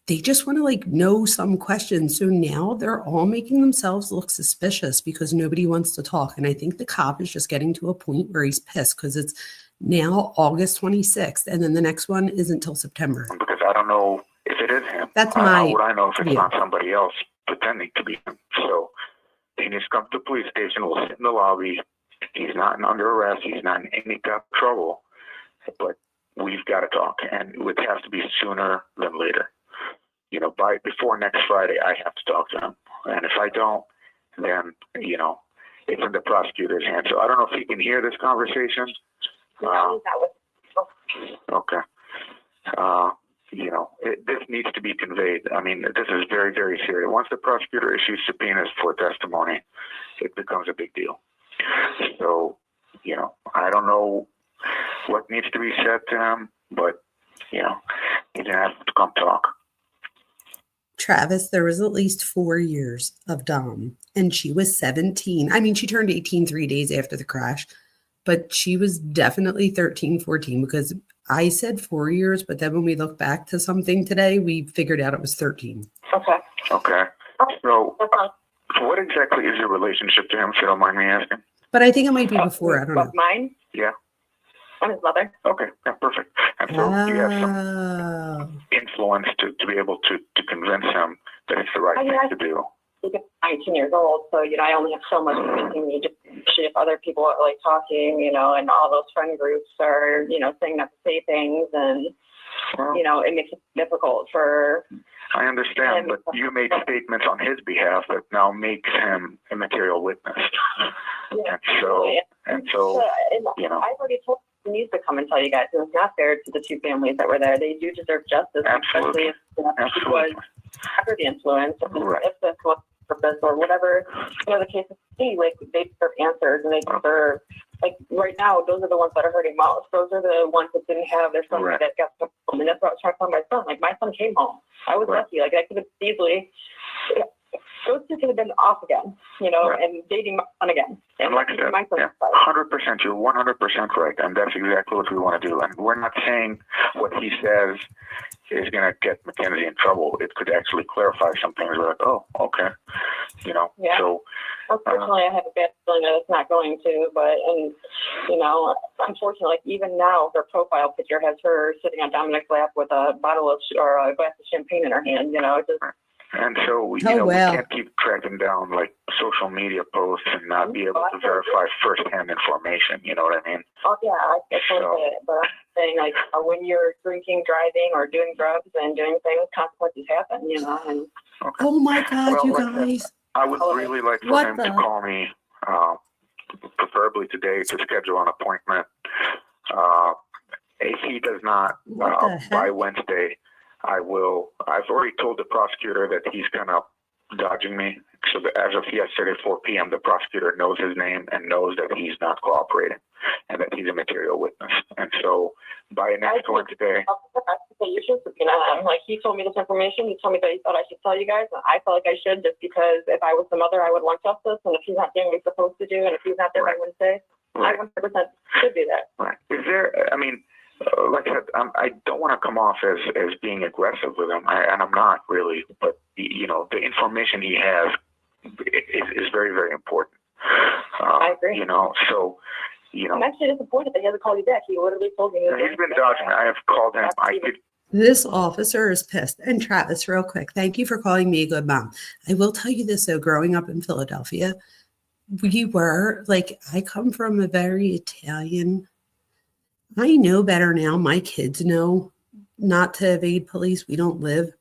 Speaker 2: they just want to like know some questions. So now they're all making themselves look suspicious because nobody wants to talk. And I think the cop is just getting to a point where he's pissed because it's now August 26th. And then the next one isn't until September.
Speaker 3: Because I don't know if it is him.
Speaker 2: That's
Speaker 3: How
Speaker 2: my
Speaker 3: would I know if it's
Speaker 2: view.
Speaker 3: not somebody else pretending to be him? So he needs to come to the police station. We'll sit in the lobby. He's not under arrest. He's not in any type of trouble. But we've got to talk. And it has to be sooner than later. You know, before next Friday, I have to talk to him. And if I don't, then, you know, it's in the prosecutor's hands. So I don't know if he can hear this conversation. Okay. You know, this needs to be conveyed. I mean, this is very, very serious. Once the prosecutor issues subpoenas for testimony, it becomes a big deal. So, you know, I don't know what needs to be said to him, but, you know, he's going to have to come talk.
Speaker 2: Travis, there was at least 4 years of Dom, and she was 17. I mean, she turned 18 3 days after the crash, but she was definitely 13, 14 because I said 4 years, but then when we look back to something today, we figured out it was 13.
Speaker 21: Okay.
Speaker 3: Okay. So what exactly is your relationship to him, if you don't mind me asking?
Speaker 2: But I think it might be before. I don't know.
Speaker 21: Mine?
Speaker 3: Yeah.
Speaker 21: I'm his mother.
Speaker 3: Okay. Yeah, perfect. And so you have some influence to be able to convince him that it's the right thing to do.
Speaker 21: He's 19 years old, so, you know, I only have so much convincing me, just especially if other people are like talking, you know, and all those friend groups are, you know, saying not to say things, and, you know, it makes it difficult for.
Speaker 3: I understand, but you made statements on his behalf that now makes him a material witness. And so, you know.
Speaker 21: I've already told him he needs to come and tell you guys. It was not fair to the two families that were there. They do deserve justice, especially if he was under the influence, if this was purpose or whatever, you know, the case be. Like, they deserve answers, and they deserve, like, right now, those are the ones that are hurting most. Those are the ones that didn't have their son that got home. And that's what I was trying to tell my son. Like, my son came home. I was lucky. Like, I could have easily, those two could have been off again, you know, and dating my son again.
Speaker 3: And like I said, 100%, you're 100% right. And that's exactly what we want to do. And we're not saying what he says is going to get Mackenzie in trouble. It could actually clarify something. We're like, oh, okay. You know, so.
Speaker 21: Unfortunately, I have a bad feeling that it's not going to, but, and, you know, unfortunately, like, even now, her profile picture has her sitting on Dominic's lap with a bottle of, or a glass of champagne in her hand, you know, it just.
Speaker 3: And so, you know, we can't keep tracking down like social media posts and not be able to verify firsthand information. You know what I mean?
Speaker 21: Oh yeah, I totally get it. But I'm saying, like, when you're drinking, driving, or doing drugs and doing things, consequences happen. You know. And
Speaker 2: oh my God,
Speaker 3: well,
Speaker 2: you
Speaker 3: like
Speaker 2: guys!
Speaker 3: I would really like for him to call me, preferably today, to schedule an appointment. If he does not by Wednesday, I will. I've already told the prosecutor that he's kind of dodging me. So as of yesterday, 4 p.m., the prosecutor knows his name and knows that he's not cooperating and that he's a material witness. And so by next Wednesday.
Speaker 21: You should subpoena him. Like, he told me this information. He told me that he thought I should tell you guys. And I felt like I should, just because if I was the mother, I would want justice. And if he's not doing what he's supposed to do, and if he's not there by Wednesday, I 100% should do that.
Speaker 3: Right. Is there, I mean, like I said, I don't want to come off as being aggressive with him, and I'm not really. But, you know, the information he has is very, very important.
Speaker 21: I agree.
Speaker 3: You know, so, you know.
Speaker 21: I'm actually disappointed that he hasn't called you back. He literally told me.
Speaker 3: He's been dodging. I have called him.
Speaker 2: This officer is pissed. And Travis, real quick, thank you for calling me a good mom. I will tell you this, though, growing up in Philadelphia, we were, like, I come from a very Italian. I know better now. My kids know not to evade police. We don't live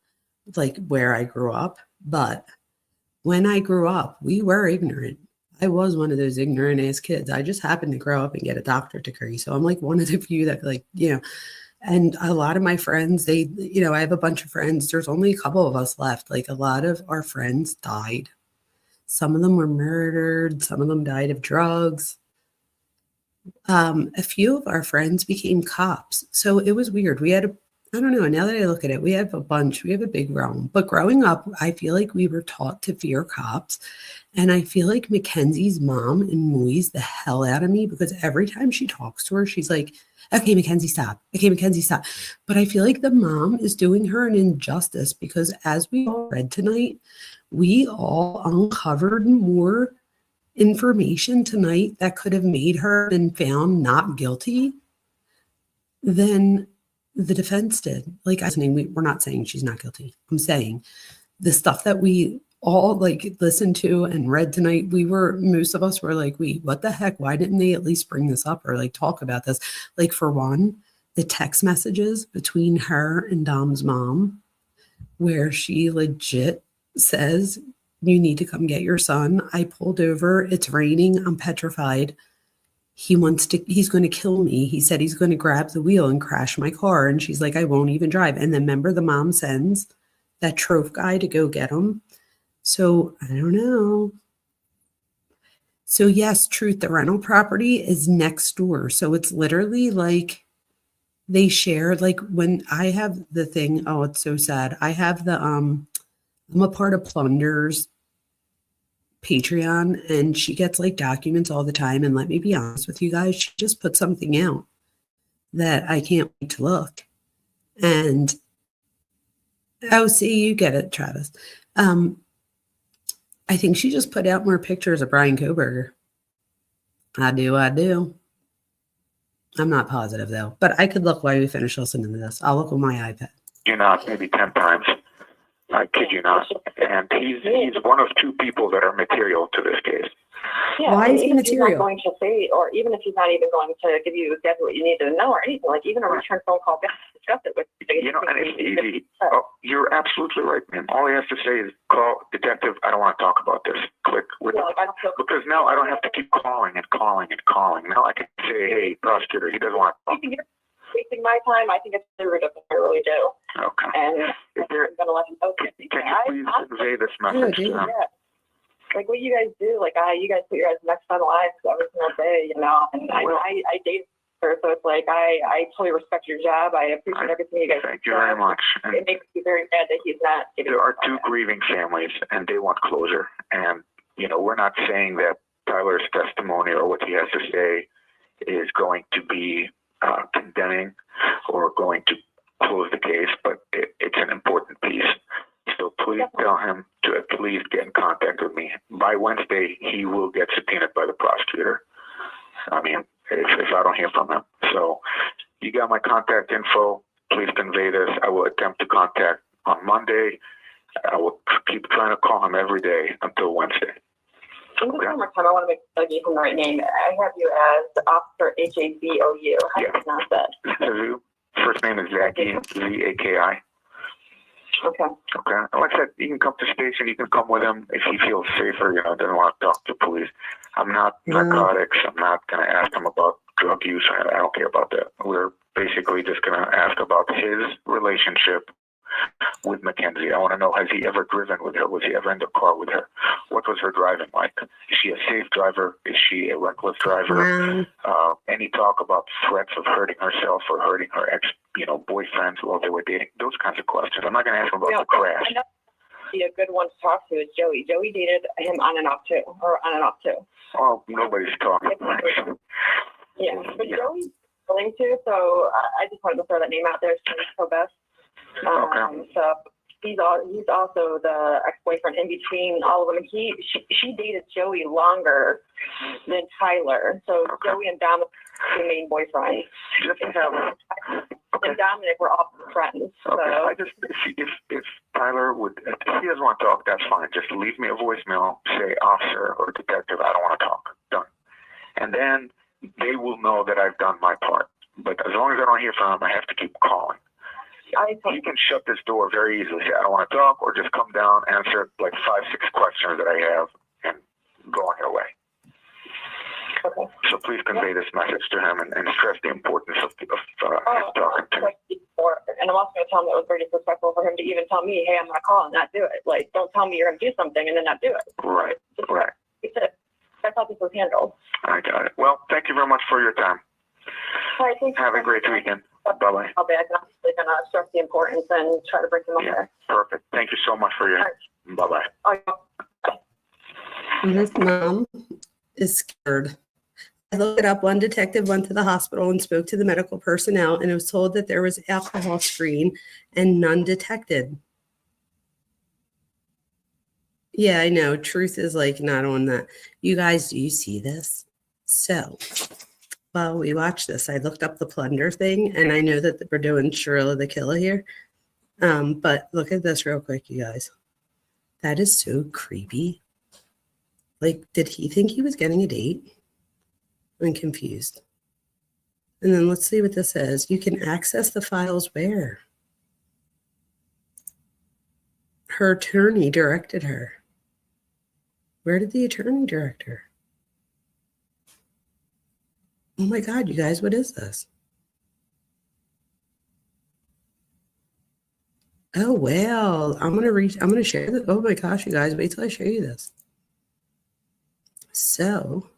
Speaker 2: like where I grew up, but when I grew up, we were ignorant. I was one of those ignorant ass kids. I just happened to grow up and get a doctorate degree. So I'm like one of the few that like, and a lot of my friends, they, I have a bunch of friends. There's only a couple of us left. Like a lot of our friends died. Some of them were murdered. Some of them died of drugs. A few of our friends became cops. So it was weird. We had I don't know. Now that I look at it, we have a big realm. But growing up, I feel like we were taught to fear cops. And I feel like Mackenzie's mom annoys the hell out of me because every time she talks to her, she's like, okay, Mackenzie, stop. Okay, Mackenzie, stop. But I feel like the mom is doing her an injustice because as we all read tonight, we all uncovered more information tonight that could have made her been found not guilty than the defense did. Like we're not saying she's not guilty. I'm saying the stuff that we all like listened to and read tonight, most of us were like, wait, what the heck? Why didn't they at least bring this up or like talk about this? Like for one, the text messages between her and Dom's mom, where she legit says, you need to come get your son. I pulled over. It's raining. I'm petrified. He's going to kill me. He said he's going to grab the wheel and crash my car. And she's like, I won't even drive. And then remember the mom sends that Trofe guy to go get him. So I don't know. So yes, truth, the rental property is next door. So it's literally like they share, like when I have the thing, oh, it's so sad. I have I'm a part of Plunder's Patreon and she gets like documents all the time. And let me be honest with you guys, she just put something out that I can't wait to look. And see, you get it, Travis. I think she just put out more pictures of Bryan Kohberger. I do. I'm not positive though, but I could look while we finish listening to this. I'll look with my iPad.
Speaker 3: Maybe 10 times. I kid you not. And he's one of two people that are material to this case.
Speaker 7: Yeah,
Speaker 2: why is he
Speaker 7: even if he's not
Speaker 2: material?
Speaker 7: going to say, or even if he's not even going to give you exactly what you need to know or anything, like even a return phone call back to discuss it with you.
Speaker 3: And it's easy. Oh, you're absolutely right, man. All he has to say is, call detective, I don't want to talk about this. Click. Because now I don't have to keep calling and calling and calling. Now I can say, hey, prosecutor, he doesn't want to talk.
Speaker 7: You're wasting my time. I think it's rude of him. I really do.
Speaker 3: Okay.
Speaker 7: And I'm going to let him know.
Speaker 3: Can you please convey this message to him?
Speaker 7: Yeah. Like what you guys do, like you guys put your guys' necks on the line every single day, and I date her, so it's like I totally respect your job. I appreciate everything you guys do.
Speaker 3: Thank you very much. And
Speaker 7: it makes me very mad that he's not getting.
Speaker 3: There are two grieving families, and they want closure. And we're not saying that Tyler's testimony or what he has to say is going to be condemning or going to close the case, but it's an important piece. So please tell him to at least get in contact with me. By Wednesday, he will get subpoenaed by the prosecutor. I mean, if I don't hear from him. So you got my contact info. Please convey this. I will attempt to contact on Monday. I will keep trying to call him every day until Wednesday.
Speaker 7: And just one more time, I want to make sure I gave him the right name. I have you as Officer Habou. How do you pronounce that?
Speaker 3: Habou. First name is Zaki, Zaki.
Speaker 7: Okay.
Speaker 3: Like I said, you can come to station. You can come with him if he feels safer. Doesn't want to talk to police. I'm not narcotics. I'm not going to ask him about drug use. I don't care about that. We're basically just going to ask about his relationship with Mackenzie. I want to know, has he ever driven with her? Was he ever in the car with her? What was her driving like? Is she a safe driver? Is she a reckless driver? Any talk about threats of hurting herself or hurting her boyfriends while they were dating? Those kinds of questions. I'm not going to ask him about the crash.
Speaker 7: I know a good one to talk to is Joey. Joey dated him on and off too.
Speaker 3: Oh, nobody's talking.
Speaker 7: Yeah, but Joey's willing to, so I just wanted to throw that name out there so best. So he's also the ex-boyfriend in between all of them. She dated Joey longer than Tyler. So Joey and Dominic were the main boyfriends. And Dominic were all friends. So
Speaker 3: if Tyler would, if he doesn't want to talk, that's fine. Just leave me a voicemail, say officer or detective, I don't want to talk. Done. And then they will know that I've done my part. But as long as I don't hear from him, I have to keep calling. he can shut this door very easily. Say, I don't want to talk, or just come down, answer like 5, 6 questions that I have, and go on your way.
Speaker 21: Okay.
Speaker 3: So please convey this message to him and stress the importance of talking to him.
Speaker 21: And I'm also going to tell him that it was very disrespectful for him to even tell me, hey, I'm going to call and not do it. Like, don't tell me you're going to do something and then not do it.
Speaker 3: Right, right.
Speaker 21: That's how this was handled.
Speaker 3: I got it. Well, thank you very much for your time.
Speaker 21: All right, thank you.
Speaker 3: Have a great weekend. Bye-bye.
Speaker 21: I'll be obviously going to stress the importance and try to bring him up there.
Speaker 3: Perfect. Thank you so much for your Bye-bye.
Speaker 2: This mom is scared. I looked it up. One detective went to the hospital and spoke to the medical personnel, and it was told that there was alcohol screen and none detected. Yeah, I know. Truth is like not on that. You guys, do you see this? So while we watch this, I looked up the plunder thing, and I know that we're doing Shirilla the Killer here. But look at this real quick, you guys. That is so creepy. Like, did he think he was getting a date? I'm confused. And then let's see what this says. You can access the files where? Her attorney directed her. Where did the attorney direct her? Oh my God, you guys, what is this? Oh, well, I'm going to share this. Oh my gosh, you guys, wait till I show you this. So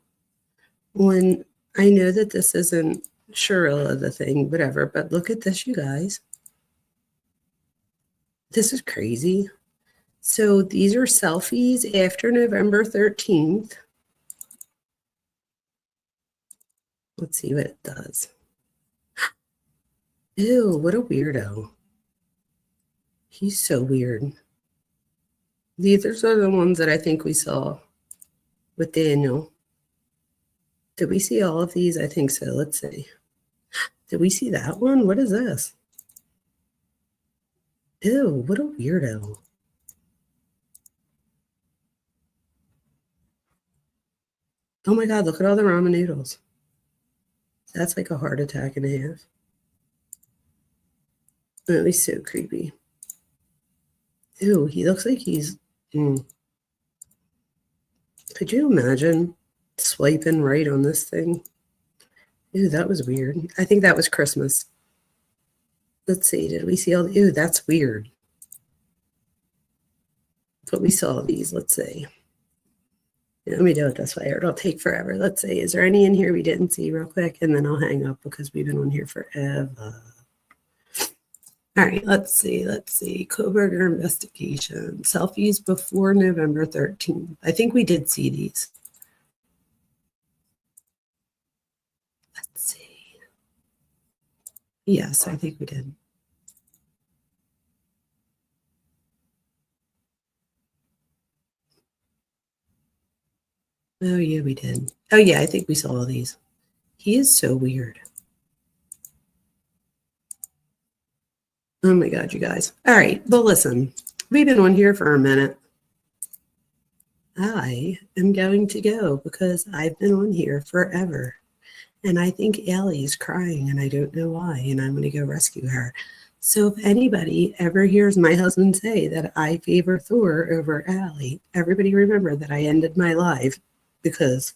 Speaker 2: when I know that this isn't Shirilla the thing, whatever, but look at this, you guys. This is crazy. So these are selfies after November 13th. Let's see what it does. Ew, what a weirdo. He's so weird. These are the ones that I think we saw with Daniel. Did we see all of these? I think so. Let's see. Did we see that one? What is this? Ew, what a weirdo. Oh my God, look at all the ramen noodles. That's like a heart attack and a half. That was so creepy. Ew, he looks like he's... Could you imagine swiping right on this thing? Ew, that was weird. I think that was Christmas. Let's see, did we see all... Ew, that's weird. But we saw these, let's see. Let me do it this way, or it'll take forever. Let's see, is there any in here we didn't see real quick? And then I'll hang up because we've been on here forever. All right, let's see. Kohberger investigation. Selfies before November 13th. I think we did see these. Let's see. Yes, I think we did. Oh, yeah, we did. Oh, yeah, I think we saw all these. He is so weird. Oh, my God, you guys. All right, well, listen. We've been on here for a minute. I am going to go because I've been on here forever. And I think Allie is crying, and I don't know why, and I'm going to go rescue her. So if anybody ever hears my husband say that I favor Thor over Allie, everybody remember that I ended my live because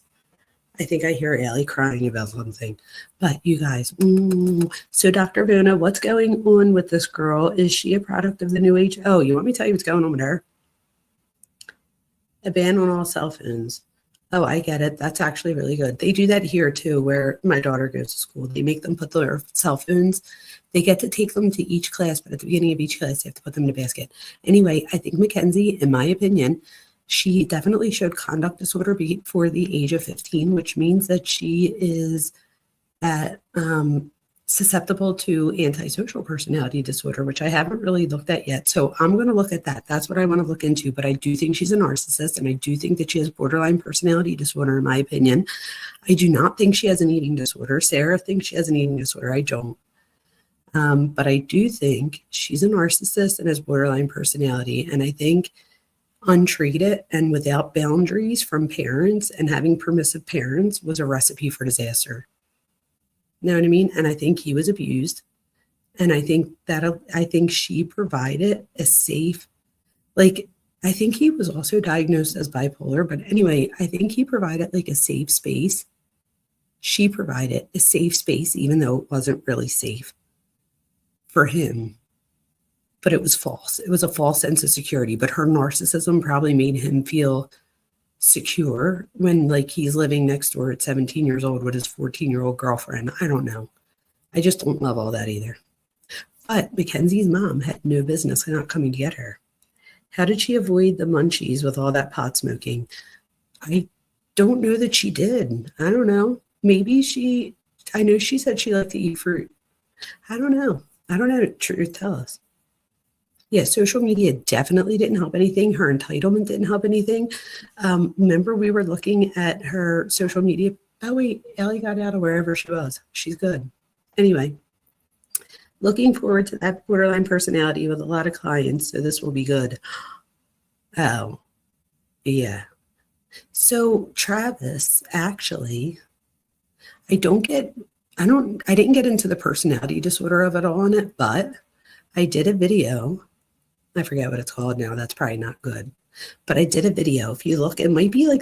Speaker 2: I think I hear Allie crying about something. But you guys, so Dr. Vona, what's going on with this girl? Is she a product of the new age? Oh, you want me to tell you what's going on with her? A ban on all cell phones. Oh, I get it. That's actually really good. They do that here too, where my daughter goes to school. They make them put their cell phones. They get to take them to each class, but at the beginning of each class, they have to put them in a basket. Anyway, I think Mackenzie, in my opinion, she definitely showed conduct disorder before the age of 15, which means that she is susceptible to antisocial personality disorder, which I haven't really looked at yet. So I'm going to look at that. That's what I want to look into. But I do think she's a narcissist, and I do think that she has borderline personality disorder, in my opinion. I do not think she has an eating disorder. Sarah thinks she has an eating disorder. I don't. But I do think she's a narcissist and has borderline personality. And I think untreated and without boundaries from parents and having permissive parents was a recipe for disaster. You know what I mean? And I think he was abused. And I think she provided a safe, like, I think he was also diagnosed as bipolar, but anyway, I think he provided like a safe space. She provided a safe space, even though it wasn't really safe for him. But it was false. It was a false sense of security. But her narcissism probably made him feel secure when, like, he's living next door at 17 years old with his 14-year-old girlfriend. I don't know. I just don't love all that either. But Mackenzie's mom had no business not coming to get her. How did she avoid the munchies with all that pot smoking? I don't know that she did. I don't know. Maybe I know she said she liked to eat fruit. I don't know. Truth, tell us. Yeah, social media definitely didn't help anything. Her entitlement didn't help anything. Remember, we were looking at her social media. Oh, wait, Ellie got out of wherever she was. She's good. Anyway, looking forward to that borderline personality with a lot of clients, so this will be good. Oh, yeah. So Travis, actually, I didn't get into the personality disorder of it all on it, but I did a video. I forget what it's called now. That's probably not good. But I did a video. If you look, it might be the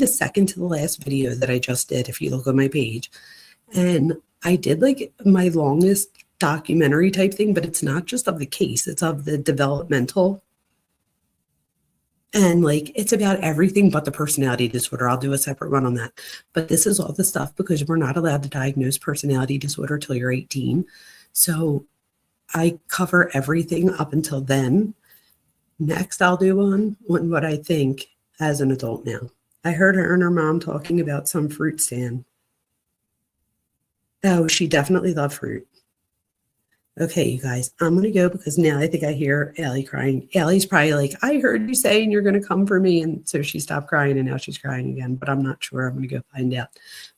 Speaker 2: second to the last video that I just did if you look on my page. And I did like my longest documentary type thing, but it's not just of the case, it's of the developmental. And like, it's about everything but the personality disorder. I'll do a separate one on that. But this is all the stuff because we're not allowed to diagnose personality disorder till you're 18. So I cover everything up until then. Next, I'll do on what I think as an adult now. I heard her and her mom talking about some fruit stand. Oh, she definitely loved fruit. Okay, you guys, I'm going to go because now I think I hear Allie crying. Allie's probably like, I heard you saying you're going to come for me. And so she stopped crying and now she's crying again, but I'm not sure. I'm going to go find out.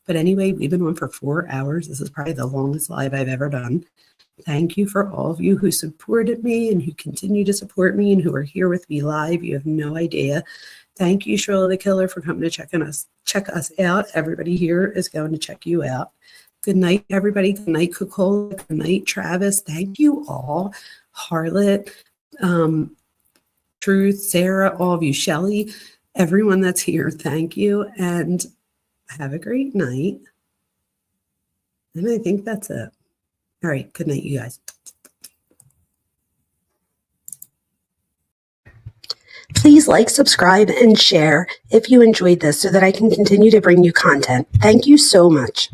Speaker 2: But anyway, we've been on for 4 hours. This is probably the longest live I've ever done. Thank you for all of you who supported me and who continue to support me and who are here with me live. You have no idea. Thank you, Shirley the Killer, for coming to check us out. Everybody here is going to check you out. Good night, everybody. Good night, Coca-Cola. Good night, Travis. Thank you all. Harlot, Truth, Sarah, all of you, Shelly, everyone that's here. Thank you. And have a great night. And I think that's it. All right. Good night, you guys. Please like, subscribe, and share if you enjoyed this so that I can continue to bring you content. Thank you so much.